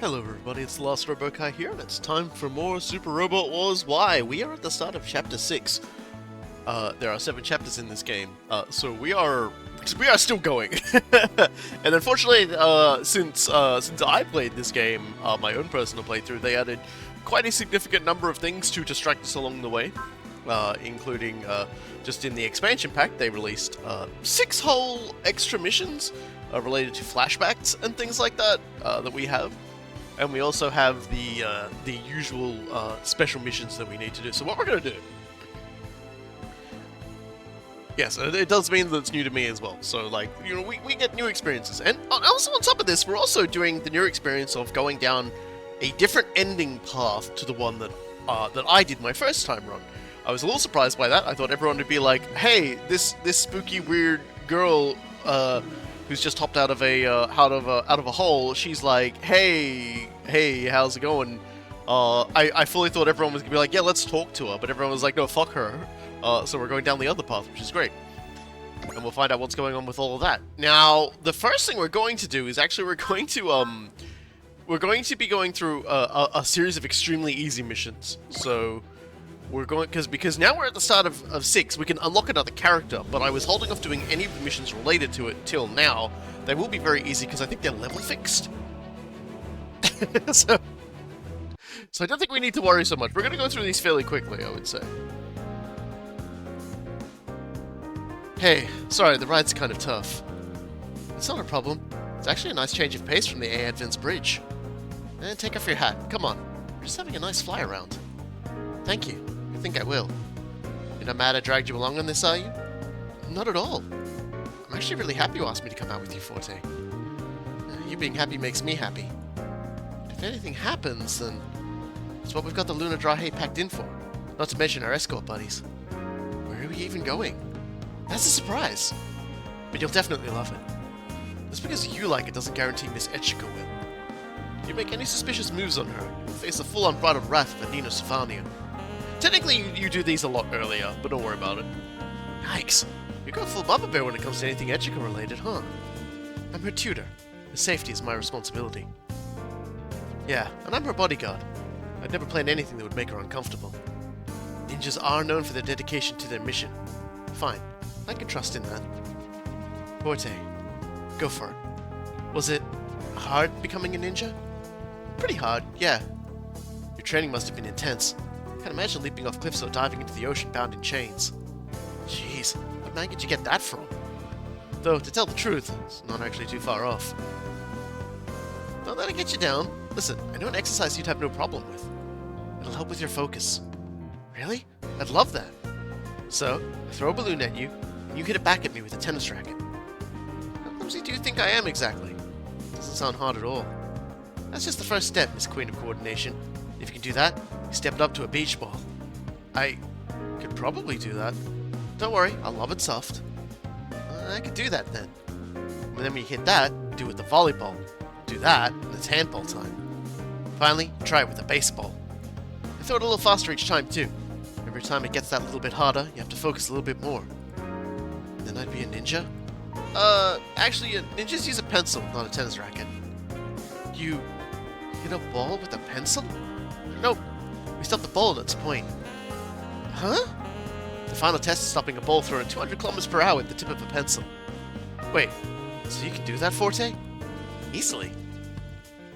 Hello everybody, it's the Last Robokai here, and it's time for more Super Robot Wars Y. We are at the start of Chapter 6. There are 7 chapters in this game, so we are still going. And unfortunately, since I played this game, my own personal playthrough, they added quite a significant number of things to distract us along the way, including, just in the expansion pack, they released 6 whole extra missions related to flashbacks and things like that, that we have. And we also have the usual special missions that we need to do. So what we're going to do... Yes, it does mean that it's new to me as well. So, like, you know, we get new experiences. And also on top of this, we're also doing the new experience of going down a different ending path to the one that I did my first time run. I was a little surprised by that. I thought everyone would be like, hey, this spooky, weird girl... who's just hopped out of a hole. She's like, hey, how's it going? I fully thought everyone was gonna be like, yeah, let's talk to her, but everyone was like, no, fuck her. So we're going down the other path, which is great, and we'll find out what's going on with all of that. Now, the first thing we're going to do is actually we're going to be going through a series of extremely easy missions. So. We're going because now we're at the start of 6. We can unlock another character, but I was holding off doing any of the missions related to it till now. They will be very easy because I think they're level fixed. so I don't think we need to worry so much. We're going to go through these fairly quickly, I would say. Hey, sorry, the ride's kind of tough. It's not a problem. It's actually a nice change of pace from the A Advent's bridge. And take off your hat. Come on. We're just having a nice fly around. Thank you. I think I will. You're not mad I dragged you along on this, are you? Not at all. I'm actually really happy you asked me to come out with you, Forte. You being happy makes me happy. But if anything happens, then it's what we've got the Luna Drahe packed in for. Not to mention our escort buddies. Where are we even going? That's a surprise. But you'll definitely love it. Just because you like it doesn't guarantee Miss Etchika will. If you make any suspicious moves on her, you'll face the full unbridled wrath of Nina Savania. Technically, you do these a lot earlier, but don't worry about it. Yikes. You're going full Mama Bear when it comes to anything Etchika related, huh? I'm her tutor. Her safety is my responsibility. Yeah, and I'm her bodyguard. I'd never plan anything that would make her uncomfortable. Ninjas are known for their dedication to their mission. Fine, I can trust in that. Forte, go for it. Was it hard becoming a ninja? Pretty hard, yeah. Your training must have been intense. Can't imagine leaping off cliffs or diving into the ocean bound in chains. Jeez, what man did you get that from? Though, to tell the truth, it's not actually too far off. Don't let it get you down. Listen, I know an exercise you'd have no problem with. It'll help with your focus. Really? I'd love that. So, I throw a balloon at you, and you hit it back at me with a tennis racket. How clumsy do you think I am exactly? Doesn't sound hard at all. That's just the first step, Miss Queen of Coordination. If you can do that, you step it up to a beach ball. I could probably do that. Don't worry, I'll lob it soft. I could do that then. And then when you hit that, do it with the volleyball. Do that, and it's handball time. Finally, try it with a baseball. I throw it a little faster each time too. Every time it gets that little bit harder, you have to focus a little bit more. And then I'd be a ninja? Actually, ninjas use a pencil, not a tennis racket. You hit a ball with a pencil? Nope. We stopped the ball at its point. Huh? The final test is stopping a ball thrown at 200 kilometers per hour with the tip of a pencil. Wait, so you can do that, Forte? Easily.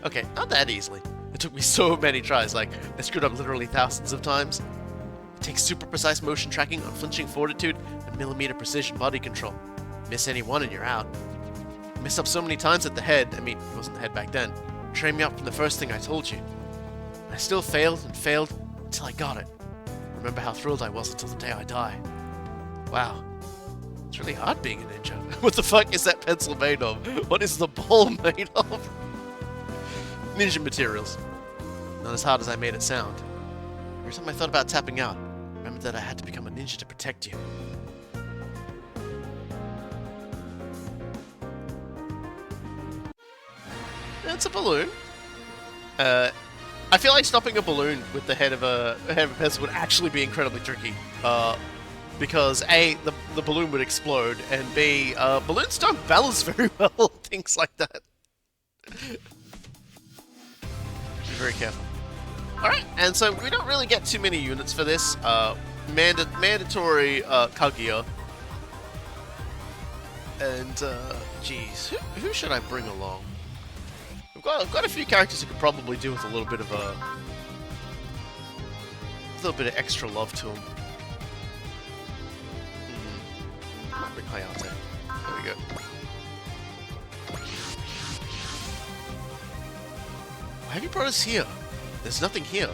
Okay, not that easily. It took me so many tries, like, I screwed up literally thousands of times. It takes super precise motion tracking, unflinching fortitude, and millimeter precision body control. Miss any one and you're out. I messed up so many times at the head, I mean, it wasn't the head back then. Train me up from the first thing I told you. I still failed and failed until I got it. Remember how thrilled I was until the day I die. Wow. It's really hard being a ninja. What the fuck is that pencil made of? What is the ball made of? Ninja materials. Not as hard as I made it sound. Every time I thought about tapping out, I remembered that I had to become a ninja to protect you. It's a balloon. I feel like stopping a balloon with the head of a pencil would actually be incredibly tricky. Because A, the balloon would explode, and B, balloons don't balance very well, things like that. Be very careful. Alright, and so we don't really get too many units for this. Mandatory Kaguya. And, geez, who should I bring along? I've got a few characters who could probably do with a little bit of extra love to them. I might bring Hayate. There we go. Why have you brought us here? There's nothing here.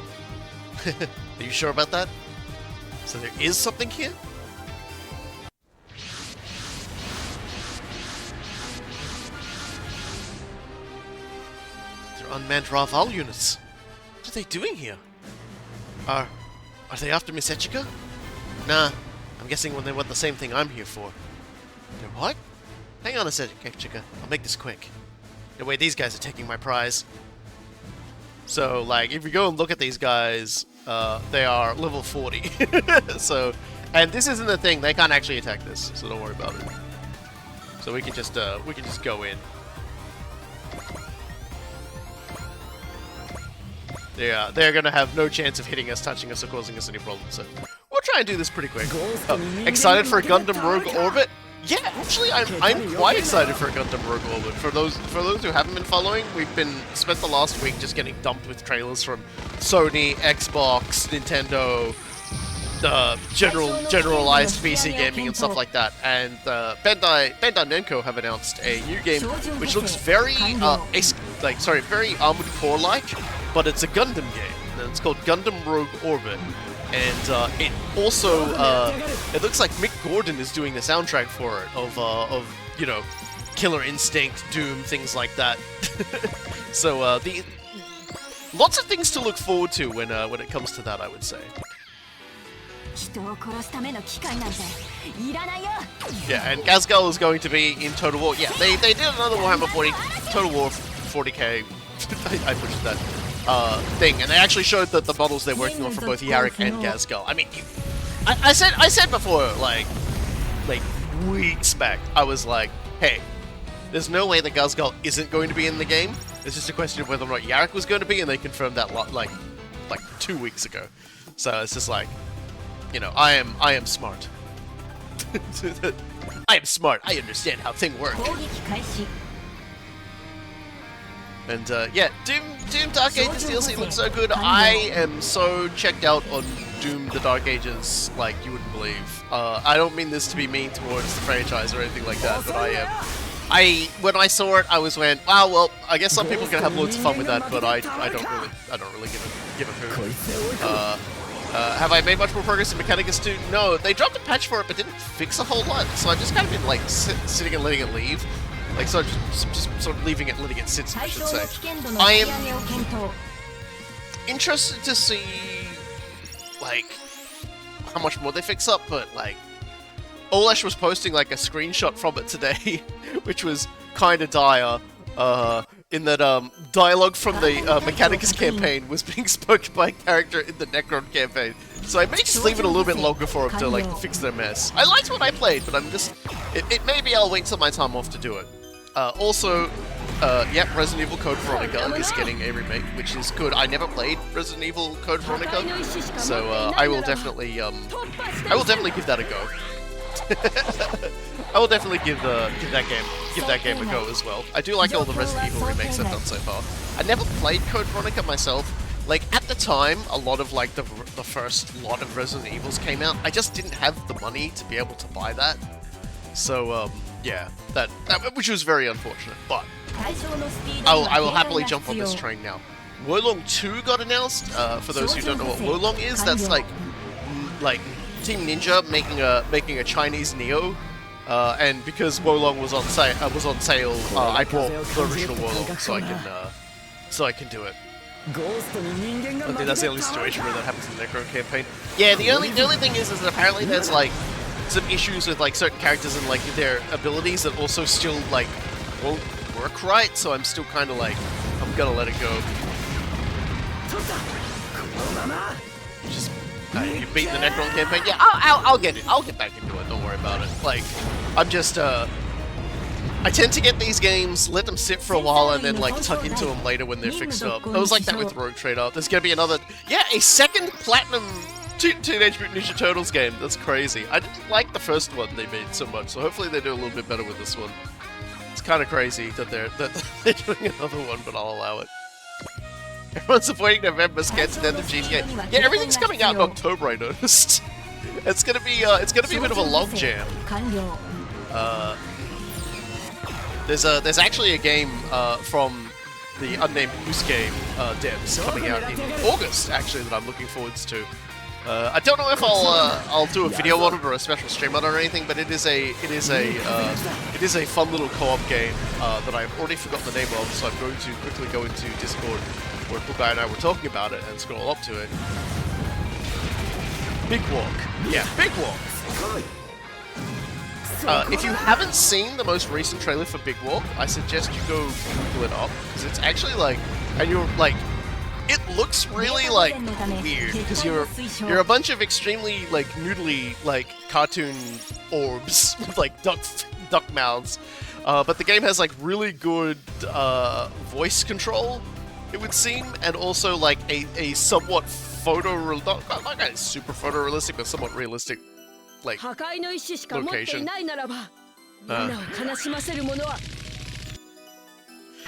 Are you sure about that? So there is something here? They're unmanned Raval units. What are they doing here? Are they after Miss Echika? Nah, I'm guessing when they want the same thing I'm here for. They're what? Hang on a second, Echika. I'll make this quick. No way, these guys are taking my prize. So, like, if you go and look at these guys, they are level 40. So, and this isn't the thing, they can't actually attack this, so don't worry about it. So we can just go in. They're gonna have no chance of hitting us, touching us, or causing us any problems, so we'll try and do this pretty quick. Excited for a Gundam Rogue Orbit? Yeah, actually, I'm quite excited for a Gundam Rogue Orbit. For those who haven't been following, we've spent the last week just getting dumped with trailers from Sony, Xbox, Nintendo, generalized PC gaming and stuff like that. And Bandai Namco have announced a new game which looks very very Armored Core-like, but it's a Gundam game. And it's called Gundam Rogue Orbit. And it also, it looks like Mick Gordon is doing the soundtrack for it, of you know, Killer Instinct, Doom, things like that. So, lots of things to look forward to when it comes to that, I would say. Yeah, and Gazgal is going to be in Total War. Yeah, they did another Warhammer 40, Total War 40k, I pushed that. Thing, and they actually showed that the models they're working on for both Yarrick and Gazgal. I mean, I said before, like weeks back, I was like, hey, there's no way that Gazgal isn't going to be in the game. It's just a question of whether or not Yarrick was going to be, and they confirmed that like 2 weeks ago. So it's just like, you know, I am smart. I am smart. I understand how things work. And yeah, Doom Dark Ages DLC looks so good. I am so checked out on Doom the Dark Ages, like you wouldn't believe. I don't mean this to be mean towards the franchise or anything like that, but I am. When I saw it, I went, wow, well, I guess some people can have loads of fun with that, but I don't really give a hoot. Have I made much more progress in Mechanicus 2? No, they dropped a patch for it, but didn't fix a whole lot. So I've just kind of been like sitting and letting it leave. Like, so just sort of letting it sit, I should say. I am interested to see, like, how much more they fix up, but, like, Olesh was posting, like, a screenshot from it today, which was kind of dire, in that, dialogue from the, Mechanicus campaign was being spoken by a character in the Necron campaign. So I may just leave it a little bit longer for them to, like, fix their mess. I liked what I played, but I'm just... maybe I'll wait till my time off to do it. Also, yeah, Resident Evil Code Veronica is getting a remake, which is good. I never played Resident Evil Code Veronica, so I will definitely give that a go. I will definitely give that game a go as well. I do like all the Resident Evil remakes I've done so far. I never played Code Veronica myself. Like, at the time, a lot of, like, the first lot of Resident Evils came out. I just didn't have the money to be able to buy that. So, yeah, that which was very unfortunate, but I will happily jump on this train now. Wolong 2 got announced. For those who don't know what Wolong is, that's like Team Ninja making a Chinese Neo. And because Wolong was on sale, I bought the original Wolong so I can do it. I think that's the only situation where that happens in the Necron campaign. Yeah, the only thing is that apparently there's like some issues with like certain characters and like their abilities that also still like won't work right, so I'm still kind of like, I'm gonna let it go. Just you beat the Necron campaign? Yeah, I'll get it. I'll get back into it. Don't worry about it. Like, I'm just I tend to get these games, let them sit for a while, and then like tuck into them later when they're fixed up. It was like that with Rogue Trader. There's gonna be another, yeah, a second platinum Teenage Mutant Ninja Turtles game. That's crazy. I didn't like the first one they made so much, so hopefully they do a little bit better with this one. It's kind of crazy that they're doing another one, but I'll allow it. Everyone's avoiding November, scared to death of GTA. Yeah, everything's coming out in October, I noticed. It's gonna be a bit of a logjam. There's actually a game from the Unnamed Goose Game devs coming out in August, actually, that I'm looking forward to. I don't know if I'll do a video on it or a special stream on it or anything, but it is a fun little co-op game that I've already forgotten the name of, so I'm going to quickly go into Discord where Coolguy and I were talking about it and scroll up to it. Big Walk. Yeah, Big Walk. If you haven't seen the most recent trailer for Big Walk, I suggest you go Google it up, because it's actually like, and you're like, it looks really like weird, because you're a bunch of extremely like noodly like cartoon orbs with like duck mouths, but the game has like really good voice control, it would seem, and also like a somewhat not like a super photorealistic, but somewhat realistic like location.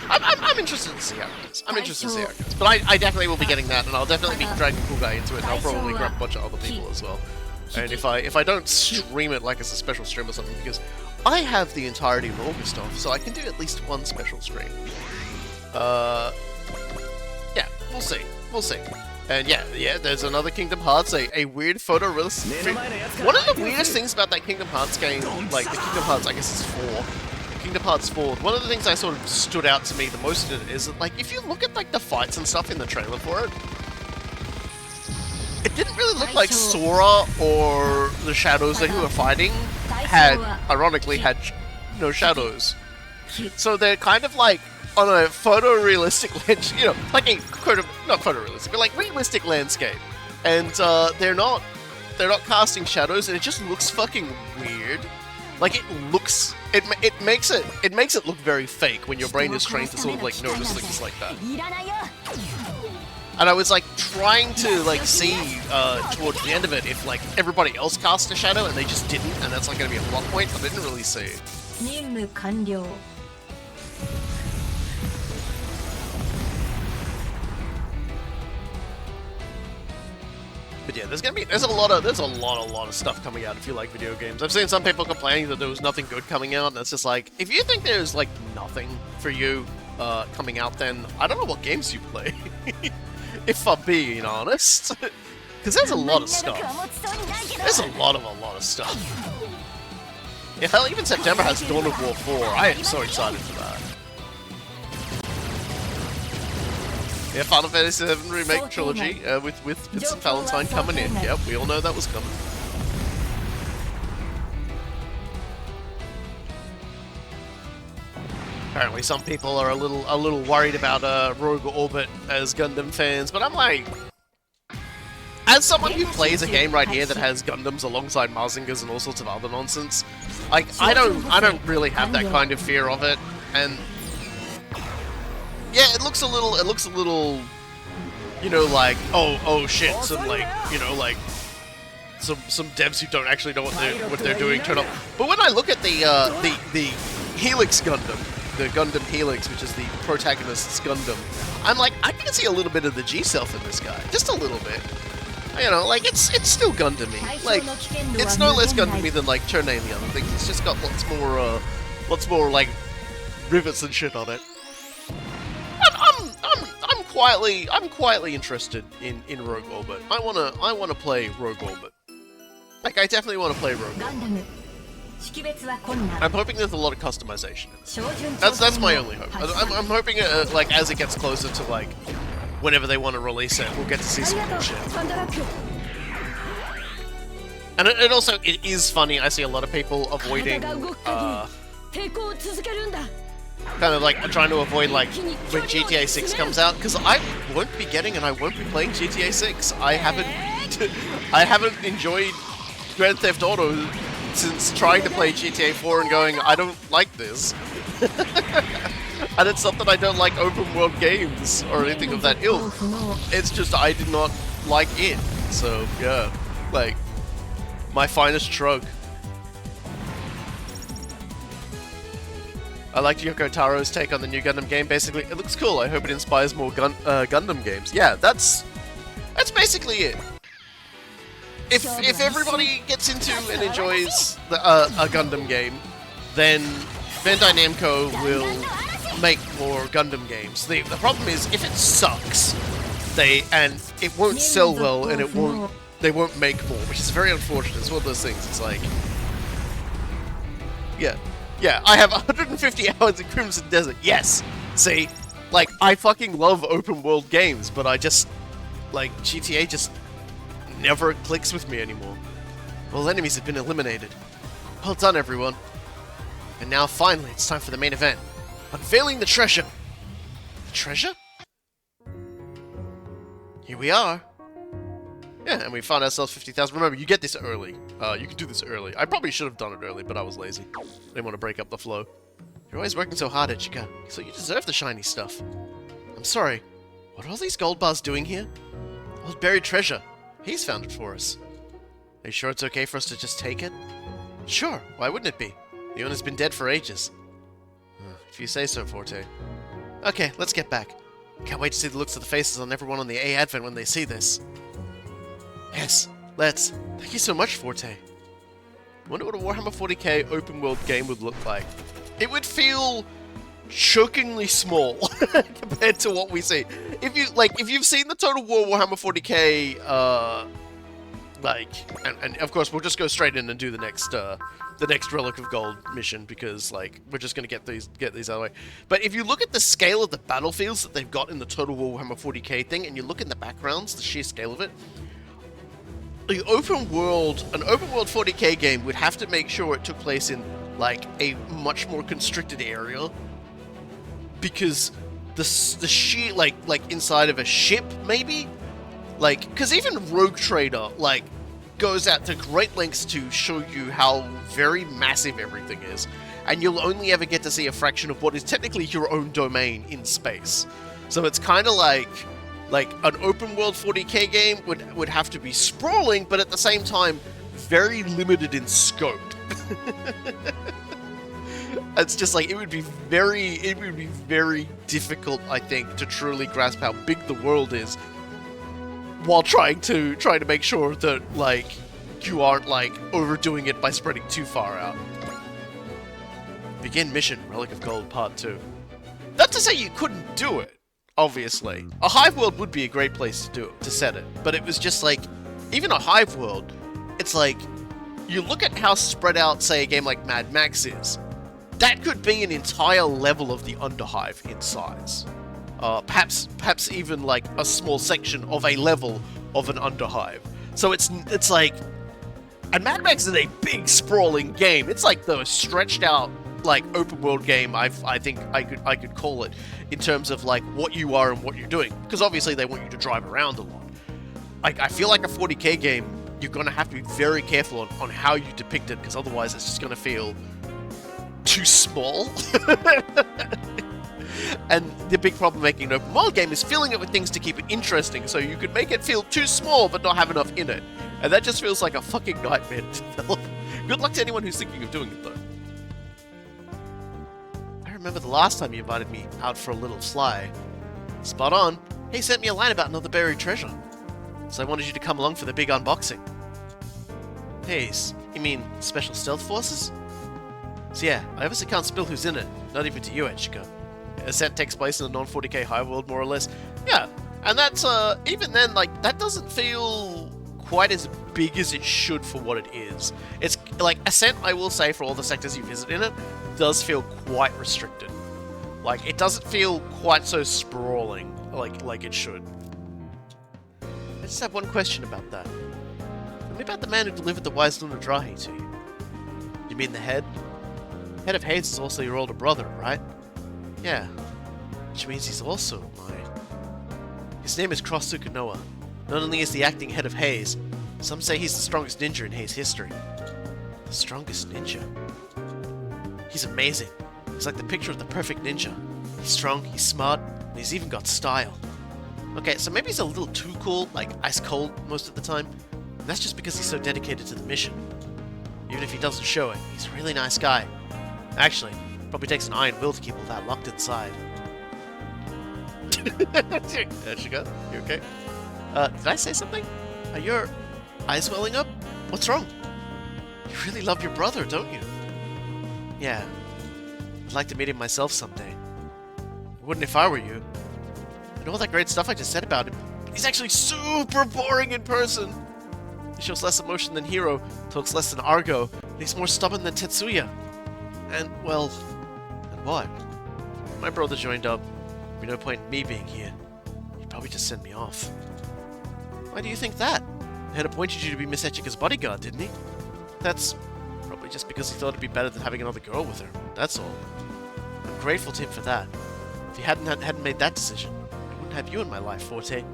I'm interested to see how it goes. I'm interested to see how it goes. But I definitely will be getting that, and I'll definitely be dragging Coolguy into it, and I'll probably grab a bunch of other people as well. And if I don't stream it like it's a special stream or something, because I have the entirety of August off, so I can do at least one special stream. Yeah, we'll see. We'll see. And yeah, there's another Kingdom Hearts, a weird photorealistic. One of the weirdest things about that Kingdom Hearts game, like the Kingdom Hearts, I guess it's 4. Kingdom Hearts 4, one of the things that sort of stood out to me the most in it is that, like, if you look at like the fights and stuff in the trailer for it, it didn't really look like Sora or the shadows that you were fighting ironically had no shadows. So they're kind of like on a photorealistic, like a not photorealistic, but like realistic landscape, and they're not casting shadows, and it just looks fucking weird. Like it makes it look very fake when your brain is trained to sort of like notice things like that. And I was like trying to like see towards the end of it if like everybody else cast a shadow and they just didn't, and that's like going to be a plot point, but I didn't really see it. But yeah, there's a lot of stuff coming out if you like video games. I've seen some people complaining that there was nothing good coming out, and it's just like, if you think there's like nothing for you coming out, then I don't know what games you play. If I'm being honest, because there's a lot of stuff. There's a lot of stuff. Yeah, hell, even September has Dawn of War 4. I am so excited for that. Yeah, Final Fantasy VII Remake Trilogy with Vincent Valentine coming in. Yep, we all know that was coming. Apparently, some people are a little worried about Rogue Orbit as Gundam fans, but I'm like, as someone who plays a game right here that has Gundams alongside Marzingers and all sorts of other nonsense, like I don't really have that kind of fear of it, and. Yeah, it looks a little, like, oh shit, some like, some devs who don't actually know what they're doing turn up. But when I look at the Helix Gundam, the Gundam Helix, which is the protagonist's Gundam, I'm like, I can see a little bit of the G-self in this guy, just a little bit. Like it's still Gundam-y. Like it's no less Gundam-y than like Cherne and the other things. It's just got lots more like rivets and shit on it. I'm quietly interested in Rogue Orbit. I wanna play Rogue Orbit. Like I definitely want to play Rogue Orbit. I'm hoping there's a lot of customization in it. That's my only hope. I'm hoping like as it gets closer to like whenever they want to release it, we'll get to see some cool shit. And it is funny. I see a lot of people avoiding. Kind of like trying to avoid like when GTA 6 comes out, because I won't be getting and I won't be playing GTA 6. I haven't enjoyed Grand Theft Auto since trying to play GTA 4 and going, I don't like this. And it's not that I don't like open world games or anything of that ilk. It's just I did not like it. So, yeah. Like, my finest shrug. I liked Yoko Taro's take on the new Gundam game. Basically, it looks cool. I hope it inspires more Gundam games. Yeah, that's basically it. If everybody gets into and enjoys a Gundam game, then Bandai Namco will make more Gundam games. The problem is if it sucks, it won't sell well and they won't make more, which is very unfortunate. It's one of those things. It's like, yeah, I have 150 hours in Crimson Desert. Yes, see, like I fucking love open world games, but I just like GTA just never clicks with me anymore. All enemies have been eliminated. Well done, everyone. And now, finally, it's time for the main event. Unveiling the treasure. The treasure? Here we are. Yeah, and we found ourselves 50,000. Remember, you get this early. You can do this early. I probably should have done it early, but I was lazy. Didn't want to break up the flow. You're always working so hard, Ichika, so you deserve the shiny stuff. I'm sorry. What are all these gold bars doing here? Old buried treasure. He's found it for us. Are you sure it's okay for us to just take it? Sure, why wouldn't it be? The owner's been dead for ages. If you say so, Forte. Okay, let's get back. Can't wait to see the looks of the faces on everyone on the A Advent when they see this. Yes, let's. Thank you so much, Forte. Wonder what a Warhammer 40k open world game would look like. It would feel shockingly small compared to what we see. If you've seen the Total War Warhammer 40k, and of course we'll just go straight in and do the next Relic of Gold mission because like we're just gonna get these out of the way. But if you look at the scale of the battlefields that they've got in the Total War Warhammer 40k thing, and you look in the backgrounds, the sheer scale of it, an open world 40k game would have to make sure it took place in like a much more constricted area, because the sheer like inside of a ship maybe, like because even Rogue Trader like goes out to great lengths to show you how very massive everything is, and you'll only ever get to see a fraction of what is technically your own domain in space. So it's kind of like an open world 40k game would have to be sprawling, but at the same time very limited in scope. It's just like it would be very difficult, I think, to truly grasp how big the world is, while trying to make sure that like you aren't like overdoing it by spreading too far out. Begin mission, Relic of Gold Part 2. Not to say you couldn't do it. Obviously, a hive world would be a great place to set it, but it was just like, even a hive world, it's like, you look at how spread out, say, a game like Mad Max is, that could be an entire level of the Underhive in size. Perhaps even like a small section of a level of an Underhive. So it's like, and Mad Max is a big sprawling game. It's like the stretched out like open world game I think I could call it, in terms of like what you are and what you're doing, because obviously they want you to drive around a lot. I feel like a 40k game, you're gonna have to be very careful on how you depict it, because otherwise it's just gonna feel too small. And the big problem making an open world game is filling it with things to keep it interesting, so you could make it feel too small but not have enough in it, and that just feels like a fucking nightmare to develop. Good luck to anyone who's thinking of doing it though. I remember the last time you invited me out for a little fly. Spot on. He sent me a line about another buried treasure, so I wanted you to come along for the big unboxing. Haze, you mean Special Stealth Forces? So yeah, I obviously can't spill who's in it, not even to you, Ichika. Ascent takes place in a non-40k high world, more or less. Yeah, and that's, even then, like, that doesn't feel quite as big as it should for what it is. It's, like, Ascent, I will say, for all the sectors you visit in it, does feel quite restricted. Like, it doesn't feel quite so sprawling, like it should. I just have one question about that. Tell me about the man who delivered the Wise Lunar Drahi to you. You mean the head? Head of Hades is also your older brother, right? Yeah. Which means he's also mine. His name is Cross Sukinoa. Not only is he acting head of Haze, some say he's the strongest ninja in Haze history. The strongest ninja? He's amazing. He's like the picture of the perfect ninja. He's strong, he's smart, and he's even got style. Okay, so maybe he's a little too cool, like ice cold most of the time. And that's just because he's so dedicated to the mission. Even if he doesn't show it, he's a really nice guy. Actually, probably takes an iron will to keep all that locked inside. There she goes. You okay? Did I say something? Are your eyes welling up? What's wrong? You really love your brother, don't you? Yeah. I'd like to meet him myself someday. I wouldn't if I were you. And all that great stuff I just said about him, but he's actually super boring in person. He shows less emotion than Hiro, talks less than Argo, and he's more stubborn than Tetsuya. And, well... And what? If my brother joined up, there'd be no point in me being here. He'd probably just send me off. Why do you think that? He had appointed you to be Miss Echika's bodyguard, didn't he? That's probably just because he thought it'd be better than having another girl with her. That's all. I'm grateful to him for that. If he hadn't made that decision, I wouldn't have you in my life, Forte. It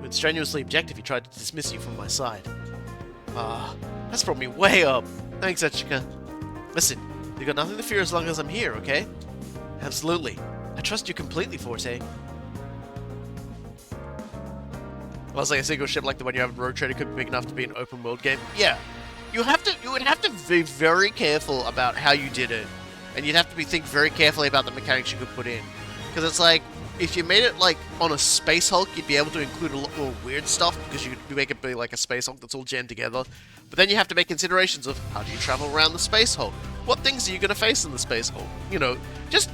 would strenuously object if he tried to dismiss you from my side. That's brought me way up. Thanks, Echika. Listen, you got nothing to fear as long as I'm here, okay? Absolutely. I trust you completely, Forte. Well, it's like a single ship like the one you have in Road Trader could be big enough to be an open world game. Yeah. You would have to be very careful about how you did it. And you'd have to think very carefully about the mechanics you could put in. Because it's like, if you made it like on a Space Hulk, you'd be able to include a lot more weird stuff because you make it be like a Space Hulk that's all jammed together. But then you have to make considerations of how do you travel around the Space Hulk? What things are you going to face in the Space Hulk? You know, just...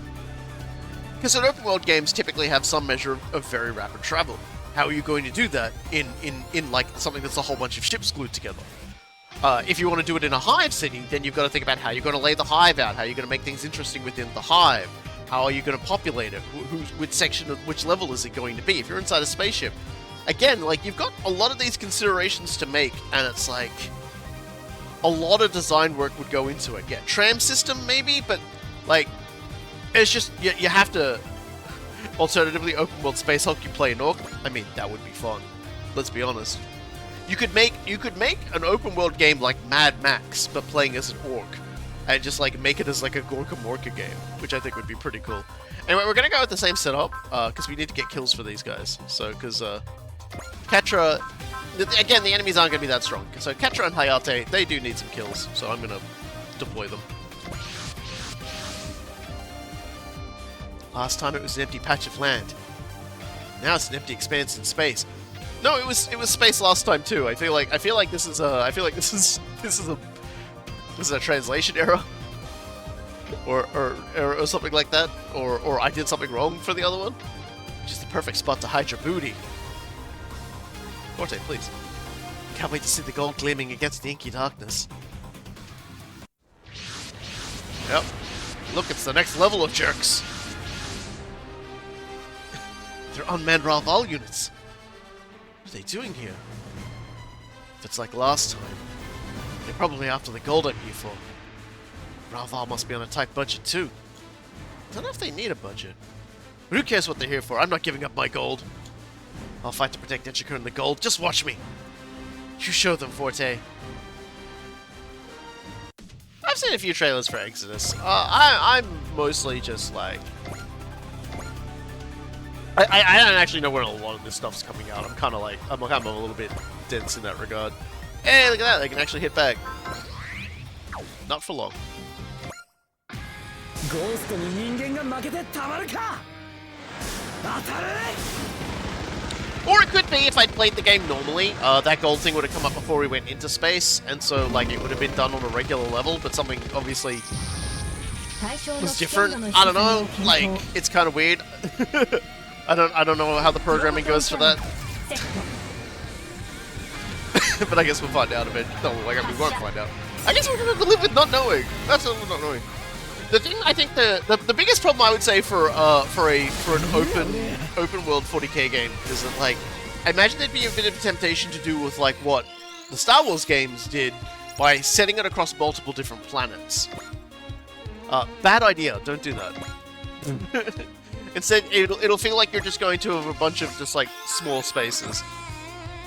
Because open world games typically have some measure of very rapid travel. How are you going to do that in like something that's a whole bunch of ships glued together? If you want to do it in a hive city, then you've got to think about how you're going to lay the hive out, how you're going to make things interesting within the hive, how are you going to populate it, which section of which level is it going to be? If you're inside a spaceship, again, like you've got a lot of these considerations to make, and it's like a lot of design work would go into it. Yeah, tram system maybe, but like it's just you have to. Alternatively, open world Space Hulk you play in Orc. I mean, that would be fun. Let's be honest. You could make an open world game like Mad Max, but playing as an Orc, and just like make it as like a Gorka Morka game, which I think would be pretty cool. Anyway, we're gonna go with the same setup because we need to get kills for these guys. So, because Ketra, again, the enemies aren't gonna be that strong. So Ketra and Hayate, they do need some kills. So I'm gonna deploy them. Last time it was an empty patch of land. Now it's an empty expanse in space. No, it was space last time too. I feel like this is a translation error, or something like that, or I did something wrong for the other one. Which is the perfect spot to hide your booty. Forte, please. Can't wait to see the gold gleaming against the inky darkness. Yep. Look, it's the next level of jerks. They're unmanned Ralval units. What are they doing here? If it's like last time, they're probably after the gold I'm here for. Ralval must be on a tight budget too. I don't know if they need a budget. But who cares what they're here for? I'm not giving up my gold. I'll fight to protect Echika and the gold. Just watch me. You show them, Forte. I've seen a few trailers for Exodus. I'm mostly just like... I don't actually know where a lot of this stuff's coming out. I'm kind of a little bit dense in that regard. Hey, look at that! They can actually hit back. Not for long. Or it could be if I'd played the game normally, that gold thing would have come up before we went into space, and so like it would have been done on a regular level, but something obviously was different. I don't know. Like it's kind of weird. I don't know how the programming goes for that. But I guess we'll find out a bit. No, like we won't find out. I guess we're gonna have to live with not knowing. That's what we're not knowing. The thing I think the biggest problem I would say for an open world 40k game is that like I imagine there'd be a bit of temptation to do with like what the Star Wars games did by setting it across multiple different planets. Bad idea. Don't do that. Instead, it'll feel like you're just going to a bunch of just like small spaces,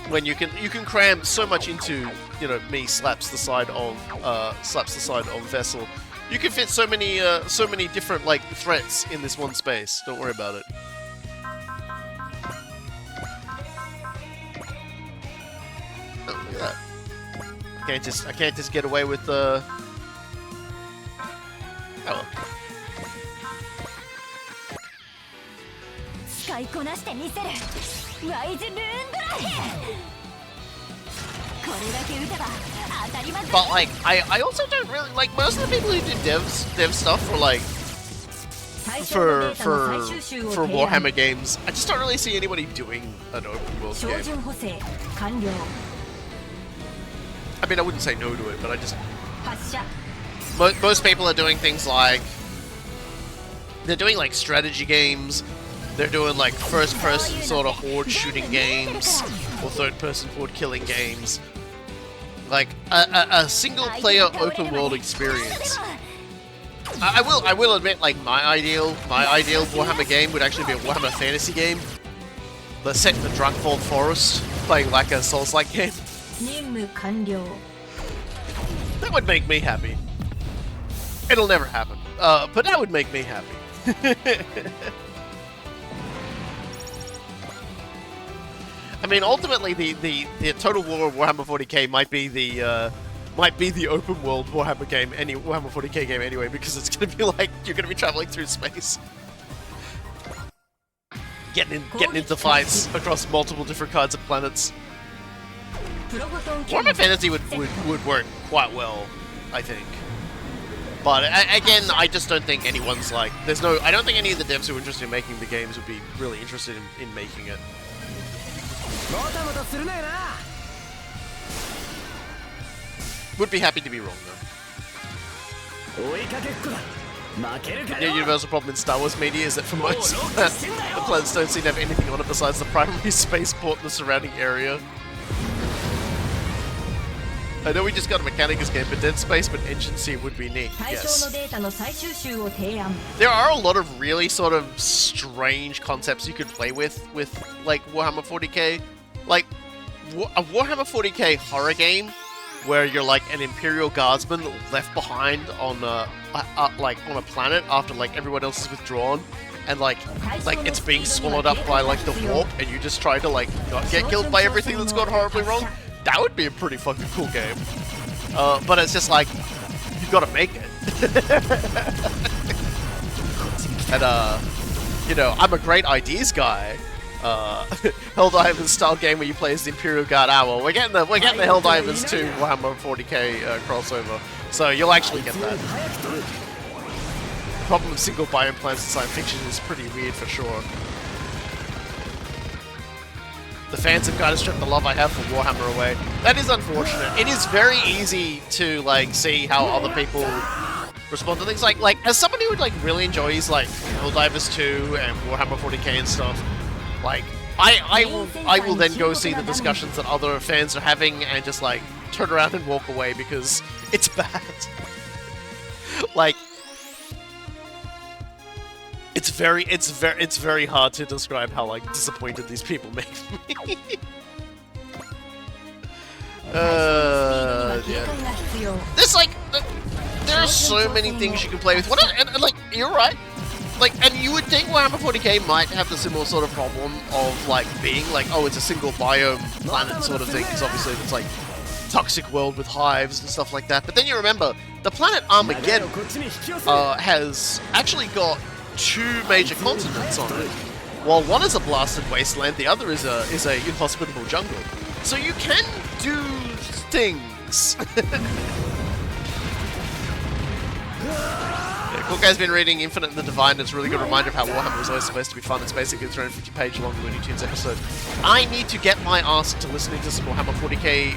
when you can cram so much into, you know, me slaps the side of vessel, You can fit so many different like threats in this one space. Don't worry about it. Oh, look at that. I can't just get away with the. Oh well. But like, I also don't really like most of the people who do dev stuff for like for Warhammer games. I just don't really see anybody doing an open world game. I mean, I wouldn't say no to it, but I just most people are doing things like they're doing like strategy games. They're doing like first-person sort of horde shooting games or third-person horde killing games. Like a single-player open-world experience. I will admit, like my ideal Warhammer game would actually be a Warhammer fantasy game that's set in the Drunkfold Forest, playing like a Souls-like game. That would make me happy. It'll never happen, but that would make me happy. I mean, ultimately, the Total War of Warhammer 40k might be the open world Warhammer game, any Warhammer 40k game anyway, because it's gonna be like you're gonna be traveling through space, getting into fights across multiple different kinds of planets. Warhammer Fantasy would work quite well, I think. But again, I just don't think anyone's like I don't think any of the devs who are interested in making the games would be really interested in making it. Would be happy to be wrong though. The universal problem in Star Wars media is that for most the planets don't seem to have anything on it besides the primary spaceport and the surrounding area. I know we just got a Mechanicus game, but Dead Space but Agency would be neat, yes. There are a lot of really sort of strange concepts you could play with like Warhammer 40k. Like, a Warhammer 40k horror game where you're like an Imperial Guardsman left behind on a planet after like everyone else is withdrawn, and like it's being swallowed up by like the warp, and you just try to like not get killed by everything that's gone horribly wrong. That would be a pretty fucking cool game. But it's just like you've got to make it. And you know, I'm a great ideas guy. Helldivers style game where you play as the Imperial Guard. Well, we're getting the Helldivers 2 Warhammer 40k crossover, so you'll actually get that. The problem with single biome plans in science fiction is pretty weird for sure. The fans have kind of stripped the love I have for Warhammer away. That is unfortunate. It is very easy to like see how other people respond to things. Like as somebody who like really enjoys like Helldivers 2 and Warhammer 40k and stuff. Like, I will then go see the discussions that other fans are having and just like turn around and walk away because it's bad. Like, it's very hard to describe how like disappointed these people make me. Yeah. There's like there are so many things you can play with. And like you're right. Like, and you would think Warhammer 40k might have the similar sort of problem of, like, being, like, oh, it's a single biome planet sort of thing, because obviously it's, like, toxic world with hives and stuff like that. But then you remember, the planet Armageddon has actually got 2 major continents on it. While one is a blasted wasteland, the other is a inhospitable jungle. So you can do things. Coolguy's been reading Infinite and the Divine, and it's a really good reminder of how Warhammer was always supposed to be fun. It's basically a 350-page long Looney Tunes episode. I need to get my ass into listening to some Warhammer 40k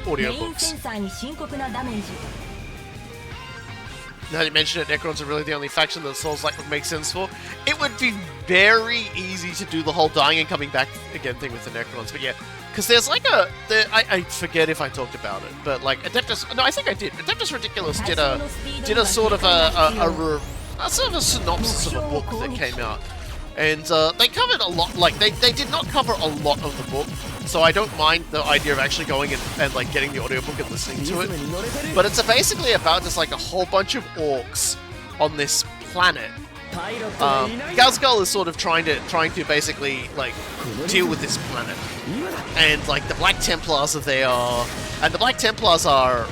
audiobooks. Now you mention it, Necrons are really the only faction that Souls-like would make sense for. It would be very easy to do the whole dying and coming back again thing with the Necrons, but yeah. Because there's like I forget if I talked about it, but like Adeptus, no, I think I did. Adeptus Ridiculous did a sort of a sort of a synopsis of a book that came out, and they covered a lot. Like they did not cover a lot of the book, so I don't mind the idea of actually going and like getting the audiobook and listening to it. But it's basically about just like a whole bunch of orcs on this planet. Gazgul is sort of trying to basically like deal with this planet, and like the Black Templars are there, and the Black Templars are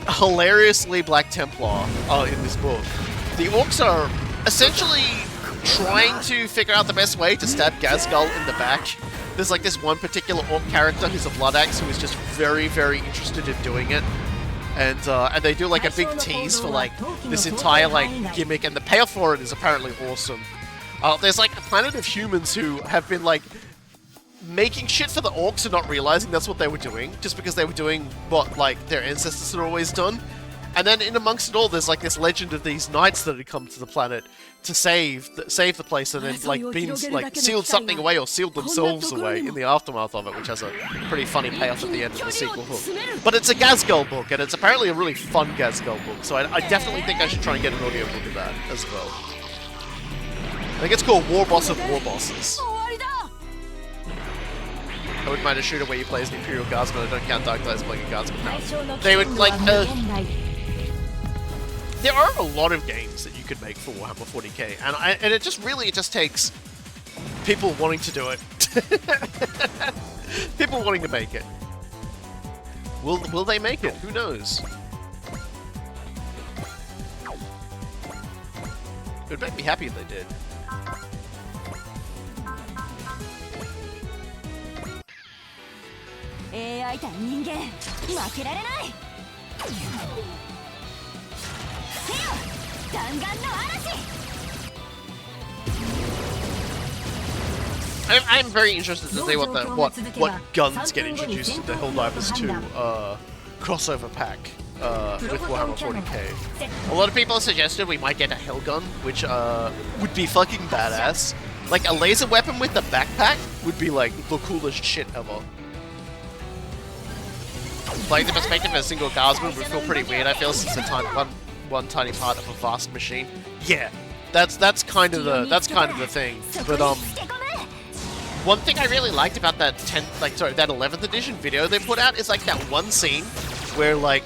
hilariously Black Templar in this book. The orcs are essentially trying to figure out the best way to stab Gazgul in the back. There's like this one particular orc character who's a blood axe who is just very, very interested in doing it. And they do like a big tease for like this entire like gimmick, and the payoff for it is apparently awesome. There's like a planet of humans who have been like making shit for the orcs and not realizing that's what they were doing, just because they were doing what like their ancestors had always done. And then in amongst it all, there's like this legend of these knights that had come to the planet to save the place, and then like been like sealed something away or sealed themselves away in the aftermath of it, which has a pretty funny payoff at the end of the sequel book. But it's a Gazgul book, and it's apparently a really fun Gazgul book, so I definitely think I should try and get an audiobook of that as well. I think it's called War Boss of War Bosses. I wouldn't mind a shooter where you play as an Imperial Guardsman. I don't count Dark Knights playing a Guardsman now. They would like there are a lot of games that you could make for Warhammer 40k, and it just takes people wanting to do it. People wanting to make it. Will they make it? Who knows? It would make me happy if they did. I'm very interested to see what guns get introduced into Helldivers 2 crossover pack with Warhammer 40k. A lot of people have suggested we might get a Hellgun, which would be fucking badass. Like a laser weapon with a backpack would be like the coolest shit ever. Like the perspective of a single guardsman would feel pretty weird, I feel, since it's one tiny part of a vast machine. Yeah, that's kind of the thing. But one thing I really liked about that that 11th edition video they put out is like that one scene where like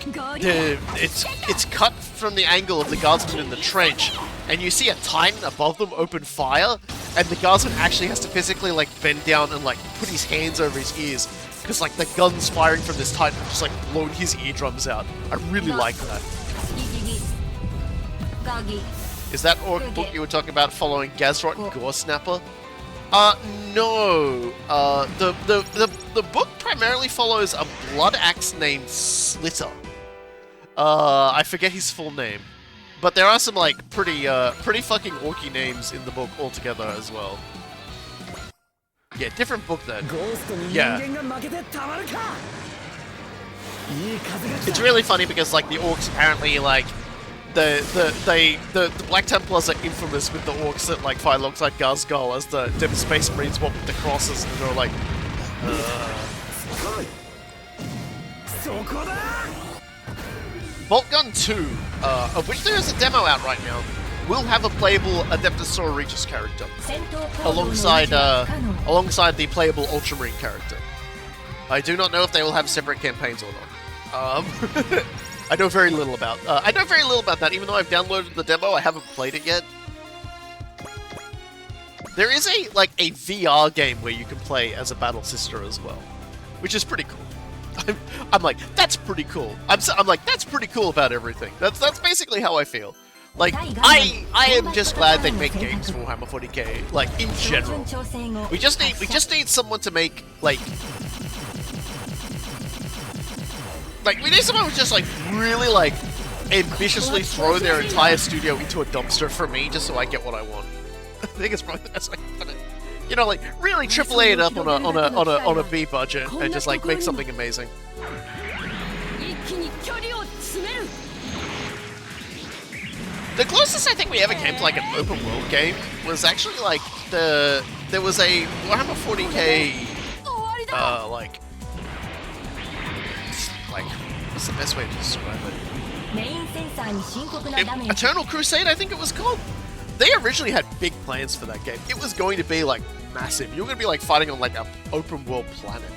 it's cut from the angle of the guardsman in the trench, and you see a Titan above them open fire, and the guardsman actually has to physically like bend down and like put his hands over his ears, because like the guns firing from this Titan just like blowing his eardrums out. I really like that. Is that orc book you were talking about following Gazrot and Gore Snapper? No. The book primarily follows a blood axe named Slitter. I forget his full name, but there are some like pretty fucking orky names in the book altogether as well. Yeah, different book then. Yeah. It's really funny because like the orcs apparently like the Black Templars are infamous with the orcs that like fight alongside Gazgul as the Space Marines walk with the crosses, and they're like Bolt Gun 2, of which there is a demo out right now, will have a playable Adeptus Soror Regis character alongside the playable Ultramarine character. I do not know if they will have separate campaigns or not. I know very little about that. Even though I've downloaded the demo, I haven't played it yet. There is a VR game where you can play as a battle sister as well, which is pretty cool. I'm like, that's pretty cool. I'm like, that's pretty cool about everything. That's basically how I feel. Like, I am just glad they make games for Warhammer 40k. Like in general, we just need someone to make like we need someone who just like really like ambitiously throw their entire studio into a dumpster for me, just so I get what I want. I think it's probably the best way to put it. You know, like really AAA it up on a B budget and just like make something amazing. The closest I think we ever came to like an open world game was actually like there was a Warhammer 40k like what's the best way to describe it? Eternal Crusade, I think it was called. They originally had big plans for that game. It was going to be like massive. You're gonna be like fighting on like an open world planet.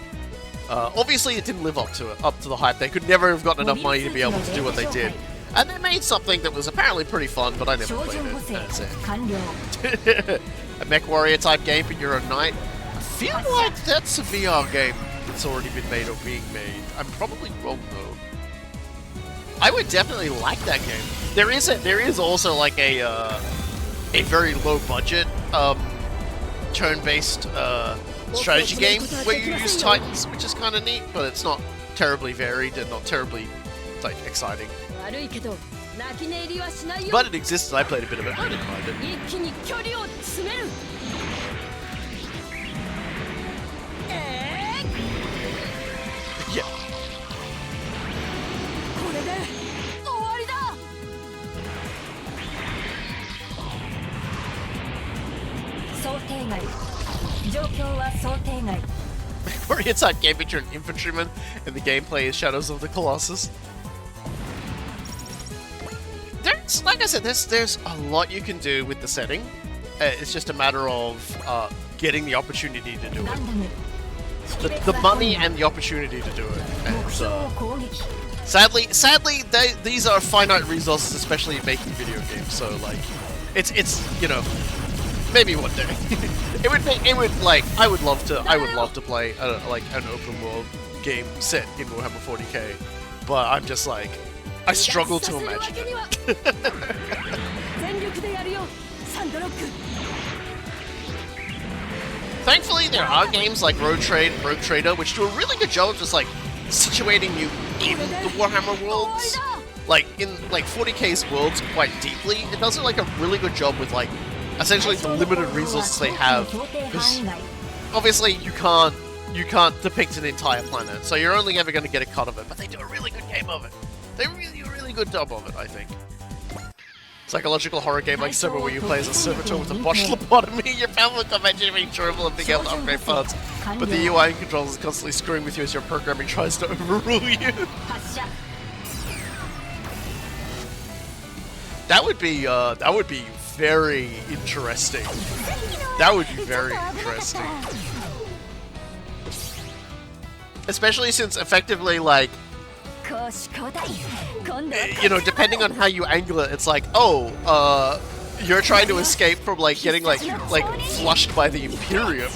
Obviously, it didn't live up to the hype. They could never have gotten enough money to be able to do what they did, and they made something that was apparently pretty fun, but I never played it. That's it. A mech warrior type game, but you're a knight. I feel like that's a VR game that's already been made or being made. I'm probably wrong though. I would definitely like that game. There is also like a very low budget turn-based strategy game where you use titans, which is kind of neat, but it's not terribly varied and not terribly like exciting. But it exists, and I played a bit of it. I didn't mind it. Yeah. Warrior type game, but you're an infantryman, and the gameplay is Shadows of the Colossus. There's, like I said, there's a lot you can do with the setting. It's just a matter of getting the opportunity to do it. The money and the opportunity to do it. And, sadly, these are finite resources, especially in making video games. So like, it's you know, maybe one day. it would like I would love to play like an open world game set in Warhammer 40k, but I'm just like, I struggle to imagine it. Thankfully, there are games like Rogue Trader, which do a really good job of just like situating you in the Warhammer worlds. Like in like 40k's worlds quite deeply. It does like a really good job with like essentially the limited resources they have. Because obviously you can't depict an entire planet, so you're only ever going to get a cut of it. But they do a really good game of it. They really do a really good job of it, I think. Psychological horror game like Sober, where you play as a servitor with a botched lobotomy. Your powerful combat being enjoyable and being able to upgrade parts, but the UI and controls is constantly screwing with you as your programming tries to overrule you. That would be very interesting. That would be very interesting. Especially since effectively, like, you know, depending on how you angle it, it's like, oh, you're trying to escape from like getting like flushed by the Imperium.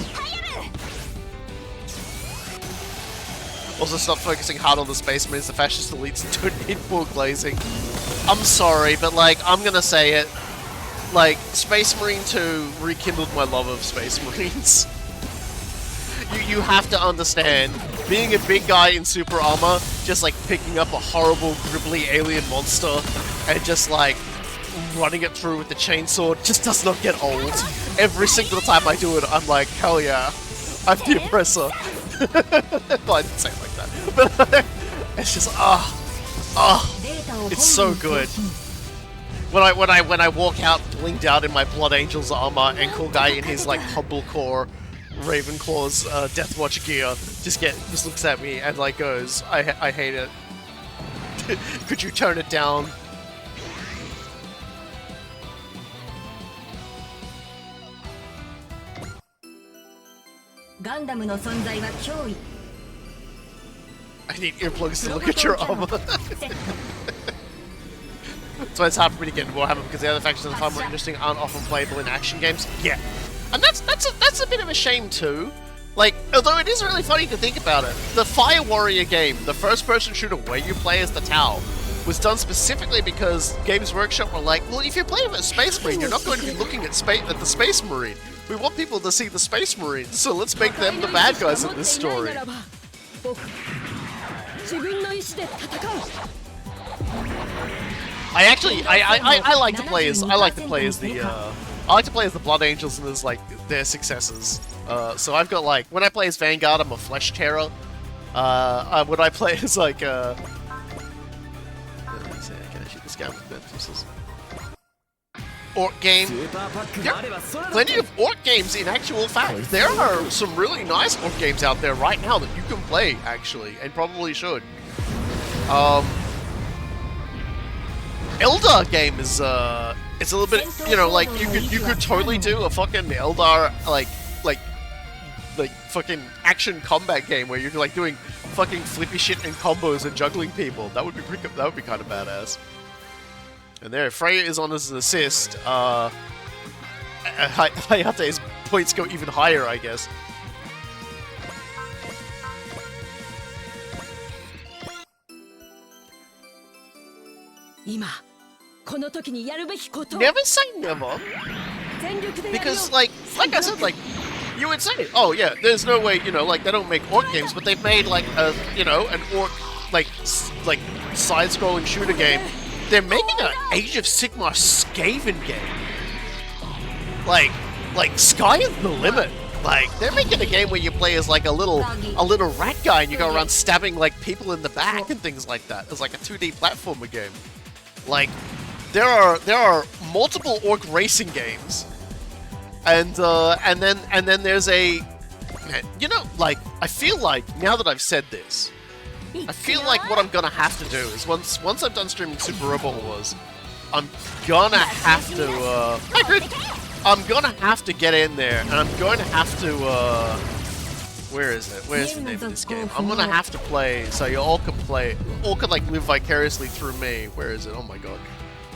Also, stop focusing hard on the Space Marines. The fascist elites don't need full glazing. I'm sorry, but like, I'm gonna say it. Like, Space Marine 2 rekindled my love of Space Marines. You have to understand, being a big guy in super armor, just like picking up a horrible, gribbly alien monster and just like running it through with the chainsaw just does not get old. Every single time I do it, I'm like, hell yeah, I'm the oppressor. Well, I didn't say it like that, but it's just it's so good. When I walk out blinged out in my Blood Angels armor and Coolguy in his like humble core Ravenclaw's Deathwatch gear just looks at me and like goes, I hate it. Could you tone it down? I need earplugs to look at your armor. That's why it's hard for me to get into Warhammer, because the other factions that I find more interesting aren't often playable in action games. Yeah. And that's a bit of a shame too. Like, although it is really funny to think about it, the Fire Warrior game, the first-person shooter where you play as the Tau, was done specifically because Games Workshop were like, well, if you're playing with a Space Marine, you're not going to be looking at the Space Marine. We want people to see the Space Marines, so let's make them the bad guys in this story. I like to play as the Blood Angels and as like their successors. So I've got like, when I play as Vanguard, I'm a Flesh Terror. When I play as like can I shoot this guy with the pistols? Orc game. There are plenty of Orc games in actual fact. There are some really nice Orc games out there right now that you can play actually, and probably should. Eldar game is it's a little bit, you know, like you could totally do a fucking Eldar like like fucking action combat game where you're like doing fucking flippy shit and combos and juggling people. That would be kind of badass. And there, Freya is on as an assist. Hayate's points go even higher, I guess. Never say never. Because, like I said, like, you would say, oh yeah, there's no way, you know, like, they don't make orc games, but they've made, like, a, you know, an orc, like side-scrolling shooter game. They're making an Age of Sigmar Skaven game. Like, sky is the limit. Like, they're making a game where you play as, like, a little rat guy and you go around stabbing, like, people in the back and things like that. It's like a 2D platformer game. Like, there are multiple orc racing games. And then there's a, you know, like, I feel like, now that I've said this, I feel like what I'm gonna have to do is, once I'm done streaming Super Robot Wars, I'm gonna have to get in there, and I'm going to have to, where is it? Where's the name of this game? I'm gonna have to play, so you all can play, all can, like, live vicariously through me. Where is it? Oh my god.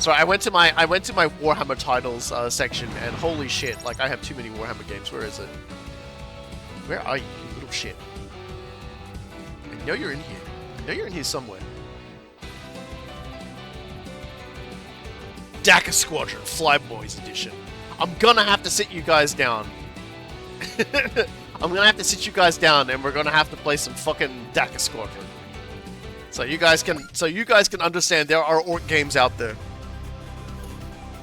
So I went to my Warhammer titles section, and holy shit, like, I have too many Warhammer games. Where is it? Where are you, you little shit? I know you're in here. I know you're in here somewhere. Daka Squadron, Flyboys Edition. I'm gonna have to sit you guys down. I'm gonna have to sit you guys down, and we're gonna have to play some fucking Daka Squadron. So you guys can understand there are orc games out there.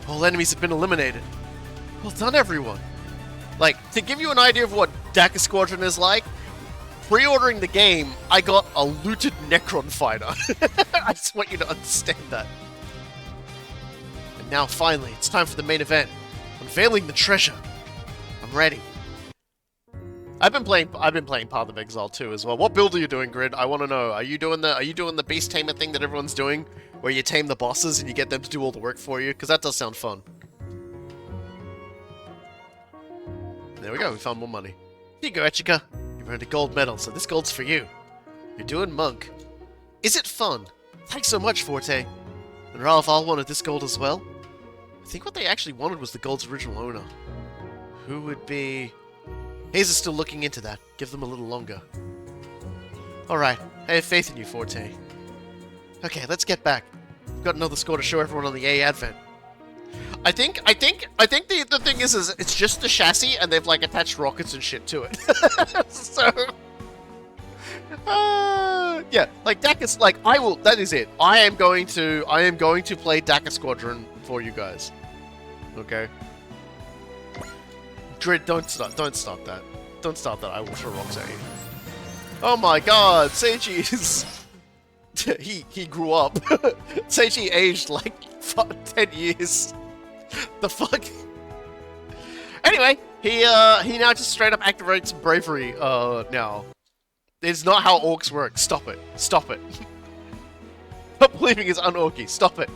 All enemies have been eliminated. Well done, everyone. Like, to give you an idea of what Daka Squadron is like, pre-ordering the game, I got a looted Necron fighter. I just want you to understand that. And now, finally, it's time for the main event. Unveiling the treasure. I'm ready. I've been playing Path of Exile too as well. What build are you doing, Grid? I want to know. Are you doing the beast tamer thing that everyone's doing, where you tame the bosses and you get them to do all the work for you? Because that does sound fun. There we go. We found more money. Here you go, Echika. You've earned a gold medal, so this gold's for you. You're doing monk. Is it fun? Thanks so much, Forte. And Ralph all wanted this gold as well. I think what they actually wanted was the gold's original owner. Who would be... Hayes is still looking into that. Give them a little longer. Alright, I have faith in you, Forte. Okay, let's get back. We've got another score to show everyone on the A Advent. I think the thing is it's just the chassis and they've, like, attached rockets and shit to it. So... yeah, like, Daka's, like, that is it. I am going to play Daka Squadron for you guys. Okay? Grid, don't stop that. Don't stop that, I will throw rocks at you. Oh my god, Seiji is... he grew up. Seiji aged like 10 years. The fuck? Anyway, he now just straight up activates bravery now. It's not how orcs work. Stop it. Stop it. Not believing is unorky. Stop it.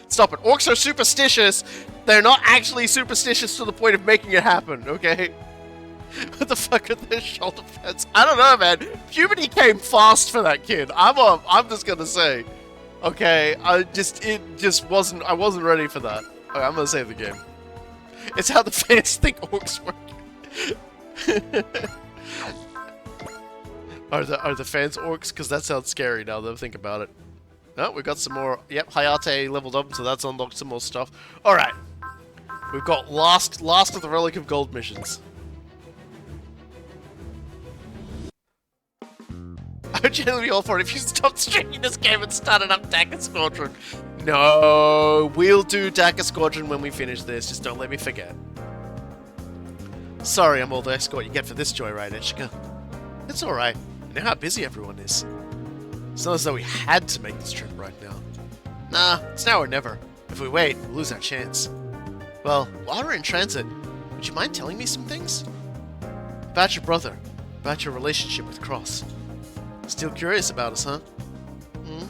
Stop it. Orcs are superstitious. They're not actually superstitious to the point of making it happen, okay? What the fuck are their shoulder pads? I don't know, man. Puberty came fast for that kid. I'm just gonna say. Okay, I wasn't ready for that. Okay, I'm gonna save the game. It's how the fans think orcs work. Are the fans orcs? Because that sounds scary now that I think about it. Oh, we got some more. Yep, Hayate leveled up, so that's unlocked some more stuff. Alright. We've got last of the Relic of Gold missions. I would generally be all for it if you stopped streaming this game and started up Daka Squadron. No, we'll do Daka Squadron when we finish this, just don't let me forget. Sorry I'm all the escort you get for this joyride, Ichika. It's alright, you know how busy everyone is. It's not as though we had to make this trip right now. Nah, it's now or never. If we wait, we'll lose our chance. Well, while we're in transit, would you mind telling me some things? About your brother, about your relationship with Cross. Still curious about us, huh? Hmm?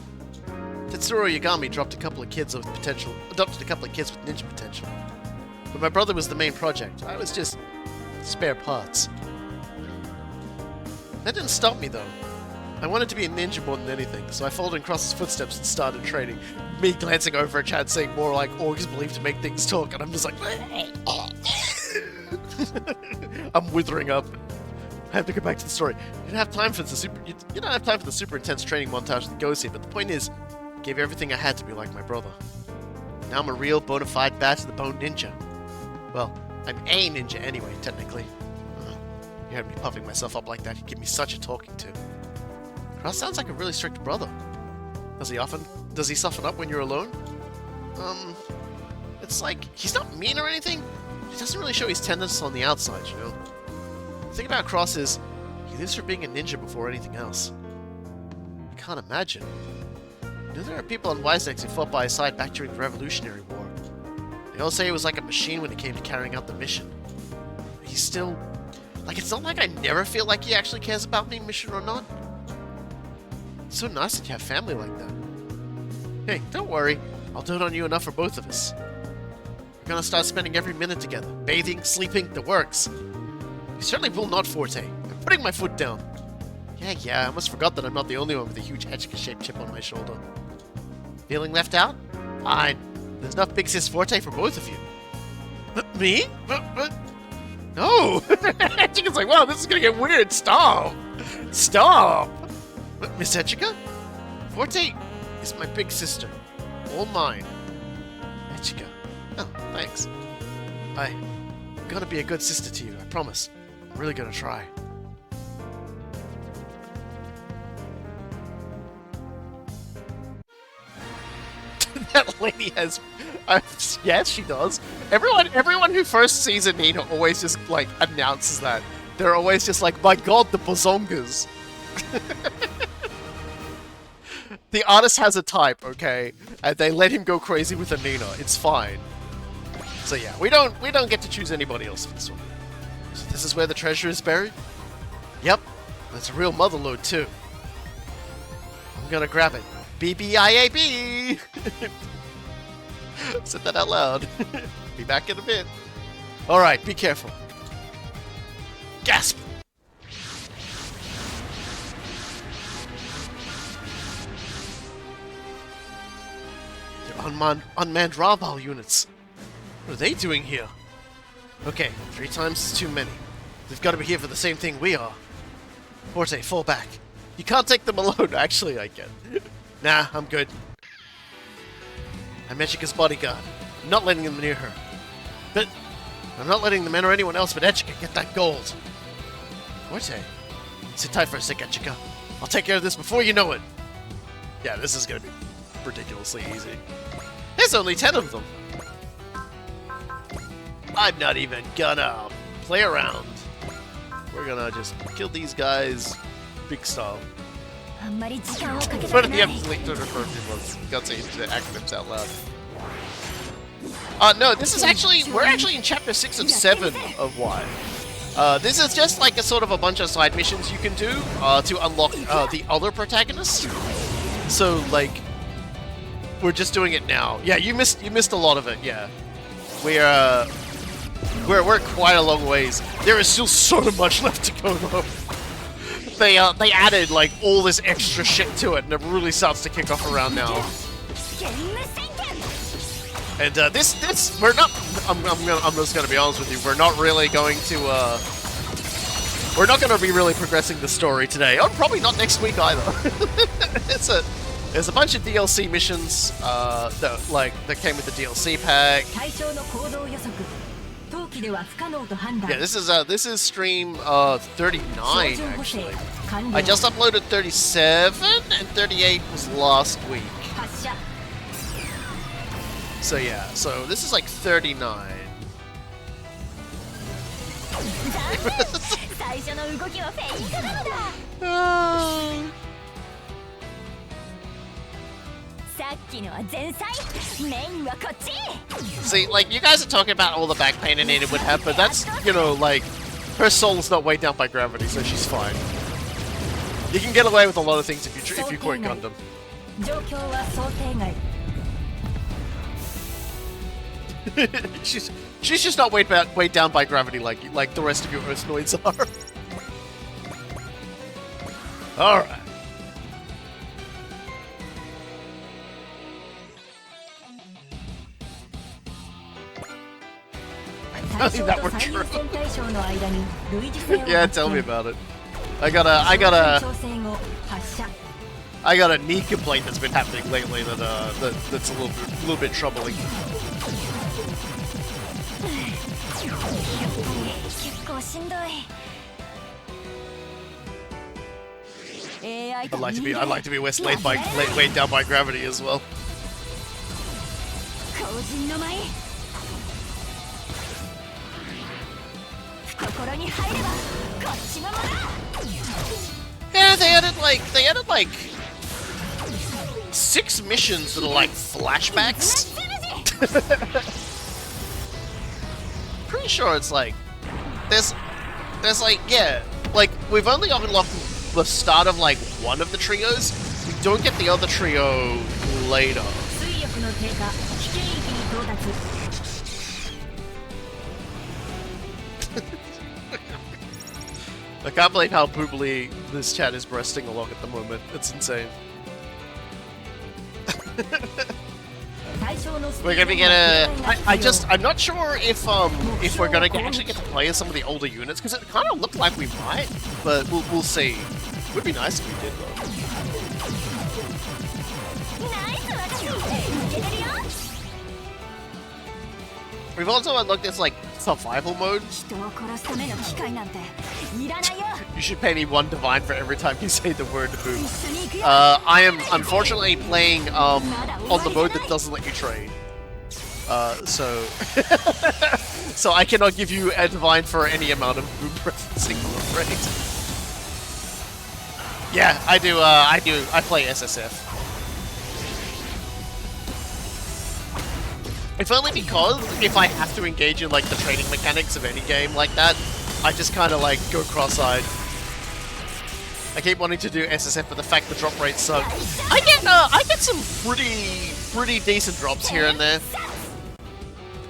Tetsuro Yagami adopted a couple of kids with ninja potential. But my brother was the main project. I was just spare parts. That didn't stop me, though. I wanted to be a ninja more than anything, so I followed in Cross's footsteps and started training. Me glancing over at Chad saying more like orcs believe to make things talk, and I'm just like... I'm withering up. I have to go back to the story. You don't have time for the super intense training montage that goes here, but the point is, I gave everything I had to be like my brother. Now I'm a real bona fide bad-to-the-bone ninja. Well, I'm a ninja anyway, technically. You heard me puffing myself up like that, he'd give me such a talking to. Cross sounds like a really strict brother. Does he soften up when you're alone? It's like, he's not mean or anything. He doesn't really show his tenderness on the outside, you know? The thing about Cross is, he lives for being a ninja before anything else. I can't imagine. You know, there are people on Wisenex who fought by his side back during the Revolutionary War. They all say he was like a machine when it came to carrying out the mission. He's still... Like, it's not like I never feel like he actually cares about me, mission or not. It's so nice that you have family like that. Hey, don't worry. I'll dote on you enough for both of us. We're gonna start spending every minute together. Bathing, sleeping, the works. You certainly will not, Forte. I'm putting my foot down. Yeah, I almost forgot that I'm not the only one with a huge Echika-shaped chip on my shoulder. Feeling left out? Fine. There's enough Big Sis Forte for both of you. Me? But... No! Echika's like, wow, this is gonna get weird. Stop! Stop! Miss Echika? Forte is my big sister. All mine. Echika. Oh, thanks. I'm gonna be a good sister to you, I promise. I'm really gonna try. That lady has... yes, she does. Everyone who first sees a Nina always just, like, announces that. They're always just like, my god, the Bozongas. The artist has a type, okay? And they let him go crazy with a Nina. It's fine. So yeah, we don't get to choose anybody else for this one. So this is where the treasure is buried? Yep. That's a real motherlode, too. I'm gonna grab it. BBIAB! Said that out loud. Be back in a bit. Alright, be careful. Gasp! They're unmanned Raval units. What are they doing here? Okay, 3 times is too many. They've got to be here for the same thing we are. Forte, fall back. You can't take them alone. Actually, I can. Nah, I'm good. I'm Echika's bodyguard. I'm not letting them near her. But I'm not letting the men or anyone else but Echika get that gold. Forte, sit tight for a sec, Echika. I'll take care of this before you know it. Yeah, this is gonna be ridiculously easy. There's only 10 of them. I'm not even gonna play around. We're gonna just kill these guys big style. What if you have linked to refer to got to the acronyms out loud? No, this is actually, we're actually in chapter 6 of 7 of Y. This is just like a sort of a bunch of side missions you can do to unlock the other protagonists. So like, we're just doing it now. Yeah, you missed a lot of it. Yeah, we're quite a long ways. There is still so much left to go though. They added like all this extra shit to it, and it really starts to kick off around now. And this we're not. I'm just gonna be honest with you. We're not really going to. We're not gonna be really progressing the story today. Oh, probably not next week either. There's a bunch of DLC missions that came with the DLC pack. Yeah, this is stream 39 actually. I just uploaded 37 and 38 was last week. So yeah, so this is like 39. See, like, you guys are talking about all the back pain Anita would have, but that's, you know, like, her soul's not weighed down by gravity, so she's fine. You can get away with a lot of things if you quit Gundam. she's just not weighed down by gravity like the rest of your Earthnoids are. Alright. I think that were true. Yeah, tell me about it. I got a knee complaint that's been happening lately that's a little bit troubling. I'd like to be weighed down by gravity as well. Yeah, they added like 6 missions that are like flashbacks. Pretty sure it's like there's like, yeah, like we've only unlocked the start of like one of the trios. We don't get the other trio later. I can't believe how poopily this chat is breasting along at the moment. It's insane. We're gonna get I'm not sure if we're gonna actually get to play as some of the older units, because it kind of looked like we might, but we'll see. Would be nice if we did though. We've also unlocked this like survival mode. You should pay me 1 divine for every time you say the word poop. I am unfortunately playing on the mode that doesn't let you trade. So so I cannot give you a divine for any amount of poop referencing, I'm afraid. Yeah, I do. I play SSF. If only because if I have to engage in like the trading mechanics of any game like that, I just kind of like go cross-eyed. I keep wanting to do SSF, but the fact the drop rates suck. I get some pretty decent drops here and there.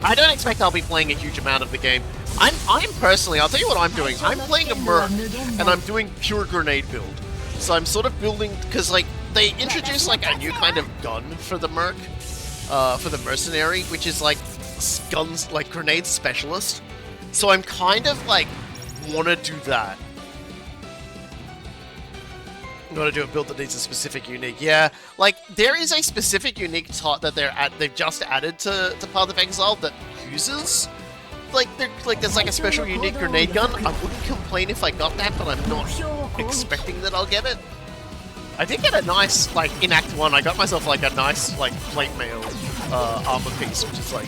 I don't expect I'll be playing a huge amount of the game. I'm personally, I'll tell you what I'm doing. I'm playing a Merc, and I'm doing pure grenade build. So I'm sort of building, because like they introduced like a new kind of gun for the Merc. For the mercenary, which is like guns, like grenade specialist. So I'm kind of like want to do that. I'm gonna do a build that needs a specific unique. Yeah, like there is a specific unique that they've just added to Path of Exile that uses there's like a special unique grenade gun. I wouldn't complain if I got that, but I'm not expecting that I'll get it. I did get a nice, like, in Act 1, I got myself, like, a nice, like, plate mail armor piece, which is, like,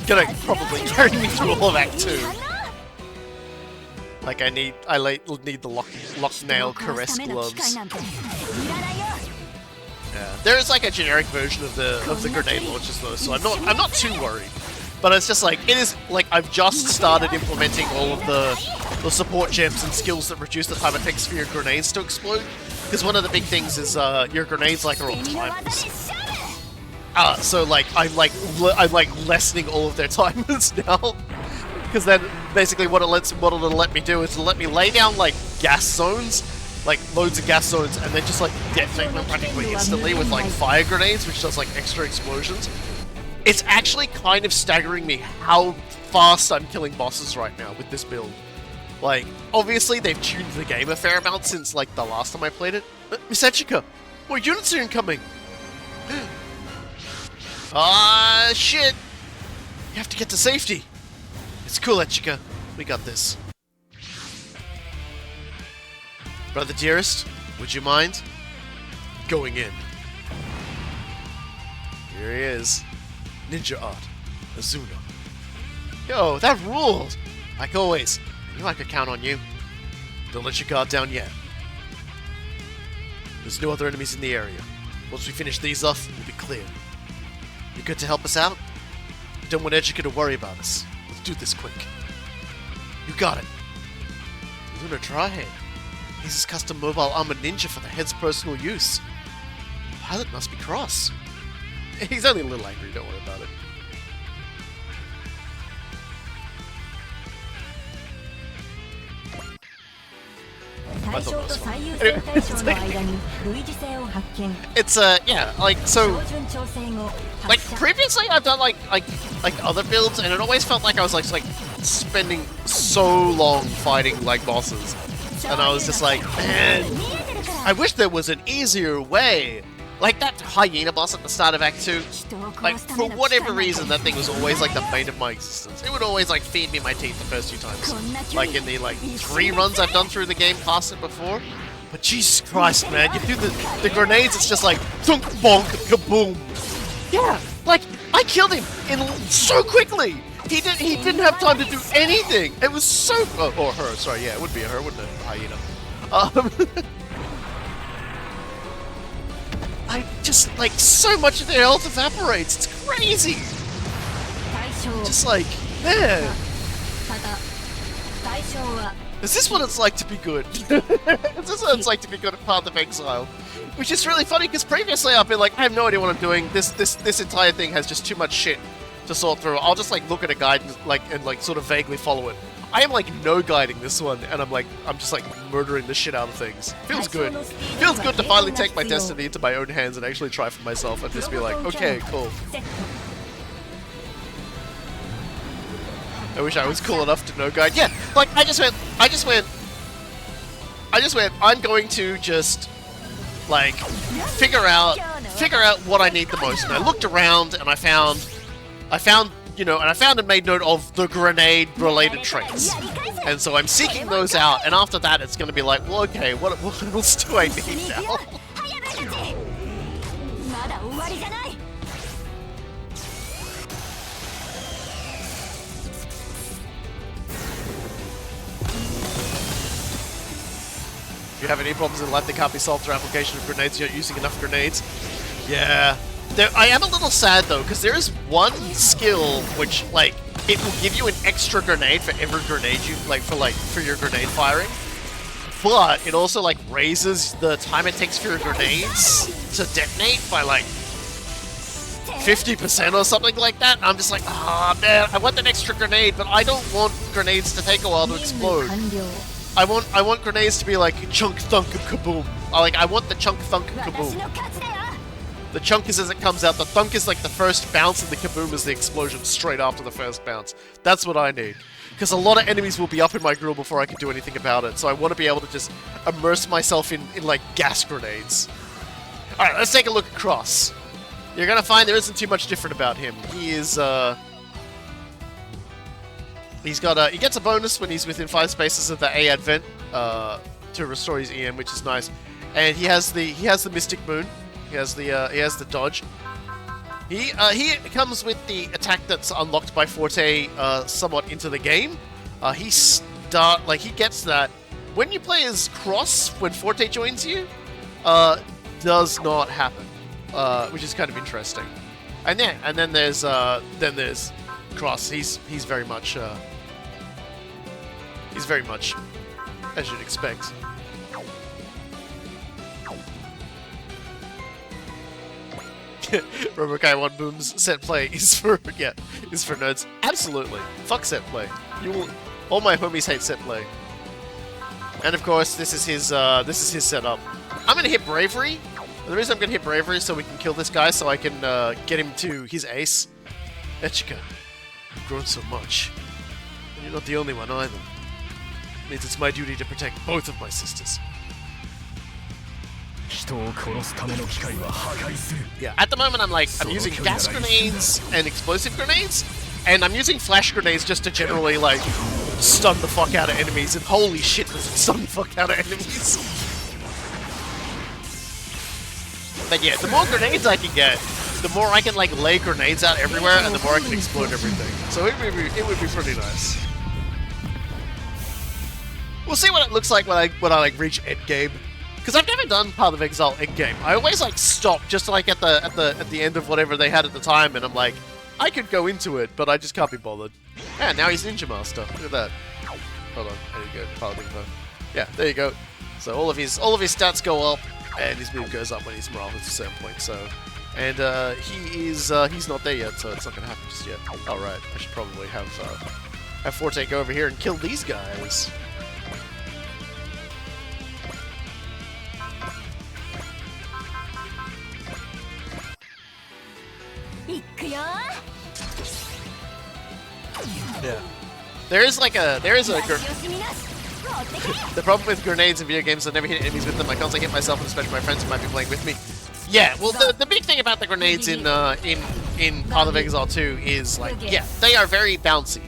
gonna probably carry me through all of Act 2. Like, I need the lock nail caress gloves. Yeah, there is, like, a generic version of the grenade launchers, though, so I'm not too worried. But it's just, like, it is, like, I've just started implementing all of the support gems and skills that reduce the time it takes for your grenades to explode. Because one of the big things is your grenades like are all timers. So like I'm lessening all of their timers now. Because then basically what it'll let me do is it'll let me lay down like gas zones, like loads of gas zones, and then just like detonate them practically instantly with like fire grenades, which does like extra explosions. It's actually kind of staggering me how fast I'm killing bosses right now with this build. Like, obviously they've tuned the game a fair amount since, like, the last time I played it. Miss Echika, more units are incoming! Ah, shit! You have to get to safety! It's cool, Echika. We got this. Brother dearest, would you mind going in? Here he is. Ninja art. Azuna. Yo, that ruled! Like always. I knew I could count on you. Don't let your guard down yet. There's no other enemies in the area. Once we finish these off, we'll be clear. You good to help us out? We don't want Ejika to worry about us. Let's do this quick. You got it. Lunar Dryhead. He's his custom mobile armored ninja for the head's personal use. The pilot must be cross. He's only a little angry, don't worry about it. I thought that was fun. Anyway, it's yeah, like, so, like, previously I've done like other builds, and it always felt like I was like spending so long fighting like bosses, and I was just like, man, I wish there was an easier way. Like that hyena boss at the start of Act 2, like, for whatever reason, that thing was always like the bane of my existence. It would always like feed me my teeth the first few times. Like in the like 3 runs I've done through the game past it before. But Jesus Christ, man, you do the grenades, it's just like thunk, bonk, kaboom. Yeah, like I killed him in so quickly. He didn't have time to do anything. It was so or her, sorry, yeah, it would be a her, wouldn't it? Hyena. I just, like, so much of their health evaporates. It's crazy. Just like, man. Is this what it's like to be good? Is this what it's like to be good at Path of Exile? Which is really funny, because previously I've been like, I have no idea what I'm doing. This entire thing has just too much shit to sort through. I'll just, like, look at a guide and sort of vaguely follow it. I am, like, no guiding this one, and I'm just, like, murdering the shit out of things. Feels good. Feels good to finally take my destiny into my own hands and actually try for myself and just be like, okay, cool. I wish I was cool enough to no guide. Yeah, like, I just went, I'm going to just, like, figure out what I need the most. And I looked around, and I found, you know, and I found and made note of the grenade-related traits. And so I'm seeking those out, and after that it's going to be like, well, okay, what else do I need now? If you have any problems in life that can't be solved through application of grenades, you're not using enough grenades. Yeah. I am a little sad though, because there is one skill which, like, it will give you an extra grenade for every grenade you, for your grenade firing. But it also, like, raises the time it takes for your grenades to detonate by, like, 50% or something like that. I'm just like, ah, man, I want that extra grenade, but I don't want grenades to take a while to explode. I want grenades to be like chunk, thunk, kaboom. I want the chunk, thunk, kaboom. The chunk is as it comes out, the thunk is like the first bounce, and the kaboom is the explosion straight after the first bounce. That's what I need. Because a lot of enemies will be up in my grill before I can do anything about it, so I want to be able to just immerse myself in like, gas grenades. Alright, let's take a look at Cross. You're gonna find there isn't too much different about him. He is, he gets a bonus when he's within 5 spaces of the A advent, to restore his EM, which is nice. And he has the Mystic Moon. He has the dodge. He comes with the attack that's unlocked by Forte somewhat into the game. He gets that when you play as Cross when Forte joins you. Does not happen, which is kind of interesting. And then there's Cross. He's very much as you'd expect. Robokai 1 Boom's set play is for nerds. Absolutely. Fuck set play. All my homies hate set play. And of course, this is his setup. I'm gonna hit Bravery. And the reason I'm gonna hit Bravery is so we can kill this guy, so I can get him to his ace. Echika, you've grown so much. And you're not the only one either. It means it's my duty to protect both of my sisters. Yeah, at the moment I'm using gas grenades and explosive grenades, and I'm using flash grenades just to generally, like, stun the fuck out of enemies, and holy shit does it stun the fuck out of enemies. But yeah, the more grenades I can get, the more I can, like, lay grenades out everywhere, and the more I can explode everything. So it would be pretty nice. We'll see what it looks like when I like reach endgame. Because I've never done Path of Exile endgame. I always like stop just like at the end of whatever they had at the time, and I'm like, I could go into it, but I just can't be bothered. Yeah, now he's Ninja Master. Look at that. Hold on, there you go. Path of Exile. Yeah, there you go. So all of his stats go up, and his move goes up when his morale hits a certain point. So, and he's not there yet, so it's not gonna happen just yet. All right, I should probably have Forte go over here and kill these guys. Yeah. There is a the problem with grenades in video games, I never hit enemies with them. I constantly hit myself, and especially my friends who might be playing with me. Yeah, well, the big thing about the grenades in Path of Exile 2 is, like, yeah, they are very bouncy.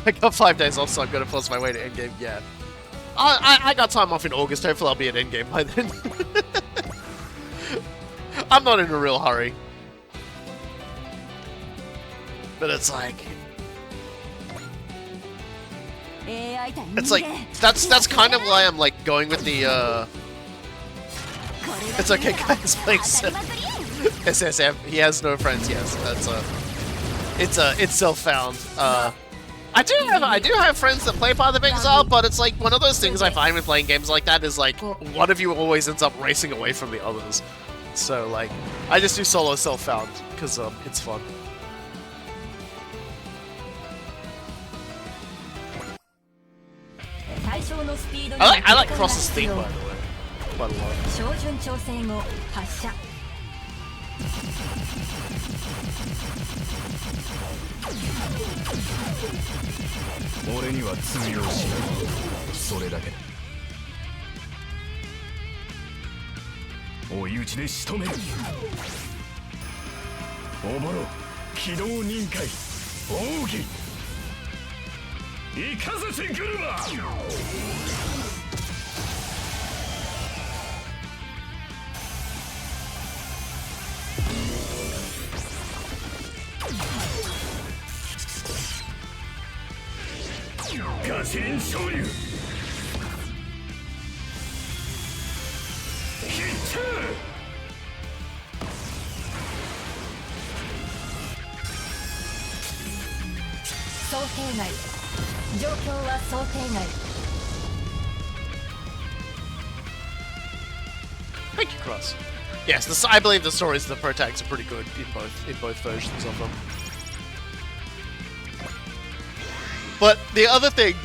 I got 5 days off, so I'm gonna force my way to endgame. Yeah, I got time off in August. Hopefully, I'll be at endgame by then. I'm not in a real hurry, but it's like that's kind of why I'm like going with the. It's okay, guys. Playing SSF. He has no friends. Yes, it's self-found. I do have friends that play Path of Exile, but it's like one of those things I find with playing games like that is like one of you always ends up racing away from the others. So like I just do solo self-found because it's fun. I like Cross's theme, by the way, quite a lot. Thank you, Cross. Yes, I believe the stories of the protags are pretty good in both versions of them. But the other thing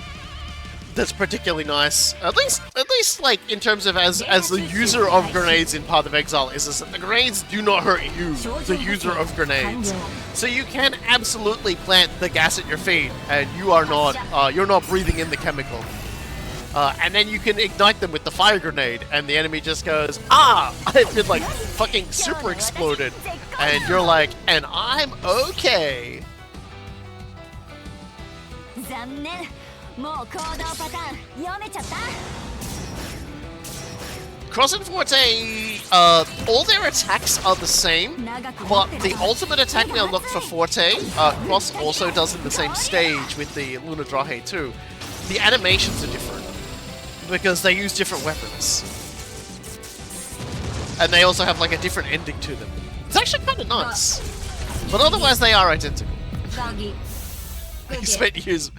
that's particularly nice, at least like in terms of as the user of grenades in Path of Exile, is that the grenades do not hurt you, the user of grenades. So you can absolutely plant the gas at your feet, and you're not breathing in the chemical. And then you can ignite them with the fire grenade, and the enemy just goes, ah! I've been like fucking super exploded, and you're like, and I'm okay. Cross and Forte, all their attacks are the same, but the ultimate attack we unlocked for Forte, Cross also does in the same stage with the Luna Drahe too. The animations are different, because they use different weapons. And they also have like a different ending to them. It's actually kind of nice. But otherwise they are identical. You spent years...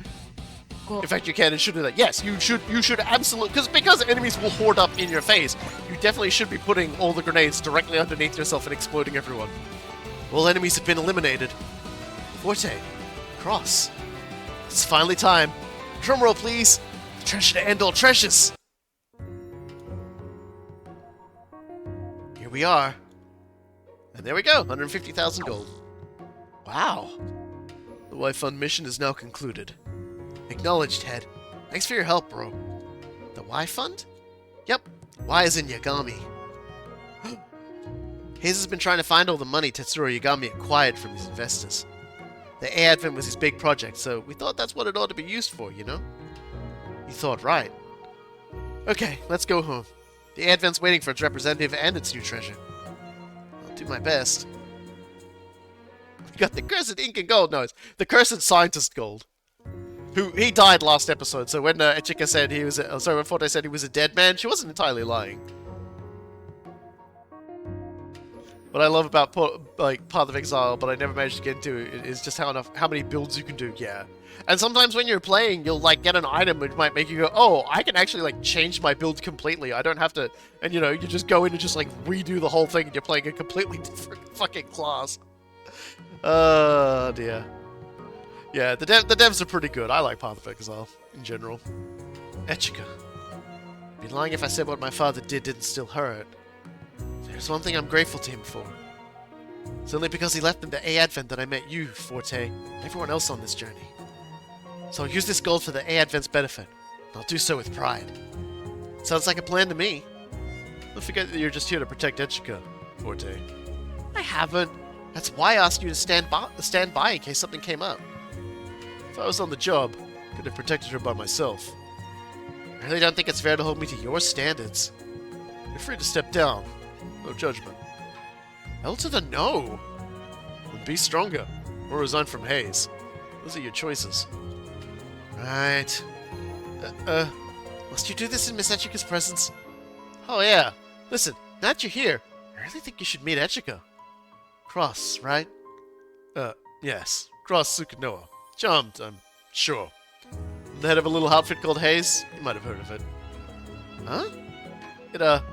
In fact, you can and should do that. Yes, you should absolutely... Because enemies will hoard up in your face, you definitely should be putting all the grenades directly underneath yourself and exploding everyone. All enemies have been eliminated. Forte. Cross. It's finally time. Drumroll, please. Treasure to end all treasures. Here we are. And there we go, 150,000 gold. Wow. The Y Fund mission is now concluded. Acknowledged, Head. Thanks for your help, bro. The Y Fund? Yep. Y is in Yagami. Hayes has been trying to find all the money Tetsuro Yagami acquired from his investors. The A Advent was his big project, so we thought that's what it ought to be used for, you know? You thought right. Okay, let's go home. The Advent's waiting for its representative and its new treasure. I'll do my best. We got the Cursed Ink and Gold. No, it's the Cursed Scientist Gold. He died last episode, so when Echika said he was... when Forte said he was a dead man, she wasn't entirely lying. What I love about Path of Exile, but I never managed to get into it, is just how many builds you can do. Yeah. And sometimes when you're playing, you'll like get an item which might make you go, oh, I can actually like change my build completely. I don't have to, and you know, you just go in and just like redo the whole thing and you're playing a completely different fucking class. Oh dear. Yeah, the devs are pretty good. I like Path of Exile in general. Echika. I'd be lying if I said what my father didn't still hurt. There's one thing I'm grateful to him for. It's only because he left in the A Advent that I met you, Forte, and everyone else on this journey. So I'll use this gold for the A Advent's benefit. And I'll do so with pride. Sounds like a plan to me. Don't forget that you're just here to protect Echika, Forte. I haven't. That's why I asked you to stand by in case something came up. If I was on the job, I could have protected her by myself. I really don't think it's fair to hold me to your standards. You're free to step down. No judgment. L to the no! Then be stronger, or resign from Haze. Those are your choices. Right. Must you do this in Miss Echika's presence? Oh yeah. Listen, now that you're here, I really think you should meet Echika. Cross, right? Yes. Cross Sukinoa. Charmed, I'm sure. The head of a little outfit called Haze? You might have heard of it. Huh? It,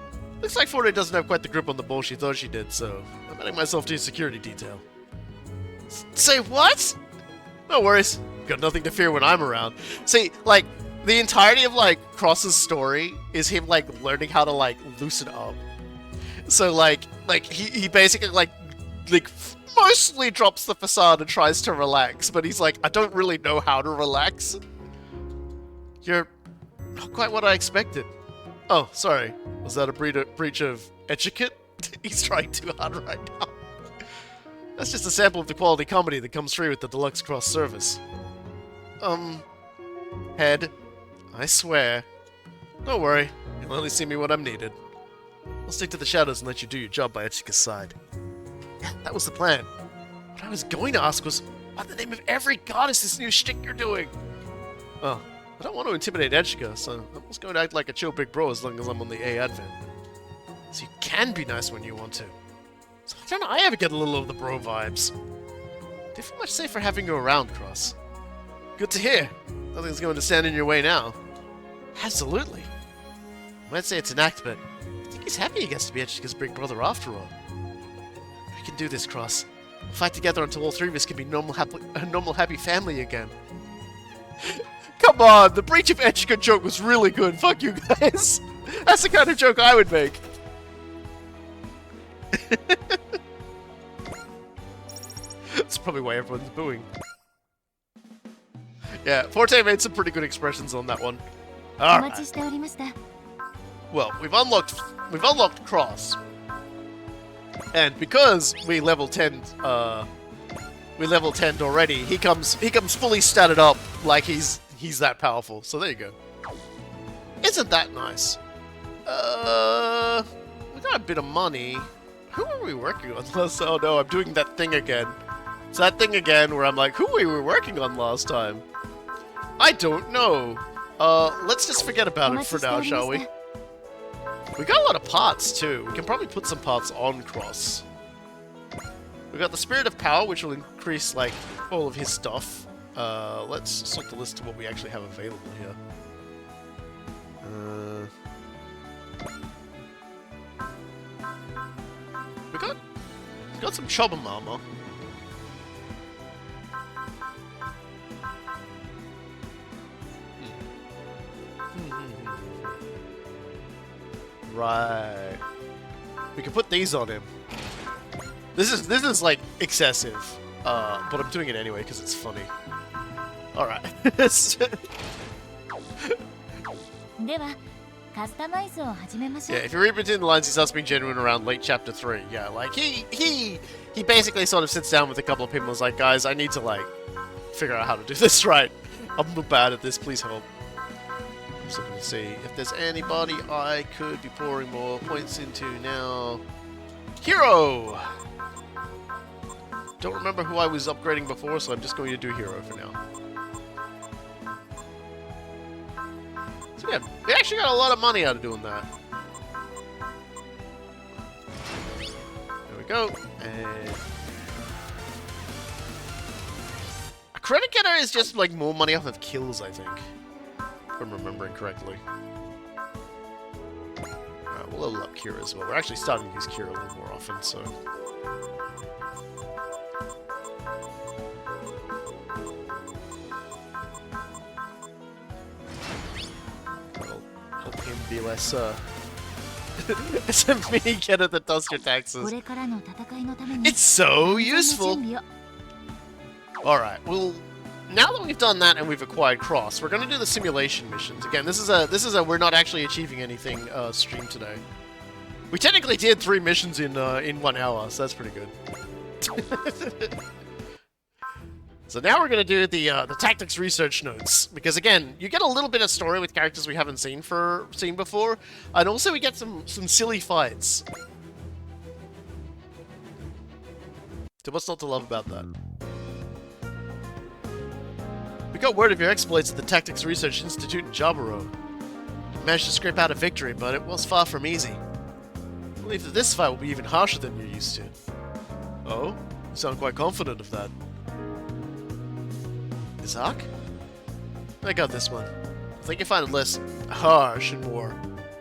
looks like Forte doesn't have quite the grip on the ball she thought she did, so I'm adding myself to his security detail. Say what? No worries. Got nothing to fear when I'm around. See, like, the entirety of, like, Cross's story is him, like, learning how to, like, loosen up. So, like he basically, like, mostly drops the facade and tries to relax, but he's like, I don't really know how to relax. You're not quite what I expected. Oh, sorry. Was that a breach of etiquette? He's trying too hard right now. That's just a sample of the quality comedy that comes free with the Deluxe Cross service. Head. I swear. Don't worry. You'll only see me when I'm needed. I'll stick to the shadows and let you do your job by Echika's side. Yeah, that was the plan. What I was going to ask was, what in the name of every god is this new shtick you're doing? Well, I don't want to intimidate Echika, so I'm just going to act like a chill big bro as long as I'm on the A Advent. So you can be nice when you want to. So why don't I ever get a little of the bro vibes? Do you feel much safer having you around, Cross? Good to hear. Nothing's going to stand in your way now. Absolutely. I might say it's an act, but I think he's happy he gets to be Echika's big brother after all. We can do this, Cross. We'll fight together until all three of us can be a normal, happy family again. Come on, the breach of Echika joke was really good. Fuck you guys. That's the kind of joke I would make. That's probably why everyone's booing. Yeah, Forte made some pretty good expressions on that one. Alright. Well, we've unlocked Cross. And because we level 10'd already, he comes fully statted up like he's that powerful. So there you go. Isn't that nice? We got a bit of money. Who are we working on last? Oh no, I'm doing that thing again. It's that thing again where I'm like, who were we working on last time? I don't know. Let's just forget about it for now, shall we? We got a lot of parts too. We can probably put some parts on Cross. We got the Spirit of Power, which will increase like all of his stuff. Let's sort the list to what we actually have available here. We got some Chobham armor. Right. We can put these on him. This is like excessive, but I'm doing it anyway because it's funny. All right. Yeah, if you read between the lines, he starts being genuine around late chapter 3. Yeah, like he basically sort of sits down with a couple of people and is like, guys, I need to like figure out how to do this right. I'm bad at this. Please help. I'm just looking to see if there's anybody I could be pouring more points into now. Hero! Don't remember who I was upgrading before, so I'm just going to do Hero for now. So yeah, we actually got a lot of money out of doing that. There we go. And a credit getter is just like more money off of kills, I think. If I'm remembering correctly. Alright, we'll level up Kira as well. We're actually starting to use Kira a little more often, so... That'll help him be less It's a mini cannon that does your taxes. It's so useful. Alright, well, now that we've done that and we've acquired Cross, we're gonna do the simulation missions. Again, this is a we're not actually achieving anything stream today. We technically did 3 missions in 1 hour, so that's pretty good. So now we're gonna do the tactics research notes, because again, you get a little bit of story with characters we haven't seen before, and also we get some silly fights. So what's not to love about that? We got word of your exploits at the Tactics Research Institute in Jaburo. You managed to scrape out a victory, but it was far from easy. I believe that this fight will be even harsher than you're used to. Oh? You sound quite confident of that. Isaac? I got this one. I think you find it less harsh and more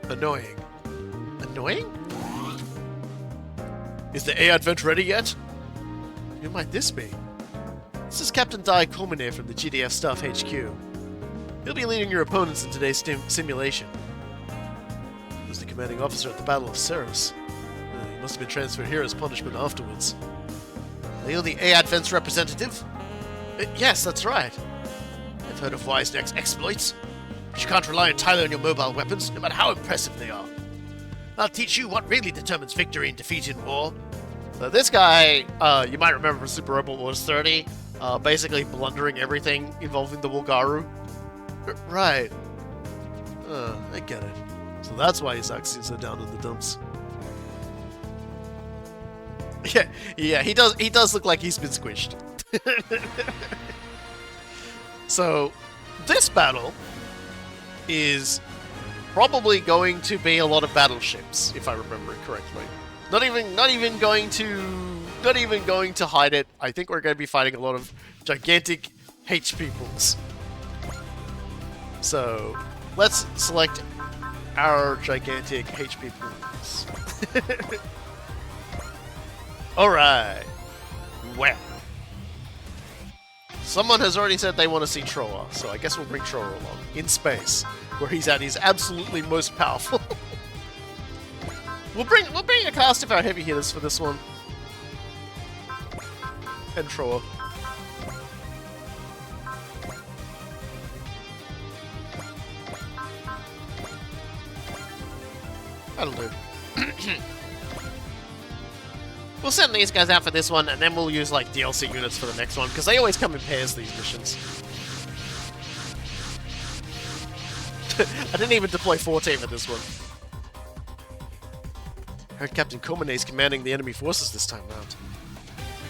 annoying. Annoying? Is the A Advent ready yet? Who might this be? This is Captain Dai Komine from the GDF Staff HQ. He'll be leading your opponents in today's simulation. He was the commanding officer at the Battle of Ceres. He must have been transferred here as punishment afterwards. Are you the A Advent's representative? Yes, that's right. I've heard of Wiseneck's exploits, but you can't rely entirely on your mobile weapons, no matter how impressive they are. I'll teach you what really determines victory and defeat in war. So this guy, you might remember from Super Robot Wars 30, basically blundering everything involving the Wolgaru. Right. I get it. So that's why he's actually so down in the dumps. Yeah, he does look like he's been squished. So, this battle is probably going to be a lot of battleships, if I remember it correctly. Not even going to hide it. I think we're going to be fighting a lot of gigantic H-peoples. So, let's select our gigantic H-peoples. Alright. Well. Someone has already said they want to see Troa, so I guess we'll bring Troa along. In space, where he's at his absolutely most powerful. We'll bring a cast of our heavy hitters for this one. And Troa. That'll do. We'll send these guys out for this one, and then we'll use, like, DLC units for the next one, because they always come in pairs, these missions. I didn't even deploy 14 for this one. I heard Captain Komine is commanding the enemy forces this time round.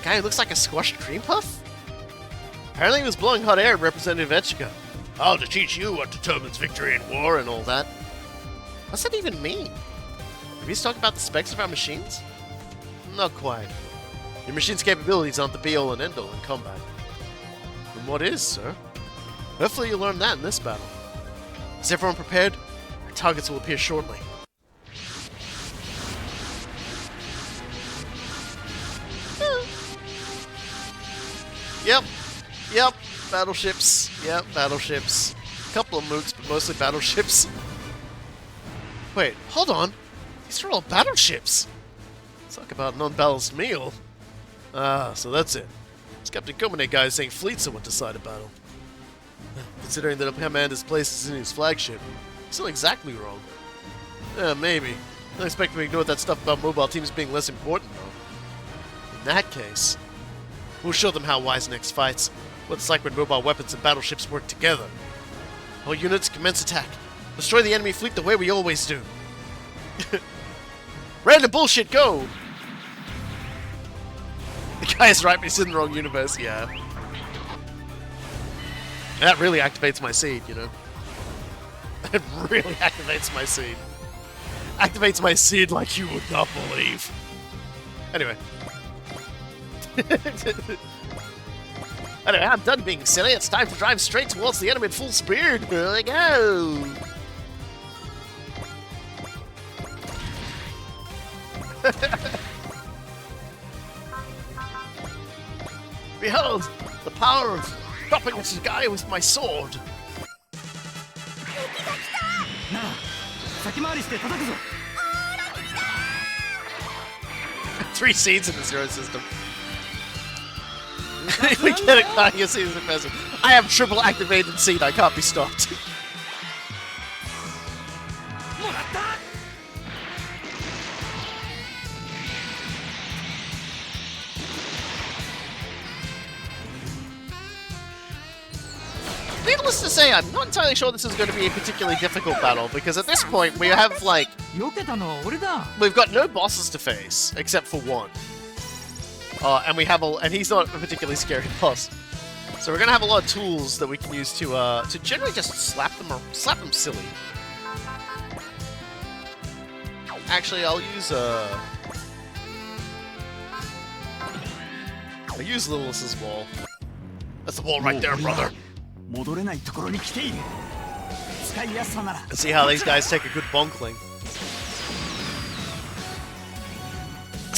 A guy who looks like a squashed cream puff? Apparently he was blowing hot air at Representative Etchika. Oh, to teach you what determines victory in war and all that. What's that even mean? Have you talked about the specs of our machines? Not quite. Your machine's capabilities aren't the be-all and end-all in combat. And what is, sir? Hopefully you'll learn that in this battle. Is everyone prepared? Our targets will appear shortly. Yep, battleships. Yep, battleships. A couple of mooks, but mostly battleships. Wait, hold on. These are all battleships. Talk about an unbalanced meal. Ah, so that's it. This Captain Komine guy is saying fleets are what decide a battle. Considering that a commander's place is in his flagship, he's still exactly wrong. Maybe. I don't expect him to ignore that stuff about mobile teams being less important, though. In that case, we'll show them how Wiseneck fights, what it's like when mobile weapons and battleships work together. All units, commence attack. Destroy the enemy fleet the way we always do. Random bullshit, go! The guy is right, but he's in the wrong universe, yeah. That really activates my seed, you know? That really activates my seed. Activates my seed like you would not believe. Anyway. Anyway, I'm done being silly. It's time to drive straight towards the enemy at full speed. Here we go! Behold, the power of stopping this guy with my sword. 3 seeds in the zero system. We get it, Kaya seeds in person. I have triple activated seed, I can't be stopped. Needless to say, I'm not entirely sure this is going to be a particularly difficult battle, because at this point we have, like... We've got no bosses to face, except for one. And we have and he's not a particularly scary boss. So we're gonna have a lot of tools that we can use to generally just slap them silly. Actually, I'll use Little's wall. That's the wall right there, brother. Let's see how these guys take a good bonkling.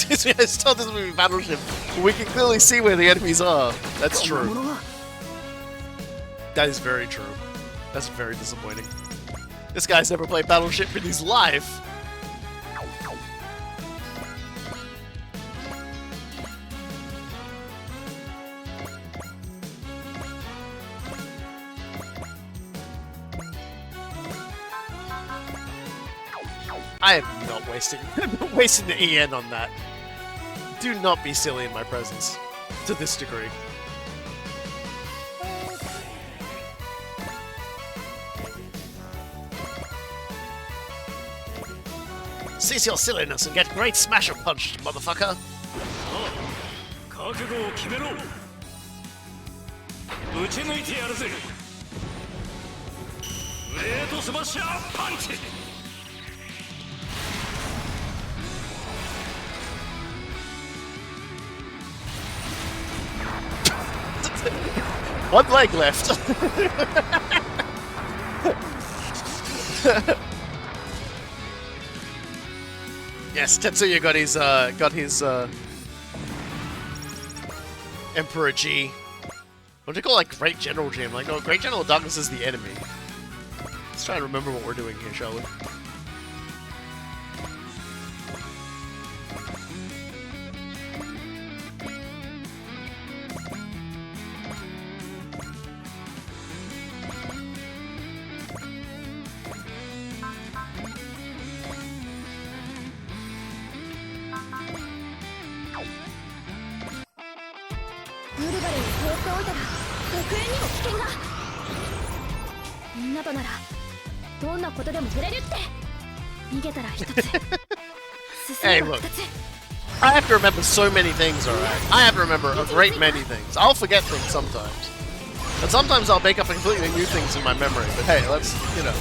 It's told this movie Battleship. We can clearly see where the enemies are. That's true. That is very true. That's very disappointing. This guy's never played Battleship in his life. I am not wasting the EN on that. Do not be silly in my presence to this degree. Cease your silliness and get great smasher punched, motherfucker. One leg left. Yes, Tetsuya got his Emperor G. What do you call like Great General G? I'm like, no, Great General Darkness is the enemy. Let's try and remember what we're doing here, shall we? Hey, look. I have to remember so many things, alright? I have to remember a great many things. I'll forget things sometimes. And sometimes I'll make up completely new things in my memory. But hey, let's, you know.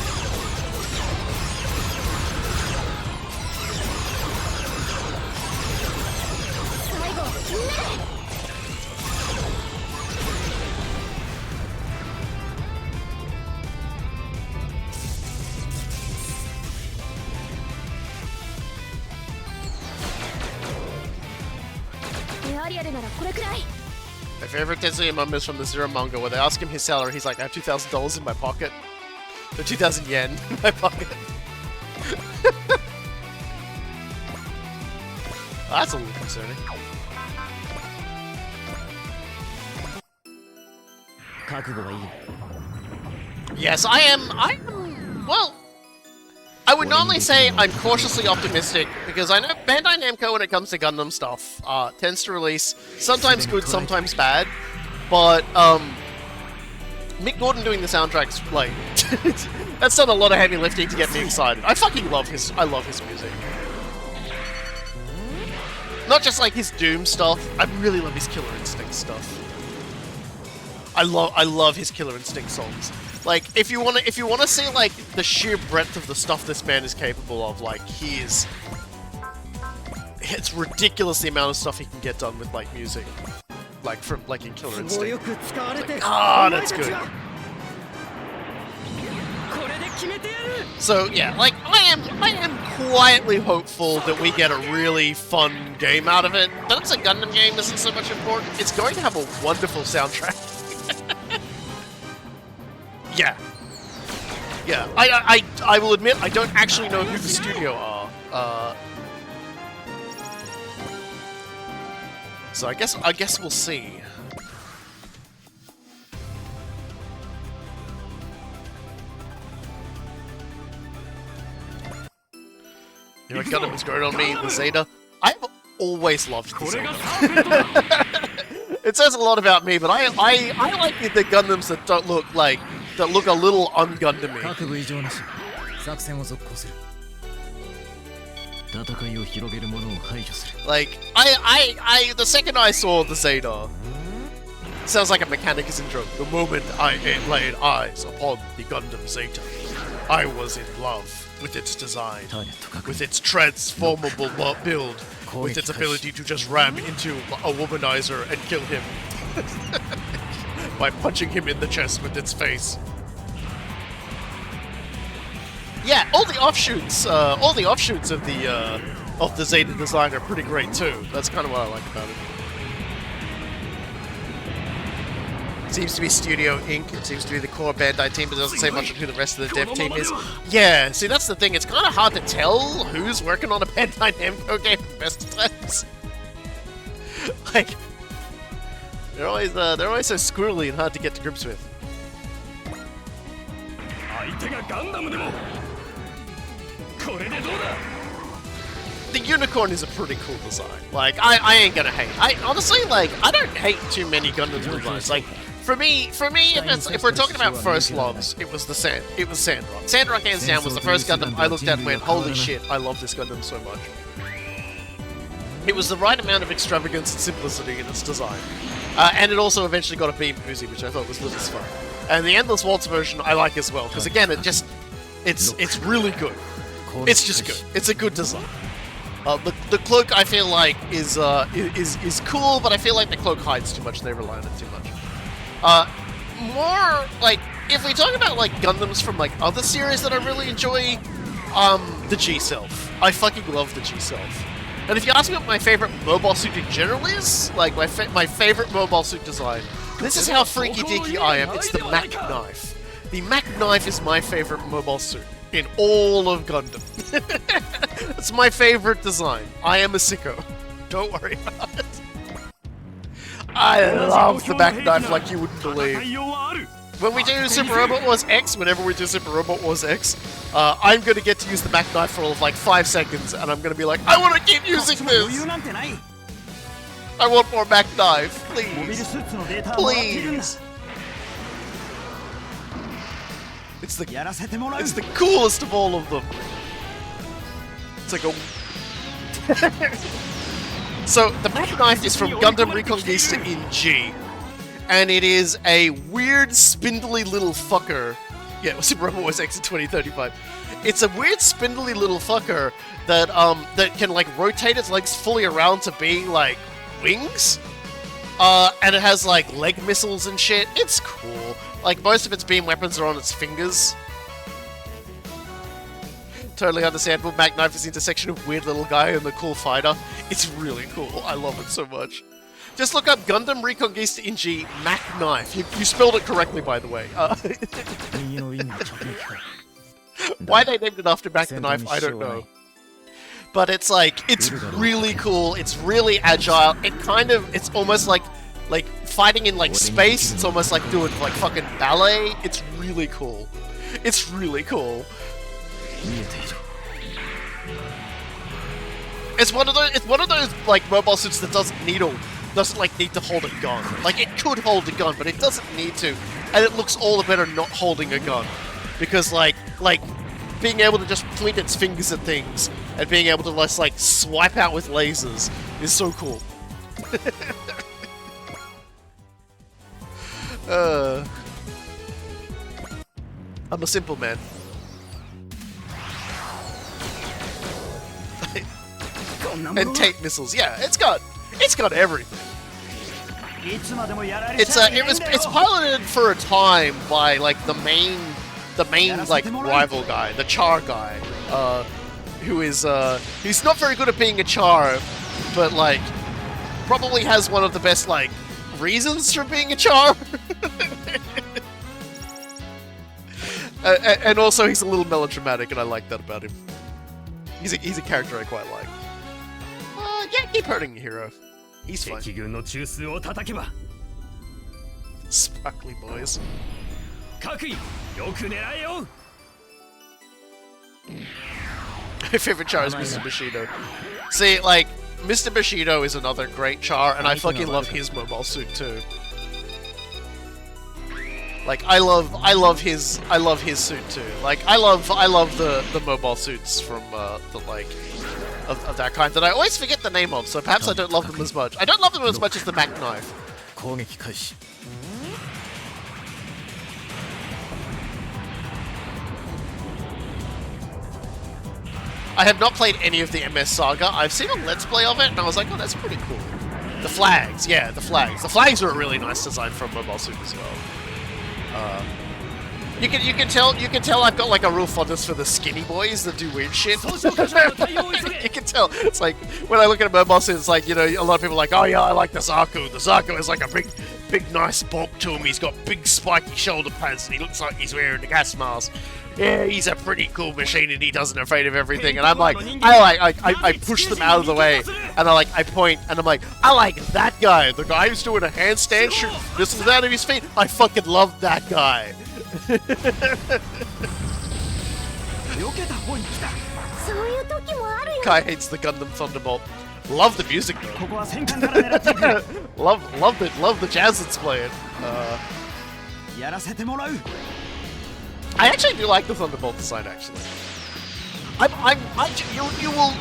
My favorite Tetsuya moment is from the Zero manga where they ask him his salary, he's like, I have $2,000 in my pocket. Or 2,000 yen in my pocket. Oh, that's a little concerning. Yes, I am, well, I would normally say I'm cautiously optimistic, because I know Bandai Namco, when it comes to Gundam stuff, tends to release sometimes good, sometimes bad, but, Mick Gordon doing the soundtracks, like, that's done a lot of heavy lifting to get me excited. I fucking love his music. Not just, like, his Doom stuff, I really love his Killer Instinct stuff. I love his Killer Instinct songs. Like, if you wanna see like the sheer breadth of the stuff this man is capable of, like it's ridiculous the amount of stuff he can get done with like music, like from like in Killer Instinct. Like, that's good. So yeah, like I am quietly hopeful that we get a really fun game out of it. But it's a Gundam game isn't so much important. It's going to have a wonderful soundtrack. Yeah. Yeah, I will admit, I don't actually know who the studio are. So I guess we'll see. You know, Gundam is growing on me, the Zeta. I've always loved the Zeta. It says a lot about me, but I like the Gundams that don't look like, that look a little un-Gundam-y. Like, the second I saw the Zeta, it sounds like a Mechanic syndrome. The moment I laid eyes upon the Gundam Zeta, I was in love with its design, with its transformable build, with its ability to just ram into a womanizer and kill him by punching him in the chest with its face. Yeah, all the offshoots of the Zeta design are pretty great too. That's kind of what I like about it. Seems to be Studio Inc. It seems to be the core Bandai team, but it doesn't say much on who the rest of the dev team is. Yeah, see, that's the thing. It's kind of hard to tell who's working on a Bandai Namco game at the best of times. Like, they're always so squirrely and hard to get to grips with. The unicorn is a pretty cool design. Like, I ain't gonna hate. I honestly, like, I don't hate too many Gundam designs. Like, for me, if we're talking about first loves, it was Sandrock. Sandrock, hands down, was the first Gundam I looked at and went, holy shit, I love this Gundam so much. It was the right amount of extravagance and simplicity in its design. And it also eventually got a beam Uzi, which I thought was little as fun. And the Endless Waltz version I like as well, because again, it's really good. It's just good. It's a good design. The cloak I feel like is cool, but I feel like the cloak hides too much and they rely on it too much. More like if we talk about like Gundams from like other series that I really enjoy, the G-Self. I fucking love the G-Self. And if you ask me what my favorite mobile suit in general is, like my favorite mobile suit design, this is how freaky deaky I am. It's the Mac Knife. The Mac Knife is my favorite mobile suit in all of Gundam. It's my favorite design. I am a sicko. Don't worry about it. I love the Mac Knife like you wouldn't believe. When we do Super Robot Wars X, whenever we do Super Robot Wars X, I'm going to get to use the Mac Knife for like 5 seconds, and I'm going to be like, I want to keep using this! I want more Mac Knife, please. Please. It's the coolest of all of them. It's like a... So, the Mac Knife is from Gundam Reconquista in G. And it is a weird, spindly little fucker. Yeah, Super Robot Wars X in 2035. It's a weird, spindly little fucker that that can like rotate its legs fully around to be like wings. And it has like leg missiles and shit. It's cool. Like most of its beam weapons are on its fingers. Totally understandable. Mac Knife is the intersection of weird little guy and the cool fighter. It's really cool. I love it so much. Just look up Gundam Reconquista in G Mac Knife. You spelled it correctly, by the way. Why they named it after Mac the Knife, I don't know. But it's like, it's really cool. It's really agile. It's almost like fighting in like space. It's almost like doing like fucking ballet. It's really cool. It's really cool. It's one of those like mobile suits that doesn't need to hold a gun. Like it could hold a gun, but it doesn't need to, and it looks all the better not holding a gun, because like being able to just point its fingers at things and being able to just like swipe out with lasers is so cool. I'm a simple man. And Tate missiles, yeah, it's got everything. It's piloted for a time by like the main like rival guy, the CHAR guy, who is he's not very good at being a CHAR, but like probably has one of the best like reasons for being a CHAR. And also he's a little melodramatic, and I like that about him. He's a character I quite like. Yeah, keep hurting your hero. He's fine. Sparkly boys. My favorite char is Mr. Bushido. See, like, Mr. Bushido is another great char, and I fucking love his mobile suit too. Like, I love his suit too. Like, I love the mobile suits from the like of that kind that I always forget the name of. So perhaps I don't love them as much. I don't love them as much as the Mac Knife. I have not played any of the MS Saga. I've seen a Let's Play of it, and I was like, oh, that's pretty cool. The flags, yeah, the flags. The flags are a really nice design for a mobile suit as well. You can tell I've got like a real fondness for the skinny boys that do weird shit. You can tell. It's like when I look at a mobile suit, it's like, you know, a lot of people are like, oh yeah, I like the Zaku. The Zaku is like a big nice bulk to him. He's got big spiky shoulder pads, and he looks like he's wearing a gas mask. Yeah, he's a pretty cool machine, and he doesn't afraid of everything. And I'm like, I push them out of the way, and I point, and I'm like, I like that guy, the guy who's doing a handstand, shooting missiles out of his feet. I fucking love that guy. Kai hates the Gundam Thunderbolt. Love the music though. love the jazz it's playing. I actually do like the Thunderbolt design, actually.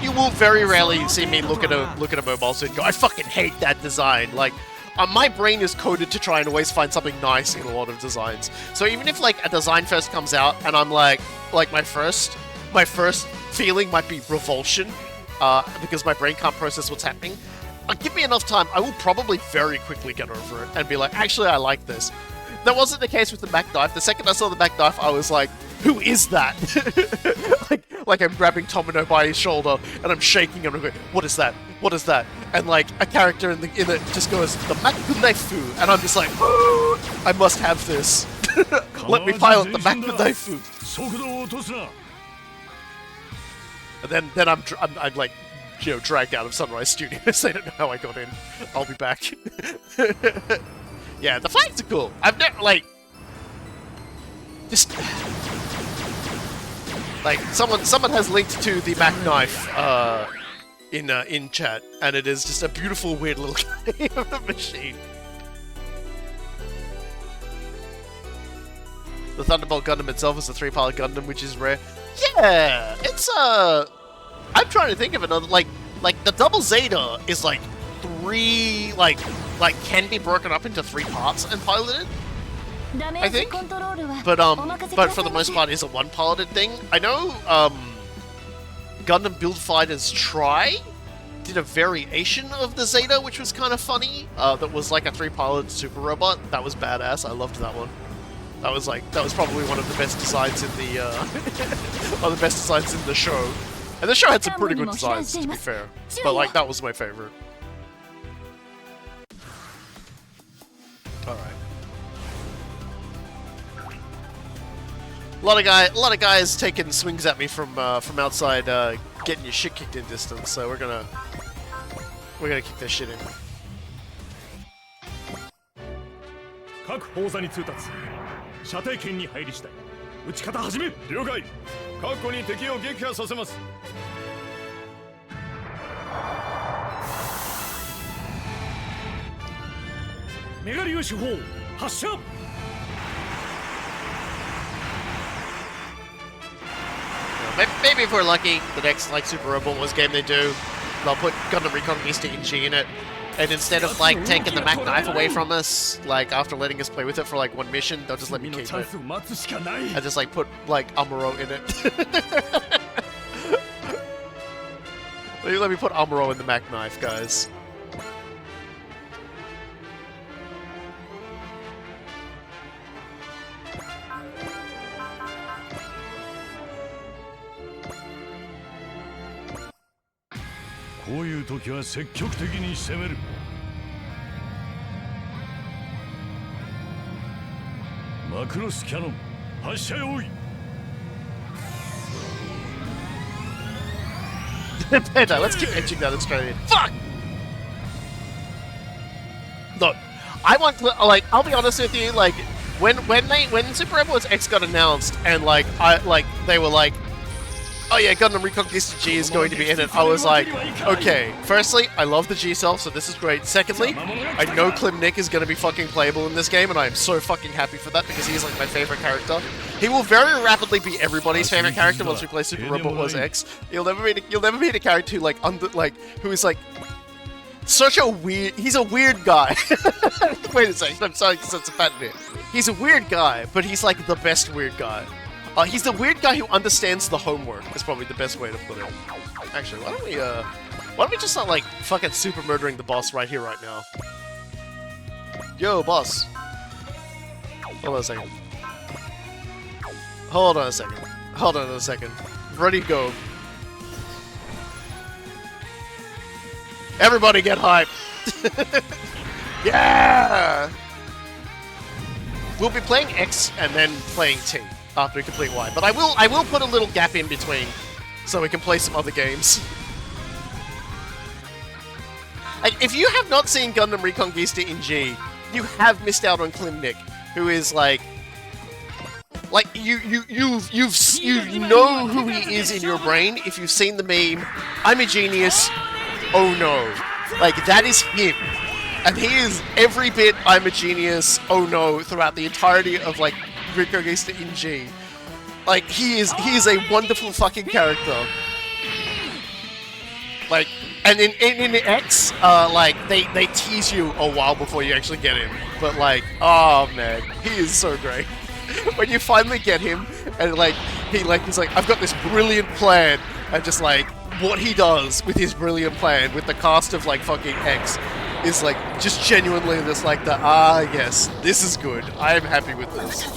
You will very rarely see me look at a mobile suit and go, I fucking hate that design. Like, my brain is coded to try and always find something nice in a lot of designs. So even if like a design first comes out and I'm like my first feeling might be revulsion, because my brain can't process what's happening. Give me enough time, I will probably very quickly get over it and be like, actually, I like this. That wasn't the case with the Mac Knife. The second I saw the Mac Knife, I was like, who is that? like I'm grabbing Tomino by his shoulder and I'm shaking him and I'm going, what is that? What is that? And like a character in it just goes, the Mac Knifeu, and I'm just like, oh, I must have this. Let me pilot the Mac Knifeu. And then I'm like, you know, dragged out of Sunrise Studios. They don't know how I got in. I'll be back. Yeah, the flags are cool. I've never, like, just, like, someone has linked to the Mac Knife, in chat, and it is just a beautiful, weird little game of a machine. The Thunderbolt Gundam itself is a 3-pilot Gundam, which is rare. Yeah, it's, I'm trying to think of another, like, the Double Zeta is, like, 3, like, can be broken up into 3 parts and piloted, I think. But for the most part, is a 1-piloted thing. I know, Gundam Build Fighters Try did a variation of the Zeta, which was kind of funny. That was like a 3-piloted super robot. That was badass. I loved that one. That was probably one of the best designs in the, one of the best designs in the show. And the show had some pretty good designs, to be fair. But like, that was my favorite. All right. A lot of guys taking swings at me from outside, getting your shit kicked in distance. So we're gonna kick this shit in. 各砲座に通達射程圏に入り次第撃ち方始め了解確固に敵を撃破させますメガリュウ手法発射 Maybe if we're lucky, the next like Super Robot Wars game they do, they'll put Gundam Recon East NG in it, and instead of like taking the Mac Knife away from us, like after letting us play with it for like 1 mission, they'll just let me keep it, and just like put like Amuro in it. Let me put Amuro in the Mac Knife, guys. Panda, let's keep edging that Australian. Fuck! I want, like, I'll be honest with you, like, when Super Rebel Wars X got announced, and like, they were like, oh yeah, Gundam Reconquista G is going to be in it, I was like, okay, firstly, I love the G-Self, so this is great. Secondly, I know Clim Nick is going to be fucking playable in this game, and I am so fucking happy for that, because he's like my favorite character. He will very rapidly be everybody's favorite character once we play Super Rebel Wars X. You'll never meet a character who, like, who is like, such a weird, he's a weird guy. Wait a second, I'm sorry, because that's a bad bit. He's a weird guy, but he's like the best weird guy. He's the weird guy who understands the homework, is probably the best way to put it. Actually, why don't we just start, like, fucking super murdering the boss right here, right now? Yo, boss. Hold on a second. Hold on a second. Hold on a second. Ready, go. Everybody get hype! Yeah! We'll be playing X and then playing T after we complete Y. But I will put a little gap in between so we can play some other games. Like, if you have not seen Gundam Reconquista in G, you have missed out on Clim Nick, who is like you know who he is in your brain if you've seen the meme, I'm a genius, oh no. Like, that is him. And he is every bit I'm a genius, oh no, throughout the entirety of, like, Reconquista in G. Like, he is a wonderful fucking character. Like, and in X, like, they tease you a while before you actually get him. But, like, oh man, he is so great. When you finally get him, and like, he's like, I've got this brilliant plan, and just like, what he does with his brilliant plan, with the cast of like fucking X, is like, just genuinely just like the, yes, this is good, I am happy with this.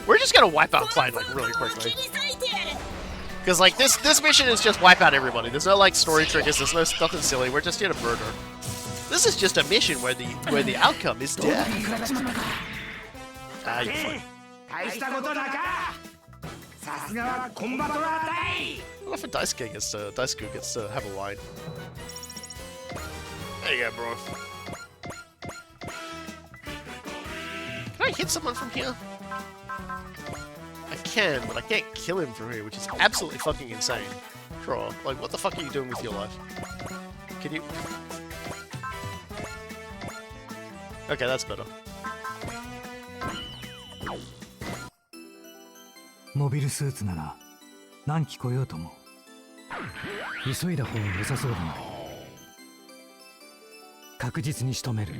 We're just gonna wipe out Clyde like really quickly. Because like, this mission is just wipe out everybody, there's no like story triggers, there's no nothing silly, we're just here to murder. This is just a mission where the outcome is death. You're fine. I love if Daisuke gets to have a line. There you go, bro. Can I hit someone from here? I can, but I can't kill him from here, which is absolutely fucking insane. Sure, like, what the fuck are you doing with your life? Can you... Okay, that's better. モビルスーツなら何機来ようとも急いだ方が良さそうだな。確実に仕留める。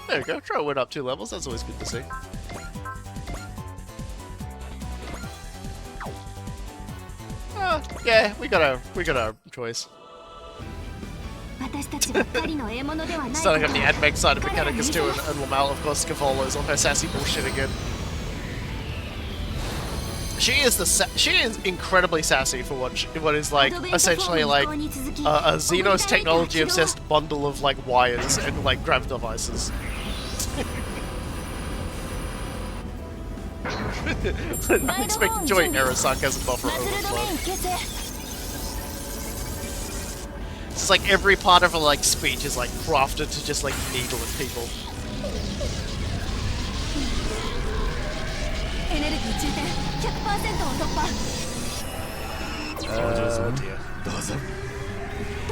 There we go, try to win up 2 levels, that's always good to see. Yeah, we got our choice. Starting up the AdMeg side of Mechanicus too, and Lamal, of course, Scavolo's on her sassy bullshit again. She is incredibly sassy for what is like essentially like a Xenos technology obsessed bundle of like wires and like grav devices. I expect Joy Error sarcasm buffer overflow. It's like every part of her like speech is like crafted to just like needle at people.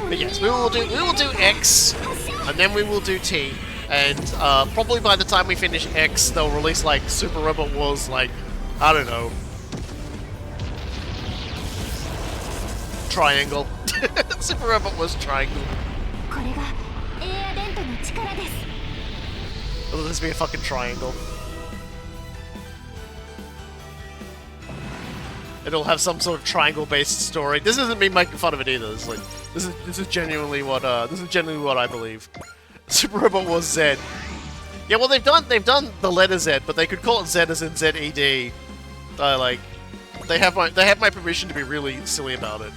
But yes, we will do X, and then we will do T, and probably by the time we finish X, they'll release like Super Rebel Wars, like, I don't know, Triangle. Super Rebel Wars Triangle. Will this be a fucking triangle? It'll have some sort of triangle-based story. This isn't me making fun of it either. It's like, this is genuinely what I believe. Super Robot Wars Z. Yeah, well, they've done the letter Z, but they could call it Z as in ZED. Like, they have my permission to be really silly about it.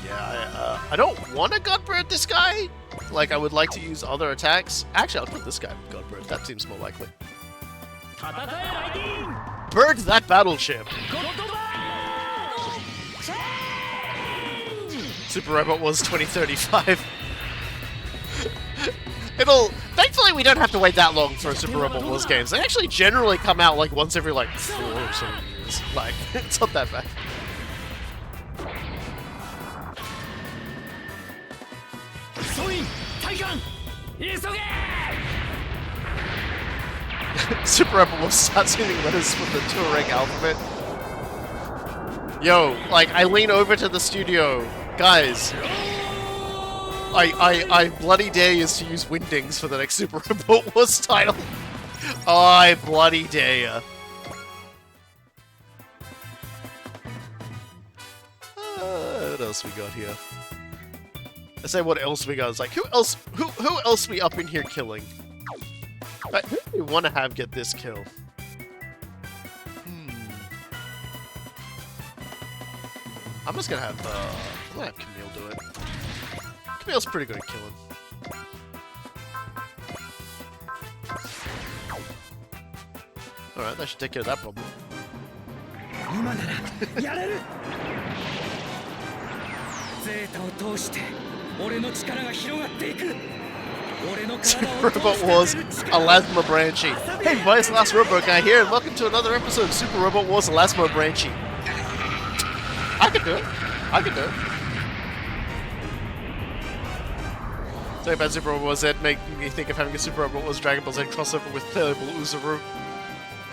Yeah, I don't want to Godbird this guy. Like, I would like to use other attacks. Actually, I'll put this guy with Godbird. That seems more likely. Bird that battleship. Super Robot Wars 2035. Thankfully, we don't have to wait that long for Super Robot Wars games. They actually generally come out like once every like 4 or so years. Like, it's not that bad. Super Robot Wars starts using letters from the Tuareg alphabet. Yo, like, I lean over to the studio. Guys, I bloody dare you to use Wingdings for the next Super Robot Wars title. I bloody dare ya. What else we got here? I say what else we got. It's like, who else we up in here killing? Right, who do we want to have get this kill? I'm just gonna have Camille do it. Camille's pretty good at killing. Alright, that should take care of that problem. Super Robot Wars Elasmo Branchy. Hey guys, Last Robot Guy here, and welcome to another episode of Super Robot Wars Elasmo Branchy. I can do it. I can do it. Talking about Super Robot Wars Z make me think of having a Super Robot Wars Dragon Ball Z crossover with playable Uzaru.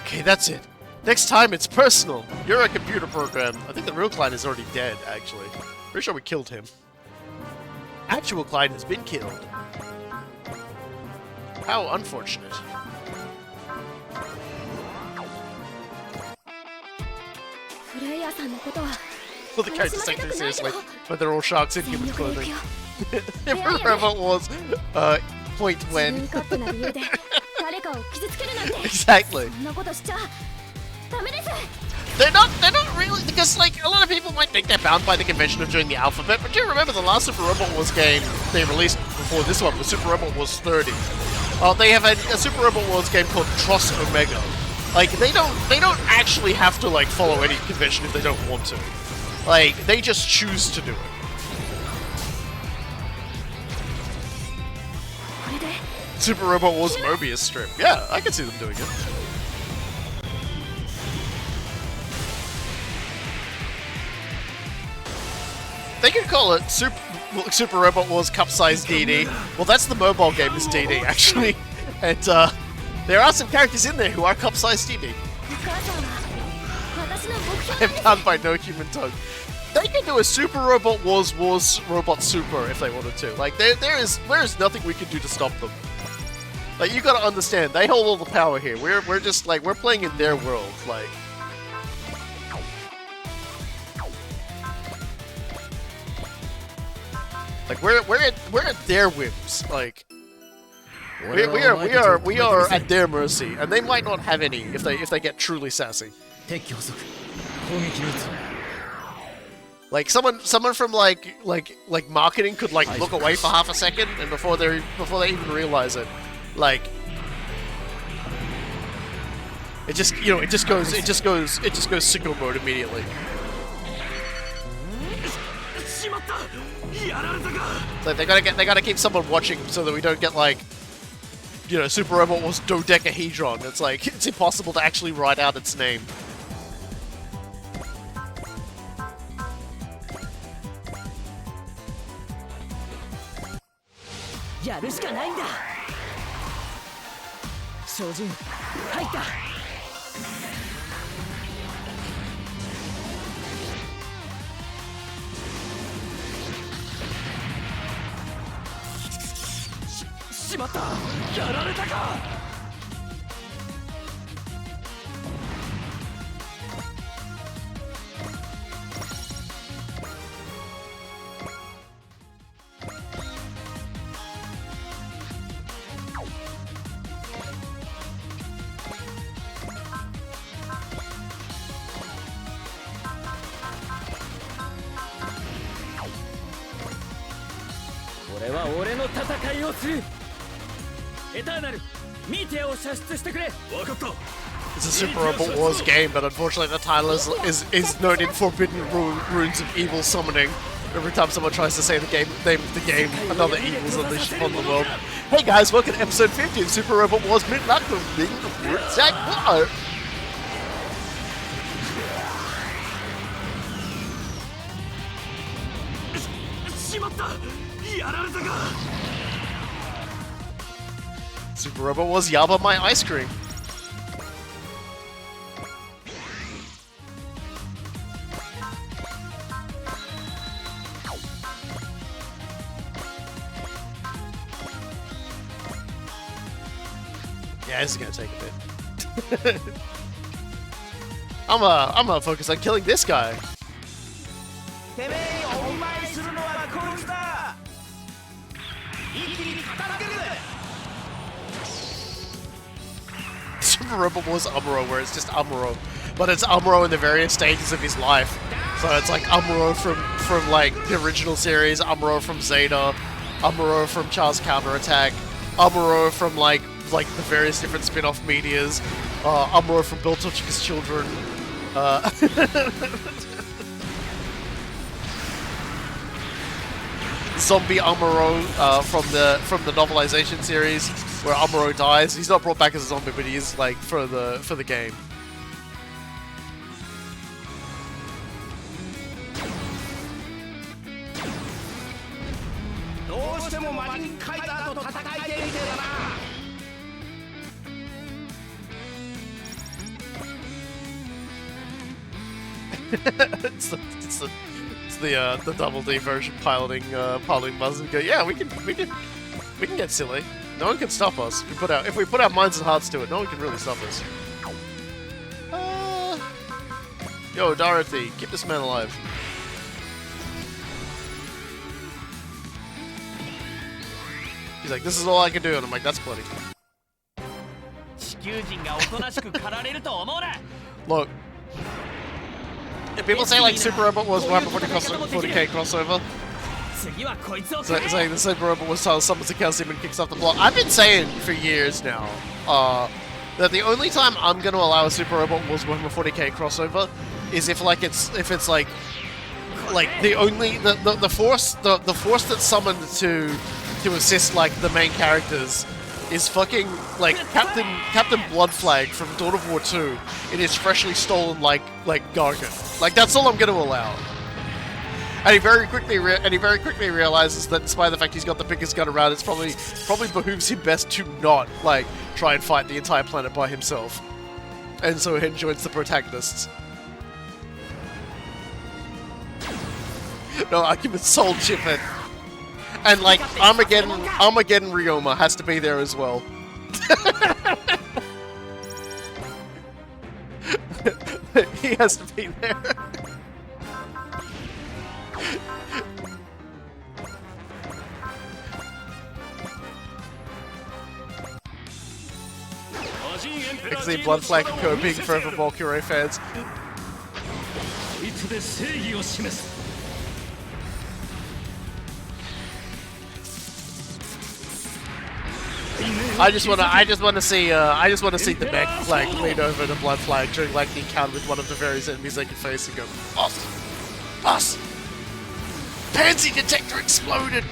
Okay, that's it. Next time, it's personal. You're a computer program. I think the real client is already dead, actually. Pretty sure we killed him. Actual client has been killed. How unfortunate. Well, the characters take things seriously, but they're all sharks in human clothing. Super Robot Wars, point when. Exactly. They're not really, because like, a lot of people might think they're bound by the convention of doing the alphabet, but do you remember the last Super Robot Wars game they released before this one was Super Robot Wars 30? They have a Super Robot Wars game called Tross Omega. Like, they don't actually have to, like, follow any convention if they don't want to. Like, they just choose to do it. Super Robot Wars Mobius strip. Yeah, I can see them doing it. They could call it Super Robot Wars Cup-Size DD. Well, that's the mobile game, is DD, actually. And, there are some characters in there who are cup-sized DD. I am bound by no human tongue. They can do a Super Robot Wars Robot Super if they wanted to. Like, there is nothing we can do to stop them. Like, you gotta understand, they hold all the power here. We're just, like, we're playing in their world, like... Like, we're at their whims, like... We are at their mercy, and they might not have any if they get truly sassy. Like someone from like marketing could like look away for half a second, and before they even realize it, like it just goes sicko mode immediately. Like they gotta keep someone watching so that we don't get like, you know, Super Robot Wars Dodecahedron. It's like, it's impossible to actually write out its name. は俺の戦いをする。エターナル、ミーティアを射出してくれ。分かった。 It's a Super Robot Wars game, but unfortunately the title is noted forbidden runes of evil summoning. Every time someone tries to say the name of the game, another evil is unleashed upon the world. Hey guys, welcome to episode 50 of Super Robot Wars Midnight Ring of Exact War. Super Robot Wars Yaba my ice cream. Yeah, this is gonna take a bit. I'm gonna focus on killing this guy. Super Robot Wars Amuro, where it's just Amuro, but it's Amuro in the various stages of his life. So it's like Amuro from like the original series, Amuro from Zeta, Amuro from CHAR's Counterattack, Amuro from like the various different spin-off medias, Amuro from Beltochika's Children. Zombie Amuro from the novelization series, where Amuro dies. He's not brought back as a zombie, but he is like for the game. it's the double D version piloting Mazuka. Yeah, we can get silly. No one can stop us. If we put our minds and hearts to it, no one can really stop us. Yo, Dorothy, keep this man alive. He's like, this is all I can do, and I'm like, that's plenty. Look. If people say like Super Robot Wars Warhammer 40k crossover, it's like the Super Robot Wars style summons a calcium and kicks off the block. I've been saying for years now that the only time I'm going to allow a Super Robot Wars Warhammer 40k crossover is if it's like the force that's summoned to assist like the main characters is fucking like Captain Bloodflag from Dawn of War 2 in his freshly stolen like Gargan. Like that's all I'm going to allow. And he very quickly realizes that despite the fact he's got the biggest gun around, it's probably behooves him best to not like try and fight the entire planet by himself. And so he joins the protagonists. No argument, Soul Chipper. And like Armageddon Ryoma has to be there as well. He has to be there. I can see Bloodflag and Co being forever Valkyrie fans. I just want to see the mech like lean over the Bloodflag during like the encounter with one of the various enemies they can face and go, Boss! Pansy detector exploded!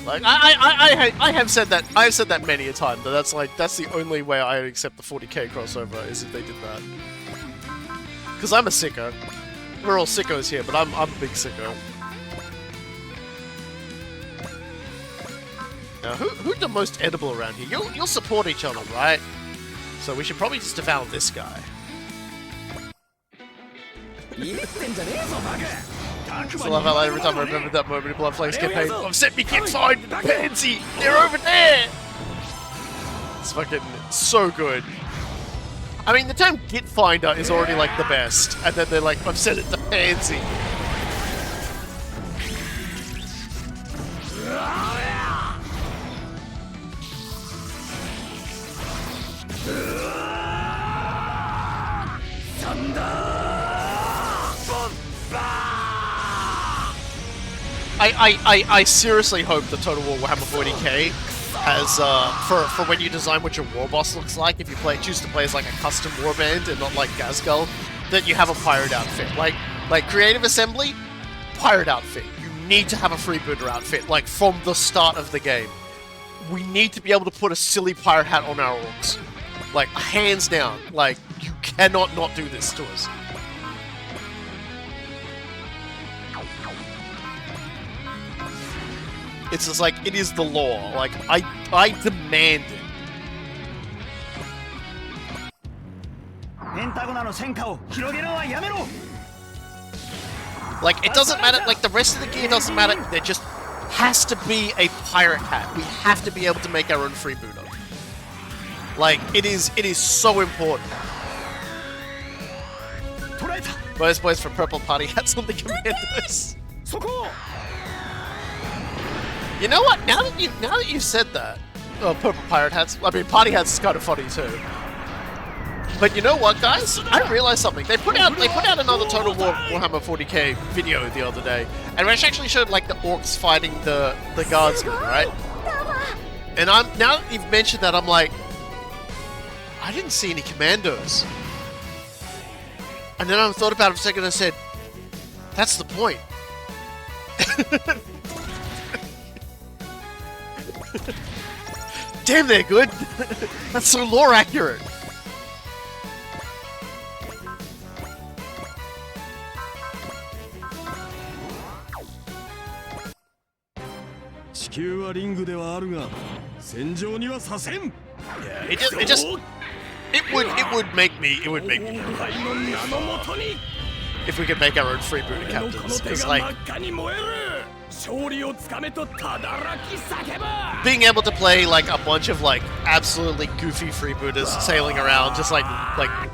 Like I have said that many a time. That's the only way I accept the 40k crossover is if they did that. Because I'm a sicko. We're all sickos here, but I'm a big sicko. Now, who's the most edible around here? You'll support each other, right? So we should probably just devour this guy. I love how every time I remember that moment in Blood Flames campaign, I've sent me can't find the pansy! They're over there! It's fucking so good. I mean, the term Git Finder is already like the best, and then they're like, I've sent it to pansy. I seriously hope the Total War Warhammer 40k has, for when you design what your war boss looks like, if you choose to play as like a custom warband and not like Gazgul, that you have a pirate outfit. Like Creative Assembly, pirate outfit. You need to have a freebooter outfit, like from the start of the game. We need to be able to put a silly pirate hat on our orcs. Like, hands down. Like, you cannot not do this to us. It's just like, it is the law. Like, I demand it. Like, it doesn't matter, like, the rest of the gear doesn't matter, there just has to be a pirate hat. We have to be able to make our own freebooter. Like, it is so important. Boys for purple party hats on the commandos. You know what? Now that you've said that, oh, purple pirate hats. I mean, party hats is kind of funny too. But you know what, guys? I realized something. They put out another Total War Warhammer 40k video the other day, and which actually showed like the orcs fighting the guardsmen, right? And now that you've mentioned that, I'm like, I didn't see any commandos. And then I thought about it for a second and I said, that's the point. Damn, they're good. That's so lore accurate. It would make me if we could make our own freebooter captains, because like being able to play like a bunch of like absolutely goofy freebooters sailing around just like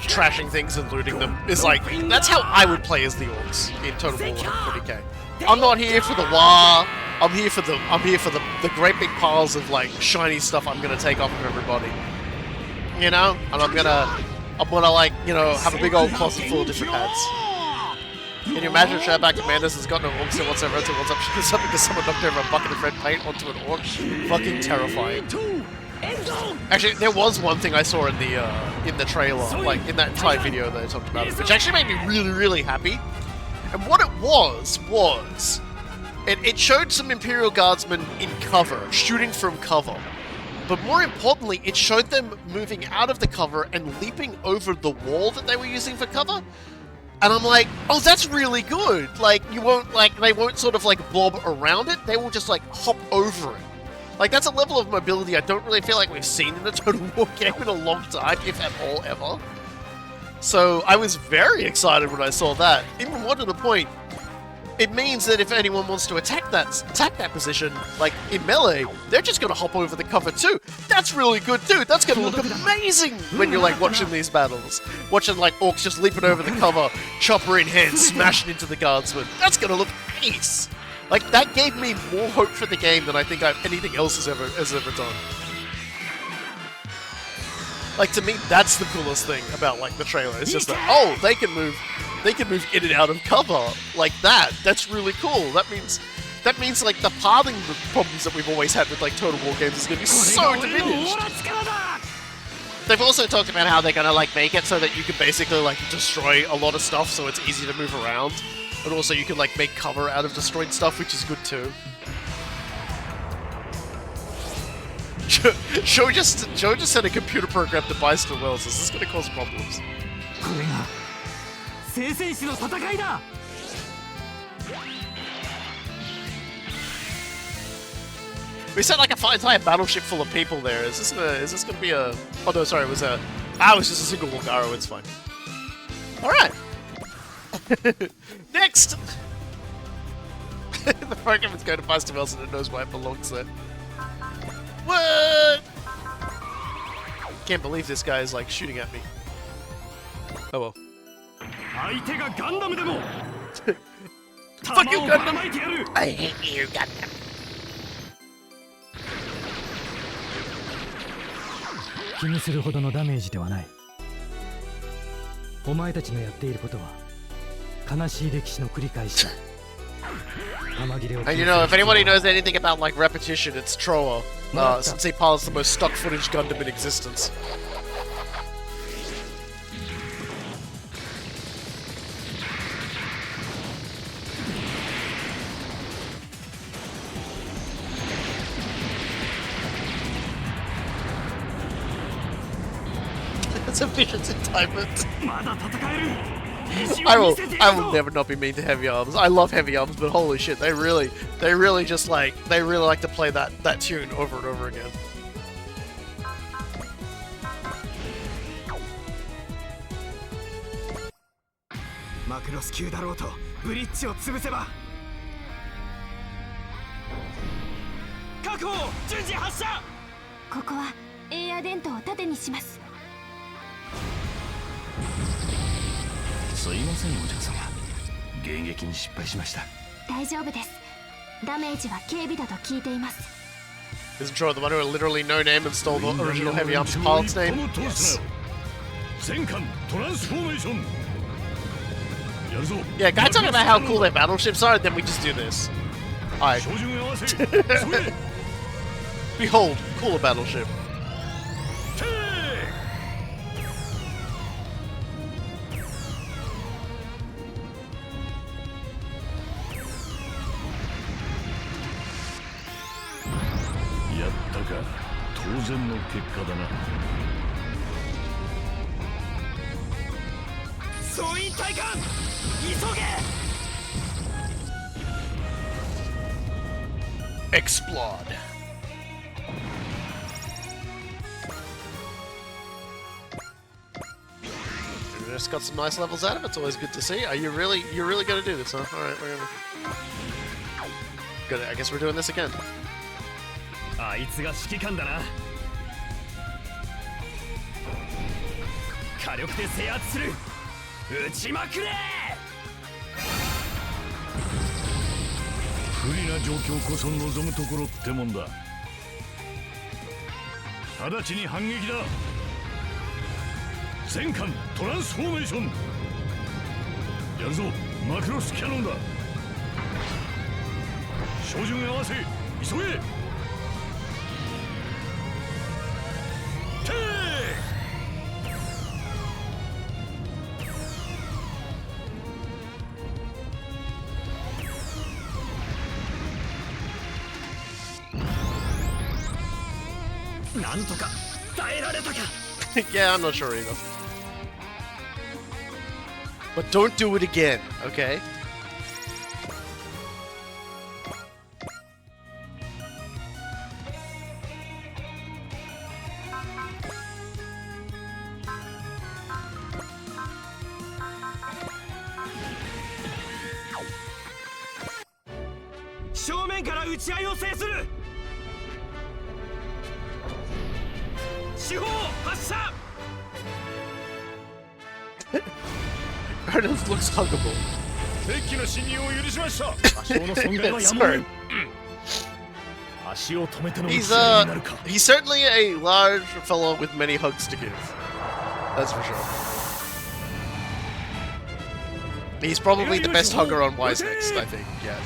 trashing things and looting them is like, that's how I would play as the orcs in Total War 40k. I'm not here for the war. I'm here for the great big piles of like shiny stuff I'm gonna take off of everybody. You know? And I'm gonna like, you know, have a big old closet full of different hats. Can you imagine if Shadowback Commanders has got no orcs in whatsoever until what's up because someone knocked over a bucket of red paint onto an orc? Fucking terrifying. Actually, there was one thing I saw in the trailer, like in that entire video that I talked about, which actually made me really, really happy. And what it was it showed some Imperial Guardsmen in cover, shooting from cover. But more importantly, it showed them moving out of the cover and leaping over the wall that they were using for cover. And I'm like, oh, that's really good. Like, they won't sort of like blob around it. They will just like hop over it. Like, that's a level of mobility I don't really feel like we've seen in a Total War game in a long time, if at all ever. So I was very excited when I saw that. Even more to the point, it means that if anyone wants to attack that position, like in melee, they're just gonna hop over the cover too. That's really good, dude. That's gonna look amazing when you're like watching these battles. Watching like orcs just leaping over the cover, chopper in hand, smashing into the guardsmen. That's gonna look ace. Like, that gave me more hope for the game than I think anything else has ever done. Like, to me, that's the coolest thing about like the trailer. It's just that, oh, they can move in and out of cover like that. That's really cool. That means like the pathing problems that we've always had with like Total War games is going to be so diminished. They've also talked about how they're going to like make it so that you can basically like destroy a lot of stuff, so it's easy to move around, but also you can like make cover out of destroyed stuff, which is good too. Joe just sent a computer program to Byston Wells. Is this going to cause problems? We sent like a entire battleship full of people there. Is this gonna be a? Oh no, sorry, it was just a single Walkaro. It's fine. All right. Next, The Pokemon's going to find somewhere else and it knows why it belongs there. What? Can't believe this guy is like shooting at me. Oh well. 相手がガンダムでも Fuck you, 弾をばら Gundam! まいてやる I hate you, Gundam. 気にするほどのダメージではない。お前たちのやっていることは悲しい歴史の繰り返しだ。玉切れを And you know, if anybody knows anything about like repetition, it's Troa. Since he pilots the most stock footage Gundam in existence. That's efficiency type it. まだ戦える意地 I を will 見せてや I る will ぞ never not be mean to heavy arms. I love heavy arms, but holy shit, they really just like they really like to play that tune over and over again. マクロス級だろうとブリッジを潰せば確保順次発射ここはエアデントを盾にします。すいませんお嬢様迎撃に失敗しました大丈夫です。ダメージは軽微だと聞いています。 Isn't Troy the one who had literally no name and stole the original heavy arms pilot's name? Yes. 戦艦トランスフォーメーションやるぞ Yeah, guys talking about how cool their battleships are, then we just do this. Alright. 照準合わせ急げ Behold, cooler battleship. やったか当然の結果だな総員隊官急げ Explode. We just got some nice levels out of it. It's always good to see. Are you're really gonna do this, huh? All right, we're gonna. Good. I guess we're doing this again. あいつが指揮官だな火力で制圧する撃ちまくれ不利な状況こそ望むところってもんだ直ちに反撃だ戦艦トランスフォーメーションやるぞマクロスキャノンだ照準合わせ急げなんとか耐えられたか Yeah, I'm not sure either. But don't do it again, okay? Reynolds looks huggable. He's certainly a large fellow with many hugs to give. That's for sure. He's probably the best hugger on Wise Next, I think, yeah.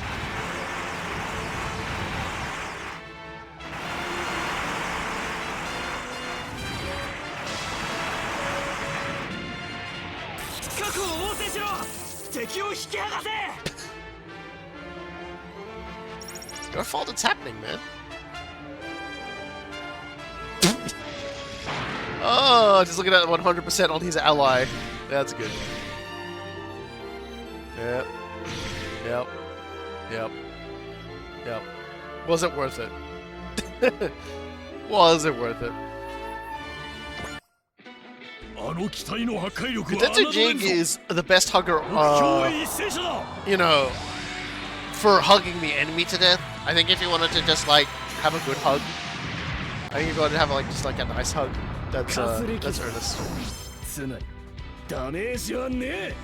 It's your fault it's happening, man. Oh, just looking at 100% on his ally. That's good. Yep. Yep. Yep. Yep. Was it worth it? Was it worth it? Katetsu Jig is the best hugger, you know, for hugging the enemy to death. I think if you wanted to just like have a good hug, I think if you wanted to have like just like a nice hug, that's earnest. つまりダメージはねえ。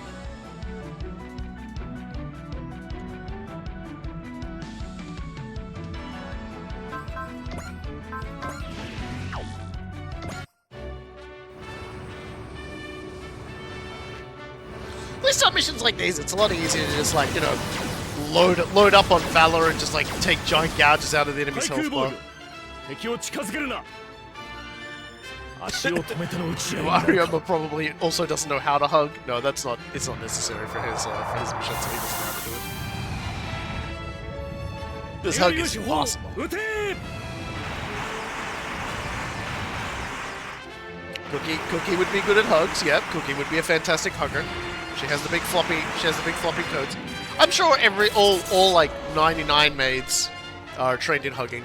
At least on missions like these, it's a lot easier to just like, you know, load up on Valor and just like take giant gouges out of the enemy's health bar. 敵を近づけるな。足を止めての打ち合い。 Arioma probably also doesn't know how to hug. No, that's not. It's not necessary for his mission, so he doesn't know how to do it. This hug is impossible. 撃て。 Cookie would be good at hugs. Yep, Cookie would be a fantastic hugger. She has the big floppy. She has the big floppy coat. I'm sure all like 99 maids are trained in hugging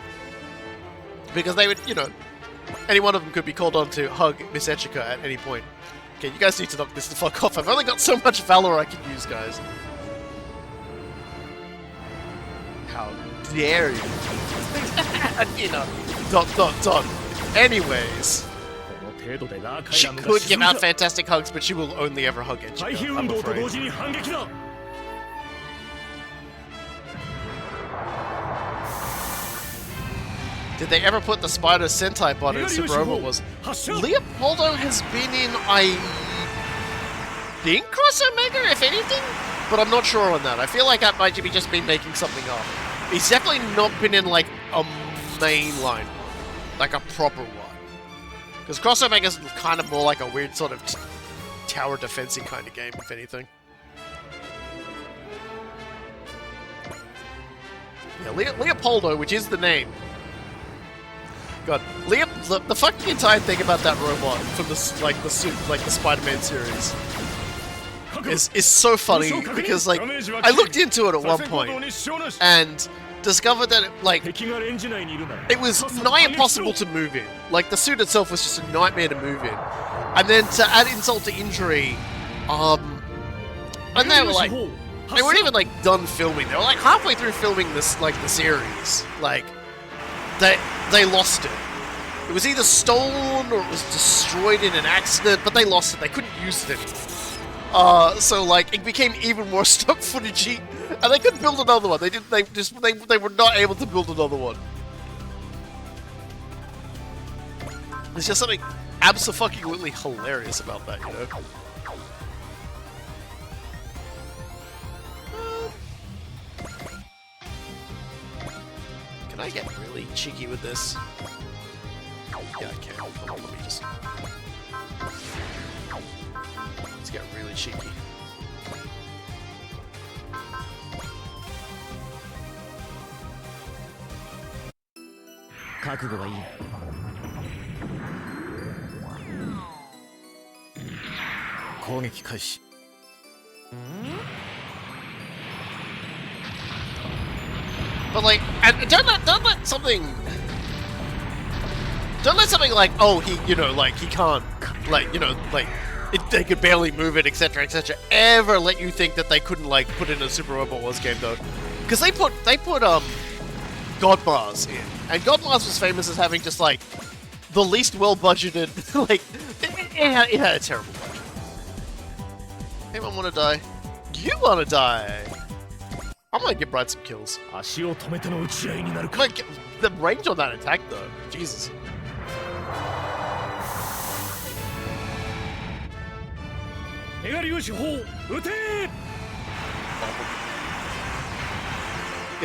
because they would, you know, any one of them could be called on to hug Miss Echika at any point. Okay, you guys need to knock this the fuck off. I've only got so much Valor I can use, guys. How dare you? You know, ... Anyways. She could give out fantastic hugs, but she will only ever hug Echika, I'm afraid. Did they ever put the Spider Sentai bot in Super Overwars? Leopoldo has been in, I think, Cross Omega, if anything? But I'm not sure on that. I feel like that might be just been making something up. He's definitely not been in, like, a mainline. Like a proper one. Because Cross Omega's kind of more like a weird sort of tower defense-y kind of game, if anything. Yeah, Leopoldo, which is the name. God, the fucking entire thing about that robot from the Spider-Man series is so funny because like I looked into it at one point and discovered that it was nigh impossible to move in. Like the suit itself was just a nightmare to move in, and then to add insult to injury, and they weren't even like done filming. They were like halfway through filming this the series. Like they lost it. It was either stolen or it was destroyed in an accident, but they lost it. They couldn't use it anymore. So like it became even more stock footagey, and they couldn't build another one. They were not able to build another one. There's just something abso-fucking-lutely hilarious about that, you know? Can I get really cheeky with this? Yeah, I can. Hold on, let me just... Let's get really cheeky. But like, and don't let something like, oh, he, you know, like he can't, like, you know, like they could barely move it, etc., etc., ever let you think that they couldn't like put in a Super Robot Wars game though, because they put Godmars in, and Godmars was famous as having just like the least well budgeted, like it had a terrible budget. Anyone want to die? You want to die? I might give Bright some kills. The range on that attack, though. Jesus. Yeah,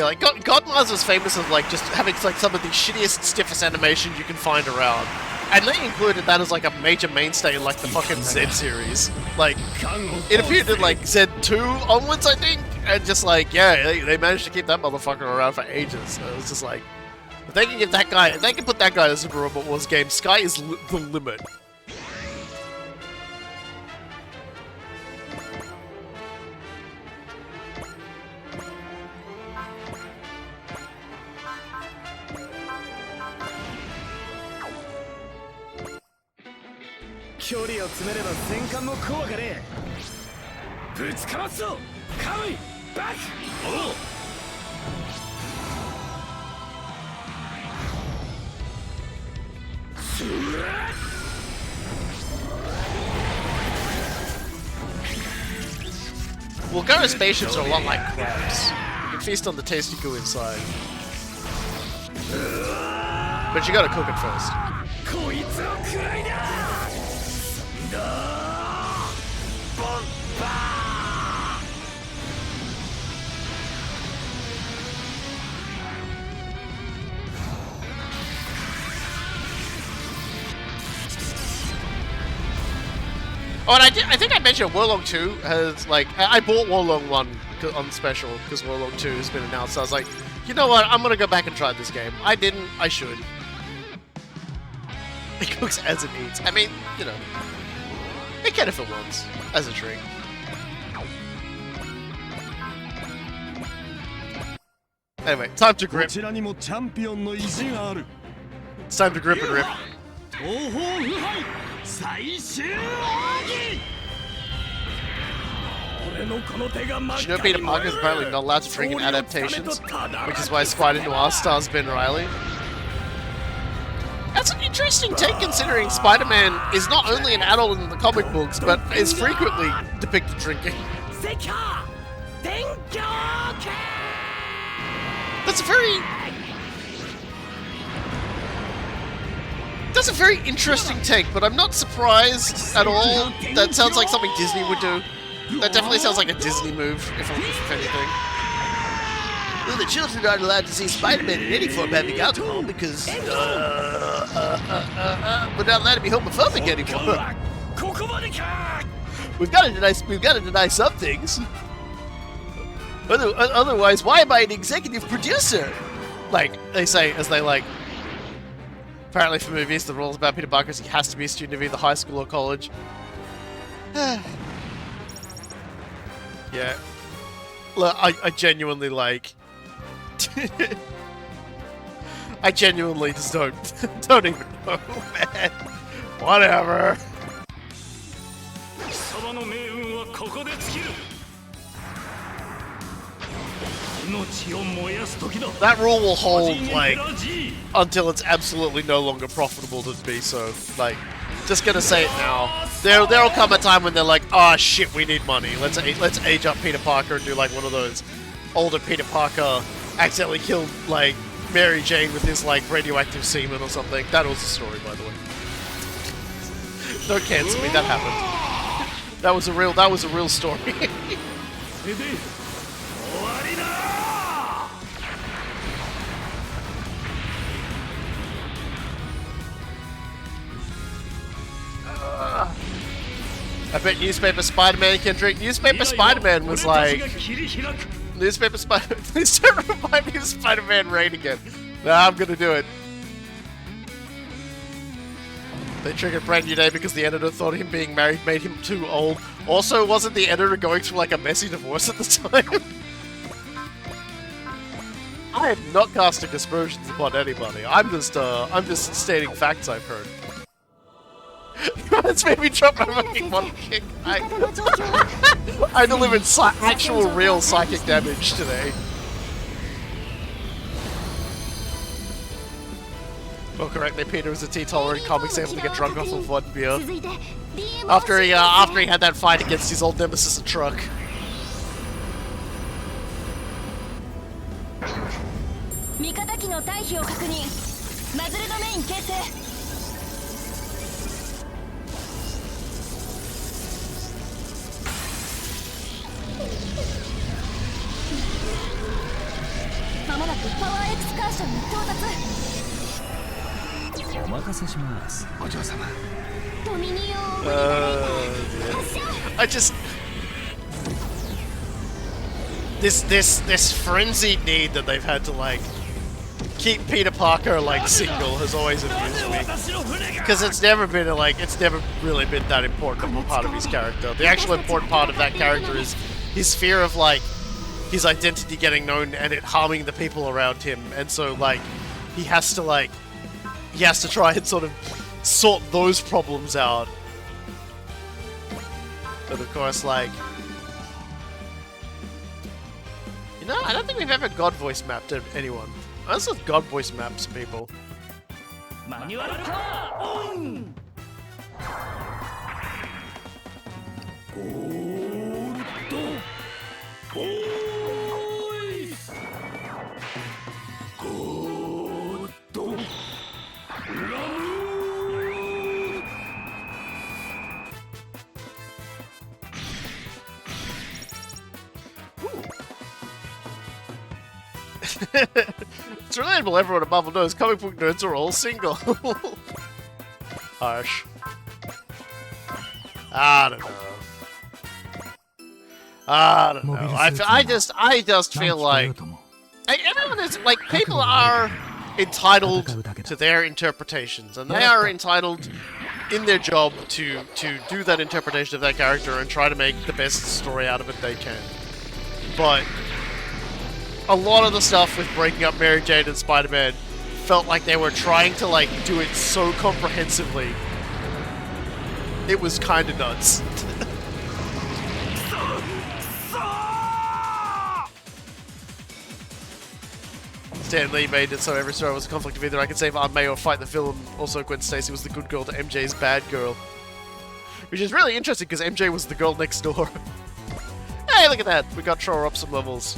like Godmars was famous as like just having like some of the shittiest, stiffest animations you can find around. And they included that as like a major mainstay in like the fucking Z series. Like, it appeared in like Z2 onwards, I think, and just like, yeah, they managed to keep that motherfucker around for ages. So it was just like, if they can get that guy, if they can put that guy in a Super Robot Wars game, sky is the limit. Well, Garo spaceships are a lot like crabs. You can feast on the tasty goo inside. But you gotta cook it first. Oh, and I think I mentioned Warlong 2 has, like, I bought Warlong 1 on special because Warlong 2 has been announced, so I was like, you know what, I'm gonna go back and try this game. I didn't, I should. It cooks as it eats. I mean, you know, it can if it wants, as a treat. Anyway, time to grip. It's time to grip and rip. Did you know Peter Parker is apparently not allowed to drink in adaptations? Which is why Spider Noir stars Ben Reilly. That's an interesting take considering Spider-Man is not only an adult in the comic books, but is frequently depicted drinking. That's a very interesting take, but I'm not surprised at all. That sounds like something Disney would do. That definitely sounds like a Disney move, if anything. Well, the children aren't allowed to see Spider-Man in any form having alcohol because we're not allowed to be homophobic anymore. We've got to deny some things. Otherwise, why am I an executive producer? Like they say, as they like. Apparently, for movies, the rules about Peter Parker is he has to be a student of either high school or college. Yeah. Look, I genuinely like. I genuinely just don't even know, man. Whatever. That rule will hold, like, until it's absolutely no longer profitable to be so. Like, just gonna say it now. There'll come a time when they're like, oh shit, we need money. Let's age up Peter Parker and do like one of those older Peter Parker accidentally killed like Mary Jane with his like radioactive semen or something. That was the story, by the way. Don't cancel me. That happened. That was a real story. I bet Newspaper Spider-Man can drink. Newspaper Spider-Man was like... Newspaper Spider-Man... Please don't remind me of Spider-Man Rain again. Nah, I'm gonna do it. They triggered Brand New Day because the editor thought him being married made him too old. Also, wasn't the editor going through like a messy divorce at the time? I am not casting aspersions upon anybody. I'm just stating facts I've heard. It's made me drop my fucking one kick. I delivered actual real psychic damage today. Well, correctly, Peter was a teetotaler in comics, able to get drunk off of one beer. After he had that fight against his old nemesis, a truck. I just... This frenzied need that they've had to, like, keep Peter Parker, like, single has always amused me. Because it's never been, it's never really been that important of a part of his character. The actual important part of that character is his fear of, like, his identity getting known and it harming the people around him. And so, like, he has to try and sort of sort those problems out. But of course, like... You No, I don't think we've ever God voice mapped anyone. Unless it's God voice maps people. マニュアルパワーオン。ゴールドボーイス。ゴールドラム。It's relatable, everyone at Marvel knows comic book nerds are all single. Harsh. I don't know. I just feel like everyone is like, people are entitled to their interpretations, and they are entitled in their job to do that interpretation of that character and try to make the best story out of it they can. But a lot of the stuff with breaking up Mary Jane and Spider-Man felt like they were trying to like do it so comprehensively. It was kind of nuts. Stan Lee made it so every story was a conflict of either I could save Aunt May or fight the villain. Also, Gwen Stacy was the good girl to MJ's bad girl. Which is really interesting because MJ was the girl next door. Hey, look at that! We got Char up some levels.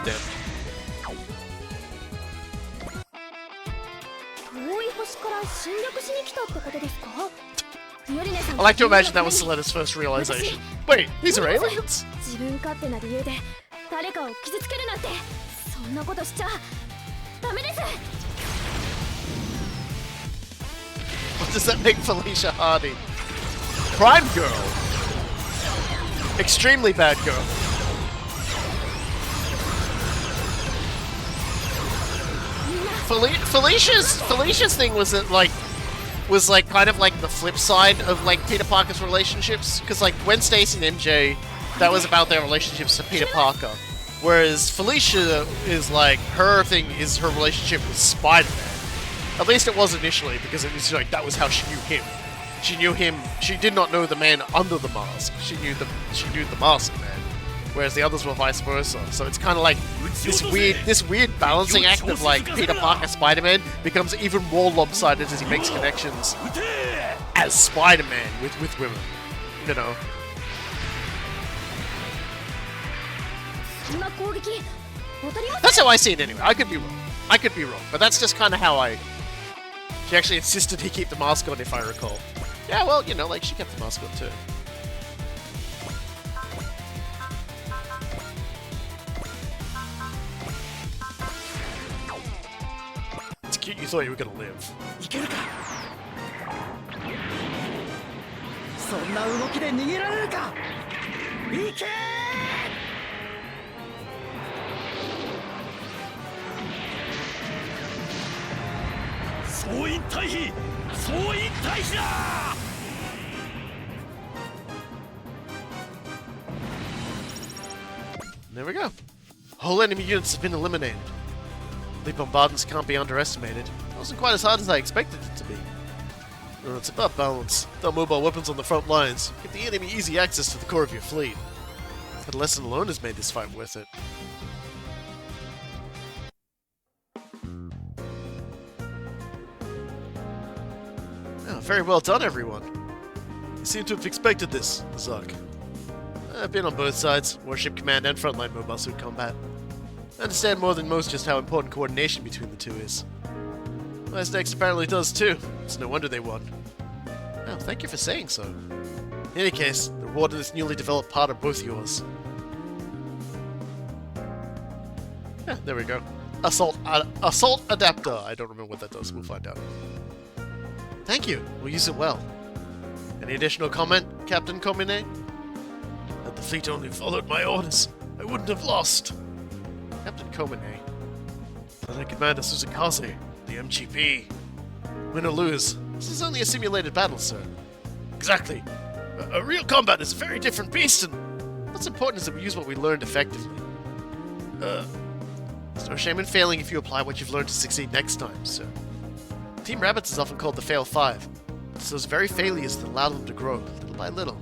Damn. I like to imagine that was Selena's first realization. Wait, these are aliens? What does that make Felicia Hardy? Prime girl. Extremely bad girl. Felicia's thing was that like kind of like the flip side of like Peter Parker's relationships, because like Gwen Stacy and MJ, that was about their relationships to Peter Parker, whereas Felicia is like, her thing is her relationship with Spider-Man. At least it was initially, because it was like that was how she knew him. She knew him. She did not know the man under the mask. She knew the masked man. Whereas the others were vice versa. So it's kind of like this weird balancing act of like Peter Parker Spider-Man becomes even more lopsided as he makes connections as Spider-Man with women, you know. That's how I see it anyway. I could be wrong, but that's just kind of how She actually insisted he keep the mask on, if I recall. Yeah, well, you know, like she kept the mask on too. It's cute you thought you were gonna live. There we go. Whole enemy units have been eliminated. The bombardments can't be underestimated. It wasn't quite as hard as I expected it to be. No, it's about balance. Without mobile weapons on the front lines, give the enemy easy access to the core of your fleet. That lesson alone has made this fight worth it. Oh, very well done, everyone. You seem to have expected this, Zuck. I've been on both sides, warship command and frontline mobile suit combat. I understand more than most just how important coordination between the two is. My Next apparently does too. It's no wonder they won. Oh, thank you for saying so. In any case, the reward of this newly developed part are both yours. Yeah, there we go. Assault adapter. I don't remember what that does. We'll find out. Thank you. We'll use it well. Any additional comment, Captain Komine? Had the fleet only followed my orders, I wouldn't have lost. Captain Komine. Lieutenant Commander Suzukaze, the MGP. Win or lose, this is only a simulated battle, sir. Exactly. A real combat is a very different beast, and what's important is that we use what we learned effectively. There's no shame in failing if you apply what you've learned to succeed next time, sir. Team Rabbits is often called the Fail Five. It's those very failures that allow them to grow, little by little.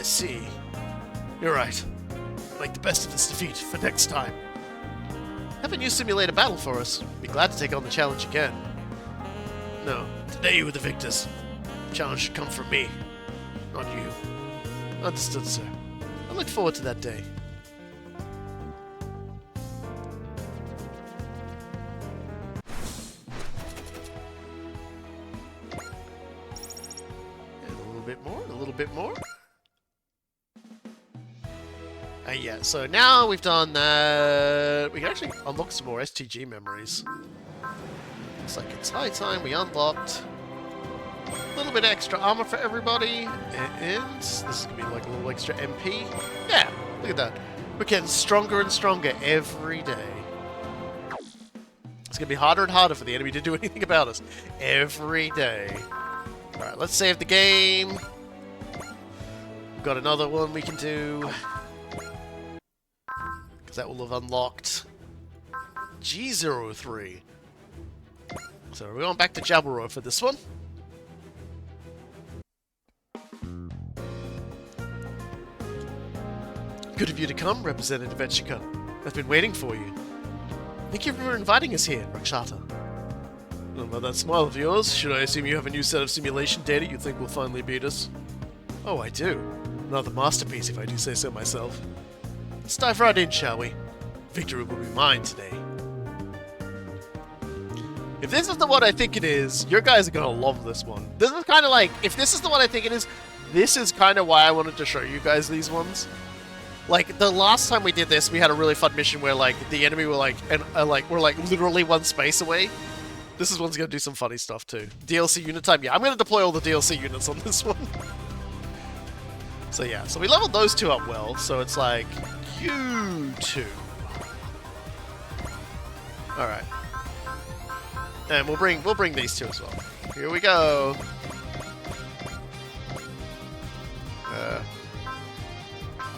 see. You're right. Make the best of this defeat for next time. Have a new simulator battle for us. Be glad to take on the challenge again. No, today you were the victors. The challenge should come from me, not you. Understood, sir. I look forward to that day. And a little bit more, and a little bit more. Yeah, so now we've done that. We can actually unlock some more STG memories. Looks like it's high time we unlocked a little bit extra armor for everybody. And this is going to be like a little extra MP. Yeah, look at that. We're getting stronger and stronger every day. It's going to be harder and harder for the enemy to do anything about us every day. Alright, let's save the game. We've got another one we can do. That will have unlocked G03. So we're going back to Jabberwock for this one. Good of you to come, Representative Etchika. I've been waiting for you. Thank you for inviting us here, Rakshata. About that smile of yours, should I assume you have a new set of simulation data you think will finally beat us? Oh, I do. Another masterpiece, if I do say so myself. Let's dive right in, shall we? Victory will be mine today. If this is the one I think it is, your guys are gonna love this one. This is kind of like, if this is the one I think it is, this is kind of why I wanted to show you guys these ones. Like, the last time we did this, we had a really fun mission where, like, the enemy were, like, we're, like, literally one space away. This one's gonna do some funny stuff, too. DLC unit time. Yeah, I'm gonna deploy all the DLC units on this one. So, yeah. So, we leveled those two up well, so it's like... You two. Alright. And we'll bring these two as well. Here we go.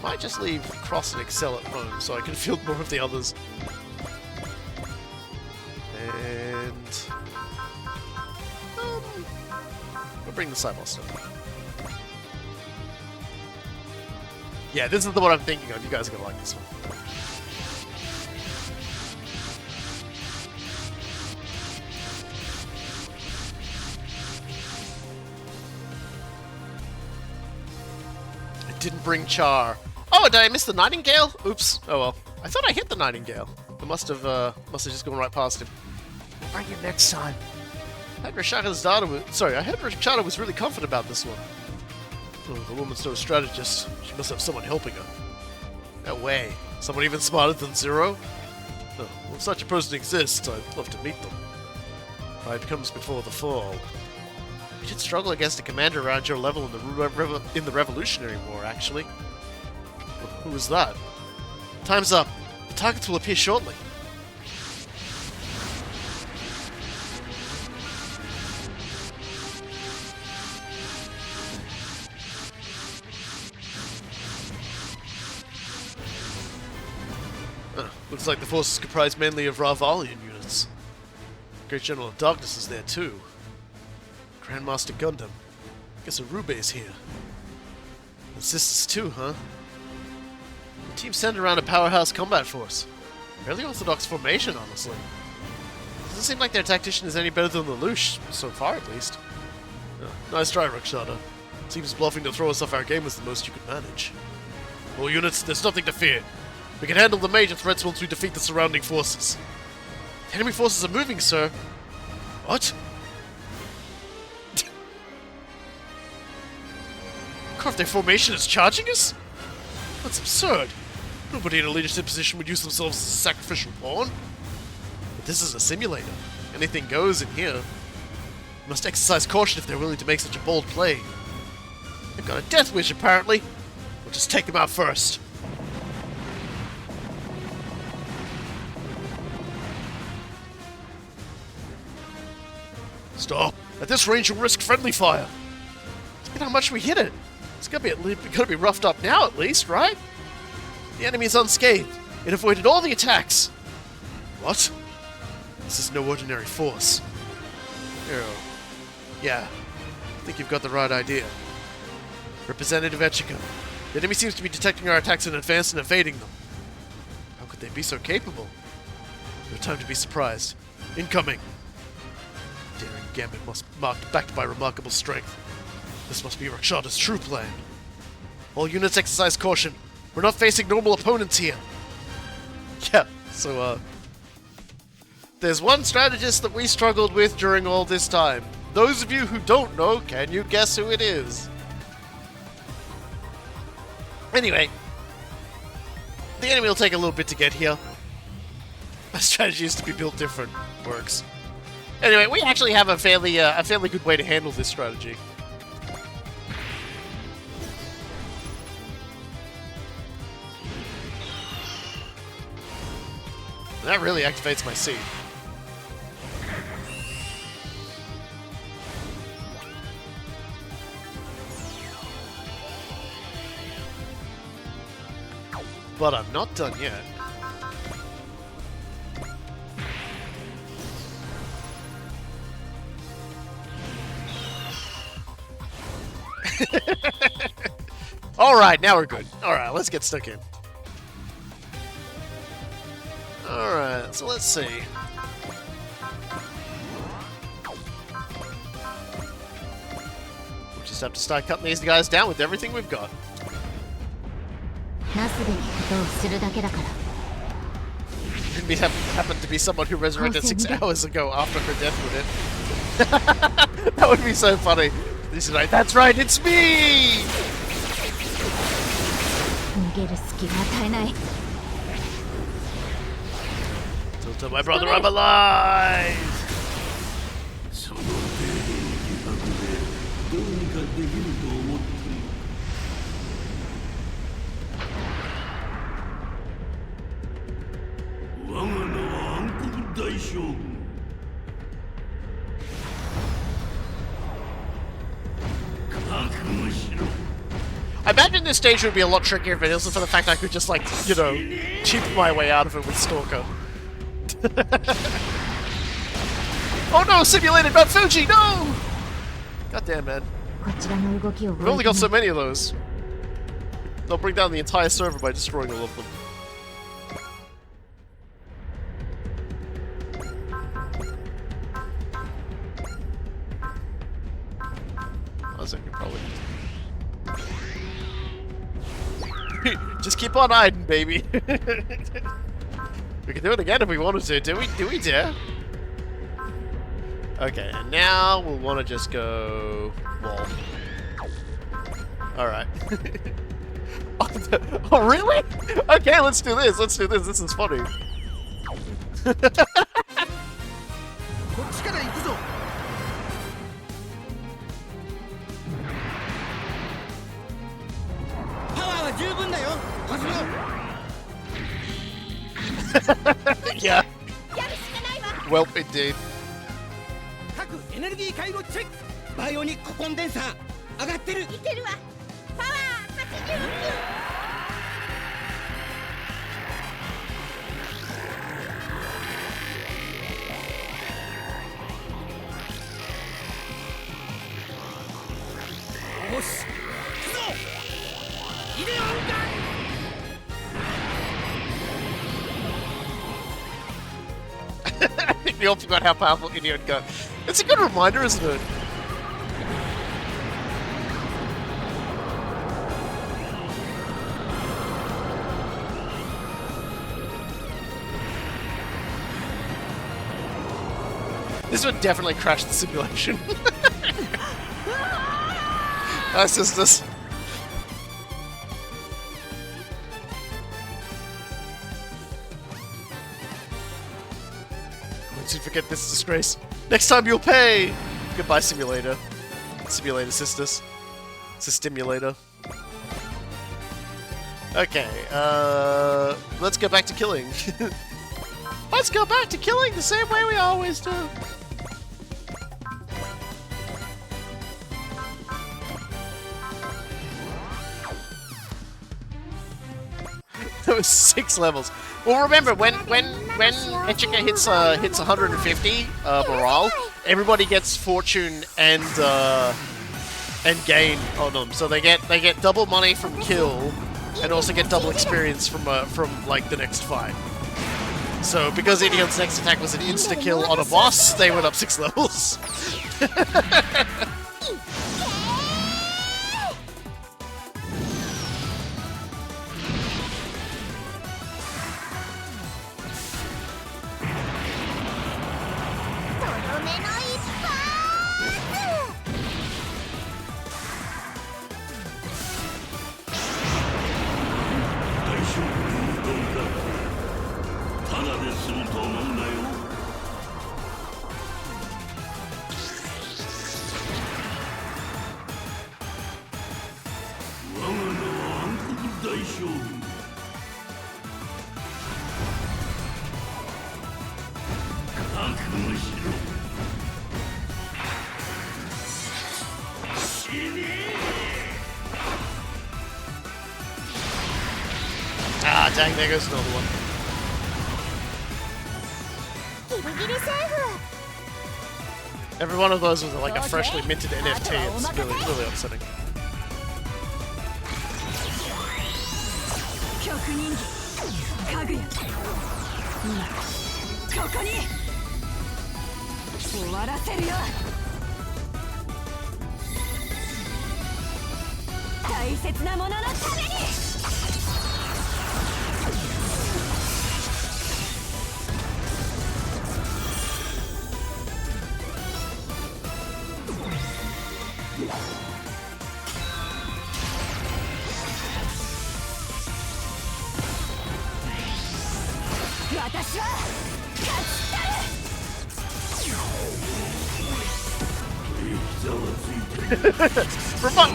Might just leave Cross and Excel at home so I can field more of the others. And we'll bring the Cyborg stuff. Yeah, this is the one I'm thinking of. You guys are gonna like this one. I didn't bring CHAR. Oh, did I miss the Nightingale? Oops. Oh well. I thought I hit the Nightingale. I must have just gone right past him. Bring him next time. I heard Rakshata was really confident about this one. Oh, the woman's no strategist. She must have someone helping her. No way. Someone even smarter than Zero? Oh, well, if such a person exists, I'd love to meet them. Pride comes before the fall. You did struggle against a commander around your level in the Revolutionary War, actually. Well, who was that? Time's up. The targets will appear shortly. Looks like the force is comprised mainly of Ravalian units. Great General of Darkness is there too. Grandmaster Gundam. Guess Arube's here. And sisters too, huh? The team sent around a powerhouse combat force. Fairly orthodox formation, honestly. Doesn't seem like their tactician is any better than the Lelouch, so far at least. Nice try, Rakshata. Seems bluffing to throw us off our game was the most you could manage. All units, there's nothing to fear. We can handle the major threats once we defeat the surrounding forces. The enemy forces are moving, sir. What? Carve their formation is charging us? That's absurd. Nobody in a leadership position would use themselves as a sacrificial pawn. But this is a simulator. Anything goes in here. We must exercise caution if they're willing to make such a bold play. They've got a death wish, apparently. We'll just take them out first. Stop! At this range, you'll risk friendly fire. Look at how much we hit it. It's gonna be roughed up now, at least, right? The enemy is unscathed. It avoided all the attacks. What? This is no ordinary force. Hero. Yeah, I think you've got the right idea. Representative Etchika, The enemy seems to be detecting our attacks in advance and evading them. How could they be so capable? No time to be surprised. Incoming! Daring gambit backed by remarkable strength. This must be Rakshada's true plan. All units exercise caution. We're not facing normal opponents here. Yeah, so, there's one strategist that we struggled with during all this time. Those of you who don't know, can you guess who it is? Anyway, the enemy will take a little bit to get here. My strategy is to be built different. Works. Anyway, we actually have a fairly good way to handle this strategy. That really activates my seed. But I'm not done yet. Alright, now we're good. Alright, let's get stuck in. Alright, so let's see. We just have to start cutting these guys down with everything we've got. Didn't happen to be someone who resurrected 6 hours ago after her death with it. That would be so funny. This is right. That's right, it's me! Tell my brother I'm alive! I imagine this stage would be a lot trickier if it wasn't for the fact I could just, like, you know, cheap my way out of it with Stalker. Oh no, simulated Mount Fuji, no! Goddamn, man. We've only got so many of those. They'll bring down the entire server by destroying all of them. I was thinking probably. Just keep on hiding, baby. We can do it again if we wanted to. Do we dare? Okay, and now we'll want to just go wall. Alright. Oh, really? Okay, let's do this. Let's do this. This is funny. Yeah. Well, indeed. エネルギー回路チェック。バイオニックコンデンサー上がってる。いけるわ。パワー89。よし。行くぞ。イデオンガン。I think we all forgot how powerful Idiot got. It's a good reminder, isn't it? This would definitely crash the simulation. That's just this. Once you forget this disgrace, next time you'll pay! Goodbye, Simulator. Simulator Sisters. Stimulator. Okay, let's go back to killing. Let's go back to killing the same way we always do. There was 6 levels. Well, remember when Echika hits 150 morale, everybody gets fortune and and gain on them. So they get double money from kill, and also get double experience from like the next fight. So because Idion's next attack was an insta kill on a boss, they went up 6 levels. Ah, dang, there goes another one. Every one of those was like a freshly minted NFT. It's really upsetting.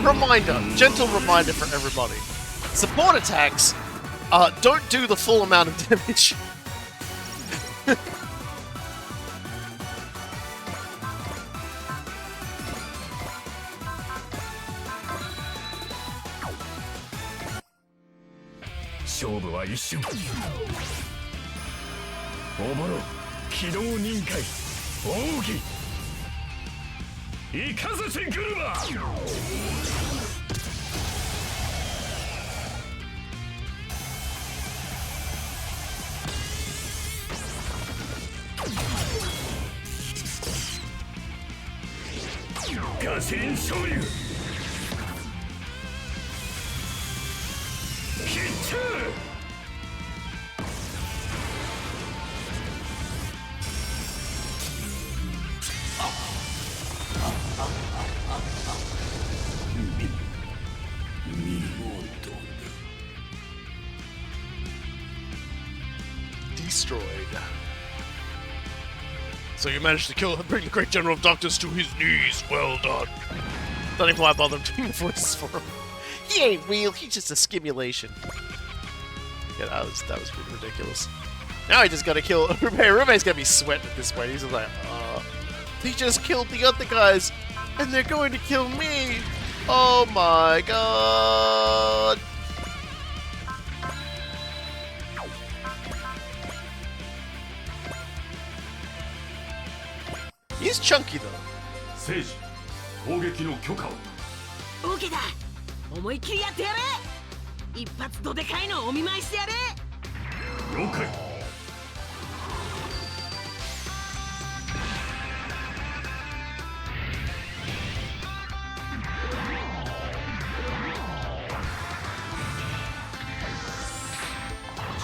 Reminder, gentle reminder for everybody. Support attacks don't do the full amount of damage. Destroyed. So you managed to kill and bring the great General of Doctors to his knees. Well done. Don't even know why I bother doing the voices for him. He ain't real, he's just a stimulation. Yeah, that was pretty ridiculous. Now he just gotta kill Rume. Rume's gonna be sweating at this point. He's just like, he just killed the other guys, and they're going to kill me! Oh my god! He's chunky though. 聖司、攻撃の許可を。オーケーだ。思いっきりやってやれ。一発どでかいのお見舞いしてやれ。了解。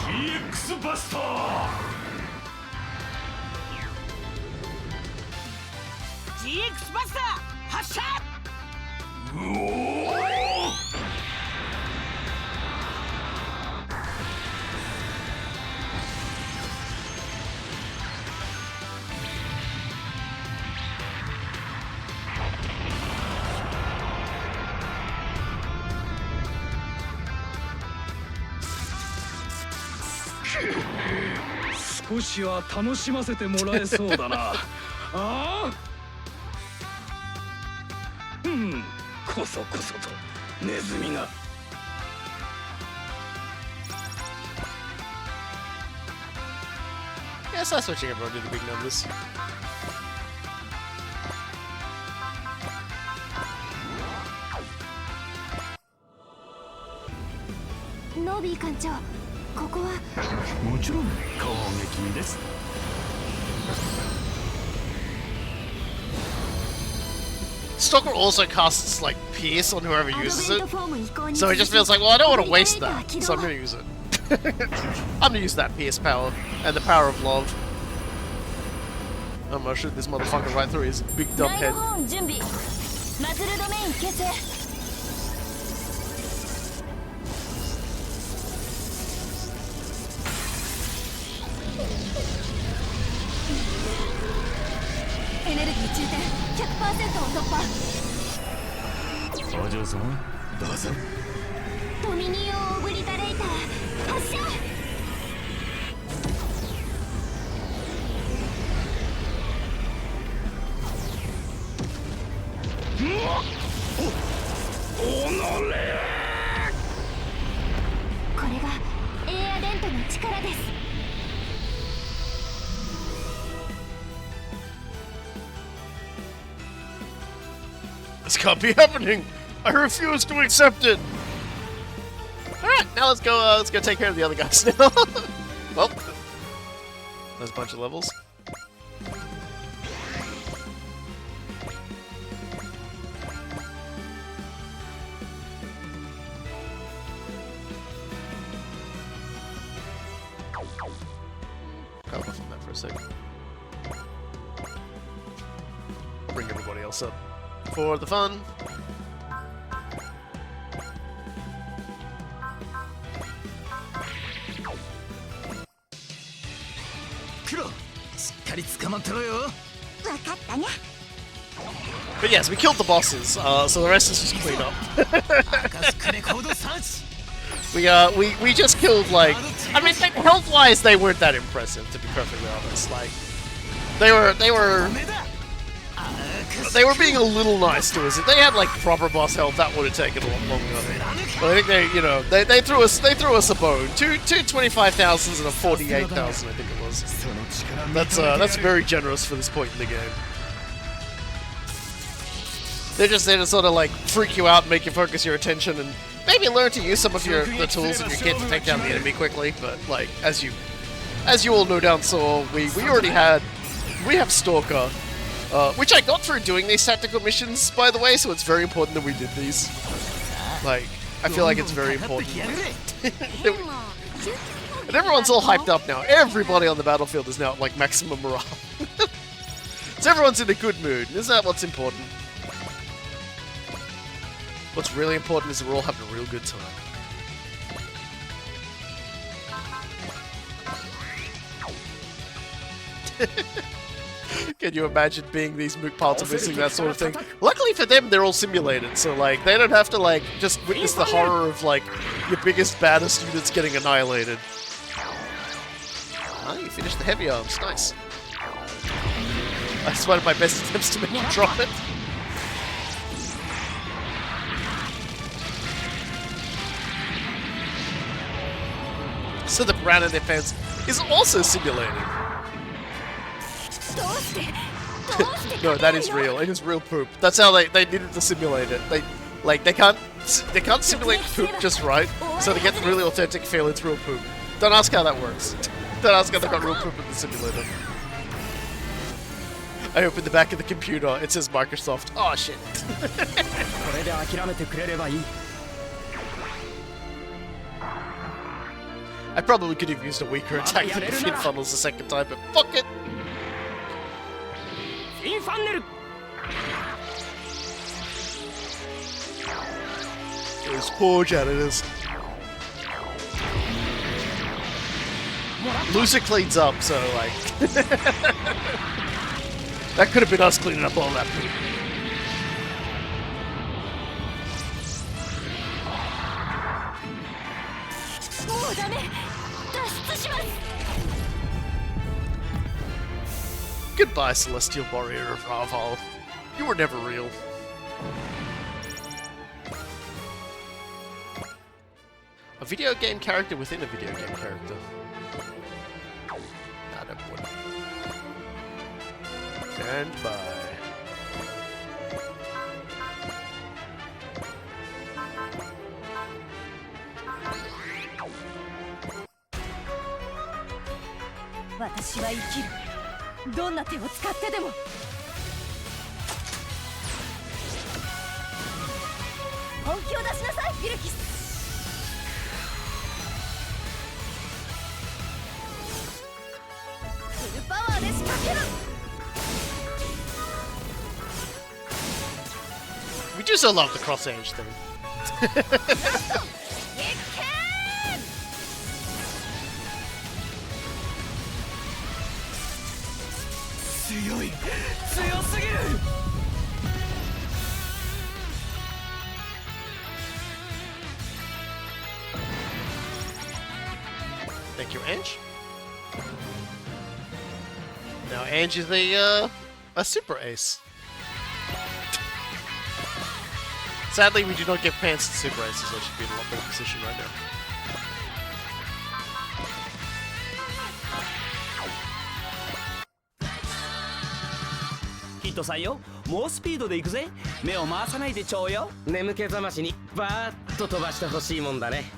GX バスター。GX バスター発射。少しは楽しませてもらえそうだな。ああ。こそこそとネズミが。Yeah, start switching everyone to the big numbers. ノービー艦長、ここは。もちろん攻撃です。 Stalker also casts like Pierce on whoever uses it, so he just feels like, well, I don't want to waste that, so I'm gonna use it. I'm gonna use that Pierce power and the power of love. I'm gonna shoot this motherfucker right through his big dumb head. This can't be happening! I refuse to accept it! Alright, now let's go take care of the other guys now. Well, there's a bunch of levels. Hold off on that for a second. I'll bring everybody else up for the fun. But yes, we killed the bosses, so the rest is just clean up. we just killed, like, I mean, health-wise, they weren't that impressive, to be perfectly honest. Like, they were being a little nice to us. If they had like proper boss health, that would have taken a lot longer. But I think they, you know, they threw us a bone. Two 25,000s and a 48,000, I think it was. That's very generous for this point in the game. They're just there to sort of like freak you out and make you focus your attention and maybe learn to use some of the tools in your kit to take down the enemy quickly. But like as you all know down saw, we have Stalker. Which I got through doing these tactical missions, by the way, so it's very important that we did these. Like, I feel like it's very important. And everyone's all hyped up now. Everybody on the battlefield is now at, like, maximum morale. So everyone's in a good mood. Isn't that what's important? What's really important is that we're all having a real good time. Can you imagine being these mook parts and missing that sort of thing? Luckily for them, they're all simulated, so like they don't have to like just witness the horror of like your biggest, baddest units getting annihilated. Ah, you finished the heavy arms, nice. That's one of my best attempts to make you drop it. So the brown in their pants is also simulated. No, that is real. It is real poop. That's how they needed to simulate it. They can't simulate poop just right, so they get the really authentic feel it's real poop. Don't ask how that works. Don't ask how they got real poop in the simulator. I opened the back of the computer. It says Microsoft. Oh shit. I probably could have used a weaker attack than the fin funnels the second time, but fuck it. Those poor janitors. Loser cleans up, so like... that could have been us cleaning up all that poop. Goodbye, Celestial Warrior of Raval. You were never real. A video game character within a video game character. Nah, that wouldn't. Stand by. 私は生きる。どんな手を使ってでも。本気を出しなさい、ビルキス。フルパワーで仕掛ける。We do so love the cross edge thing. 強い、強すぎる。Thank you, Ange. Now Ange is a super ace. Sadly, we do not give pants to super aces. I should be in a lot better position right now. ヒットさんよ、猛スピードで行くぜ。目を回さないでちょうよ。眠気覚ましにバーッと飛ばしてほしいもんだね。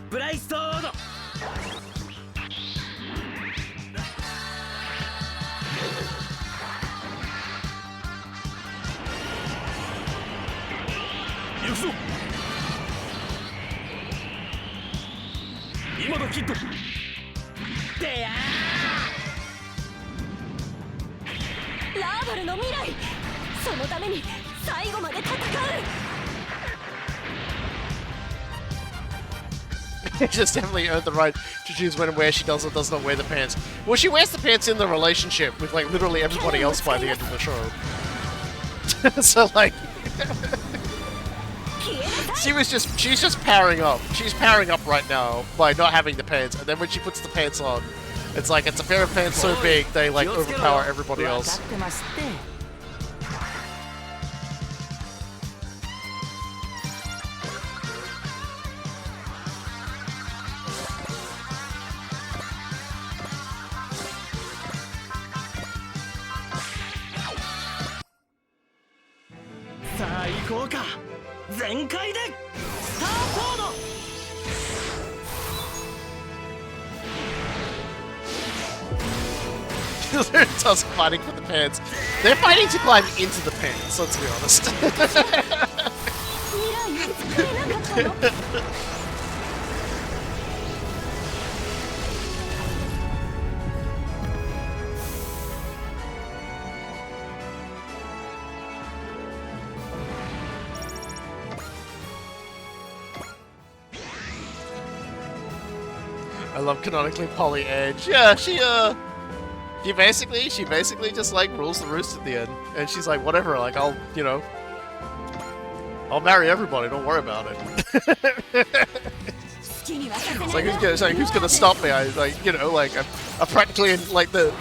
ブライストード。行くぞ。今だキッド。でやラーバルの未来、そのために最後まで戦う。Just definitely earned the right to choose when and where she does or does not wear the pants. Well, she wears the pants in the relationship with like literally everybody else by the end of the show. So like, she's just powering up. She's powering up right now by not having the pants, and then when she puts the pants on, it's like it's a pair of pants so big they like overpower everybody else. They're just fighting for the pants. They're fighting to climb into the pants, let's be honest. I love canonically Polly Edge. Yeah, she basically just like rules the roost at the end, and she's like, whatever, like I'll marry everybody. Don't worry about it. It's like who's gonna stop me? I I'm practically in like the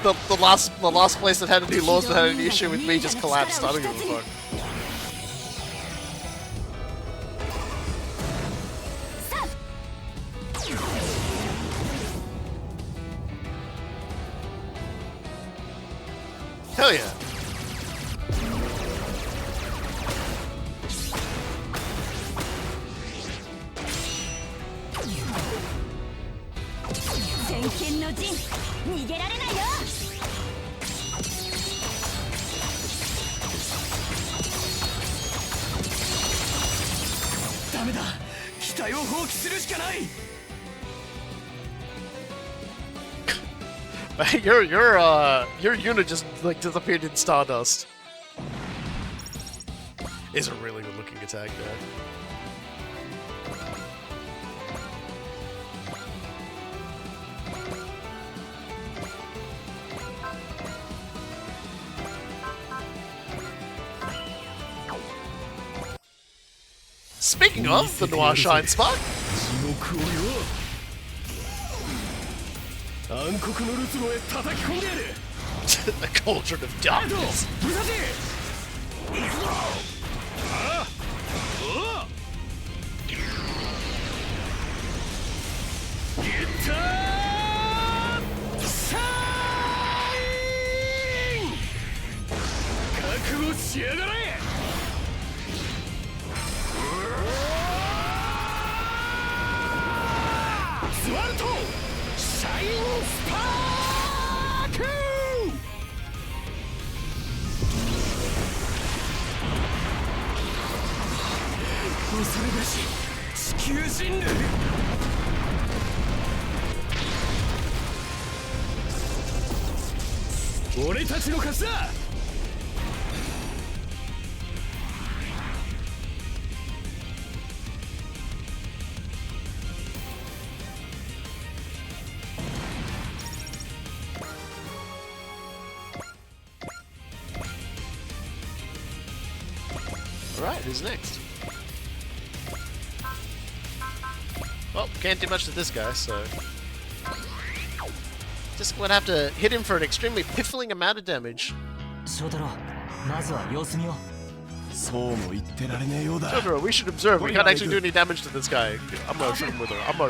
last place that had any laws that had any issue with me just collapsed. I don't give a fuck. Hell yeah. Your unit just like disappeared in stardust. Is a really good looking attack there. Speaking of the Noir Shine Spark. The Cauldron of Darkness. 俺たちの勝ちだ。 Alright, who's next? Well, can't do much to this guy, so... Just gonna have to hit him for an extremely piffling amount of damage. 翔太郎、まずは様子見よ。そうも言ってられねえようだ。 Totoro, we should observe. We can't actually do any damage to this guy. I'm gonna shoot him with a handgun.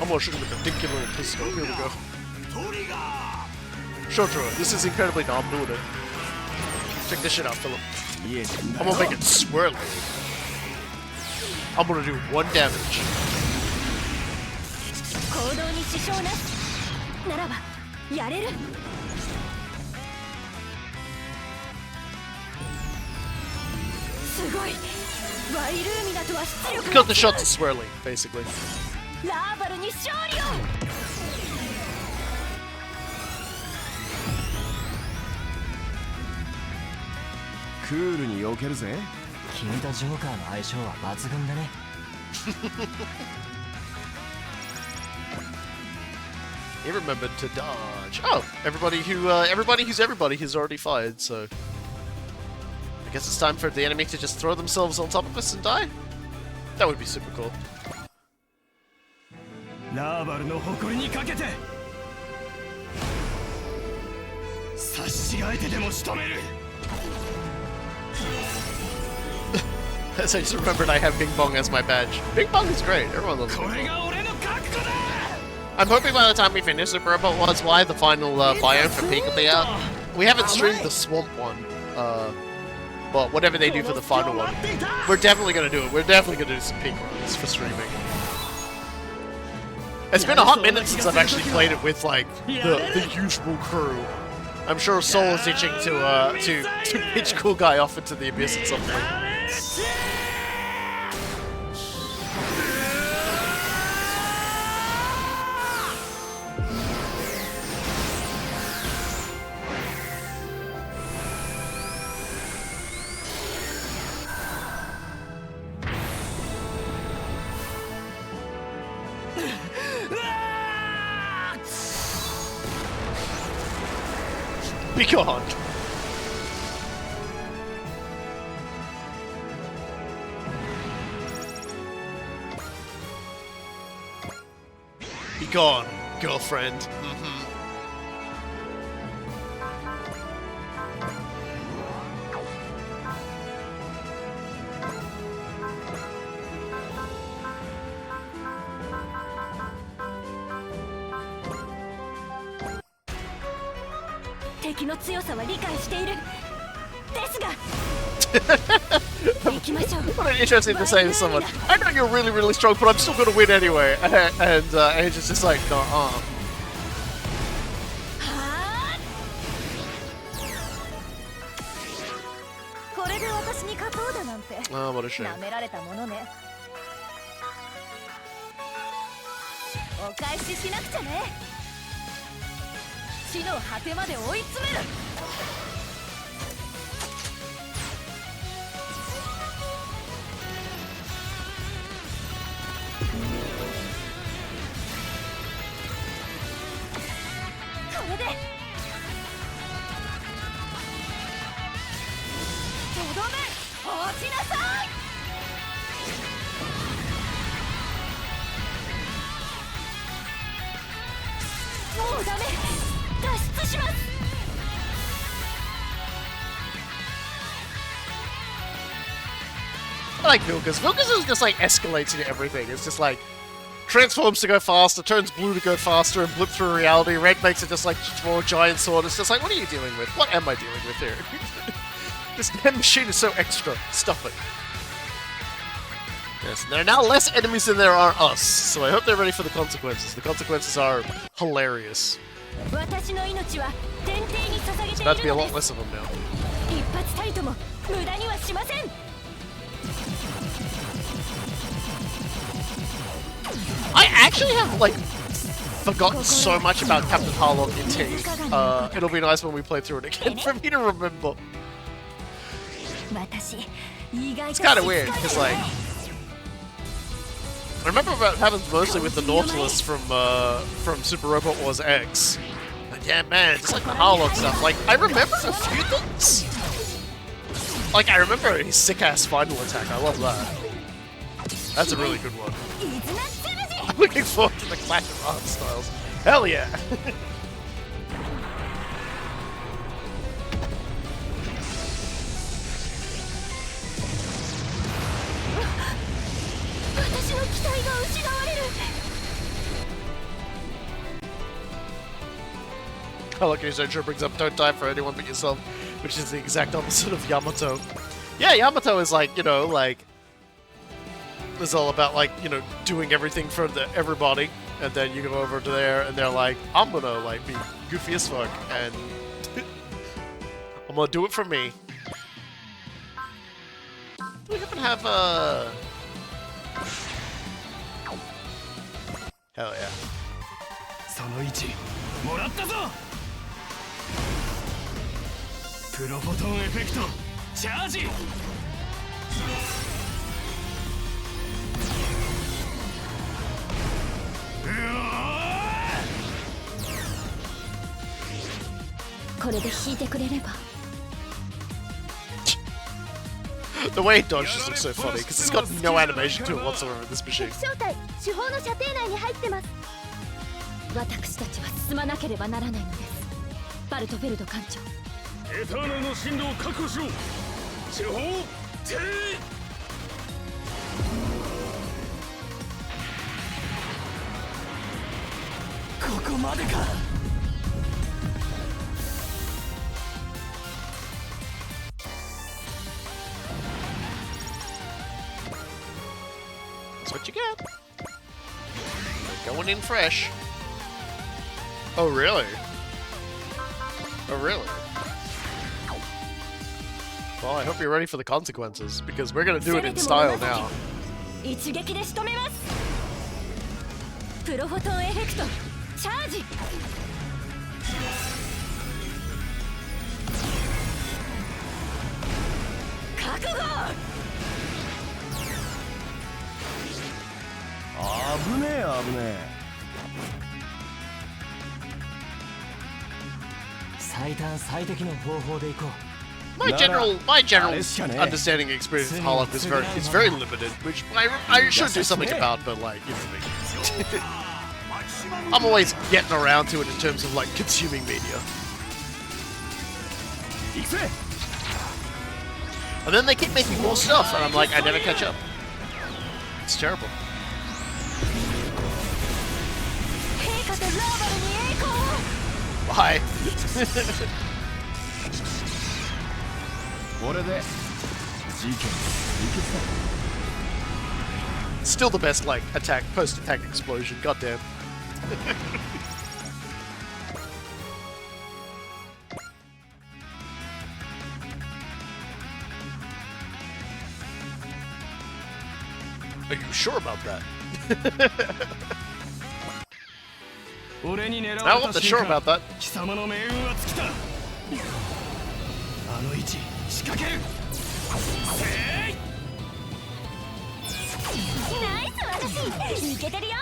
I'm gonna shoot him with a dinky little pistol. Here we go. Shotaro, this is incredibly dumb. I'm doing it. Check this shit out, Philip. I'm gonna make it swirly. I'm gonna do 1 damage. 行動に支障なしならばやれる。すごい。ワイルーミナとは出力 Cut the shot to swirling, basically. ラーバルに勝利を。クールに避けるぜ。君とジョーカーの相性は抜群だね。He remembered to dodge. Oh, everybody who's everybody has already fired, so I guess it's time for the enemy to just throw themselves on top of us and die? That would be super cool. ラーバルの誇りにかけて差し違えてでも仕留める。 So I just remembered I have Bing Bong as my badge. Bing Bong is great. Everyone loves Bing これ Bong. が俺の覚悟だ。 I'm hoping by the time we finish Super Robot Wars Y, the final biome for Pika will be out. We haven't streamed the Swamp one, but whatever they do for the final one, we're definitely gonna do it. We're definitely gonna do some Pika runs for streaming. It's been a hot minute since I've actually played it with like the usual crew. I'm sure Soul is itching to pitch Coolguy off into the abyss at some point. Be gone! Be gone, girlfriend. Mm-hmm. What an interesting to say to someone. I know you're really, really strong, but I'm still gonna win anyway. And Age is just like, no, Oh, what a shame. 舐められたものね。お返ししなくちゃね。地の果てまで追い詰める。これでとどめ落ちなさい。もうダメ。脱出します。I like Vilkas. Vilkas is just like escalating everything. It's just like transforms to go faster, turns blue to go faster, and blip through reality. Red makes it just like throw a giant sword. It's just like, what are you dealing with? What am I dealing with here? This damn machine is so extra. Stop it. Yes, there are now less enemies than there are us, so I hope they're ready for the consequences. The consequences are hilarious. There's about to be a lot less of them now. I actually have, like, forgotten so much about Captain Harlock in T. It'll be nice when we play through it again for me to remember. It's kind of weird, because like... I remember what happens mostly with the Nautilus from Super Robot Wars X. But yeah, man, just like the Harlock stuff. Like, I remember a few things. Like, I remember his sick-ass final attack. I love that. That's a really good one. I'm looking forward to the clash of art styles. Hell yeah! I like his intro brings up "Don't die for anyone but yourself," which is the exact opposite of Yamato. Yeah, Yamato is like, you know, like, it's all about like, you know, doing everything for everybody, and then you go over to there and they're like, I'm gonna like be goofy as fuck and I'm gonna do it for me. Do we happen to have hell yeah. その位置もらったぞ。プロフォトンエフェクトチャージ。これで引いてくれれば。 The way it dodges looks so funny because it's got no animation to it whatsoever in this machine. 正体手法の射程内に入ってます。私たちは進まなければならないのです。バルトフェルド艦長。エターナルの進路を確保しろ。地方停。ここまでか。 That's what you get. They're going in fresh. Oh really? Oh really? Well, I hope you're ready for the consequences, because we're gonna do it in style now. 一撃で仕留めます。プロフォトンエフェクトチャージ。覚悟。 危ねえ危ねえ。最短最適の方法で行こう。 My general understanding and experience with Harlock is very limited, which I should do something about, but like, you know me. I'm always getting around to it in terms of like consuming media. And then they keep making more stuff, and I'm like, I never catch up. It's terrible. Bye. Still the best, like, attack, post-attack explosion, goddamn. Are you sure about that? I wasn't sure about that. 貴様の命運は尽きた。あの位置仕掛ける。ナイス私いけてるよ。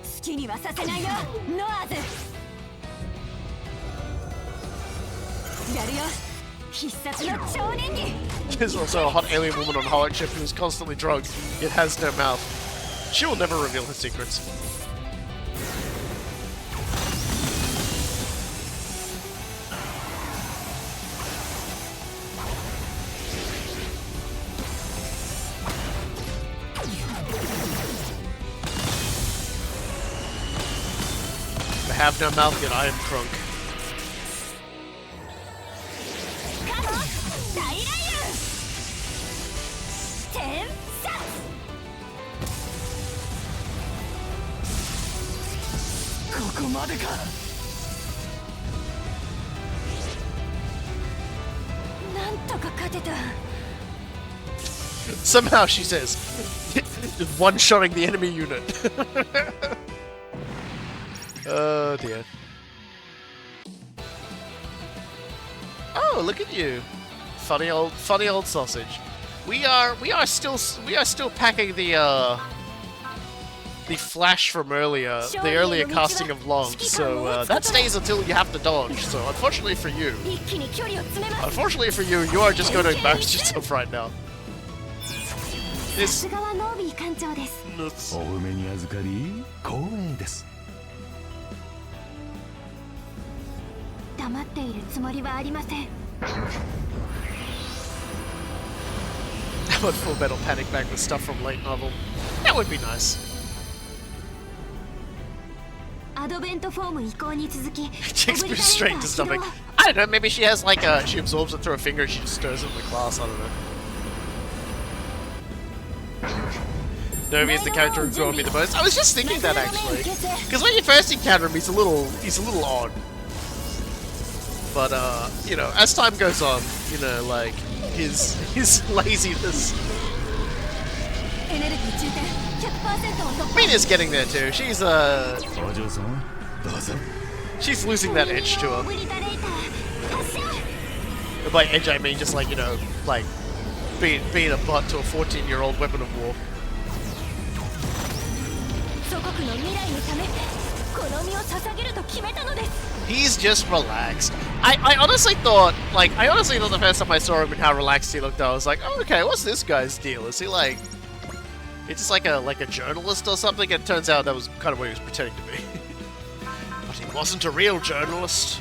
好きにはさせないよノアーズ。やるよ。 There's also a hot alien woman on Harlock ship who is constantly drugged, yet has no mouth. She will never reveal her secrets. I have no mouth, yet I am drunk. Somehow she says, one-shotting the enemy unit. Oh dear. Oh, look at you. Funny old sausage. We are still packing the flash from earlier, the earlier casting of Long, so that stays until you have to dodge. So unfortunately for you, you are just going to embarrass yourself right now. This. お埋めに預かり光栄です。黙っているつもりはありません。 I would full metal panic back with stuff from late novel. That would be nice. アドベントフォーム移行に続き、 Takes me straight to stomach. I don't know, maybe she has like she absorbs it through her finger, she just stirs it in the class, I don't know. Novi is the character who grew on me the most. I was just thinking that actually. Because when you first encounter him, he's a little odd. But you know, as time goes on, you know, like his laziness. Mina's getting there too. She's losing that edge to her. And by edge I mean just like, you know, like being a butt to a 14-year-old weapon of war. He's just relaxed. I honestly thought the first time I saw him and how relaxed he looked, I was like, oh, okay, what's this guy's deal? Is he like, it's just like a journalist or something? And it turns out that was kind of what he was pretending to be. But he wasn't a real journalist.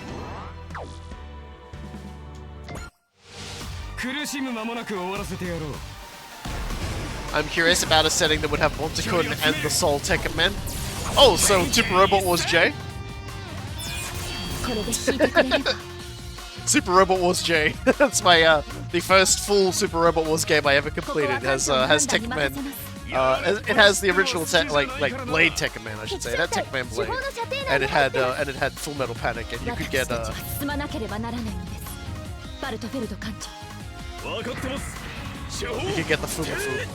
I'm curious about a setting that would have Montekun and the Soul Tekken Men. Oh, so Super Robot Wars J? Super Robot Wars J. That's my the first full Super Robot Wars game I ever completed. Has Tekken Men. It has the original like Blade Tekken Man, I should say. That Tekken Man Blade, and it had Full Metal Panic, and you could get you could get the Fumafu.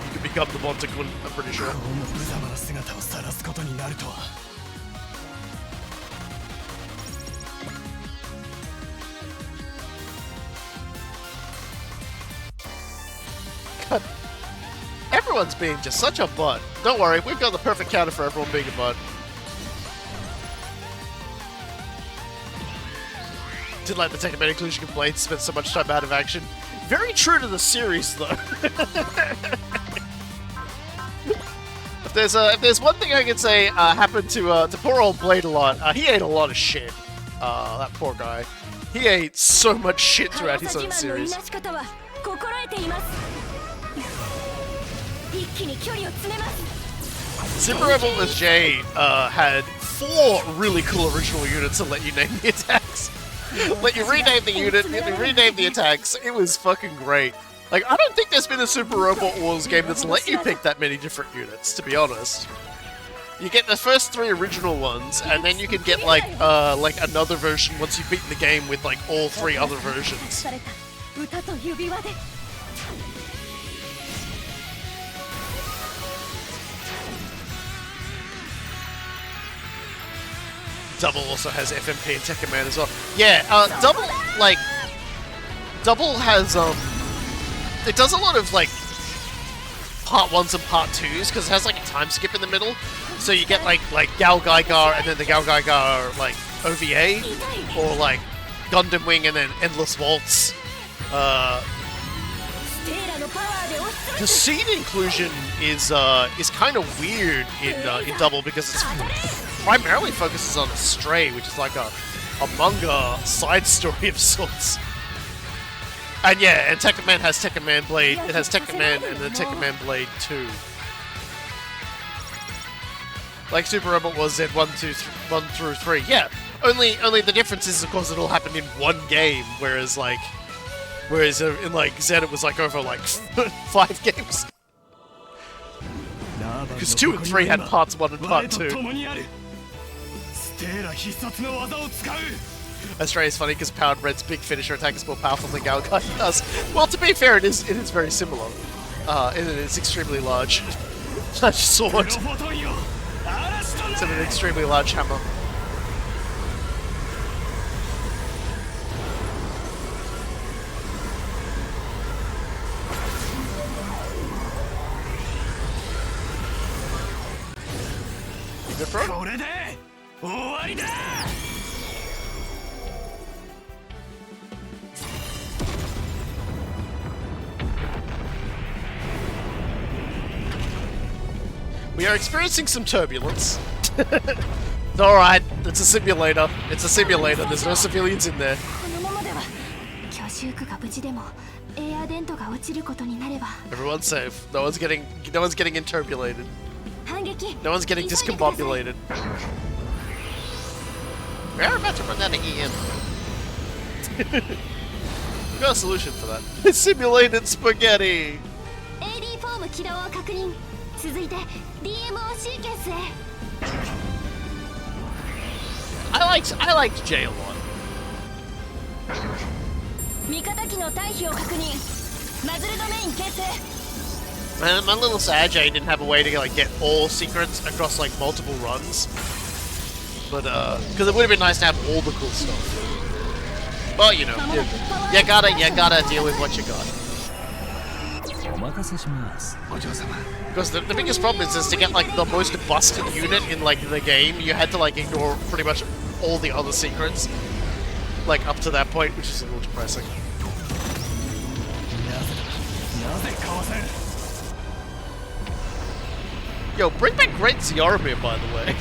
You could become the Montekun, I'm pretty sure. God. Everyone's being just such a butt. Don't worry, we've got the perfect counter for everyone being a butt. Did like the Tekken Man inclusion complaints, spent so much time out of action. Very true to the series, though. If there's one thing I can say happened to poor old Blade a lot, he ate a lot of shit. That poor guy. He ate so much shit throughout his own series. Super Rebel with J had 4 really cool original units to let you name the attacks. Let you rename the unit, you rename the attacks. It was fucking great. Like, I don't think there's been a Super Robot Wars game that's let you pick that many different units, to be honest. You get the first 3 original ones, and then you can get like another version once you've beaten the game with like all 3 other versions. Double also has FMP and Tekken Man as well. Yeah, Double has it does a lot of like part 1s and part 2s because it has like a time skip in the middle. So you get like Gal Gaigar and then the Gal Gaigar like OVA, or like Gundam Wing and then Endless Waltz. The scene inclusion is kind of weird in Double because it's primarily focuses on Stray, which is like a manga side story of sorts. And yeah, and Tekken Man has Tekken Man Blade. It has Tekken Man and then Tekken Man Blade 2. Like Super Robot was Z1 through 3. Yeah, only the difference is, of course, it all happened in one game, whereas in like Z it was like over like 5 games. Because 2 and 3 had parts 1 and part 2. Australia's funny because Powered Red's big finisher attack is more powerful than Coolguy does. Well, to be fair, it is very similar. And it is extremely large. Large sword. It's an extremely large hammer. You good, bro? We are experiencing some turbulence. It's alright, it's a simulator. It's a simulator, there's no civilians in there. Everyone's safe. No one's getting interpolated. No one's getting discombobulated. We're about to run out of EM. We've got a solution for that. Simulated spaghetti! I liked Jay a lot. Man, my little sad Jay didn't have a way to like get all secrets across like multiple runs. But because it would have been nice to have all the cool stuff. But you know, you gotta deal with what you got. Because the biggest problem is to get like the most busted unit in like the game, you had to like ignore pretty much all the other secrets, like up to that point, which is a little depressing. Yo, bring back Great Ziaramir, by the way.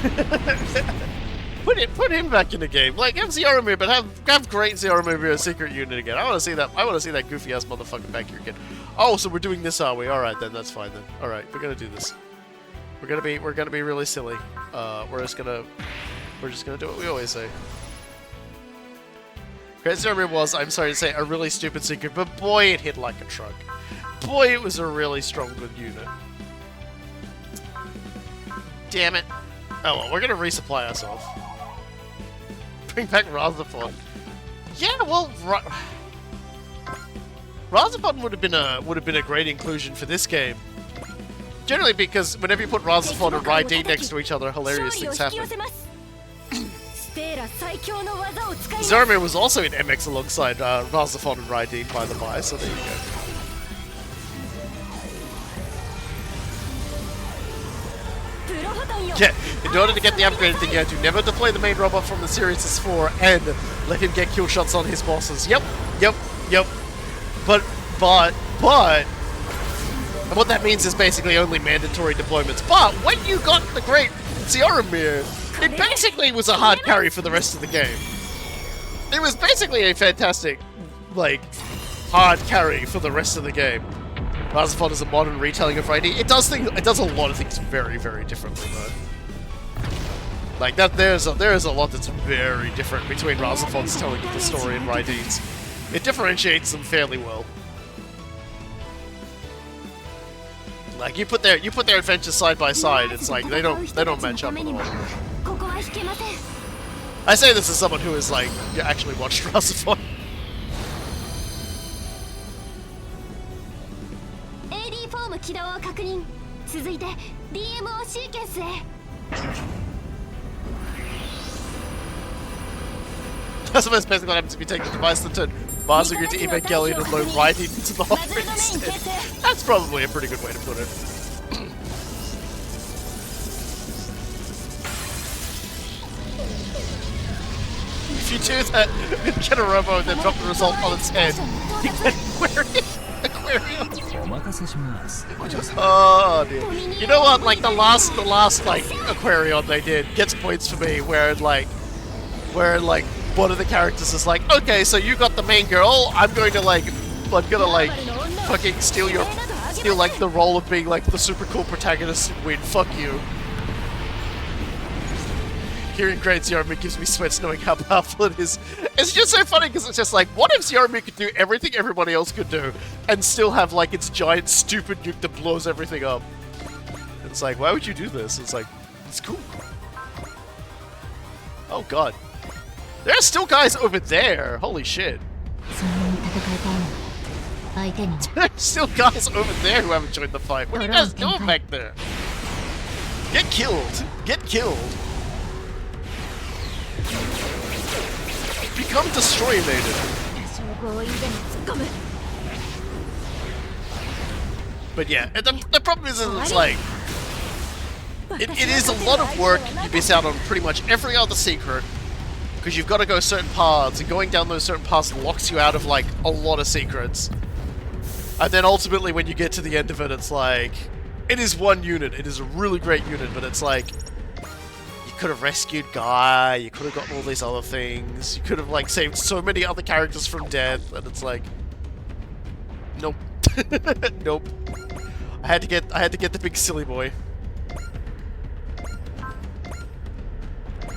put him back in the game. Like, have Ziaramir, but have Great Ziaramir be a secret unit again. I want to see that. I want to see that goofy ass motherfucker back here again. Oh, so we're doing this, are we? All right, then that's fine then. All right, we're gonna do this. We're gonna be really silly. We're just gonna do what we always say. Great Ziaramir was, I'm sorry to say, a really stupid secret, but boy, it hit like a truck. Boy, it was a really strong good unit. Damn it. Oh well, we're gonna resupply ourselves. Bring back Rutherford. Yeah, well, Razafon would have been a great inclusion for this game. Generally, because whenever you put Razafon and Raideen next to each other, hilarious things happen. Ziaramir was also in MX alongside Razafon and Raideen, by the by, so there you go. Yeah, in order to get the upgraded thing, you have to never deploy the main robot from the Series S4 and let him get kill shots on his bosses. Yep. But, and what that means is basically only mandatory deployments. But when you got the Great Ziaramir, it basically was a hard carry for the rest of the game. It was basically a fantastic, like, hard carry for the rest of the game. Razafon is a modern retelling of Raideen. It does a lot of things very, very differently though. Like that, there is a lot that's very different between Razafon's telling of the story and Raideen's. It differentiates them fairly well. Like you put their adventures side by side, it's like they don't match up at all. I say this as someone who has like actually watched Razafon. That's the most basically what happens if you take the device and turn Mazugu to Evangelion and load Raideen into the hopper instead. That's probably a pretty good way to put it. If you do that, get a robo and then drop the result on its head, you get Aquarium. Oh dear. You know what, like the last like Aquarion they did gets points for me where like one of the characters is like, okay, so you got the main girl, I'm gonna fucking steal like the role of being like the super cool protagonist and win, fuck you. Hearing Great Ziaramir gives me sweats knowing how powerful it is. It's just so funny because it's just like, what if Ziaramir could do everything everybody else could do and still have like its giant stupid nuke that blows everything up? It's like, why would you do this? It's like, it's cool. Oh god. There are still guys over there. Holy shit. そんなに戦いたいの相手に There's still guys over there who haven't joined the fight. What are you guys doing back there? Get killed. Get killed. Become destroy maiden. 多少強引でも突っ込む But yeah, the problem is it's like it is a lot of work. You miss out on pretty much every other secret because you've got to go certain paths, and going down those certain paths locks you out of like a lot of secrets. And then ultimately, when you get to the end of it, it's like it is one unit. It is a really great unit, but it's like you could have rescued Guy. You could have gotten all these other things. You could have like saved so many other characters from death, and it's like nope, nope. I had to get the big silly boy.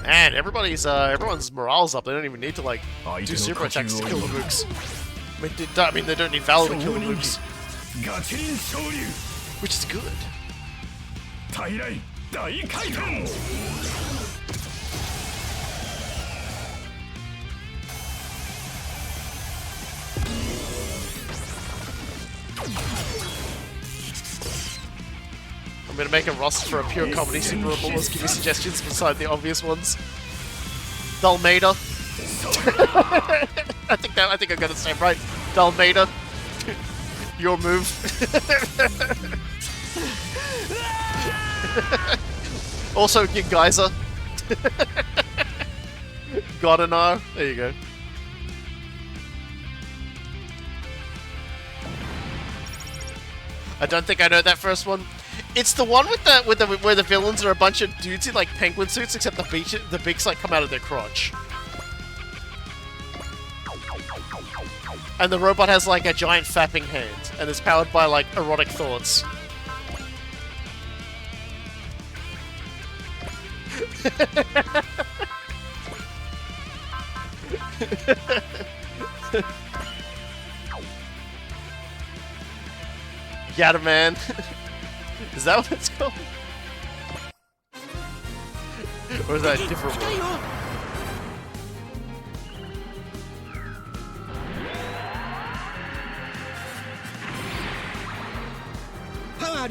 And everyone's morale's up. They don't even need to like do super attacks to kill the mooks. I mean, they don't need valor to kill the mooks, which is good. I'm gonna make a roster for a pure comedy super rebels. Give me suggestions beside the obvious ones. Dalmada. I think I got it name right. Dalmada. Your move. Also, get Geyser. Godanar. There you go. I don't think I know that first one. It's the one with where the villains are a bunch of dudes in like penguin suits, except the beaks like come out of their crotch. And the robot has like a giant fapping hand, and is powered by like erotic thoughts. Yadaman. Is that what it's called? Or is that a different one? Oh,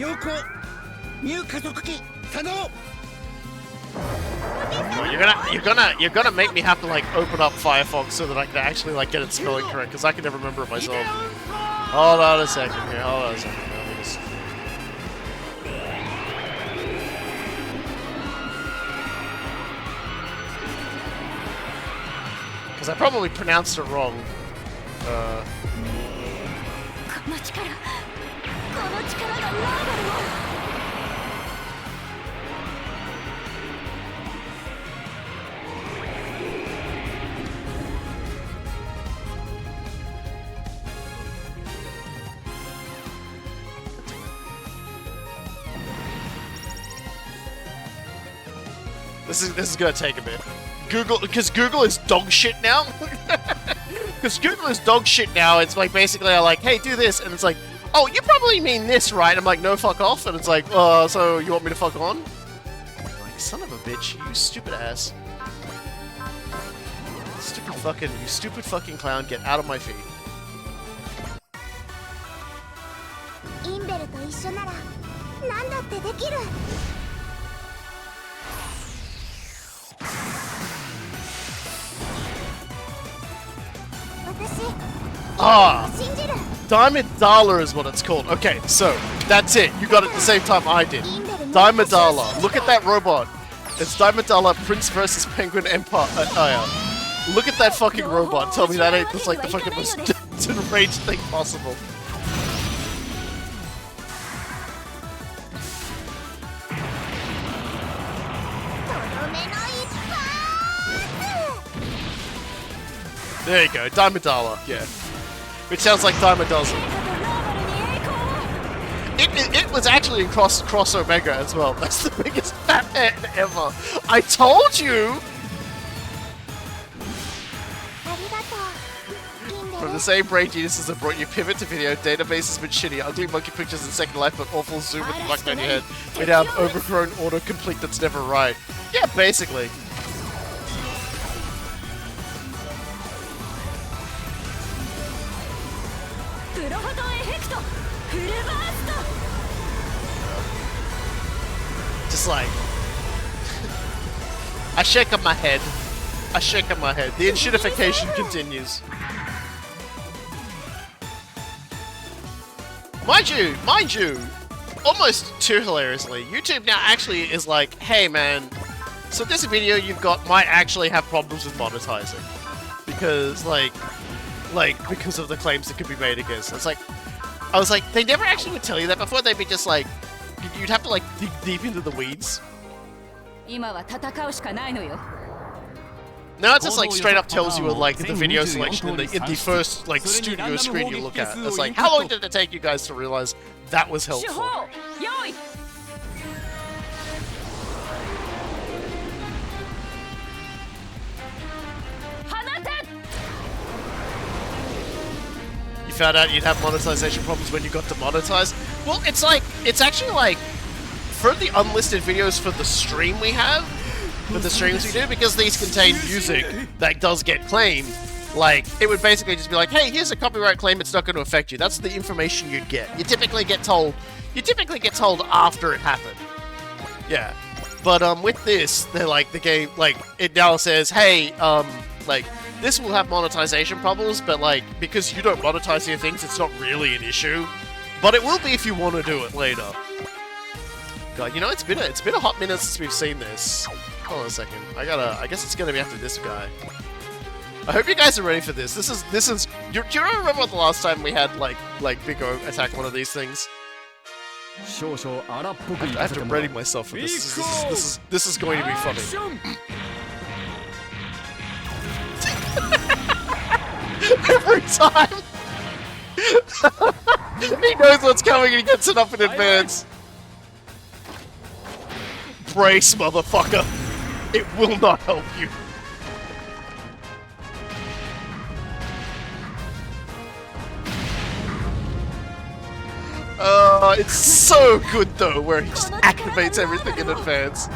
you're gonna make me have to like open up Firefox so that I can actually like get it spelling correct, because I can never remember it myself. Hold on a second here. Hold on a second. Let me just... Because I probably pronounced it wrong. This is gonna take a bit. Because Google is dog shit now. Because Google is dog shit now. It's like basically I'm like, hey, do this, and it's like, oh, you probably mean this, right? I'm like, no, fuck off, and it's like, so you want me to fuck on? I'm like, son of a bitch, you stupid ass. You stupid fucking clown, get out of my feet. インベルと一緒なら何だってできる Ah! Diamond Dollar is what it's called. Okay, so, that's it. You got it the same time I did. Diamond Dollar. Look at that robot. It's Diamond Dollar Prince versus Penguin Empire. Look at that fucking robot. Tell me that ain't just like the fucking most enraged thing possible. There you go, Diamond Dollar, yeah. Which sounds like Diamond Dozen. It was actually in Cross Omega as well. That's the biggest Batman ever. I told you! From the same brain geniuses that brought you Pivot to Video, database has been shitty, ugly monkey pictures in Second Life, but awful zoom with the fuck down your head. We now have overgrown autocomplete that's never right. Yeah, basically. Just like I shake up my head. I shake up my head. The enshittification continues. Mind you, almost too hilariously, YouTube now actually is like, hey man, so this video you've got might actually have problems with monetizing. Because, because of the claims that could be made against it. It's like, I was like, they never actually would tell you that before. They'd be just like, you'd have to like dig deep into the weeds. Now it just like straight up tells you like the video selection in the first like studio screen you look at. It's like, how long did it take you guys to realize that was helpful? You found out you'd have monetization problems when you got demonetized? Well, it's like, it's actually like, for the unlisted videos for the stream we have, for the streams we do, because these contain music that does get claimed, like, it would basically just be like, hey, here's a copyright claim, it's not going to affect you. That's the information you'd get. You typically get told after it happened. Yeah. But, with this, they're like, the game, like, it now says, hey, like, this will have monetization problems, but, like, because you don't monetize your things, it's not really an issue. But it will be if you want to do it later. God, you know, it's been a hot minute since we've seen this. Hold on a second. I guess it's gonna be after this guy. I hope you guys are ready for this. This is. Do you remember the last time we had like Big O attack one of these things? I have to ready myself for this. This is going to be funny. Every time. He knows what's coming and he gets it up in advance. Brace, motherfucker. It will not help you. It's so good though, where he just activates everything in advance.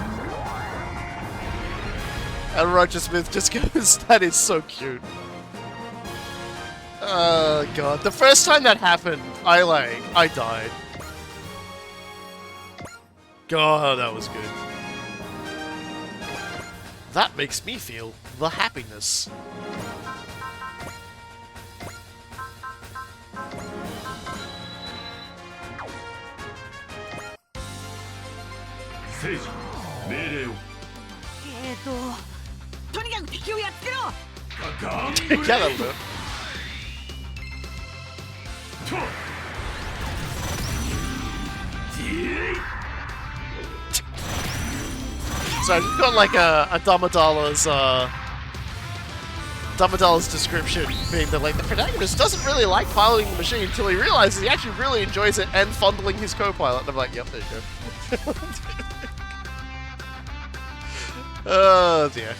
And Roger Smith just goes, that is so cute. Oh god, the first time that happened, I died. God, that was good. That makes me feel the happiness. Yeah, that'll do it. So we've got like a Damadala's description being that like the protagonist doesn't really like piloting the machine until he realizes he actually really enjoys it and fondling his co-pilot. And I'm like, yep, there you go. Oh dear.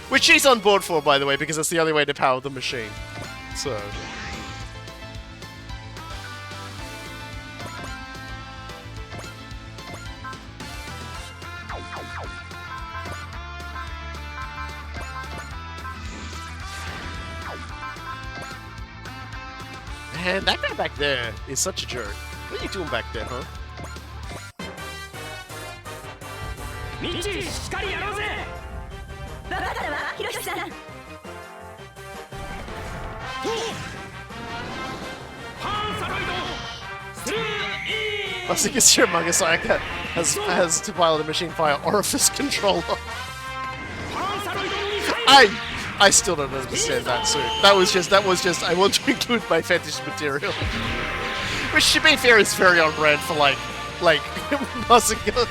Which she's on board for, by the way, because it's the only way to power the machine. So. Man, that guy back there is such a jerk. What are you doing back there, huh? I was thinking sure Magasayaka has to pilot a machine via orifice controller. I still don't understand that suit. That was just I want to include my fetish material. Which to be fair is very on brand for like Masaga.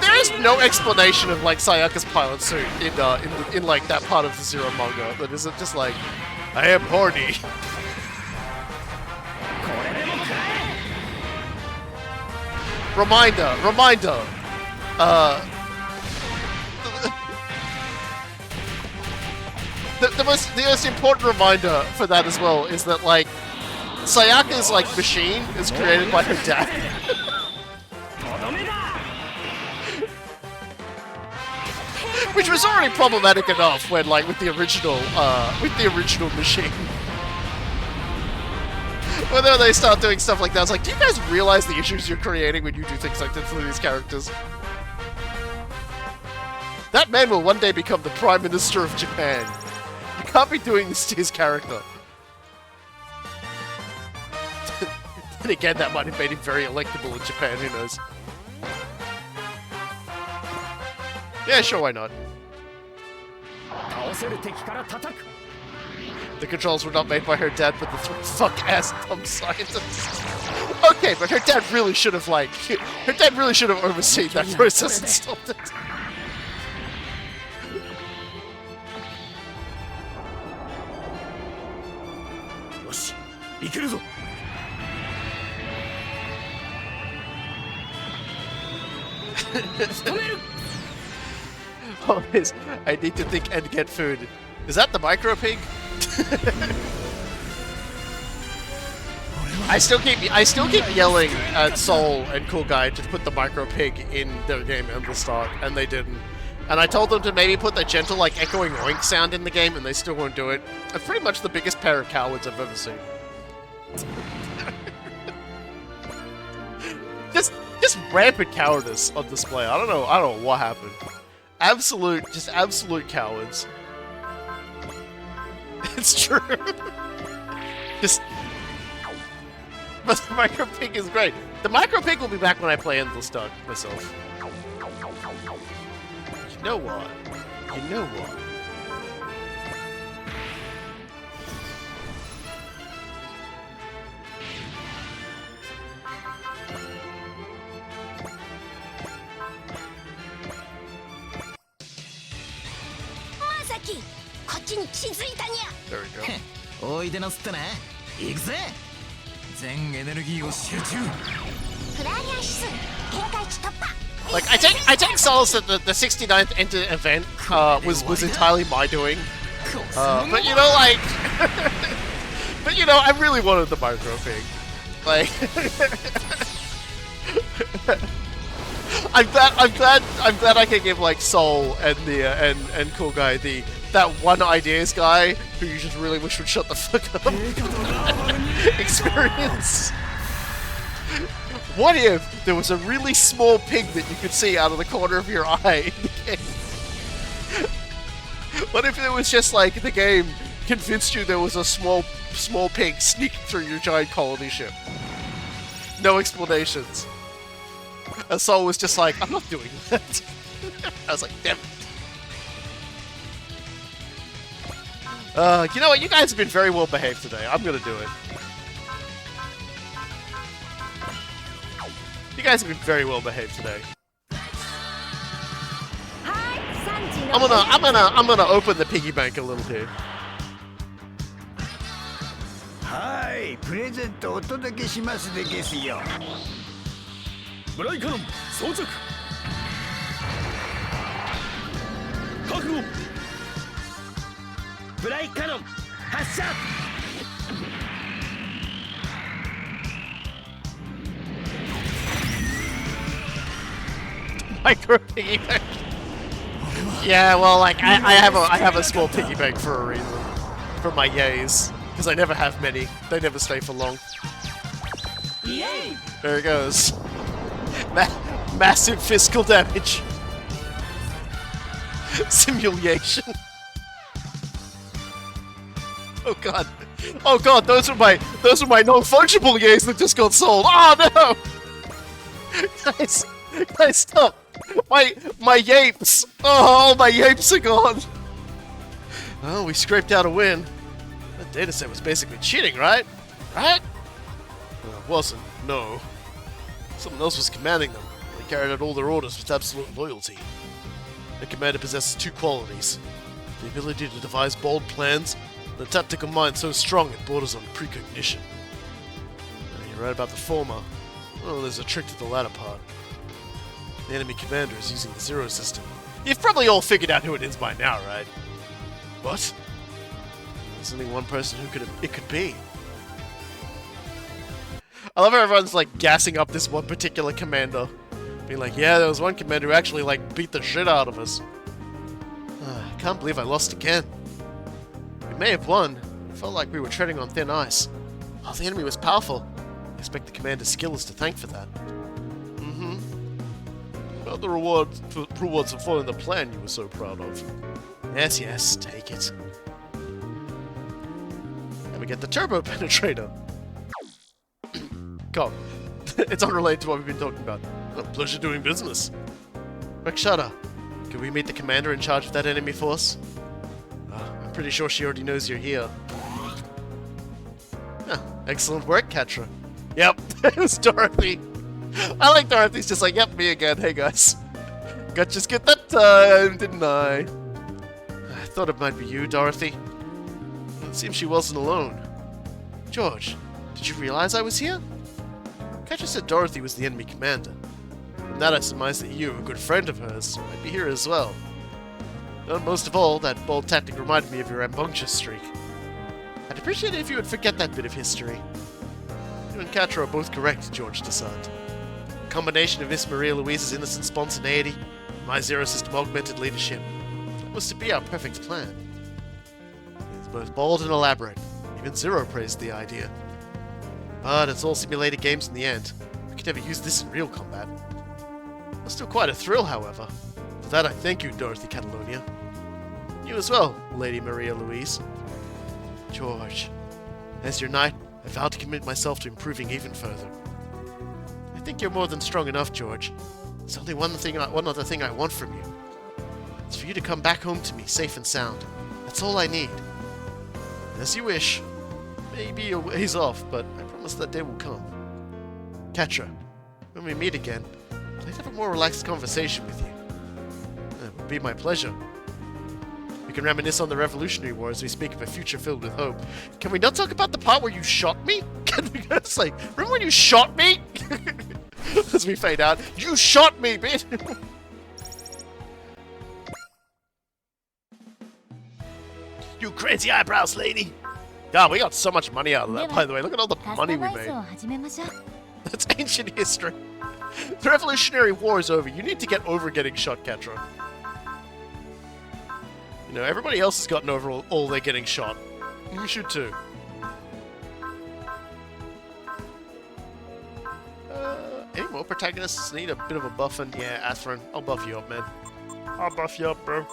There is no explanation of like Sayaka's pilot suit in like that part of the Zero manga. That isn't just like, I am horny. Reminder. The most important reminder for that as well is that like Sayaka's like machine is created by her dad. Which was already problematic enough when, like, with the original machine. When they start doing stuff like that, I was like, do you guys realize the issues you're creating when you do things like this to these characters? That man will one day become the Prime Minister of Japan. You can't be doing this to his character. And again, that might have made him very electable in Japan, who knows. Yeah, sure, why not? The controls were not made by her dad, but the three fuck-ass dumb scientists. Okay, but her dad really should have, like... Her dad really should have overseen that process and stopped it. Oh, this. I need to think and get food. Is that the micro pig? I still keep yelling at Soul and Coolguy to put the micro pig in their game at the start, and they didn't. And I told them to maybe put the gentle, like, echoing oink sound in the game, and they still won't do it. They're pretty much the biggest pair of cowards I've ever seen. just rampant cowardice on display. I don't know what happened. Absolute cowards. It's true. But the micro pig is great. The micro pig will be back when I play Endless Start myself. You know what? There we go. おいでなすってね。行くぜ。全エネルギーを集中。 Like, I take solace that the 69th Enter event was entirely my doing. But you know, like... but you know, I really wanted the micro pig. Like... I'm glad I can give, like, Soul and the and Coolguy that one ideas guy who you just really wish would shut the fuck up experience. What if there was a really small pig that you could see out of the corner of your eye in the game? What if it was just like the game convinced you there was a small pig sneaking through your giant colony ship? No explanations. And Soul was just like, I'm not doing that. I was like, damn it. You know what? You guys have been very well behaved today. I'm gonna do it. You guys have been very well behaved today. I'm gonna open the piggy bank a little bit. はい、プレゼントお届けしますでゲスよ。ブライカノン装着。覚悟。ブライカノン発射。 Micro piggy bank. Yeah, well, like I have a small piggy bank for a reason, for my yays, because I never have many. They never stay for long. Yay! There it goes. Massive physical damage. Simulation. Oh god. Oh god, those are my non-fungible yays that just got sold. Oh no! Guys, stop. My yapes! Oh, my yapes are gone! Well, we scraped out a win. That dataset was basically cheating, right? Right? Well, it wasn't, no. Someone else was commanding them. They carried out all their orders with absolute loyalty. The commander possesses two qualities. The ability to devise bold plans, and a tactical mind so strong it borders on precognition. You're right about the former. Well, there's a trick to the latter part. The enemy commander is using the Zero system. You've probably all figured out who it is by now, right? What? There's only one person who it could be. I love how everyone's like gassing up this one particular commander. Being like, yeah, there was one commander who actually like beat the shit out of us. I can't believe I lost again. We may have won. It felt like we were treading on thin ice. Oh, the enemy was powerful. I expect the commander's skill is to thank for that. Mm-hmm. About the rewards for following the plan you were so proud of. Yes, yes, take it. And we get the turbo penetrator. Come. It's unrelated to what we've been talking about. A pleasure doing business. Rakshata, can we meet the commander in charge of that enemy force? I'm pretty sure she already knows you're here. Excellent work, Katra. Yep, it was Dorothy. I like Dorothy's just like, yep, me again. Hey guys. Got just get that time, didn't I? I thought it might be you, Dorothy. It seems she wasn't alone. George, did you realize I was here? Katra said Dorothy was the enemy commander. From that I surmised that you, a good friend of hers, might be here as well. And most of all, that bold tactic reminded me of your rambunctious streak. I'd appreciate it if you would forget that bit of history. You and Katra are both correct, George Desant. A combination of Miss Maria Louise's innocent spontaneity and my Zero System augmented leadership. That was to be our perfect plan. It's both bold and elaborate. Even Zero praised the idea. But it's all simulated games in the end. We could never use this in real combat. It was still quite a thrill, however. For that I thank you, Dorothy Catalonia. You as well, Lady Maria Louise. George, as your knight, I vow to commit myself to improving even further. I think you're more than strong enough, George. There's only one other thing I want from you. It's for you to come back home to me, safe and sound. That's all I need. As you wish. Maybe a ways off, but I promise that day will come. Katra, when we meet again, I'd have a more relaxed conversation with you. It would be my pleasure. We can reminisce on the Revolutionary War as we speak of a future filled with hope. Can we not talk about the part where you shot me? Can we just like, remember when you shot me? As we fade out, you shot me, bitch! You crazy eyebrows lady! God, we got so much money out of that, by the way. Look at all the money we made. That's ancient history. The Revolutionary War is over. You need to get over getting shot, Katra. You know, everybody else has gotten over all their getting shot. You should too. Any more protagonists need a bit of a buffing? Yeah, Atherin, I'll buff you up, man. I'll buff you up, bro.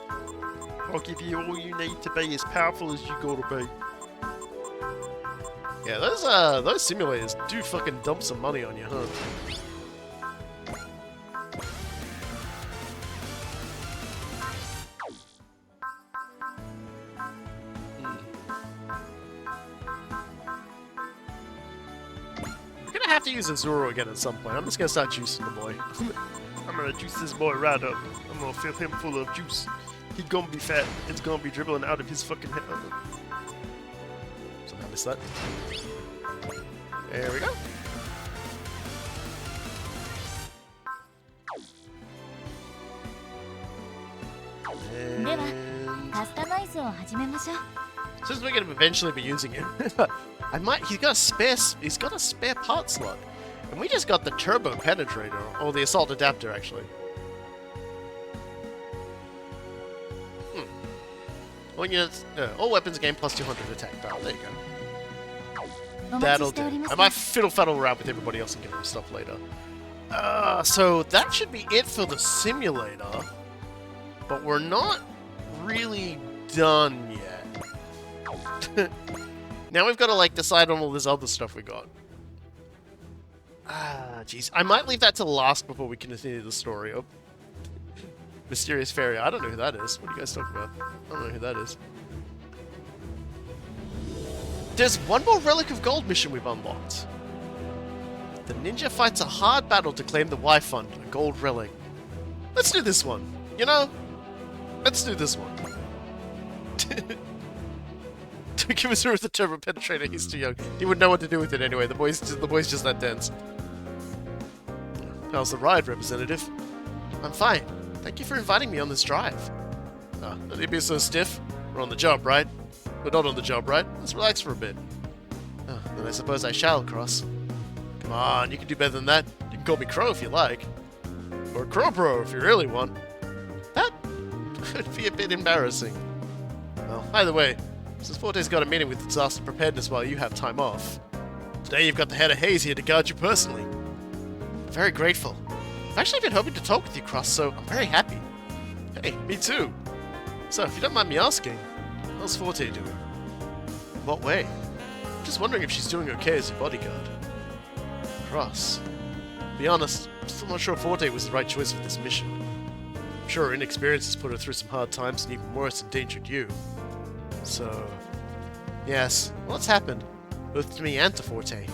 I'll give you all you need to be as powerful as you gotta be. Yeah, those simulators do fucking dump some money on you, huh? We're gonna have to use Azuro again at some point. I'm just gonna start juicing the boy. I'm gonna juice this boy right up. I'm gonna fill him full of juice. He gonna be fat. It's gonna be dribbling out of his fucking head. Somehow missed that. There we go. Since we're gonna eventually be using him, he's got a spare part slot. And we just got the turbo penetrator, or the assault adapter actually. All units, all weapons gain plus 200 attack power. There you go. That'll do. I might fiddle-faddle around with everybody else and give them stuff later. So that should be it for the simulator. But we're not really done yet. Now we've got to, like, decide on all this other stuff we got. Jeez. I might leave that to last before we continue the story. Oh. Mysterious Fairy. I don't know who that is. What are you guys talking about? I don't know who that is. There's one more Relic of Gold mission we've unlocked. The ninja fights a hard battle to claim the Y Fund, a gold relic. Let's do this one. You know? Let's do this one. Give us the turbo penetrator. He's too young. He wouldn't know what to do with it anyway. The boy's just that dense. How's the ride, representative? I'm fine. Thank you for inviting me on this drive. Don't you be so stiff. We're on the job, right? We're not on the job, right? Let's relax for a bit. Then I suppose I shall cross. Come on, you can do better than that. You can call me Crow if you like. Or Crow Bro if you really want. That could be a bit embarrassing. Well, either way, since Forte's got a meeting with disaster preparedness while you have time off, today you've got the head of Haze here to guard you personally. I'm very grateful. I've actually been hoping to talk with you, Cross, so I'm very happy. Hey, me too. So, if you don't mind me asking, how's Forte doing? In what way? I'm just wondering if she's doing okay as your bodyguard. Cross. To be honest, I'm still not sure Forte was the right choice for this mission. I'm sure her inexperience has put her through some hard times and even worse, endangered you. So... yes, lots happened, both to me and to Forte.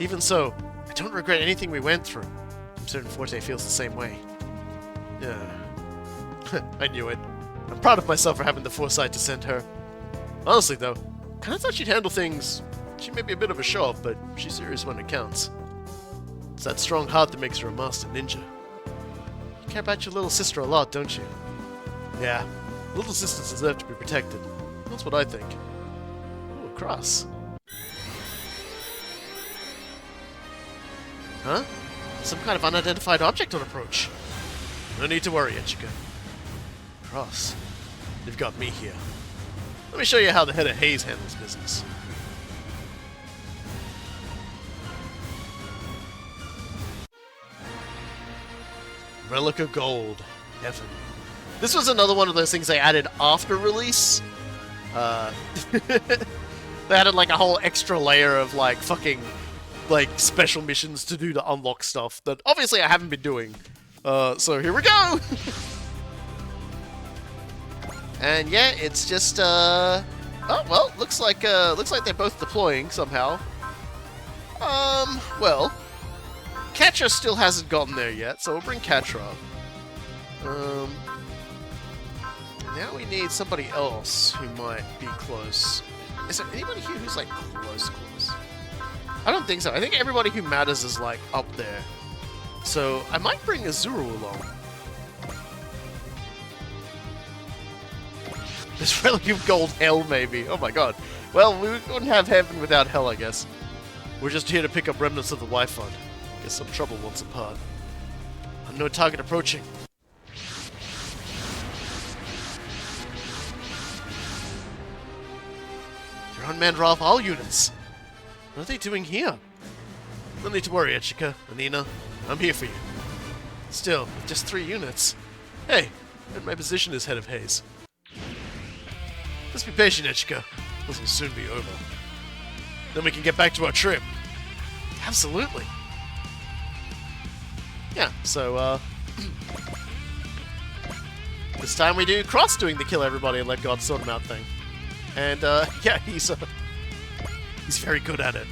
Even so, I don't regret anything we went through. I'm certain Forte feels the same way. Yeah. I knew it. I'm proud of myself for having the foresight to send her. Honestly though, kinda thought she'd handle things... she may be a bit of a show-off, but she's serious when it counts. It's that strong heart that makes her a master ninja. You care about your little sister a lot, don't you? Yeah, little sisters deserve to be protected. That's what I think. Ooh, a cross. Huh? Some kind of unidentified object on approach. No need to worry, Ichika. Cross. You've got me here. Let me show you how the head of Haze handles business. Relic of Gold. Heaven. This was another one of those things they added after release. They added like a whole extra layer of like fucking like special missions to do to unlock stuff that obviously I haven't been doing. So here we go! And yeah, it's just oh well, looks like they're both deploying somehow. Well, Catra still hasn't gotten there yet, so we'll bring Catra up. Now we need somebody else who might be close. Is there anybody here who's like close? I don't think so. I think everybody who matters is like up there. So I might bring Azuru along. This Relic of Gold hell, maybe. Oh my god. Well, we wouldn't have heaven without hell, I guess. We're just here to pick up remnants of the Life Fund. Guess some trouble wants apart. Unknown target approaching. They're unmanned Ralph all units. What are they doing here? No need to worry, Ichika, Anina. I'm here for you. Still, just 3 units. Hey, and my position is head of Haze. Let's be patient, Ichika. This will soon be over. Then we can get back to our trip. Absolutely. Yeah, so, this time we do Cross doing the kill everybody and let God sort them out thing. And, yeah, he's very good at it.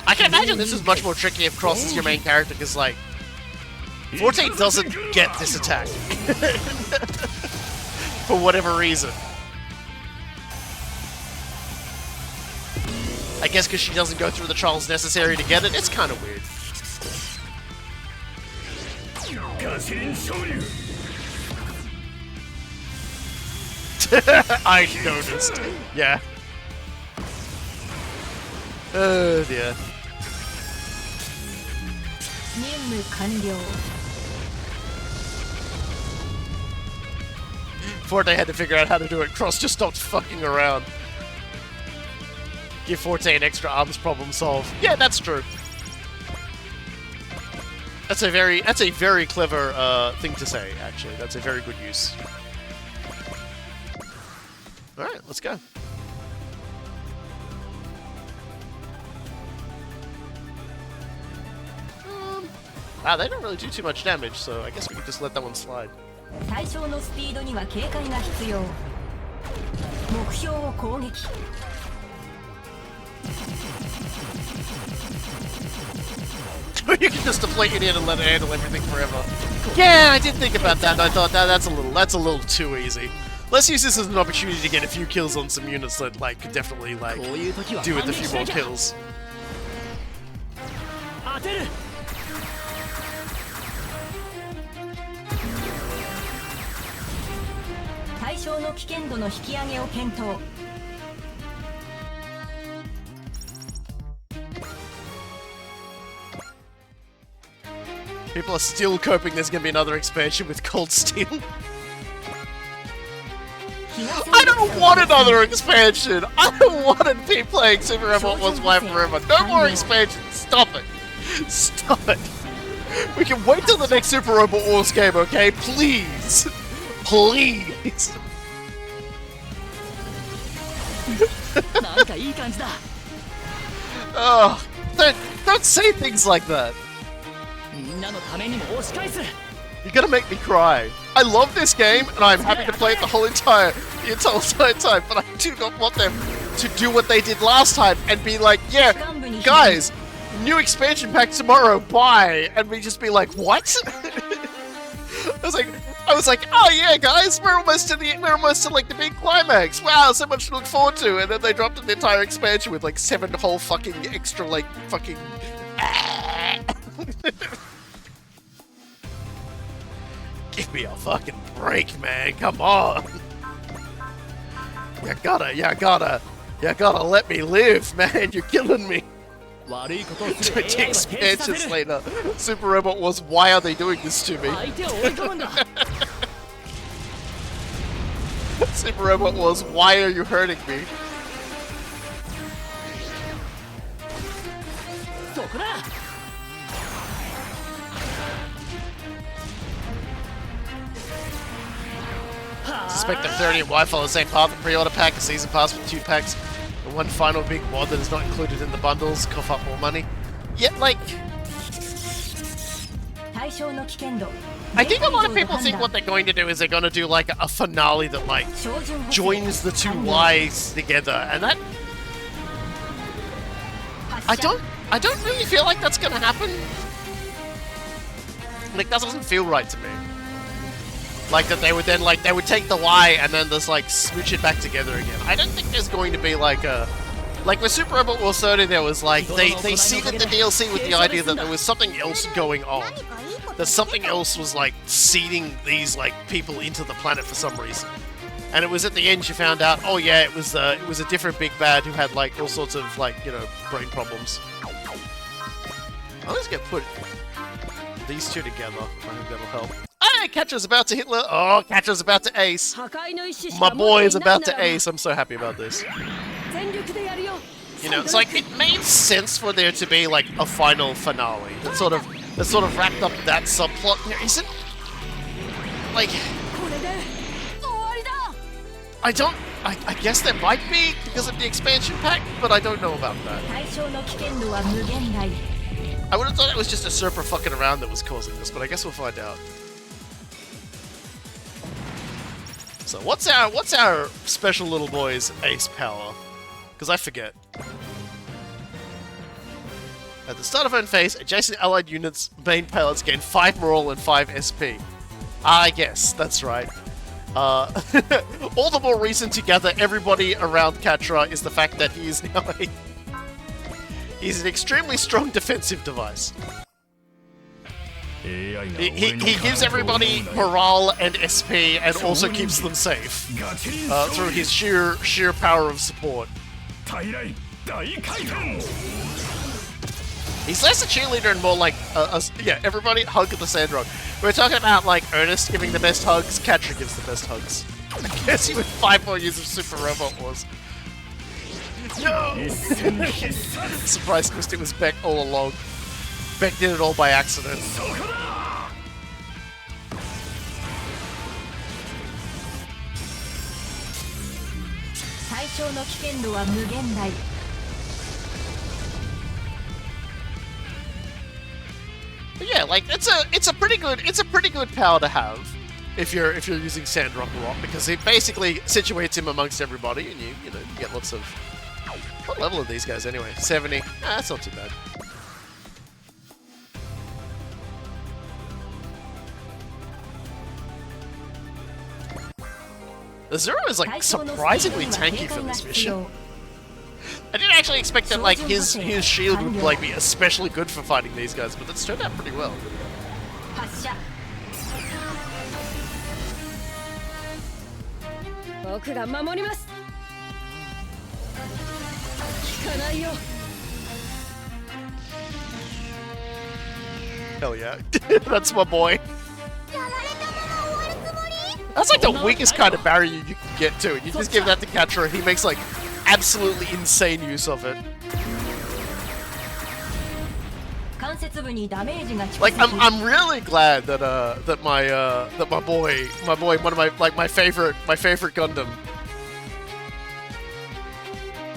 I can imagine this is much more tricky if Cross is your main character, because, like, Forte doesn't get this attack. For whatever reason. I guess because she doesn't go through the trials necessary to get it. It's kind of weird. I noticed. Yeah. Oh dear. Forte had to figure out how to do it. Cross just stopped fucking around. Give Forte an extra arms problem solved. Yeah, that's true. That's a very clever thing to say, actually. That's a very good use. Alright, let's go. Wow, they don't really do too much damage, so I guess we can just let that one slide. You can just deflate it in and let it handle everything forever. Yeah, I did think about that, and I thought that's a little too easy. Let's use this as an opportunity to get a few kills on some units that like could definitely like do with a few more kills. People are still coping there's gonna be another expansion with Cold Steel. I don't want another expansion! I don't want to be playing Super Robot Wars Y forever. No more expansions! Stop it! Stop it! We can wait till the next Super Robot Wars game, okay? Please! Please! Oh, don't say things like that! You're gonna make me cry. I love this game, and I'm happy to play it the entire time, but I do not want them to do what they did last time and be like, yeah, guys, new expansion pack tomorrow, bye, and we just be like, what? I was like, oh yeah, guys, we're almost to like the big climax. Wow, so much to look forward to, and then they dropped an entire expansion with like 7 whole fucking extra like fucking. Give me a fucking break, man. Come on. You gotta let me live, man. You're killing me. 20 expansions later. Super Robot Wars, why are they doing this to me? Super Robot Wars, why are you hurting me? Suspect that 30 and Y follow the same path. The pre-order pack, a season pass with 2 packs, and 1 final big mod that is not included in the bundles. Cough up more money. Yeah, like... I think a lot of people think what they're going to do is they're going to do like a finale that like joins the 2 Ys together, and that... I don't really feel like that's going to happen. Like, that doesn't feel right to me. Like that they would then like they would take the Y and then just like smooch it back together again. I don't think there's going to be like a like with Super Robot Wars 30 there was like they seeded the DLC with the idea that there was something else going on. That something else was like seeding these like people into the planet for some reason. And it was at the end you found out, oh yeah, it was a different big bad who had like all sorts of like, you know, brain problems. I'll just get put these 2 together. I think that'll help. Hey, Catcher's about to hit. Oh, Catcher's about to ace. My boy is about to ace. I'm so happy about this. You know, it's like it made sense for there to be like a final finale that sort of wrapped up that subplot. There isn't like I guess there might be because of the expansion pack, but I don't know about that. I would have thought it was just a Serper fucking around that was causing this, but I guess we'll find out. So what's our special little boy's ace power? Because I forget. At the start of own phase, adjacent allied units' main payloads gain 5 morale and 5 SP. I guess, that's right. All the more reason to gather everybody around Catra is the fact that he is now he's an extremely strong defensive device. He gives everybody morale and SP and also keeps them safe through his sheer power of support. He's less a cheerleader and more like yeah, everybody hug the Sandrock. We're talking about like Ernest giving the best hugs, Catra gives the best hugs. I guess you with 5 more years of Super Robot Wars. No! Surprise twist, it was Beck all along. Beck did it all by accident. But yeah, like it's a pretty good power to have if you're using Sandrock a lot, because it basically situates him amongst everybody, and you get lots of. What level are these guys anyway? 70. That's not too bad. The Zero is like surprisingly tanky for this mission. I didn't actually expect that like his shield would like be especially good for fighting these guys, but it's turned out pretty well. Hell yeah. That's my boy. That's like the weakest kind of barrier you can get to. You just give that to Catra, he makes like absolutely insane use of it. Like I'm really glad that that my boy, one of my favorite Gundam.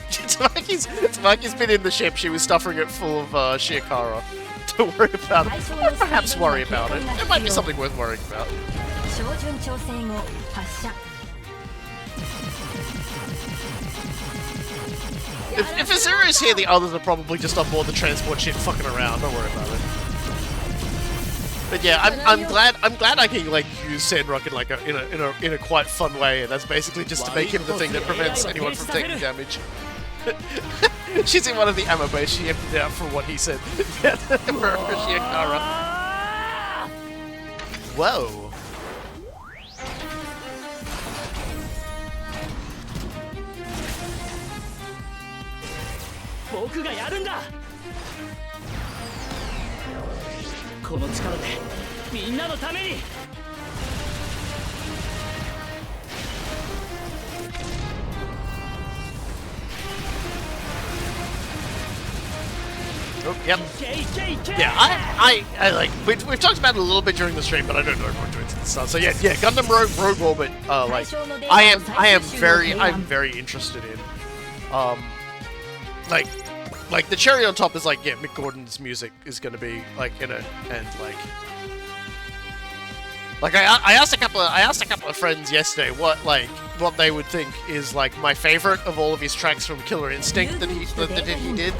Tamaki's been in the ship. She was stuffing it full of CHAR. Don't worry about it. Or perhaps worry about it. It might be something worth worrying about. If Azura is here, the others are probably just on board the transport ship fucking around. Don't worry about it. But yeah, I'm glad I can like use Sandrock in like in a quite fun way, and that's basically just to make him the thing that prevents anyone from taking damage. She's in one of the ammo bays. She emptied out for what he said. For Shiakara. Whoa. Oh, yep. Yeah, I like we've talked about it a little bit during the stream, but I don't know if we're doing it stuff. So yeah, Gundam Rogue Orbit. Like I'm very interested in. Like the cherry on top is like, yeah, Mick Gordon's music is gonna be like in it, and like I asked a couple of friends yesterday what they would think is like my favorite of all of his tracks from Killer Instinct that he did.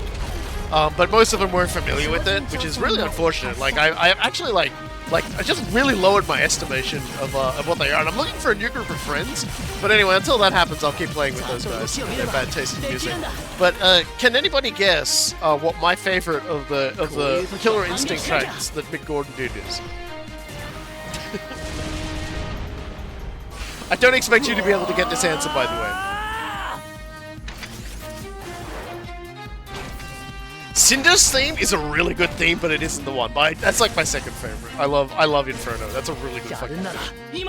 But most of them weren't familiar with it, which is really unfortunate. Like I actually like I just really lowered my estimation of what they are, and I'm looking for a new group of friends. But anyway, until that happens, I'll keep playing with those guys. They're bad taste in music. But can anybody guess what my favorite of the Killer Instinct tracks that Mick Gordon did is? I don't expect you to be able to get this answer, by the way. Cinder's theme is a really good theme, but it isn't the one. That's like my second favorite. I love Inferno. That's a really good fucking theme.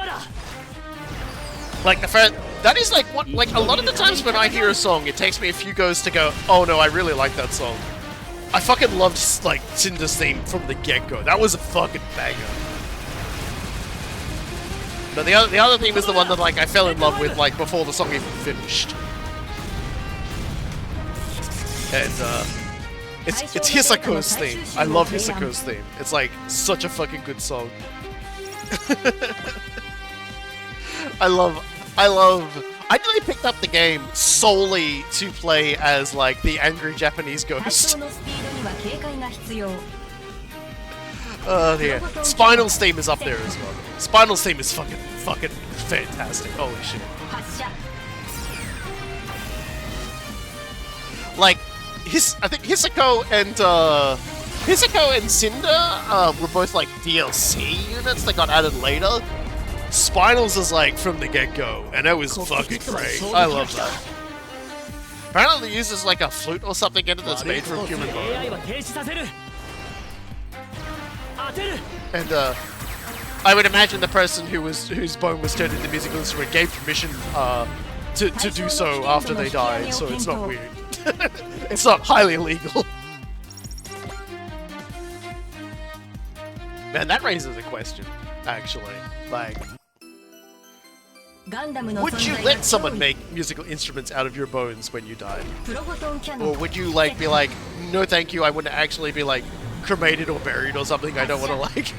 Like the fact that is like what a lot of the times when I hear a song, it takes me a few goes to go, oh no, I really like that song. I fucking loved like Cinder's theme from the get-go. That was a fucking banger. But the other theme is the one that like I fell in love with like before the song even finished. And it's Hisako's theme. I love Hisako's theme. It's like such a fucking good song. I really picked up the game solely to play as like the angry Japanese ghost. Oh dear. Spinal's theme is up there as well. Spinal's theme is fucking fantastic. Holy shit. Like I think Hisako and Cinder were both like DLC units that got added later. Spinals is like from the get-go, and it was fucking great. I love that. Apparently they uses like a flute or something in it that's made from human bone. And I would imagine the person whose bone was turned into a musical instrument gave permission to do so after they died, so it's not weird. It's not highly illegal. Man, that raises a question, actually. Like, would you let someone make musical instruments out of your bones when you died? Or would you like be like, no thank you, I wouldn't actually be like cremated or buried or something, I don't want to like...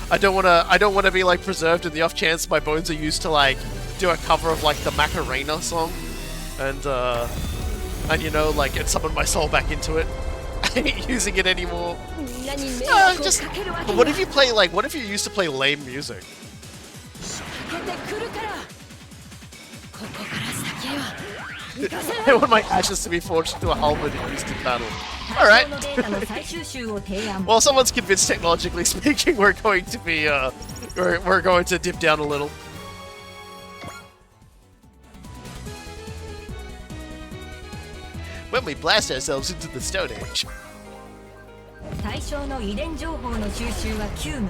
I don't want to be like preserved in the off chance my bones are used to like do a cover of like the Macarena song. And you know, like, and summon my soul back into it. I ain't using it anymore. But what if you play, like, what if you used to play lame music? I want my ashes to be forged into a helmet and used in battle. Alright. Well, someone's convinced, technologically speaking, we're going to be, we're going to dip down a little. When we blast ourselves into the Stone Age. 対象の遺伝情報の収集は急務。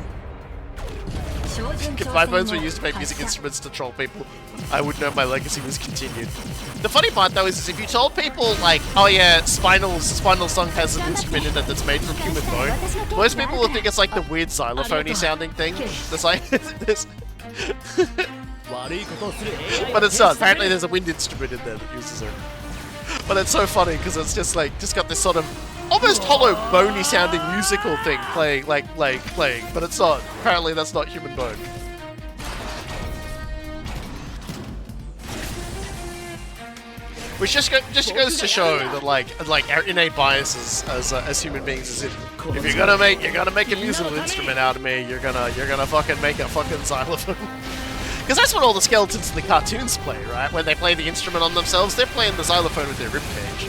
If my bones were used to make music instruments to troll people, I would know my legacy was continued. The funny part though is if you told people like, oh yeah, Spinal Song has an instrument in it that's made from human bone, most people would think it's like the weird xylophone-y sounding thing. That's like this. But it's not. Apparently there's a wind instrument in there that uses it. But it's so funny because it's just got this sort of almost hollow, bony sounding musical thing playing, playing, but it's not. Apparently that's not human bone. Which just goes to show that like our innate biases as human beings is if you're gonna make a musical instrument out of me, you're gonna fucking make a fucking xylophone. Because that's what all the skeletons in the cartoons play, right? When they play the instrument on themselves, they're playing the xylophone with their ribcage.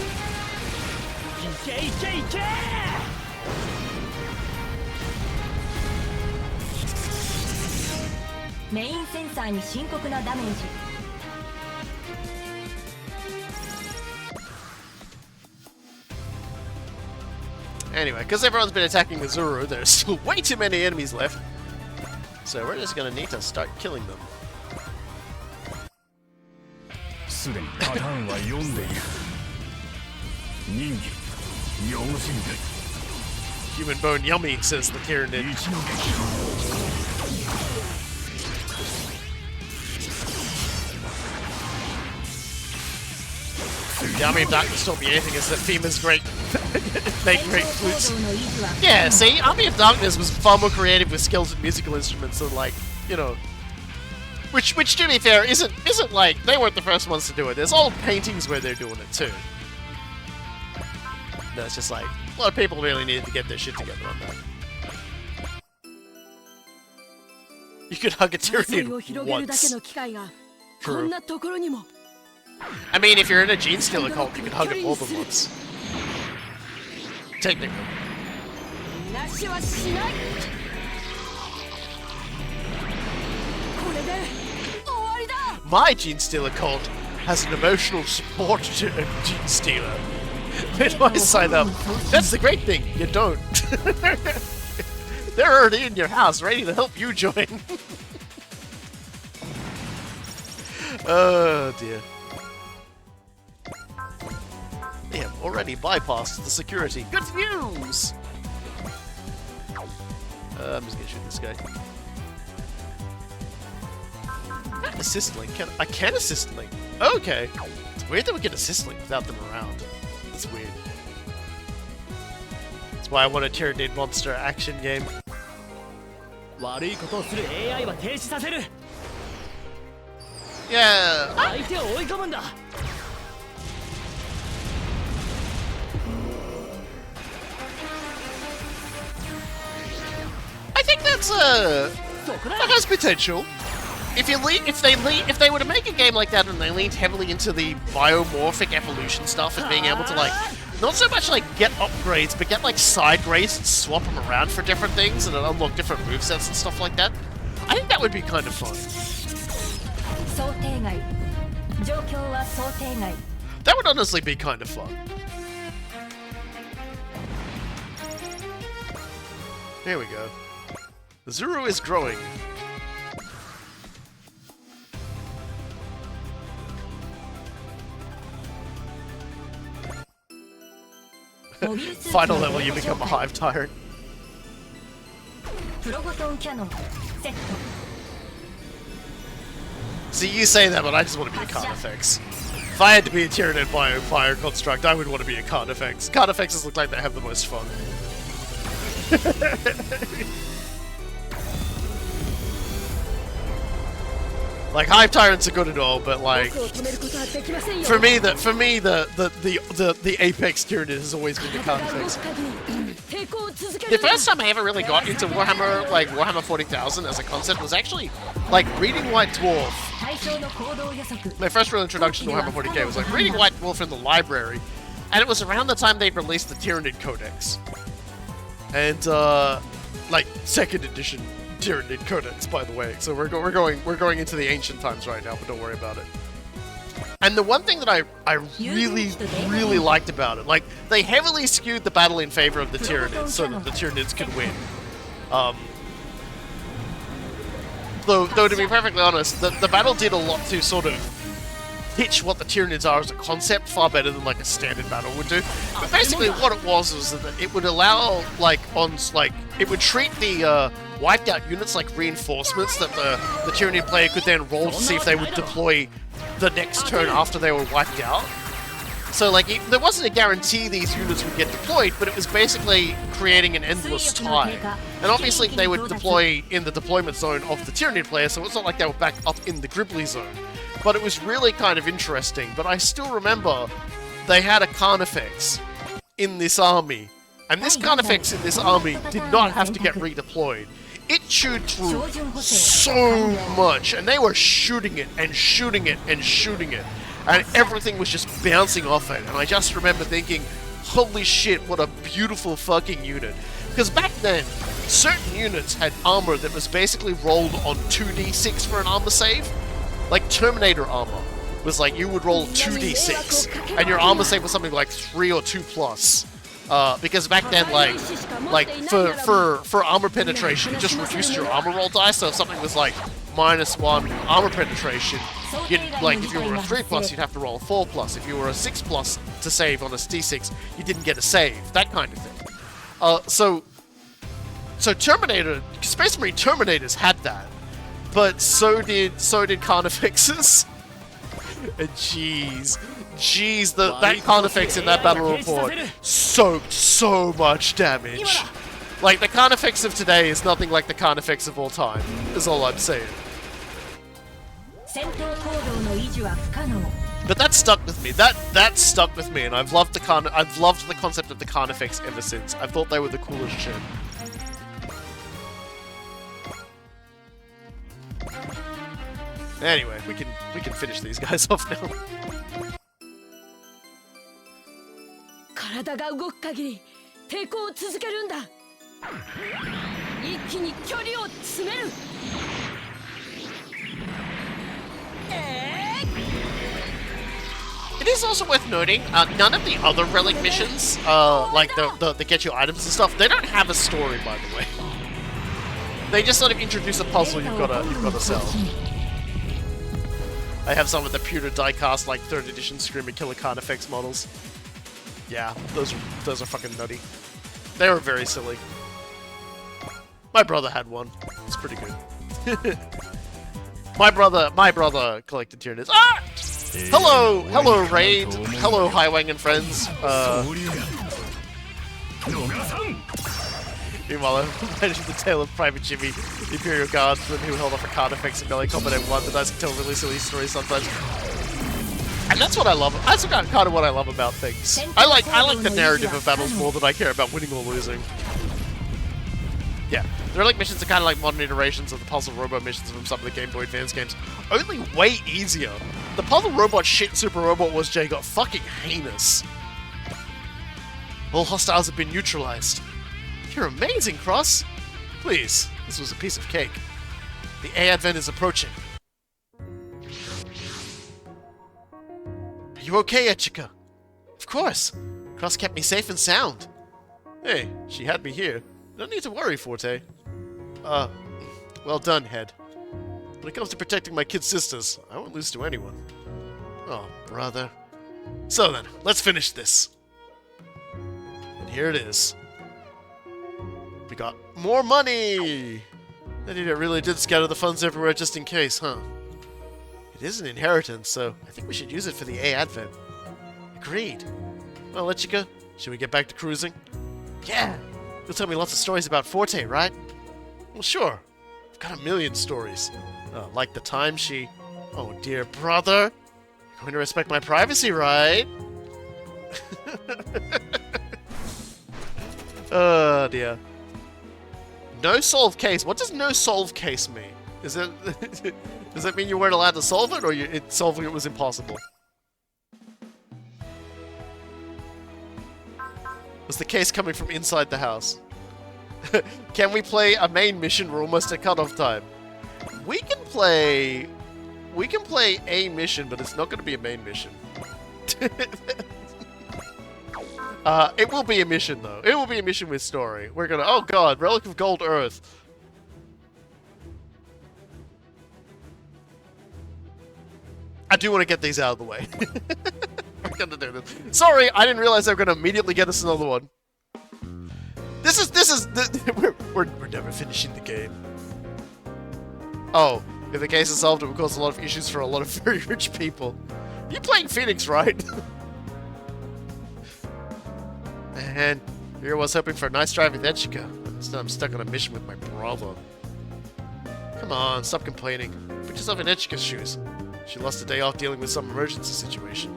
Main sensor に深刻なダメージ。 Anyway, because everyone's been attacking the Zuru, there's still way too many enemies left. So we're just gonna need to start killing them. Human bone yummy, says the Tyranid. The Army of Darkness taught me anything is that FEMA's great. Make great flutes. Yeah, see, Army of Darkness was far more creative with skeleton musical instruments than like, you know. Which to be fair, isn't like they weren't the first ones to do it. There's old paintings where they're doing it too. No, it's just like a lot of people really needed to get their shit together on that. You could hug a Tyranid once. True. I mean, if you're in a gene stealer cult, you can hug it more than once. Technically. My gene stealer cult has an emotional support to a gene stealer. Where do I sign up? That's the great thing, you don't. They're already in your house, ready to help you join. Oh dear. They have already bypassed the security. Good news! I'm just gonna shoot this guy. Can't assist Link. I can assist Link. Okay. It's weird that we can assist Link without them around. That's weird. That's why I want a Tyranid monster action game. Yeah. I think that has potential. If they were to make a game like that and they leaned heavily into the biomorphic evolution stuff and being able to like not so much like get upgrades, but get like side grades and swap them around for different things and unlock different movesets and stuff like that, I think that would be kind of fun. That would honestly be kind of fun. Here we go. The Zuru is growing. Final level, you become a hive tyrant. See, you say that, but I just want to be a Carnifex. If I had to be a Tyranid Fire Construct, I would want to be a Carnifex. Carnifexes look like they have the most fun. Like hive tyrants are good and all, but like for me the apex Tyranid has always been the Carnifex. The first time I ever really got into Warhammer, like Warhammer 40,000 as a concept, was actually like reading White Dwarf. My first real introduction to Warhammer 40k was like reading White Dwarf in the library, and it was around the time they'd released the Tyranid Codex, and like 2nd edition Tyranid Codex, by the way. So we're going into the ancient times right now, but don't worry about it. And the one thing that I really liked about it, like, they heavily skewed the battle in favor of the Tyranids so that the Tyranids could win. Though to be perfectly honest, the battle did a lot to sort of pitch what the Tyranids are as a concept far better than like a standard battle would do. But basically what it was that it would allow, it would treat the wiped out units like reinforcements that the Tyranid player could then roll to see if they would deploy the next turn after they were wiped out. So like, there wasn't a guarantee these units would get deployed, but it was basically creating an endless tie. And obviously they would deploy in the deployment zone of the Tyranid player, so it's not like they were back up in the Gribbly zone. But it was really kind of interesting. But I still remember they had a Carnifex in this army. And this Carnifex in this army did not have to get redeployed. It chewed through so much, and they were shooting it and shooting it and shooting it. And everything was just bouncing off it. And I just remember thinking, holy shit, what a beautiful fucking unit. Because back then, certain units had armor that was basically rolled on 2d6 for an armor save. Like Terminator armor was like, you would roll 2d6, and your armor save was something like 3 or 2+. Because back then, for armor penetration, it just reduced your armor roll dice, so if something was like -1 armor penetration, you'd, like, if you were a 3+, you'd have to roll a 4+. If you were a 6+ to save on a d6, you didn't get a save, that kind of thing. So Terminator, Space Marine Terminators had that, but so did Carnifexes. And jeez, that Carnifex in that battle report soaked so much damage. Like, the Carnifex of today is nothing like the Carnifex of all time, is all I'm saying. But that stuck with me. That stuck with me, and I've loved the concept of the Carnifex ever since. I've thought they were the coolest shit. Anyway, we can finish these guys off now. 体が動く限り抵抗を続けるんだ。一気に距離を詰める。It is also worth noting, none of the other Relic missions, like the get you items and stuff, they don't have a story, by the way. They just sort of introduce a puzzle you've gotta sell. I have some of the pewter diecast, like 3rd edition Screamer Killer Carnifex models. Yeah, those are fucking nutty. They were very silly. My brother had one. It's pretty good. my brother collected Tyranids. Ah! Hello, Raid. Hello, Highwang and friends. Meanwhile, I imagine the tale of Private Jimmy, the Imperial Guardsman who held off a Carnifex in melee combat and won, but I can tell really silly stories sometimes. And that's what I love. That's kind of what I love about things. I like the narrative of battles more than I care about winning or losing. Yeah, the Relic missions are kind of like modern iterations of the Puzzle Robot missions from some of the Game Boy Advance games, only way easier. The Puzzle Robot shit in Super Robot Wars J got fucking heinous. All hostiles have been neutralized. You're amazing, Cross. Please, this was a piece of cake. The A Advent is approaching. Are you okay, Echika? Of course. Cross kept me safe and sound. Hey, she had me here. No need to worry, Forte. Well done, Head. When it comes to protecting my kid sisters, I won't lose to anyone. Oh, brother. So then, let's finish this. And here it is. We got more money! That idiot really did scatter the funds everywhere just in case, huh? It is an inheritance, so I think we should use it for the A Advent. Agreed. Well, Echika, should we get back to cruising? Yeah! You'll tell me lots of stories about Forte, right? Well, sure. I've got a million stories. Like the time she... Oh, dear brother. You're going to respect my privacy, right? Oh, dear. No solve case. What does no solve case mean? Is it... Does that mean you weren't allowed to solve it, or solving it was impossible? Was the case coming from inside the house? Can we play a main mission? We're almost at cutoff time. We can play we can play a mission, but it's not going to be a main mission. It will be a mission, though. It will be a mission with story. We're gonna... Oh, God. Relic of Gold Earth. I do want to get these out of the way. We're gonna do this. Sorry, I didn't realize they were gonna immediately get us another one. We're never finishing the game. Oh, if the case is solved, it will cause a lot of issues for a lot of very rich people. You're playing Phoenix, right? Man, here I was hoping for a nice drive with Echika. Instead, I'm stuck on a mission with my brother. Come on, stop complaining. Put yourself in Echika's shoes. She lost a day off dealing with some emergency situation.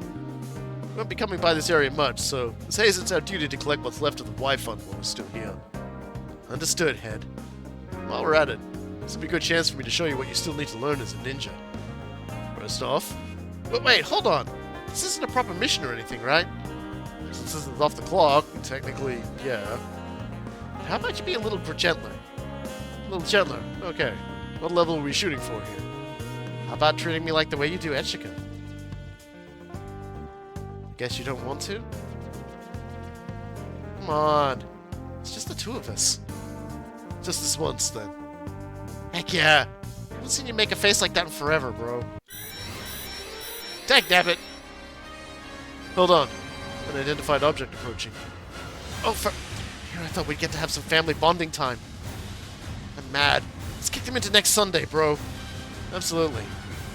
We won't be coming by this area much, so it says it's our duty to collect what's left of the Y fund while we're still here. Understood, Head. While we're at it, this will be a good chance for me to show you what you still need to learn as a ninja. First off... But wait, hold on. This isn't a proper mission or anything, right? Since this is off the clock, technically, yeah. How about you be a little gentler? A little gentler. Okay. What level are we shooting for here? How about treating me like the way you do Echika? Guess you don't want to? Come on. It's just the two of us. Just this once, then. Heck yeah. I haven't seen you make a face like that in forever, bro. Dagnabbit! Hold on. An identified object approaching. Oh, here I thought we'd get to have some family bonding time. I'm mad. Let's kick them into next Sunday, bro. Absolutely.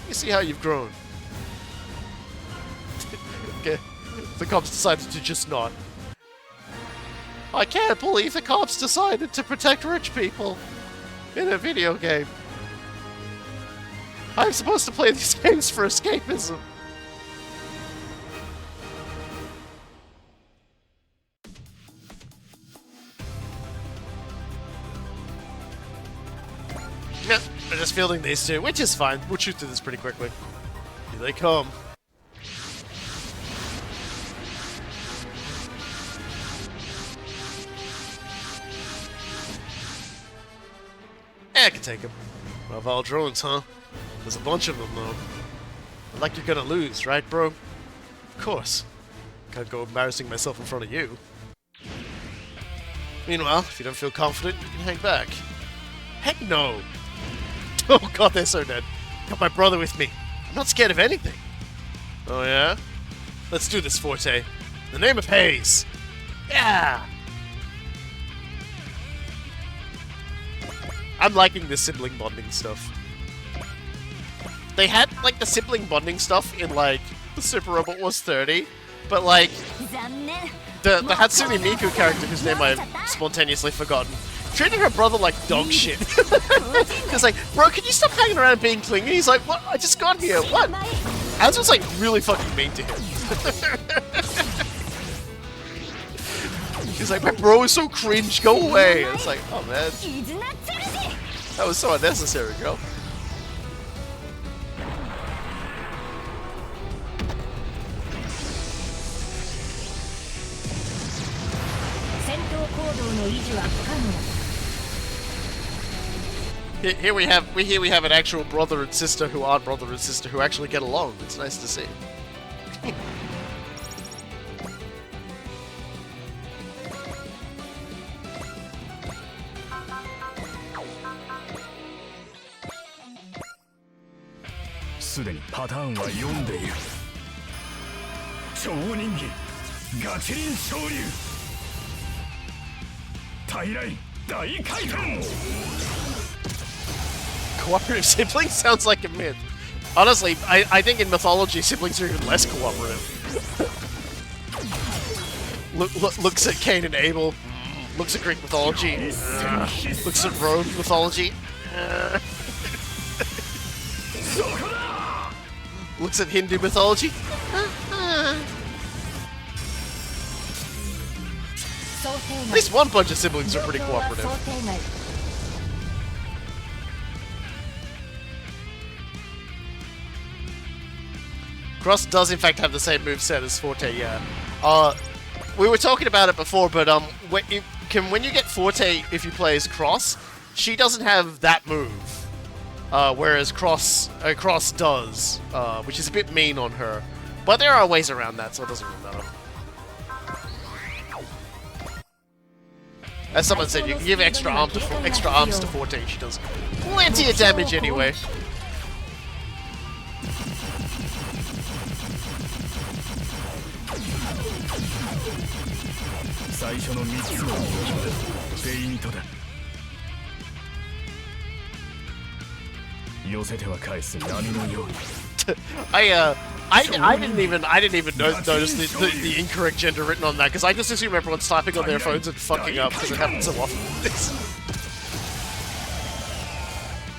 You see how you've grown. Okay. The cops decided to just not. I can't believe the cops decided to protect rich people in a video game. I'm supposed to play these games for escapism. Yep, we're just fielding these two, which is fine. We'll shoot through this pretty quickly. Here they come. I can take them. Well, all drones, huh? There's a bunch of them, though. Like you're gonna lose, right, bro? Of course. Can't go embarrassing myself in front of you. Meanwhile, if you don't feel confident, you can hang back. Heck no! Oh god, they're so dead. Got my brother with me. I'm not scared of anything. Oh yeah? Let's do this, Forte. In the name of Hayes! Yeah! I'm liking the sibling bonding stuff. They had, like, the sibling bonding stuff in, like, the Super Robot Wars 30, but, like, the Hatsune Miku character, whose name I've spontaneously forgotten, treated her brother like dog shit. He's like, bro, can you stop hanging around being clingy? He's like, what? I just got here. What? Az was, like, really fucking mean to him. He's like, my bro is so cringe, go away. It's like, oh, man. That was so unnecessary, girl. Here we have an actual brother and sister who aren't brother and sister who actually get along. It's nice to see. Cooperative siblings sounds like a myth. Honestly, I think in mythology, siblings are even less cooperative. Looks at Cain and Abel. Looks at Greek mythology. Looks at Roman mythology. Looks at Hindu mythology. At least one bunch of siblings are pretty cooperative. Cross does in fact have the same moveset as Forte, yeah. We were talking about it before, but when you get Forte, if you play as Cross, she doesn't have that move. whereas Cross does, which is a bit mean on her. But there are ways around that, so it doesn't really matter. As someone said, you can give extra arms to 14. She does plenty of damage anyway. I didn't even notice the incorrect gender written on that, because I just assume everyone's typing on their phones and fucking up, because it happens so often.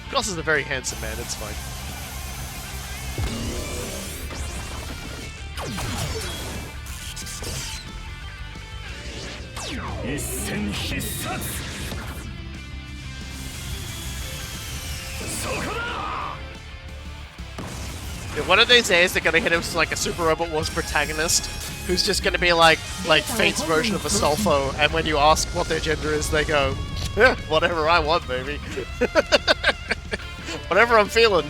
Cross is a very handsome man, it's fine. Yeah, one of these days they're gonna hit him as like a Super Robot Wars protagonist who's just gonna be like Fate's version of a Sulfo, and when you ask what their gender is, they go, "Yeah, whatever I want, baby." Whatever I'm feeling.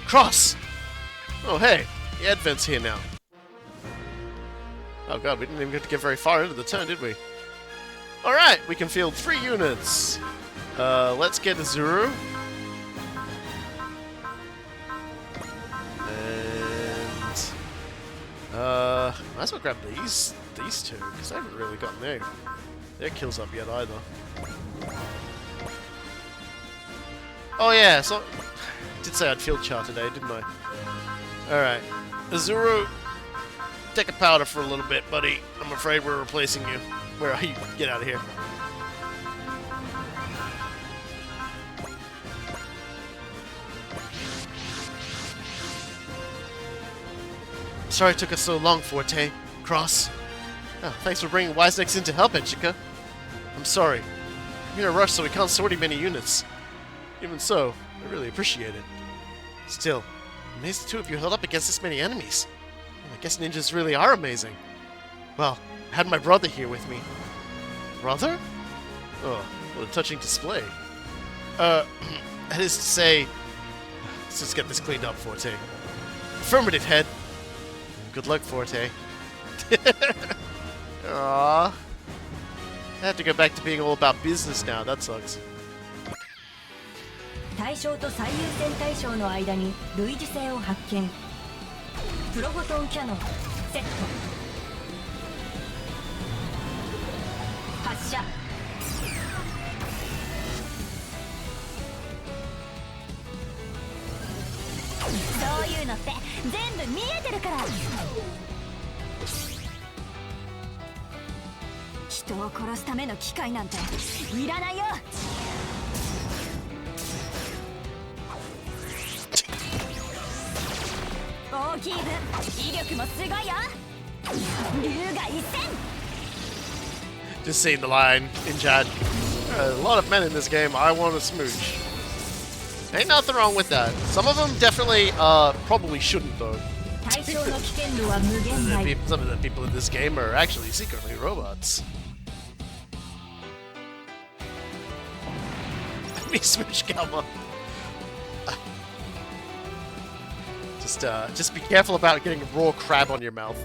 Cross! Oh hey, the Advent's here now. Oh god, we didn't even get to get very far into the turn, did we? Alright, we can field 3 units. Let's get a Zuru. And might as well grab these two, because I haven't really gotten their kills up yet either. Oh yeah, so I did say I'd field CHAR today, didn't I? Alright. Azuru, take a powder for a little bit, buddy. I'm afraid we're replacing you. Where are you? Get out of here. Sorry it took us so long, Forte. Cross. Oh, thanks for bringing Wisenecks in to help, Echika. I'm sorry. I'm in a rush, so we can't sortie many units. Even so, I really appreciate it. Still, I'm amazed the two of you held up against this many enemies. I guess ninjas really are amazing. Well, I had my brother here with me. Brother? Oh, what a touching display. That is to say... Let's just get this cleaned up, Forte. Affirmative, head. Good luck, Forte. Aww. I have to go back to being all about business now. That sucks. 対象と最優先対象の間に類似性を発見。プロフォトンキャノンセット。発射。そういうのって全部見えてるから。人を殺すための機械なんていらないよ。大きい分威力もすごいよ。竜が一戦。Just seeing the line in chat. A lot of men in this game. I want to smooch. Ain't nothing wrong with that. Some of them definitely, probably shouldn't though. Some of the people in this game are actually secretly robots. Let me smooch Galma. Just be careful about getting raw crab on your mouth.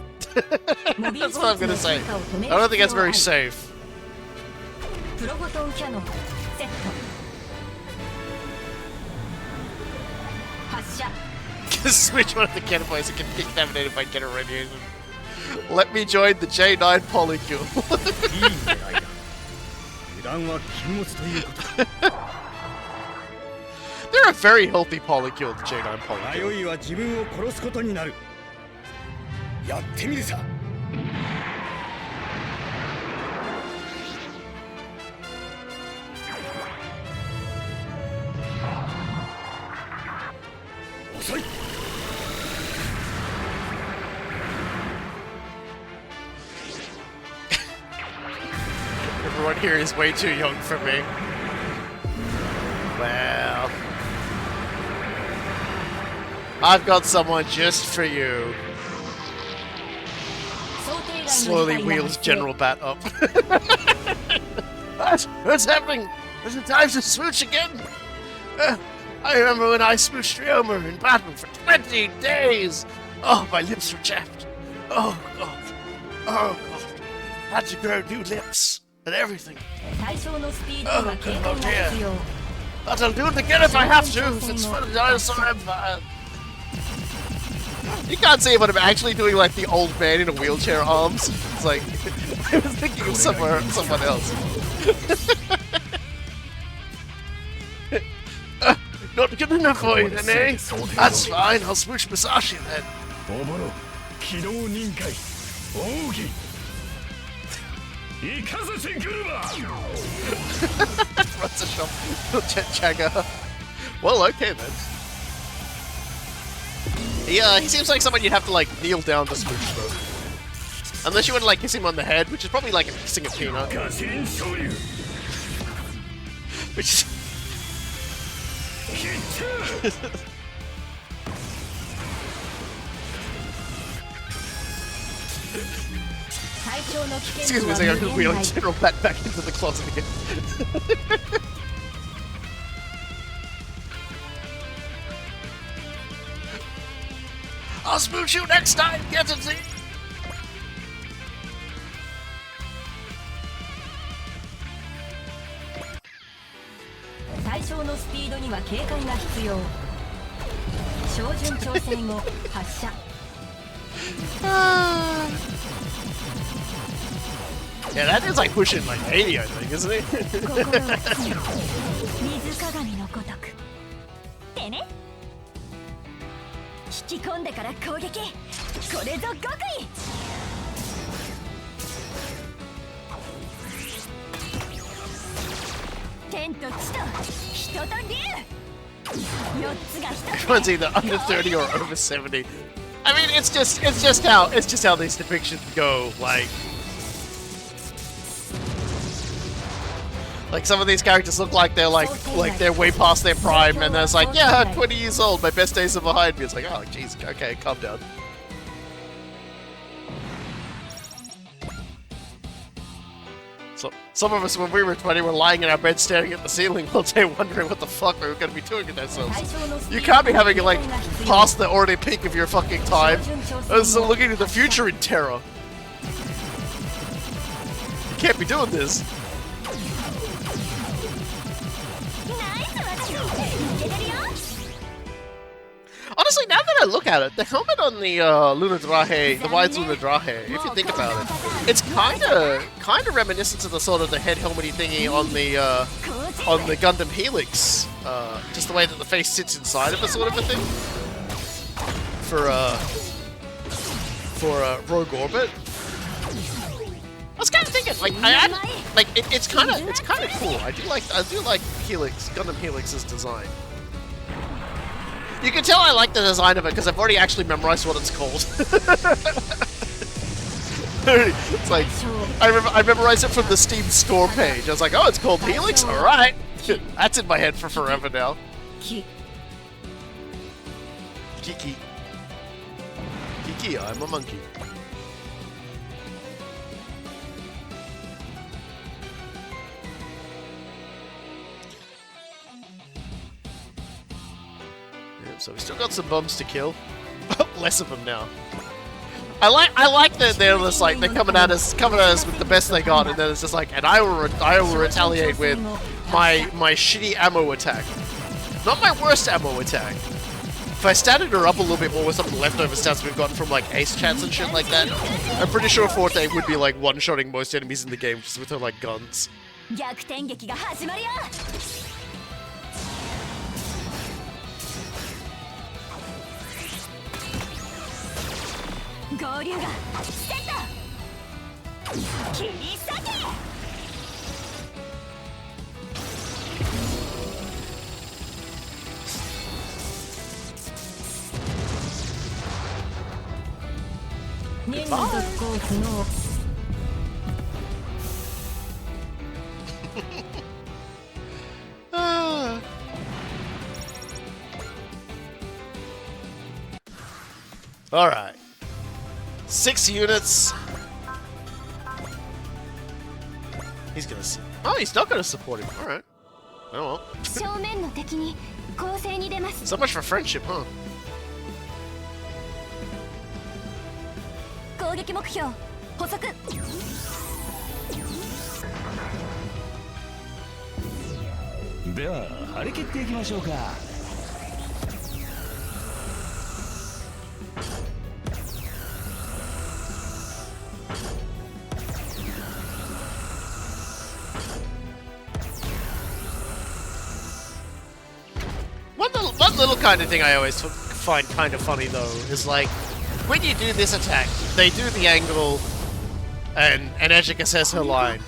That's what I'm gonna say. I don't think that's very safe. Switch one of the cannon boys that can be contaminated by cannon radiation. Let me join the J9 polycule. They're a very healthy polycule, the J9 polycule. Everyone here is way too young for me. Well, I've got someone just for you. Slowly wheels General Bat up. What's happening? Is it time to smooch again? I remember when I smooched Ryomer in battle for 20 days. Oh, my lips were chapped. Oh, God. Oh, God. Had to grow new lips and everything. Oh, dear. But I'll do it again if I have to, if it's for the dinosaur empire. You can't see but I'm actually doing like the old man in a wheelchair arms. It's like, I was thinking of someone else. Not good enough for you then, eh? That's fine, I'll smooch Musashi then. Runs a shop. Chagga. Well, okay then. He seems like someone you'd have to like kneel down to smooch though. Unless you want to like kiss him on the head, which is probably like kissing a peanut. Which is... Excuse me a second, I'm just wheeling General Bat back into the closet again. I'll smooch you next time, get it, see? Yeah, that is like pushing like 80, I think, isn't it? Everyone's either under 30 or over 70. I mean, it's just how these depictions go. Like some of these characters look like they're they're way past their prime, and there's like, yeah, 20 years old, my best days are behind me. It's like, oh, jeez, okay, calm down. So some of us, when we were 20, were lying in our bed staring at the ceiling all day, wondering what the fuck we were going to be doing with ourselves. You can't be having like past the already peak of your fucking time. Also looking at the future in terror. You can't be doing this. Honestly, now that I look at it, the helmet on the Lunadrahe, the wide Lunadrahe, if you think about it, it's kind of reminiscent of the sort of the head helmety thingy on the Gundam Helix, just the way that the face sits inside of it, sort of a thing. For Rogue Orbit. I was kind of thinking, it's kind of cool. I do like Helix, Gundam Helix's design. You can tell I like the design of it because I've already actually memorized what it's called. It's like, I memorized it from the Steam store page. I was like, oh, it's called Helix? Alright. That's in my head for forever now. Kiki, I'm a monkey. So we still got some bums to kill. Less of them now. I like that they're just like they're coming at us with the best they got, and then it's just like, and I will retaliate with my shitty ammo attack. Not my worst ammo attack. If I statted her up a little bit more with some of the leftover stats we've gotten from like ace chats and shit like that, I'm pretty sure Forte would be like one-shotting most enemies in the game just with her like guns. Alright. 6 units. He's gonna. Oh, he's not gonna support him. All right. Oh well. 正面の敵に攻勢に出ます。 So much for friendship, huh? 攻撃目標補足。では張り切っていきましょうか。One little kind of thing I always find kind of funny though is like when you do this attack, they do the angle, and Ejika says her line.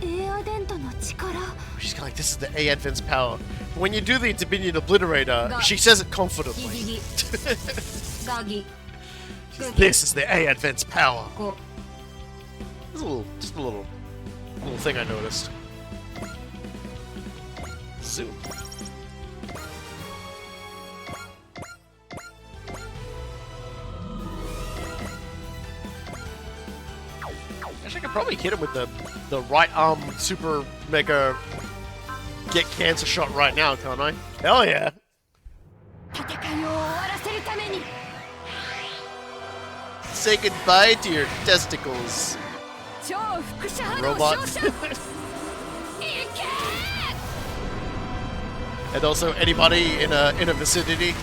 エアデントの力。 She's kind of like, this is the A Advent's power. But when you do the Dominion Obliterator, she says it confidently. This is the A Advent's power. Just a little thing I noticed. Zoom. Actually, I could probably hit him with the right arm super mega get cancer shot right now, can't I? Hell yeah! 戦いを終わらせるために。 Say goodbye to your testicles, 超副射波動 robot. 照射。いけ And also anybody in a vicinity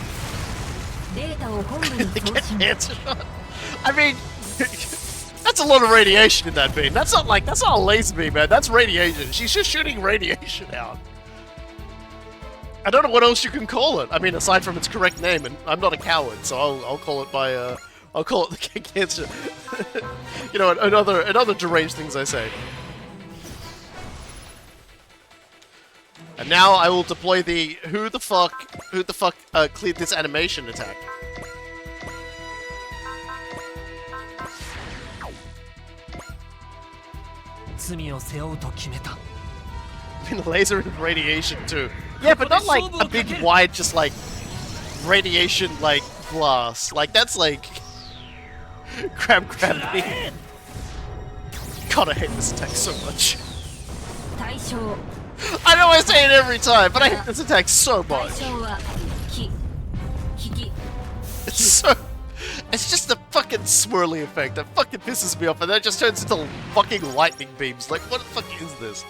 データを本部に to 送 get 信。 cancer shot. I mean, that's a lot of radiation in that beam. That's not a laser beam, man. That's radiation. She's just shooting radiation out. I don't know what else you can call it. I mean, aside from its correct name, and I'm not a coward, so I'll call it by I'll call it the cancer. You know, another deranged things I say. And now I will deploy the who the fuck cleared this animation attack. I mean, laser and radiation too. Yeah, but not like a big wide, just like radiation like glass. Like that's like crab gravity. God, I hate this attack so much. 対象 I know I say it every time, but I hate this attack so 対 much. 象は引き It's so. It's just the fucking swirly effect that fucking pisses me off, and then it just turns into fucking lightning beams. Like, what the fuck is this?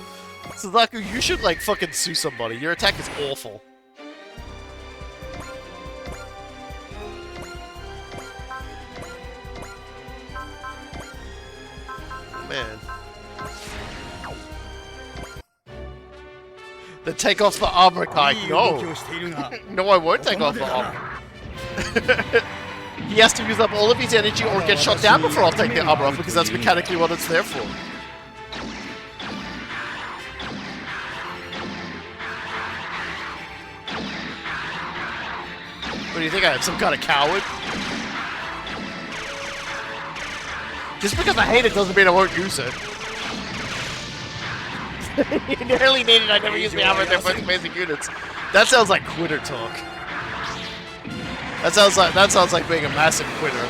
Suzaku, you should like fucking sue somebody. Your attack is awful. Man. Then take off the armor, Kai. No. No, I won't take off the armor. He has to use up all of his energy or get shot down before I'll take the armor off, because that's mechanically what it's there for. What do you think I am, some kind of coward? Just because I hate it doesn't mean I won't use it. You nearly needed I never use the armor in their first basic units. That sounds like quitter talk. That sounds like being a massive quitter.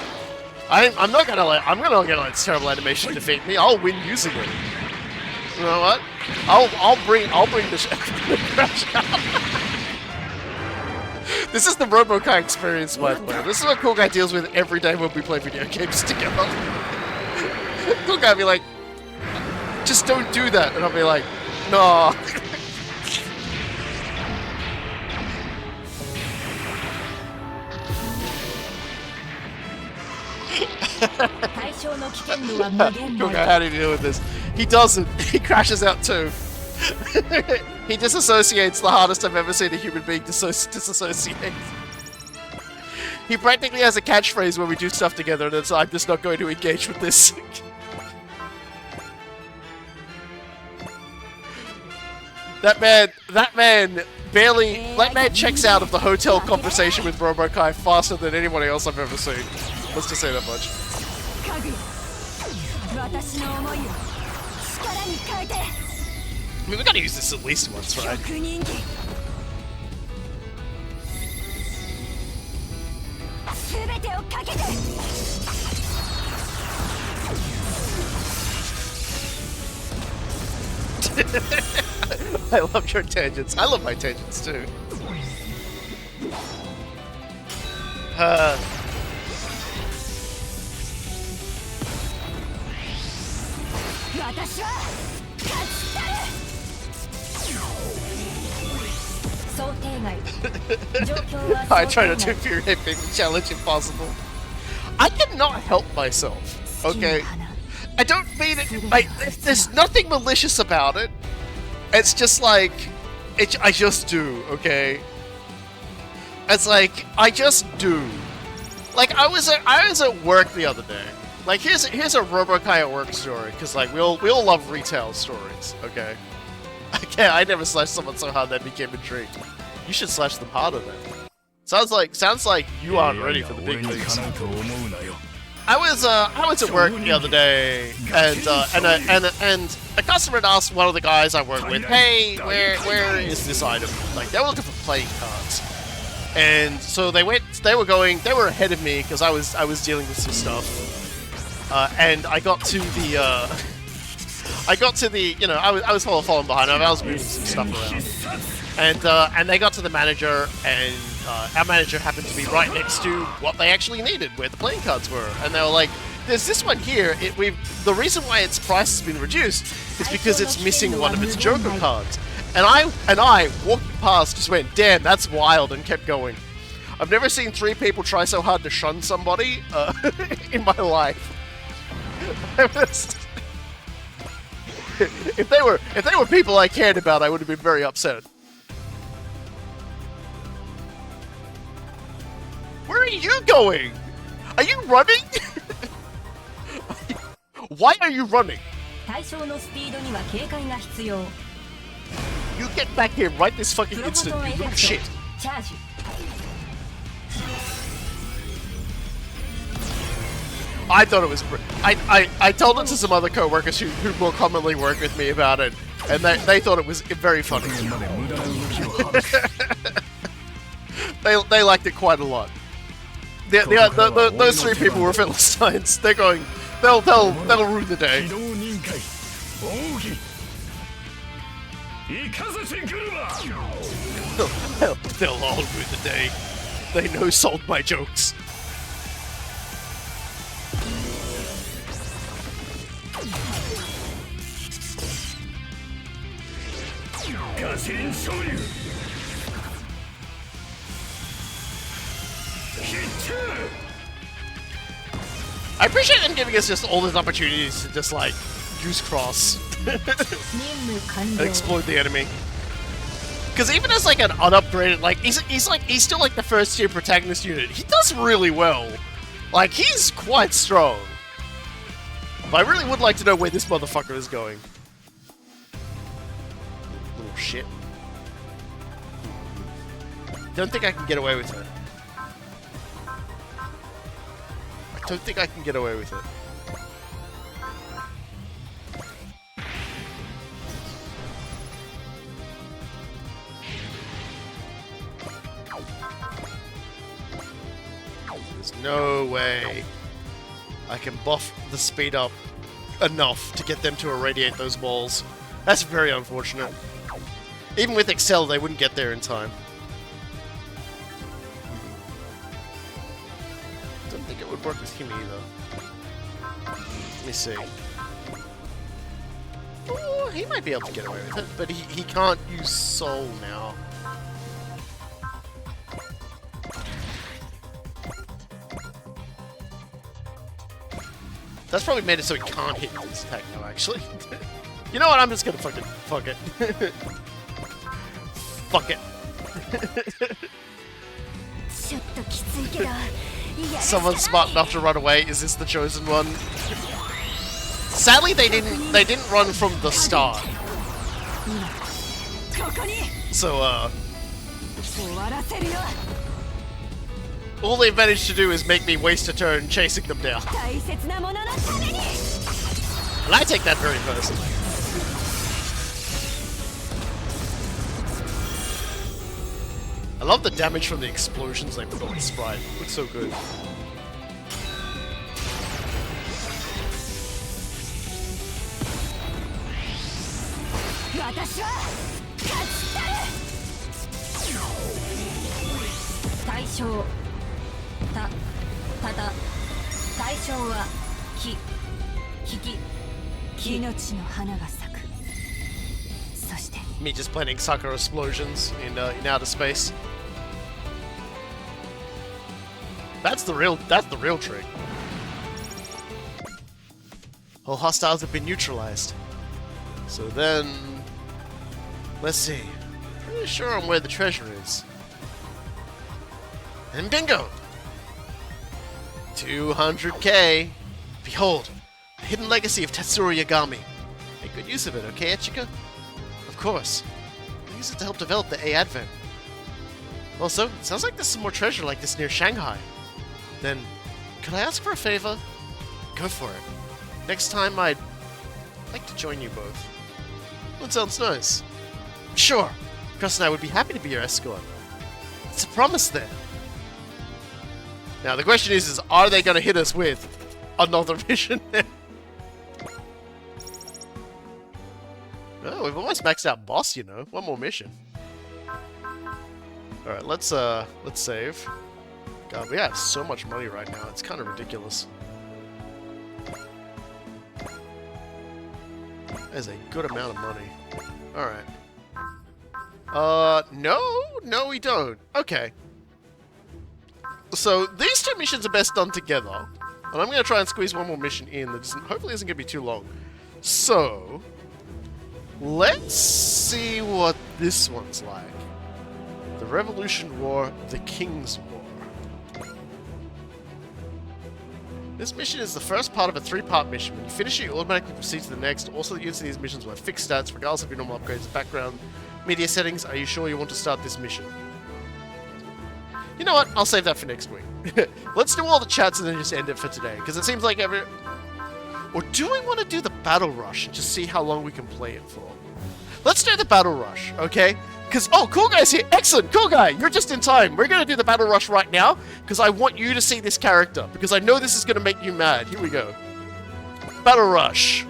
I'm not gonna let this terrible animation defeat me. I'll win using it. You know what? I'll bring the crash out. This is the Robokai experience, my player. This is what Coolguy deals with every day when we play video games together. Coolguy will be like, just don't do that, and I'll be like, no. Coolguy, how do you deal with this? He doesn't. He crashes out too. He disassociates the hardest I've ever seen a human being disassociate. He practically has a catchphrase when we do stuff together, and it's I'm just not going to engage with this. That man checks out of the hotel conversation with Robokai faster than anybody else I've ever seen. Let's just say that much. I mean, we gotta use this at least once, right? I love your tangents. I love my tangents too. Uh, 私は勝ちたる想定外状況は I try 想 to 定 defeat him, make the challenge impossible. I cannot help myself, okay? I don't mean it, like, there's nothing malicious about it. It's just like, I just do, okay? It's like, I just do. Like, I was at work the other day. Like, here's a Robokai at work story, because, like, we all love retail stories, okay? I never slashed someone so hard that became intrigued. You should slash them harder then. Sounds like you aren't ready for the big leagues. I was at work the other day, and a customer had asked one of the guys I work with, "Hey, where is this item?" Like, they were looking for playing cards, and so they were ahead of me because I was dealing with some stuff, and I got to the, you know, I was following behind them. I was moving some stuff around, and they got to the manager, and our manager happened to be right next to what they actually needed, where the playing cards were, and they were like, "There's this one here. The reason why its price has been reduced is because it's missing one of its Joker cards." And I walked past, just went, "Damn, that's wild," and kept going. I've never seen 3 people try so hard to shun somebody in my life. If they were people I cared about, I would have been very upset. Where are you going? Are you running? Why are you running? 対象のスピードには警戒が必要 You get back here right this fucking プロフォ instant, トンエ you フェ little ク shit. トチャージ I thought it was. I told it to some other co-workers who more commonly work with me about it, and they thought it was very funny. They liked it quite a lot. Those 3 people were Philistines. They're going. They'll rue the day. They'll all rue the day. They no sold my jokes. I appreciate them giving us just all these opportunities to just like use cross 任務完 and 了 exploit the enemy. Because even as like an unupgraded, like he's still like the first tier protagonist unit. He does really well. Like he's quite strong. But I really would like to know where this motherfucker is going. Little shit. Don't think I can get away with it. I don't think I can get away with it. There's no way I can buff the speed up enough to get them to irradiate those balls. That's very unfortunate. Even with Exile, they wouldn't get there in time. Don't think it would work with him either. Let me see. Oh, he might be able to get away with it, but he can't use Soul now. That's probably made it so he can't hit this attack now, actually. You know what? I'm just gonna fuck it. Fuck it. Fuck it. ちょっときついけど Someone smart enough to run away. Is this the chosen one? Sadly, they didn't run from the start. ここに So, 終わらせるよ all they managed to do is make me waste a turn chasing them down. 大切なもののために And I take that very personally. I love the damage from the explosions they put on the sprite. It looks so good. 私は勝ちたる。対象対象は命の花が咲く。そして Me just planning Sakura explosions in outer space. That's the real trick. All hostiles have been neutralized. So then, let's see. Pretty sure I'm where the treasure is. And bingo! 200k! Behold, the hidden legacy of Tetsuro Yagami. Make good use of it, okay, Echika? Of course. We'll use it to help develop the A Advent. Also, it sounds like there's some more treasure like this near Shanghai. Then, could I ask for a favor? Go for it. Next time, I'd like to join you both. That sounds nice. Sure. Chris and I would be happy to be your escort. It's a promise then. Now the question is are they going to hit us with another mission? Oh, we've almost maxed out boss, you know. One more mission. All right, let's save. God, we have so much money right now. It's kind of ridiculous. That is a good amount of money. All right. No, we don't. Okay. So these two missions are best done together, and I'm going to try and squeeze one more mission in that hopefully isn't going to be too long. So let's see what this one's like. The Revolution War, the King's War. This mission is the first part of a 3-part mission. When you finish it, you automatically proceed to the next. Also, the units in these missions will have fixed stats, regardless of your normal upgrades, background, media settings. Are you sure you want to start this mission? You know what? I'll save that for next week. Let's do all the chats and then just end it for today, because it seems like every... Or do we want to do the Battle Rush and just see how long we can play it for? Let's do the Battle Rush, okay? Because, oh, Coolguy's here. Excellent, Coolguy, you're just in time. We're going to do the Battle Rush right now, because I want you to see this character, because I know this is going to make you mad. Here we go. Battle Rush.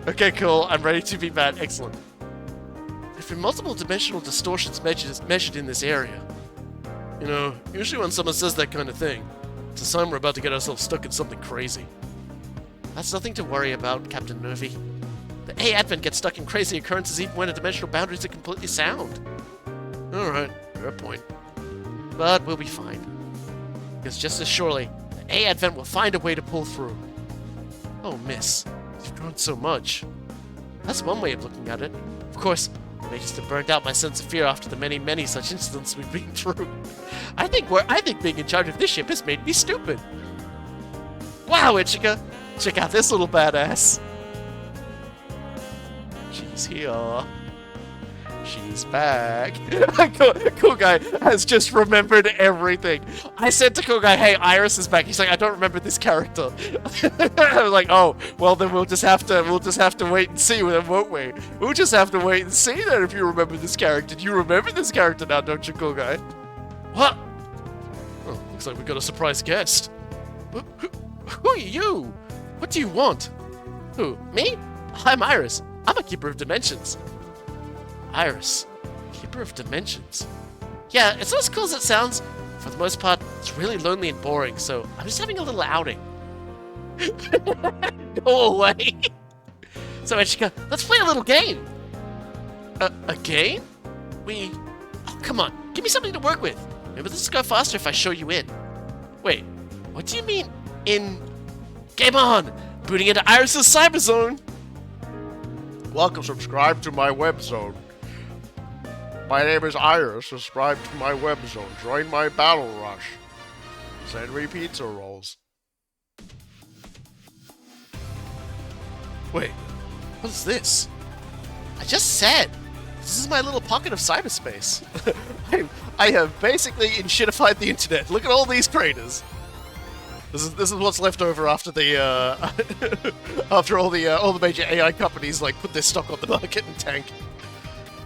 Okay, cool. I'm ready to be mad. Excellent. There have been multiple dimensional distortions measured in this area. You know, usually when someone says that kind of thing, it's a sign we're about to get ourselves stuck in something crazy. That's nothing to worry about, Captain Nervy. The A Advent gets stuck in crazy occurrences even when the dimensional boundaries are completely sound. Alright, fair point. But we'll be fine. Because just as surely, the A Advent will find a way to pull through. Oh, miss. You've grown so much. That's one way of looking at it. Of course, I may just have burned out my sense of fear after the many such incidents we've been through. I think being in charge of this ship has made me stupid. Wow, Ichika! Check out this little badass. She's here. She's back. Coolguy has just remembered everything. I said to Coolguy, hey, Iris is back. He's like, I don't remember this character. I was like, oh, well then we'll just have to wait and see then, won't we? We'll just have to wait and see then if you remember this character. Do you remember this character now, don't you, Coolguy? What? Oh, looks like we've got a surprise guest. Who are you? What do you want? Who? Me? I'm Iris. I'm a Keeper of Dimensions. Iris. Keeper of Dimensions. Yeah, it's not as cool as it sounds. For the most part, it's really lonely and boring, so I'm just having a little outing. Go away. So, Ichika, let's play a little game. A game? Oh, come on. Give me something to work with. Maybe this will go faster if I show you in. Wait, what do you mean, in... Game on! Booting into Iris' cyber zone! Welcome, subscribe to my web zone. My name is Iris, subscribe to my web zone. Join my battle rush. Send me pizza rolls. Wait, what is this? I just said! This is my little pocket of cyberspace. I have basically enshittified the internet. Look at all these craters. This is what's left over after the after all the major AI companies like put their stock on the market and tank.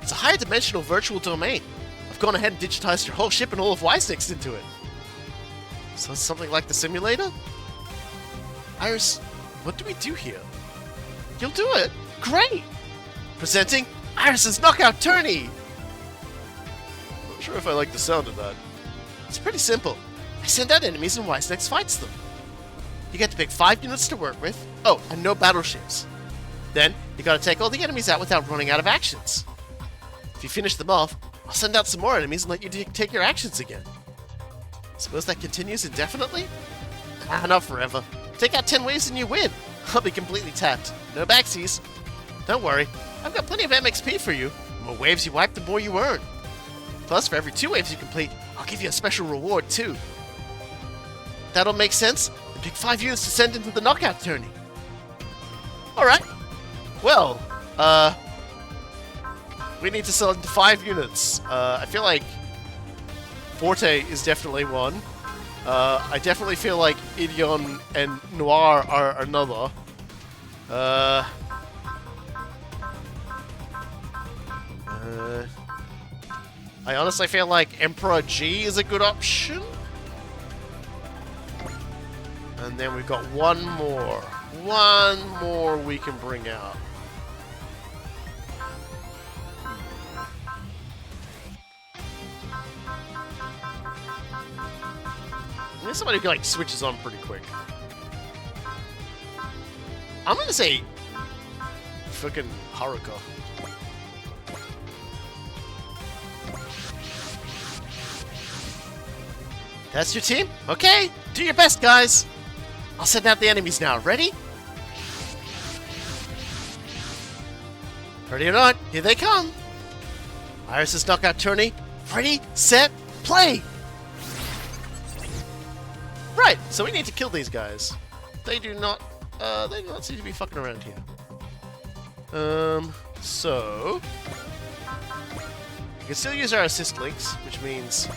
It's a higher dimensional virtual domain. I've gone ahead and digitized your whole ship and all of Wisnix into it. So it's something like the simulator? Iris, What do we do here? You'll do it! Great! Presenting Iris's Knockout Tourney! Not sure if I like the sound of that. It's pretty simple. I send out enemies and Wisenex fights them. You get to pick 5 units to work with. Oh, and no battleships. Then, you gotta take all the enemies out without running out of actions. If you finish them off, I'll send out some more enemies and let you take your actions again. Suppose that continues indefinitely? Ah, not forever. Take out 10 waves and you win. I'll be completely tapped. No backsies. Don't worry, I've got plenty of MXP for you. The more waves you wipe, the more you earn. Plus, for every 2 waves you complete, I'll give you a special reward too. That'll make sense? Then pick 5 units to send into the knockout tourney. Alright. Well, we need to send 5 units. I feel like Forte is definitely one. I definitely feel like Ideon and Noir are another. I honestly feel like Emperor G is a good option. And then we've got one more. One more we can bring out. There's somebody who like switches on pretty quick. I'm gonna say fucking Haruka. That's your team? Okay, do your best, guys. I'll send out the enemies now. Ready? Ready or not, here they come. Iris's Knockout Tourney. Ready, set, play! Right, so we need to kill these guys. They do not seem to be fucking around here. So... we can still use our assist links, which means...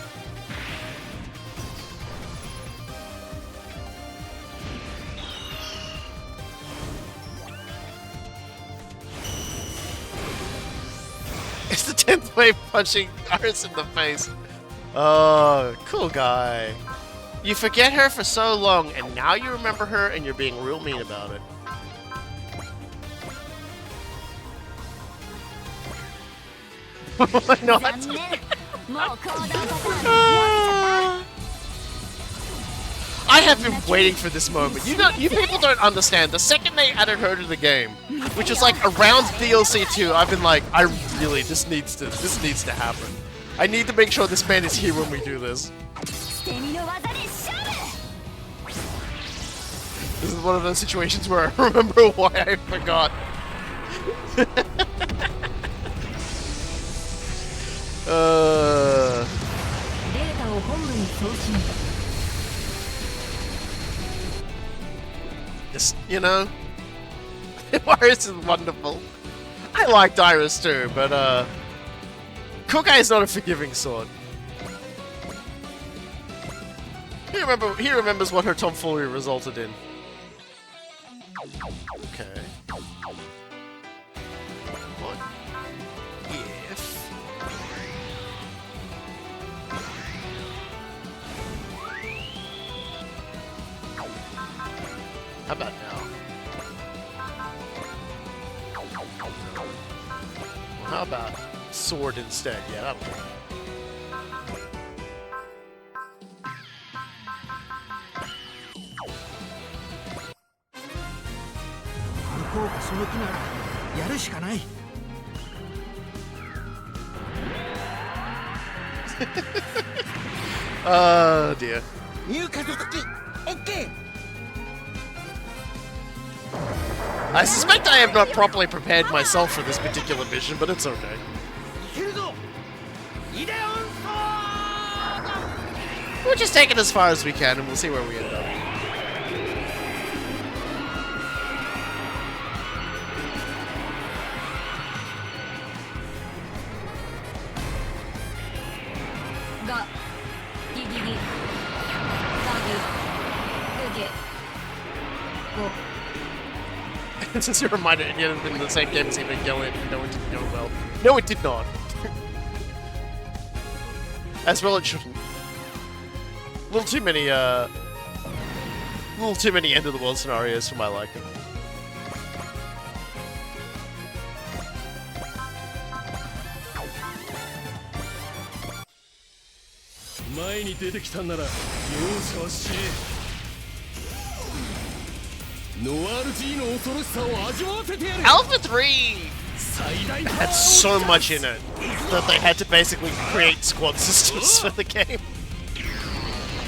it's the 10th wave punching Iris in the face. Oh, cool guy. You forget her for so long, and now you remember her, and you're being real mean about it. Why not? I have been waiting for this moment. You people don't understand. The second they added her to the game, which is like around DLC 2, I've been like, this needs to happen. I need to make sure this man is here when we do this. This is one of those situations where I remember why I forgot. Just, you know, Iris is wonderful. I liked Iris too, but Coolguy is not a forgiving sword. He remembers what her tomfoolery resulted in. Okay. What if... how about now? Well, how about sword instead? Yeah, that'll work. Oh dear. I suspect I have not properly prepared myself for this particular mission, but it's okay. We'll just take it as far as we can, and we'll see where we end up. Since you reminded it, had been the same game as Evangelion, no, it didn't go well. No, it did not. As well it shouldn't. Little little too many end of the world scenarios for my liking. Alpha 3 had so much in it that they had to basically create squad systems for the game.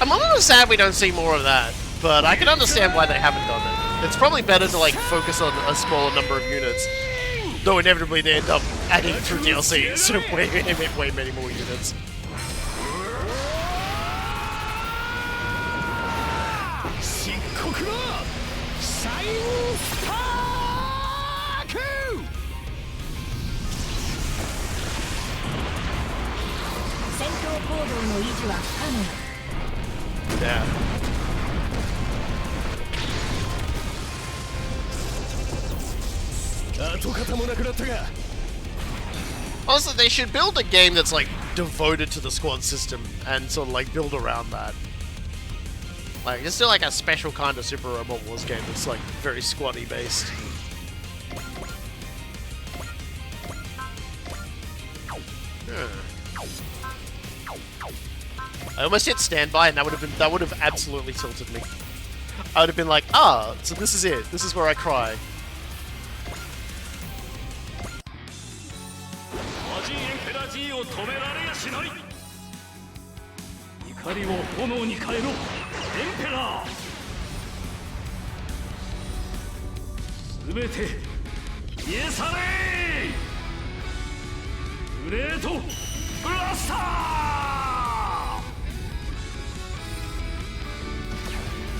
I'm a little sad we don't see more of that, but I can understand why they haven't done it. It's probably better to like focus on a smaller number of units, though inevitably they end up adding through DLC so way many more units. Yeah. Also, they should build a game that's like devoted to the squad system and sort of like build around that. Like, it's still like a special kind of Super Robot Wars game that's like very squaddy based. I almost hit standby, and that would have absolutely tilted me. I would have been like, ah, so this is it. This is where I cry.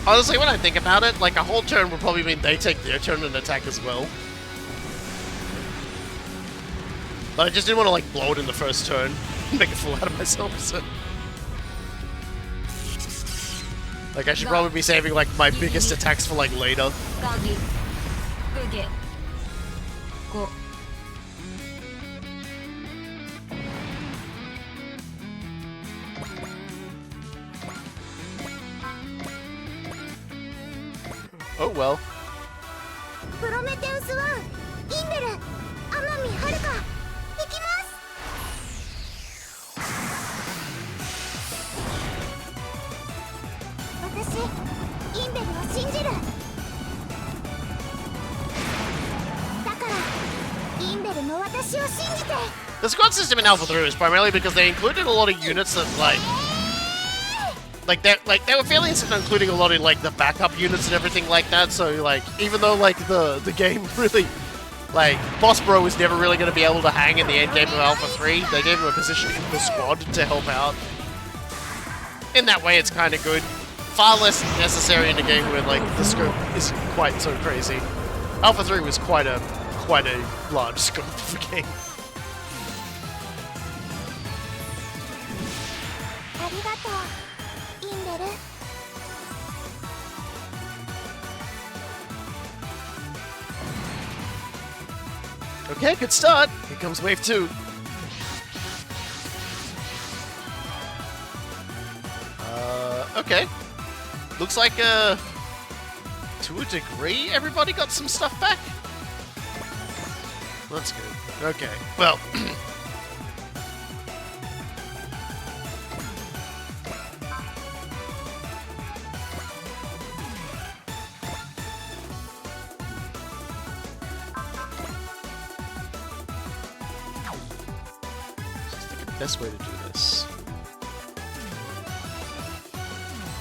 Honestly, when I think about it, like a whole turn would probably mean they take their turn and attack as well. But I just didn't want to like blow it in the first turn and make a fool out of myself, so... Like, I should probably be saving like my biggest attacks for like later. Oh well. The squad system in Alpha 3 was primarily because they included a lot of units that they were fairly insistent on including a lot of like the backup units and everything like that. So like even though like the game really like Boss Bro was never really going to be able to hang in the end game of Alpha 3, they gave him a position in the squad to help out. In that way, it's kind of good. Far less necessary in a game where like the scope isn't quite so crazy. Alpha 3 was quite a large scope of a game. Okay, good start. Here comes wave 2. Okay. Looks like, to a degree, everybody got some stuff back. That's good. Okay, well... best way to do this.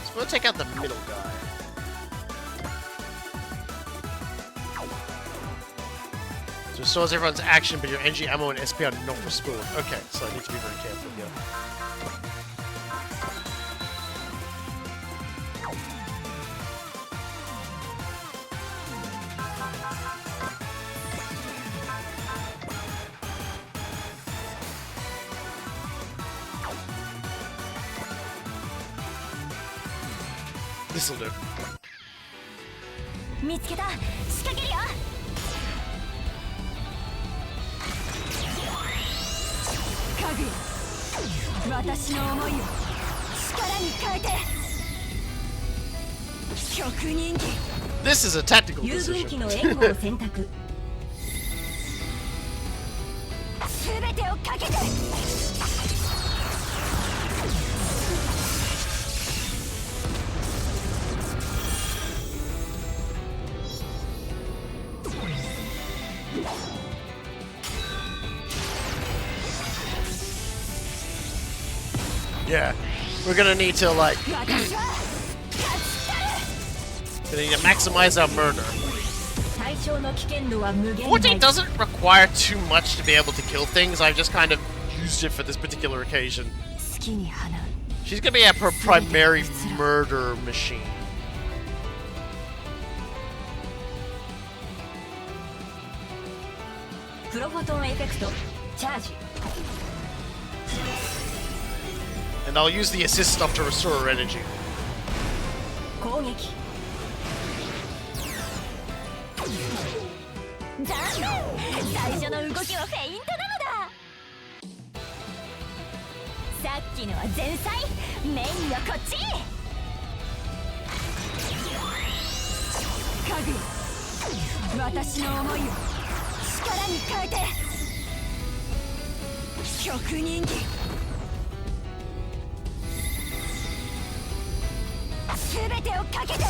So we'll take out the middle guy. So it restores everyone's action, but your energy, ammo, and SP are not restored. Okay, so I need to be very careful here. This'll do. This is a tactical 遊軍機 decision. の援護を選択全てをかけて Yeah, we're gonna need to like, gonna need to maximize our murder. 対象の危険度は無限 14 doesn't require too much to be able to kill things. I've just kind of used it for this particular occasion. 好きに放う She's gonna be a primary murder machine. プロフォトンエフェクトチャージ And I'll use the assist stuff to restore her energy. 攻撃残念最初の動きはフェイントなのださっきのは前菜メインはこっち家具私の思いを力に変えて極人気全てをかけて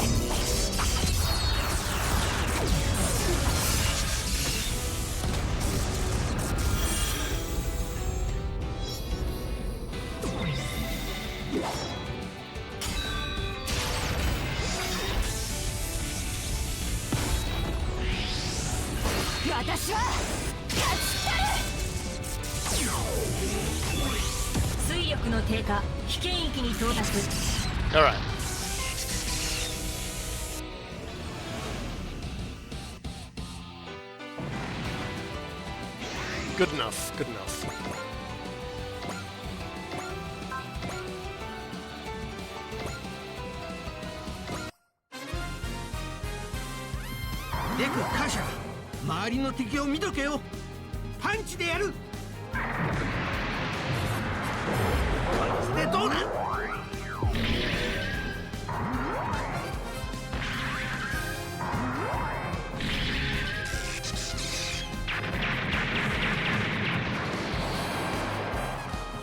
私は勝ちたる水力の低下危険域に到達 Alright. Good enough, good enough. レクカシャ周りの敵を見とけよパンチでやるでどうだ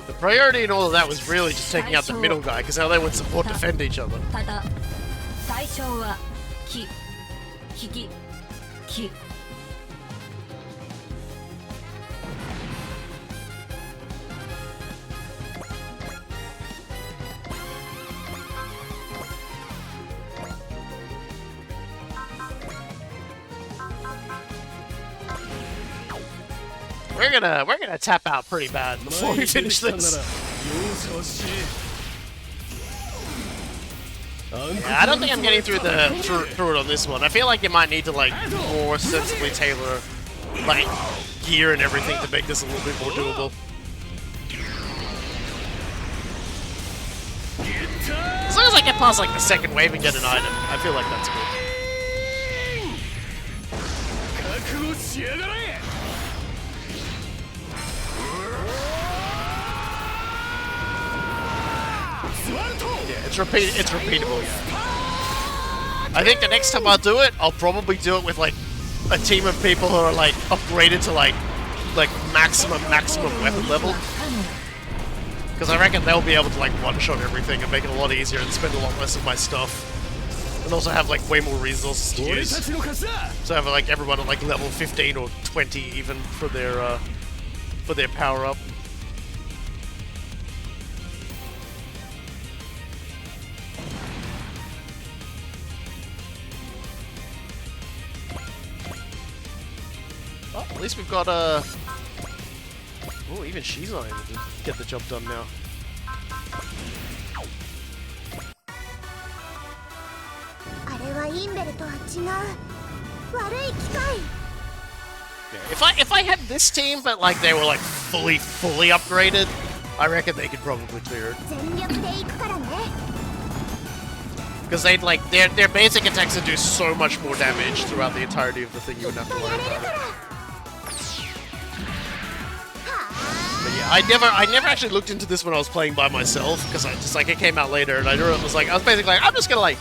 The priority in all of that was really just taking out the middle guy, because now they would support defend each other. ただ対象は木引き木 We're gonna tap out pretty bad before we finish this. Yeah, I don't think I'm getting through it on this one. I feel like you might need to like more sensibly tailor like gear and everything to make this a little bit more doable. As long as I get past like the second wave and get an item, I feel like that's good. Yeah, it's repeatable, yeah. I think the next time I do it, I'll probably do it with like a team of people who are like upgraded to like maximum weapon level. Because I reckon they'll be able to like one-shot everything and make it a lot easier and spend a lot less of my stuff. And also have like way more resources to use. So have like everyone at like level 15 or 20 even for their power-up. Well, at least we've got oh, even she's not able to get the job done now. Yeah, if I had this team, but like they were like fully upgraded, I reckon they could probably clear it. Because they'd like their basic attacks would do so much more damage throughout the entirety of the thing. You wouldn't have to worry about it. But yeah, I never actually looked into this when I was playing by myself because I just like it came out later and I was basically like I'm just gonna like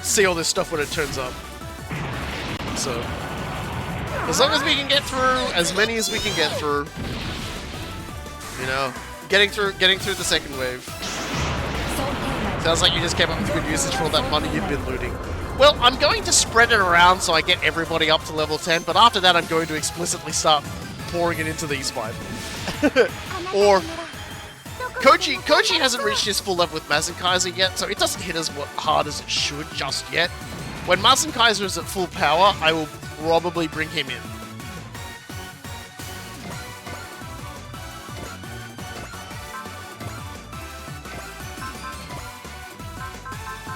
see all this stuff when it turns up. So, as long as we can get through as many as we can get through, you know, getting through the second wave. Sounds like you just came up with good usage for all that money you've been looting. Well, I'm going to spread it around so I get everybody up to level 10, but after that I'm going to explicitly start pouring it into these 5. Or Koji hasn't reached his full level with Mazinkaiser yet, so it doesn't hit as hard as it should just yet. When Mazinkaiser is at full power, I will probably bring him in.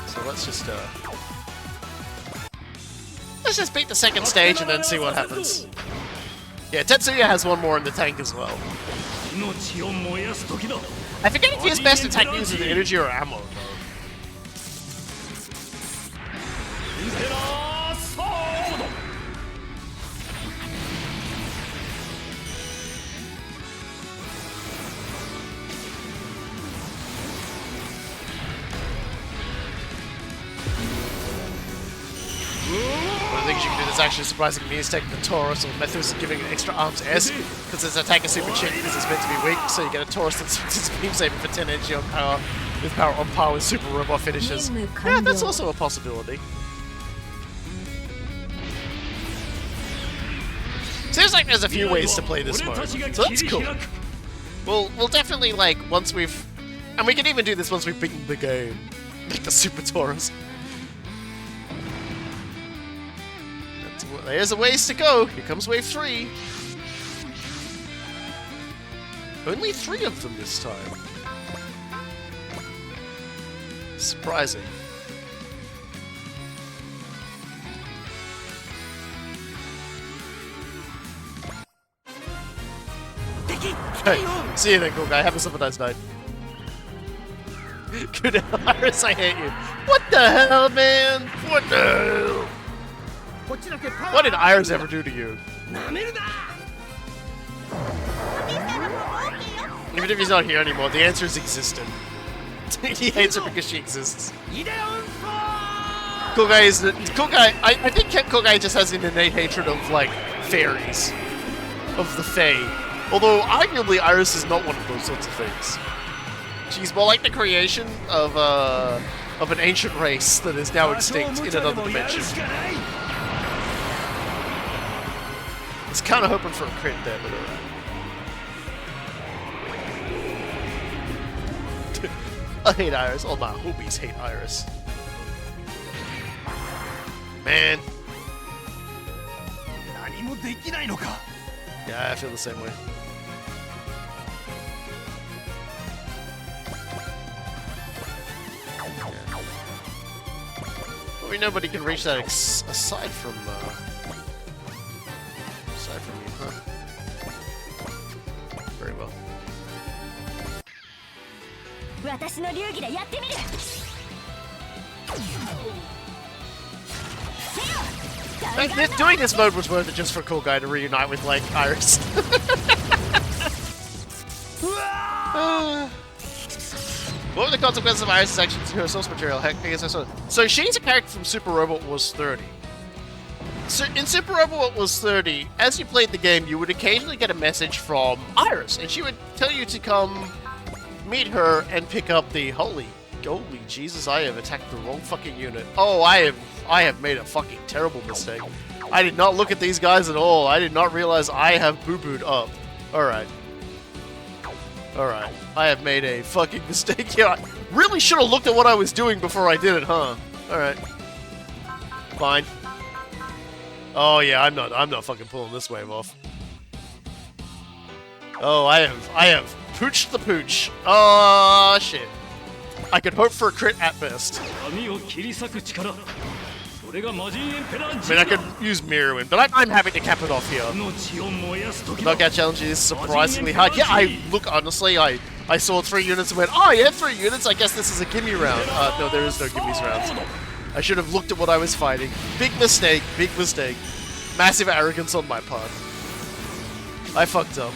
So let's just beat the second stage and then see what happens. Yeah, Tetsuya has one more in the tank as well. I forget if his best attack uses energy or ammo, though. One of the things you can do that's actually surprising me is taking the Taurus or Methus and giving it extra arms S, because its attack is super cheap because it's meant to be weak, so you get a Taurus that's beam saving for 10 energy on power, with power on par with super robot finishes. Yeah, that's also a possibility. Seems like there's a few ways to play this mode, so that's cool. We'll definitely, like, once we've... And we can even do this once we've beaten the game. Like the Super Taurus. There's a ways to go. Here comes wave 3. Only 3 of them this time. Surprising. Hey, see you then, cool guy. Have yourself a nice night. Good Iris, I hate you. What the hell, man? What the hell? What did Iris ever do to you? Even if he's not here anymore, the answer is existent. He hates her because she exists. Coolguy is Coolguy. I think Coolguy just has an innate hatred of like fairies, of the Fae. Although arguably Iris is not one of those sorts of things. She's more like the creation of an ancient race that is now extinct in another dimension. I was kind of hoping for a crit there, but alright. I hate Iris. All my hoopies hate Iris. Man. Yeah, I feel the same way. Well, nobody can reach that aside from you, huh? Very well. Doing this mode was worth it just for Coolguy to reunite with, like, Iris. What were the consequences of Iris' actions to her source material? Heck, I guess I saw it. So she's a character from Super Robot Wars 30. So in Super Robot Wars Wars 30, as you played the game, you would occasionally get a message from Iris, and she would tell you to come meet her and pick up the holy Jesus, I have attacked the wrong fucking unit. Oh, I have made a fucking terrible mistake. I did not look at these guys at all. I did not realize I have boo-booed up. Alright. Alright. I have made a fucking mistake. Yeah, I really should have looked at what I was doing before I did it, huh? Alright. Fine. Oh yeah, I'm not fucking pulling this wave off. Oh, I have pooched the pooch. Oh shit. I could hope for a crit at best. I mean, I could use Mirror but I'm happy to cap it off here. The knockout challenge is surprisingly hard. Yeah, honestly, I saw 3 units and went, oh yeah, 3 units, I guess this is a gimme round. No, there is no gimmies rounds. I should have looked at what I was fighting. Big mistake, big mistake. Massive arrogance on my part. I fucked up.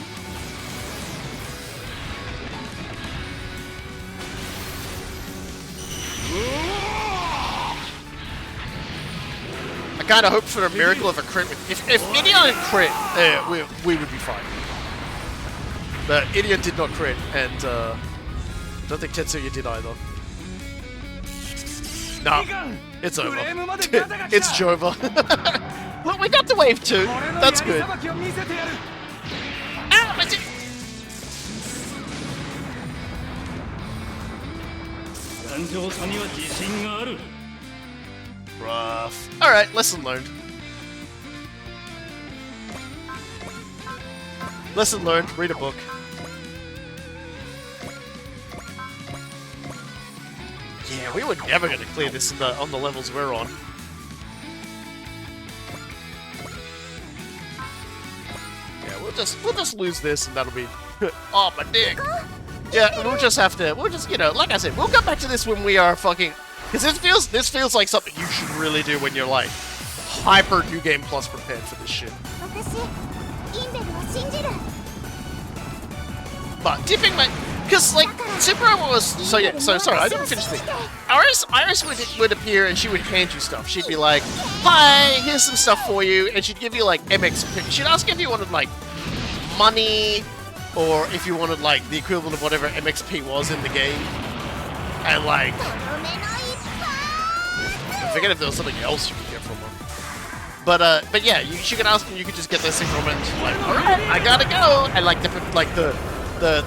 I kind of hope for a miracle of a crit. If Idion had crit, we would be fine. But Idion did not crit, and I don't think Tetsuya did either. Nah, it's over. It's Jova. Look, we got to wave 2. That's good. Ah, my dick. Rough. Alright, lesson learned. Lesson learned, read a book. Yeah, we were never going to clear this on the levels we're on. Yeah, we'll just lose this and that'll be... oh, my dick! Yeah, we'll just, you know, like I said, we'll come back to this when we are fucking... Because this feels like something you should really do when you're like hyper New Game Plus prepared for this shit. But dipping my, because like Super was so yeah. So sorry, I didn't finish the thing. Iris would appear and she would hand you stuff. She'd be like, "Hi, here's some stuff for you," and she'd give you like MX. She'd ask if you wanted like money, or if you wanted like the equivalent of whatever MXP was in the game, and like. I forget if there was something else you could get from her. But yeah, she could ask and you could just get those things from her and she's like, alright, I gotta go! And like the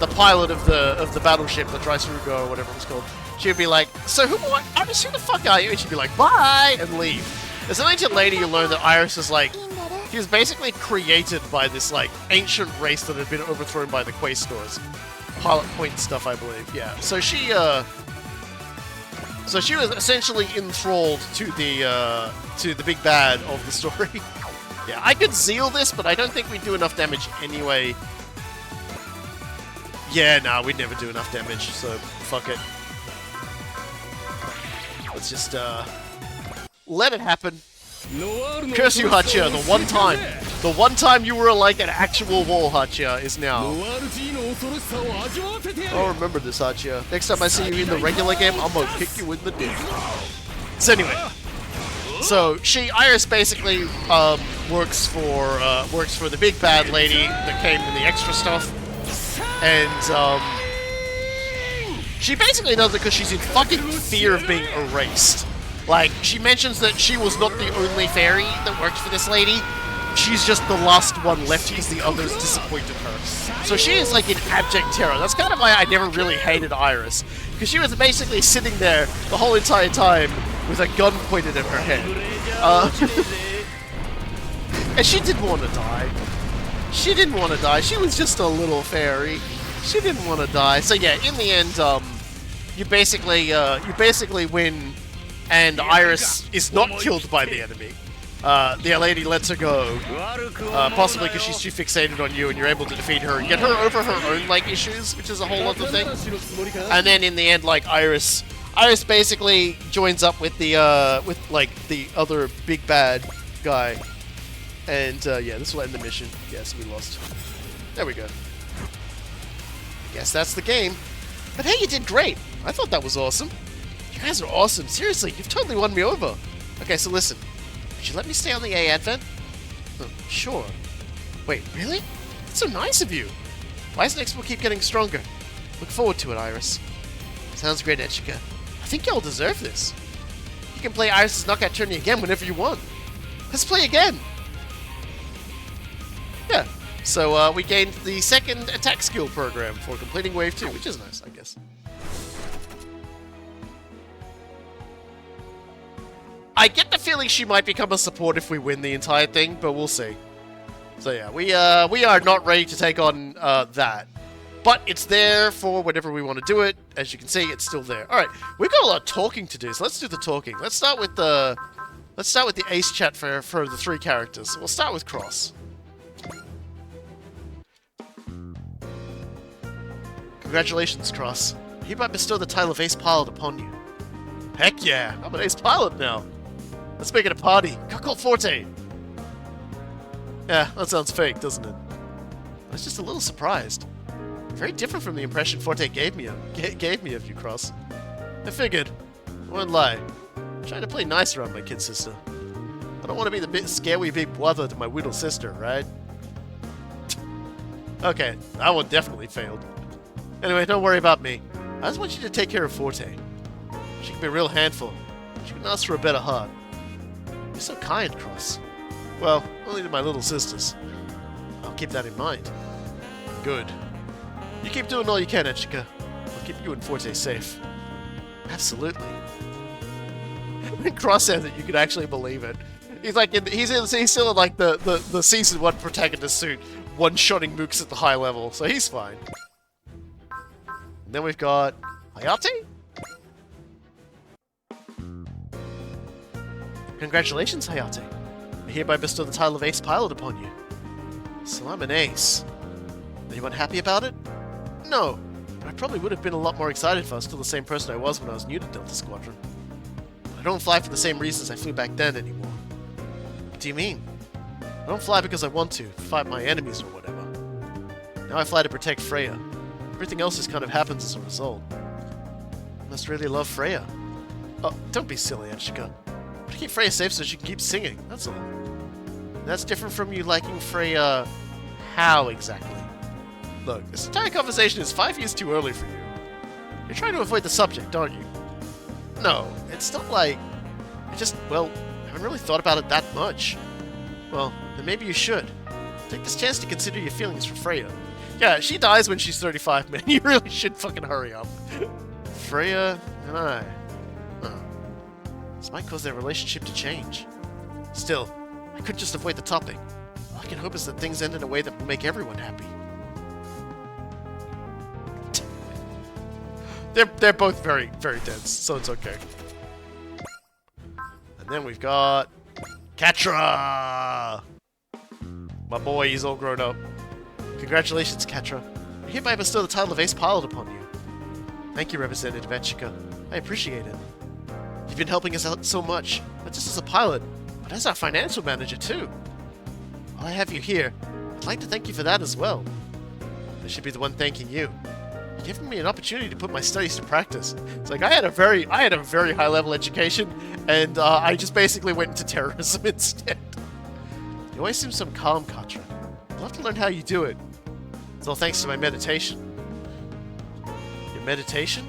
pilot of the battleship, the Drysuruga or whatever it was called, she'd be like, so who the fuck are you? And she'd be like, bye! And leave. There's an ancient lady you learn that Iris is like, she was basically created by this like ancient race that had been overthrown by the Quaestors. Pilot Point stuff, I believe, yeah. So she was essentially enthralled to the big bad of the story. Yeah, I could zeal this, but I don't think we'd do enough damage anyway. Yeah, nah, we'd never do enough damage, so fuck it. Let's just let it happen. Curse you, Hachia, the one time you were like an actual wall, Hachia, is now. I'll remember this, Hachia. Next time I see you in the regular game, I'm gonna kick you in the dick. So anyway, Iris basically works for the big bad lady that came in the extra stuff, and she basically does it because she's in fucking fear of being erased. Like, she mentions that she was not the only fairy that worked for this lady. She's just the last one left because the others disappointed her. So she is like in abject terror. That's kind of why I never really hated Iris. Because she was basically sitting there the whole entire time with a gun pointed at her head. And she didn't want to die. She didn't want to die. She was just a little fairy. She didn't want to die. So yeah, in the end, you basically win. And Iris is not killed by the enemy. The lady lets her go, possibly because she's too fixated on you and you're able to defeat her and get her over her own, like, issues, which is a whole other thing. And then in the end, like, Iris basically joins up with the other big bad guy. And, yeah, this will end the mission. Yes, we lost. There we go. I guess that's the game. But hey, you did great. I thought that was awesome. You guys are awesome. Seriously, you've totally won me over. Okay, so listen. Would you let me stay on the A Advent? Oh, sure. Wait, really? That's so nice of you. Why does next keep getting stronger? Look forward to it, Iris. Sounds great, Echika. I think y'all deserve this. You can play Iris's knockout tourney again whenever you want. Let's play again. Yeah. So, we gained the second attack skill program for completing Wave 2, which is nice, I guess. I get the feeling she might become a support if we win the entire thing, but we'll see. So yeah, we are not ready to take on that. But it's there for whenever we want to do it. As you can see, it's still there. Alright, we've got a lot of talking to do, so let's do the talking. Let's start with the ace chat for the 3 characters. So we'll start with Cross. Congratulations, Cross. I hereby bestow the title of Ace Pilot upon you. Heck yeah, I'm an Ace Pilot now. Let's make it a party. Cuckold Forte. Yeah, that sounds fake, doesn't it? I was just a little surprised. Very different from the impression Forte gave me of you, Cross. I figured. I won't lie. I'm trying to play nice around my kid sister. I don't want to be the bit scary big brother to my little sister, right? Okay, that one definitely failed. Anyway, don't worry about me. I just want you to take care of Forte. She can be a real handful. She can ask for a better heart. You're so kind, Cross. Well, only to my little sisters. I'll keep that in mind. Good. You keep doing all you can, Echika. I'll keep you and Forte safe. Absolutely. When Cross says it, you can actually believe it. He's like, he's still in like the season 1 protagonist suit, one-shotting mooks at the high level, so he's fine. And then we've got Hayate? Congratulations, Hayate. I hereby bestow the title of Ace Pilot upon you. So I'm an ace. Anyone happy about it? No, but I probably would have been a lot more excited if I was still the same person I was when I was new to Delta Squadron. But I don't fly for the same reasons I flew back then anymore. What do you mean? I don't fly because I want to fight my enemies or whatever. Now I fly to protect Freya. Everything else just kind of happens as a result. I must really love Freya. Oh, don't be silly, Echika. But to keep Freya safe so she can keep singing, that's all. And that's different from you liking Freya... how exactly? Look, this entire conversation is 5 years too early for you. You're trying to avoid the subject, aren't you? No, it's not like... well, I haven't really thought about it that much. Well, then maybe you should. Take this chance to consider your feelings for Freya. Yeah, she dies when she's 35, man. You really should fucking hurry up. Freya and I. Huh. This might cause their relationship to change. Still, I couldn't just avoid the topic. All I can hope is that things end in a way that will make everyone happy. They're both very, very dense, so it's okay. And then we've got... Catra! My boy, he's all grown up. Congratulations, Catra. I hereby bestow the title of Ace Pilot upon you. Thank you, Representative Echika. I appreciate it. You've been helping us out so much, not just as a pilot, but as our financial manager, too. While I have you here, I'd like to thank you for that as well. I should be the one thanking you. You've given me an opportunity to put my studies to practice. It's like I had a very high-level education, and I just basically went into terrorism instead. You always seem so calm, Catra. I'd love to learn how you do it. It's all thanks to my meditation. Your meditation?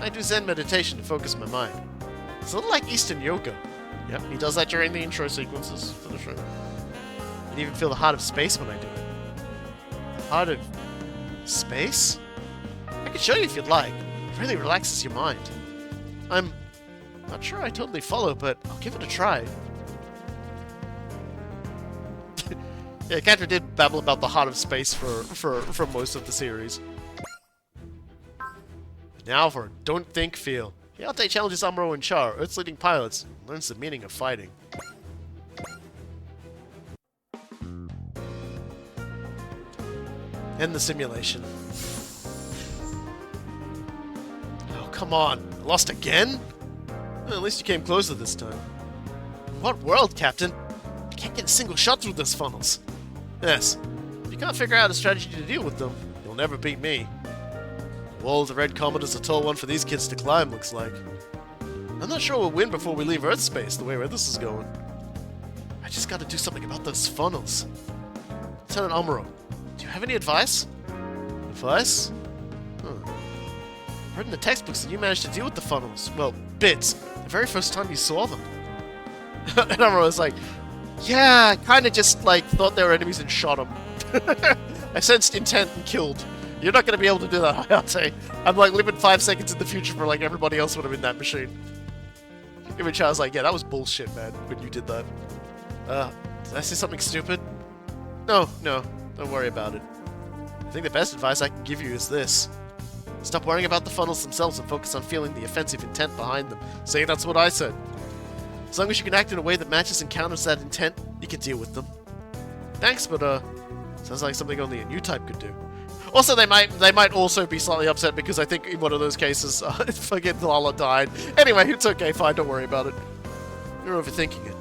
I do Zen meditation to focus my mind. It's a little like Eastern yoga. Yep, he does that during the intro sequences for the show. You can even feel the heart of space when I do it. The heart of... space? I can show you if you'd like. It really relaxes your mind. I'm not sure I totally follow, but I'll give it a try. Yeah, Catra did babble about the heart of space for most of the series. Now for Don't Think, Feel. Hayate challenges Amuro and Char, Earth's leading pilots, and learns the meaning of fighting. End the simulation. Oh, come on. Lost again? Well, at least you came closer this time. What world, Captain? I can't get a single shot through those funnels. Yes. If you can't figure out a strategy to deal with them, you'll never beat me. The wall of the Red Comet is a tall one for these kids to climb, looks like. I'm not sure we'll win before we leave Earth space, the way where this is going. I just gotta do something about those funnels. Lieutenant Amuro, do you have any advice? Advice? Huh. I read in the textbooks that you managed to deal with the funnels. Well, bits. The very first time you saw them. And Amuro was like, yeah, I kinda just, like, thought they were enemies and shot them. I sensed intent and killed. You're not gonna be able to do that, Hayate. I'm, like, living 5 seconds in the future for, like, everybody else would have been in that machine. Even Char's like, yeah, that was bullshit, man, when you did that. Did I say something stupid? No, don't worry about it. I think the best advice I can give you is this. Stop worrying about the funnels themselves and focus on feeling the offensive intent behind them. Say that's what I said. As long as you can act in a way that matches and counters that intent, you can deal with them. Thanks, but sounds like something only a new type could do. Also, they might also be slightly upset because I think in one of those cases, fucking Lala died. Anyway, it's okay, fine, don't worry about it. You're overthinking it.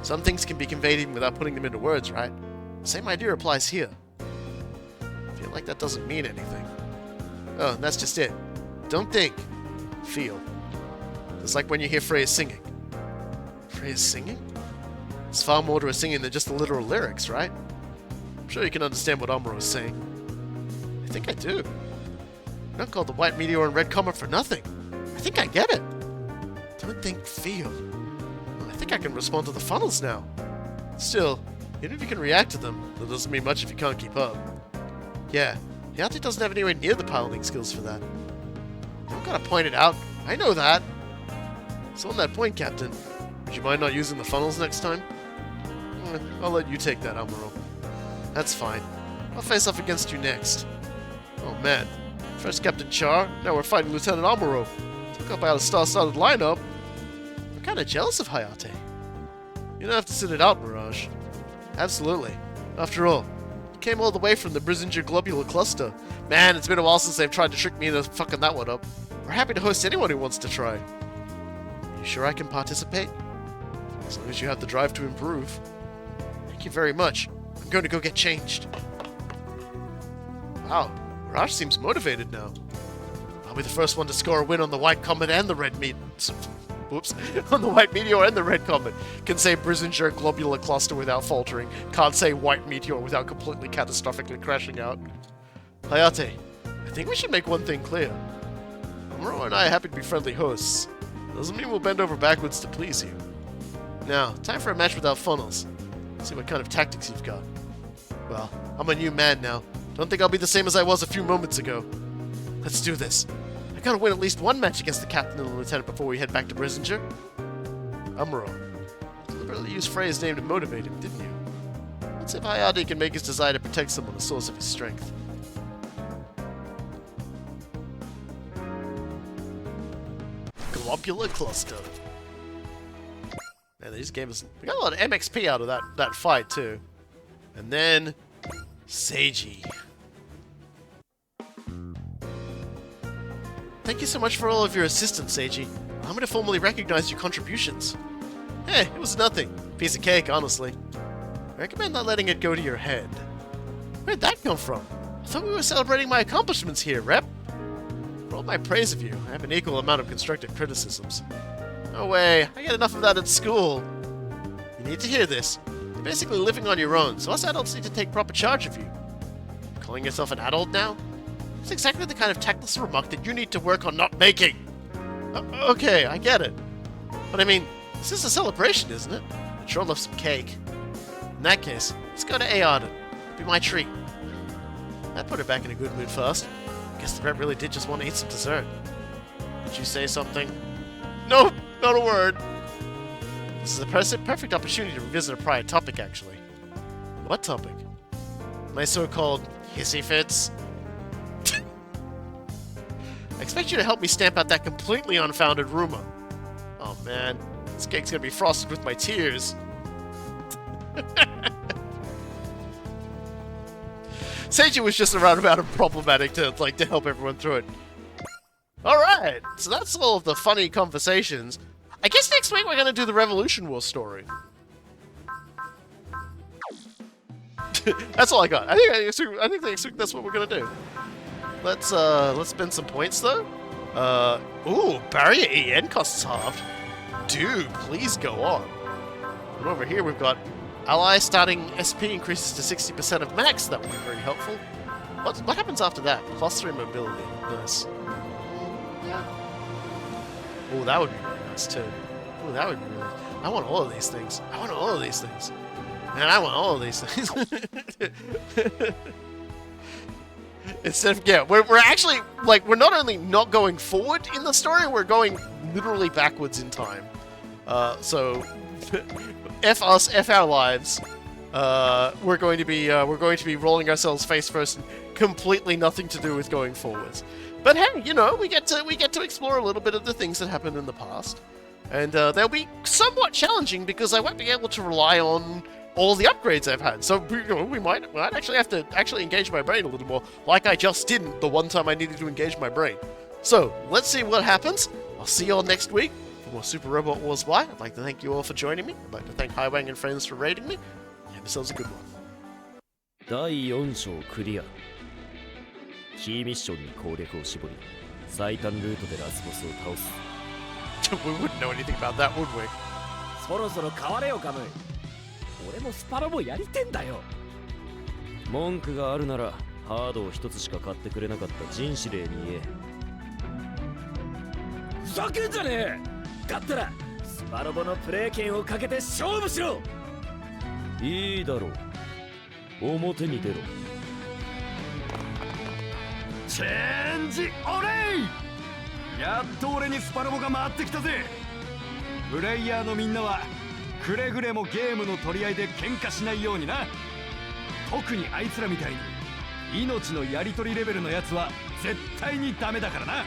Some things can be conveyed even without putting them into words, right? The same idea applies here. I feel like that doesn't mean anything. Oh, and that's just it. Don't think. Feel. It's like when you hear Freya singing. Freya's singing? It's far more to her singing than just the literal lyrics, right? I'm sure you can understand what Amuro is saying. I think I do. I'm not called the White Meteor and Red Comet for nothing. I think I get it. Don't think, feel. I think I can respond to the funnels now. Still, even if you can react to them, that doesn't mean much if you can't keep up. Yeah, Hayate doesn't have anywhere near the piloting skills for that. You don't gotta point it out. I know that. So on that point, Captain, would you mind not using the funnels next time? I'll let you take that, Amuro. That's fine. I'll face off against you next. Oh man. First Captain CHAR, now we're fighting Lieutenant Amuro. Took up out a star-studded lineup. I'm kinda jealous of Hayate. You don't have to sit it out, Mirage. Absolutely. After all, you came all the way from the Brizinger Globular Cluster. Man, it's been a while since they've tried to trick me into fucking that one up. We're happy to host anyone who wants to try. Are you sure I can participate? As long as you have the drive to improve. Thank you very much. I'm going to go get changed. Wow, Mirage seems motivated now. I'll be the first one to score a win on the White Comet and the Red Meat. Whoops. On the White Meteor and the Red Comet. Can say Brizinger Globular Cluster without faltering. Can't say White Meteor without completely catastrophically crashing out. Hayate, I think we should make one thing clear. Amuro and I are happy to be friendly hosts. Doesn't mean we'll bend over backwards to please you. Now, time for a match without funnels. See what kind of tactics you've got. Well, I'm a new man now. Don't think I'll be the same as I was a few moments ago. Let's do this. I gotta win at least one match against the captain and the lieutenant before we head back to Brizinger. Amuro, deliberately used Freya's name to motivate him, didn't you? Let's see if Hayate can make his desire to protect someone a source of his strength. Globular Cluster. Man, they just gave us... We got a lot of MXP out of that fight, too. And then... Seiji. Thank you so much for all of your assistance, Seiji. Allow me to formally recognize your contributions. Hey, it was nothing. Piece of cake, honestly. I recommend not letting it go to your head. Where'd that come from? I thought we were celebrating my accomplishments here, Rep. For all my praise of you, I have an equal amount of constructive criticisms. No way, I get enough of that at school. You need to hear this. You're basically living on your own, so us adults need to take proper charge of you. Calling yourself an adult now? It's exactly the kind of tactless remark that you need to work on not making. Okay, I get it. But I mean, this is a celebration, isn't it? I'd sure love some cake. In that case, let's go to Aarden. Be my treat. That put her back in a good mood first. Guess the rep really did just want to eat some dessert. Did you say something? No, not a word. This is a perfect opportunity to revisit a prior topic, actually. What topic? My so-called hissy fits? I expect you to help me stamp out that completely unfounded rumor. Oh man, this cake's gonna be frosted with my tears. Seiji was just around about problematic to help everyone through it. Alright, so that's all of the funny conversations. I guess next week we're gonna do the Revolution War story. That's all I got. I think next week that's what we're gonna do. Let's spend some points though. Ooh, barrier EN costs halved. Dude, please go on. And over here we've got ally starting SP increases to 60% of max. That would be very helpful. What happens after that? +3 mobility. Nice. Yeah. Oh, that would be really nice too. Oh, that would be really. I want all of these things. I want all of these things. Man, I want all of these things. Instead of, yeah, we're actually, we're not only not going forward in the story, we're going literally backwards in time. So, F us, F our lives. We're going to be rolling ourselves face first, and completely nothing to do with going forwards. But hey, you know, we get to explore a little bit of the things that happened in the past, and they'll be somewhat challenging because I won't be able to rely on all the upgrades I've had. So we might actually have to engage my brain a little more, like I just didn't the one time I needed to engage my brain. So let's see what happens. I'll see you all next week for more Super Robot Wars Y. I'd like to thank you all for joining me. I'd like to thank Highwang and friends for raiding me. Have yourselves a good one. 第4章クリア。キーミッションに攻略を絞り、最短ルートでラスボスを倒す。We wouldn't know anything about that, would we? そろそろ変われよカム。俺もスパロボやりてんだよ。文句があるならハードを一つしか買ってくれなかった人司令に言え。ふざけんじゃねえ。勝ったらスパロボのプレイ権をかけて勝負しろ。いいだろう、表に出ろ。チェンジオレイ。やっと俺にスパロボが回ってきたぜ。プレイヤーのみんなはくれぐれもゲームの取り合いで喧嘩しないようにな。特にあいつらみたいに命のやり取りレベルのやつは絶対にダメだからな。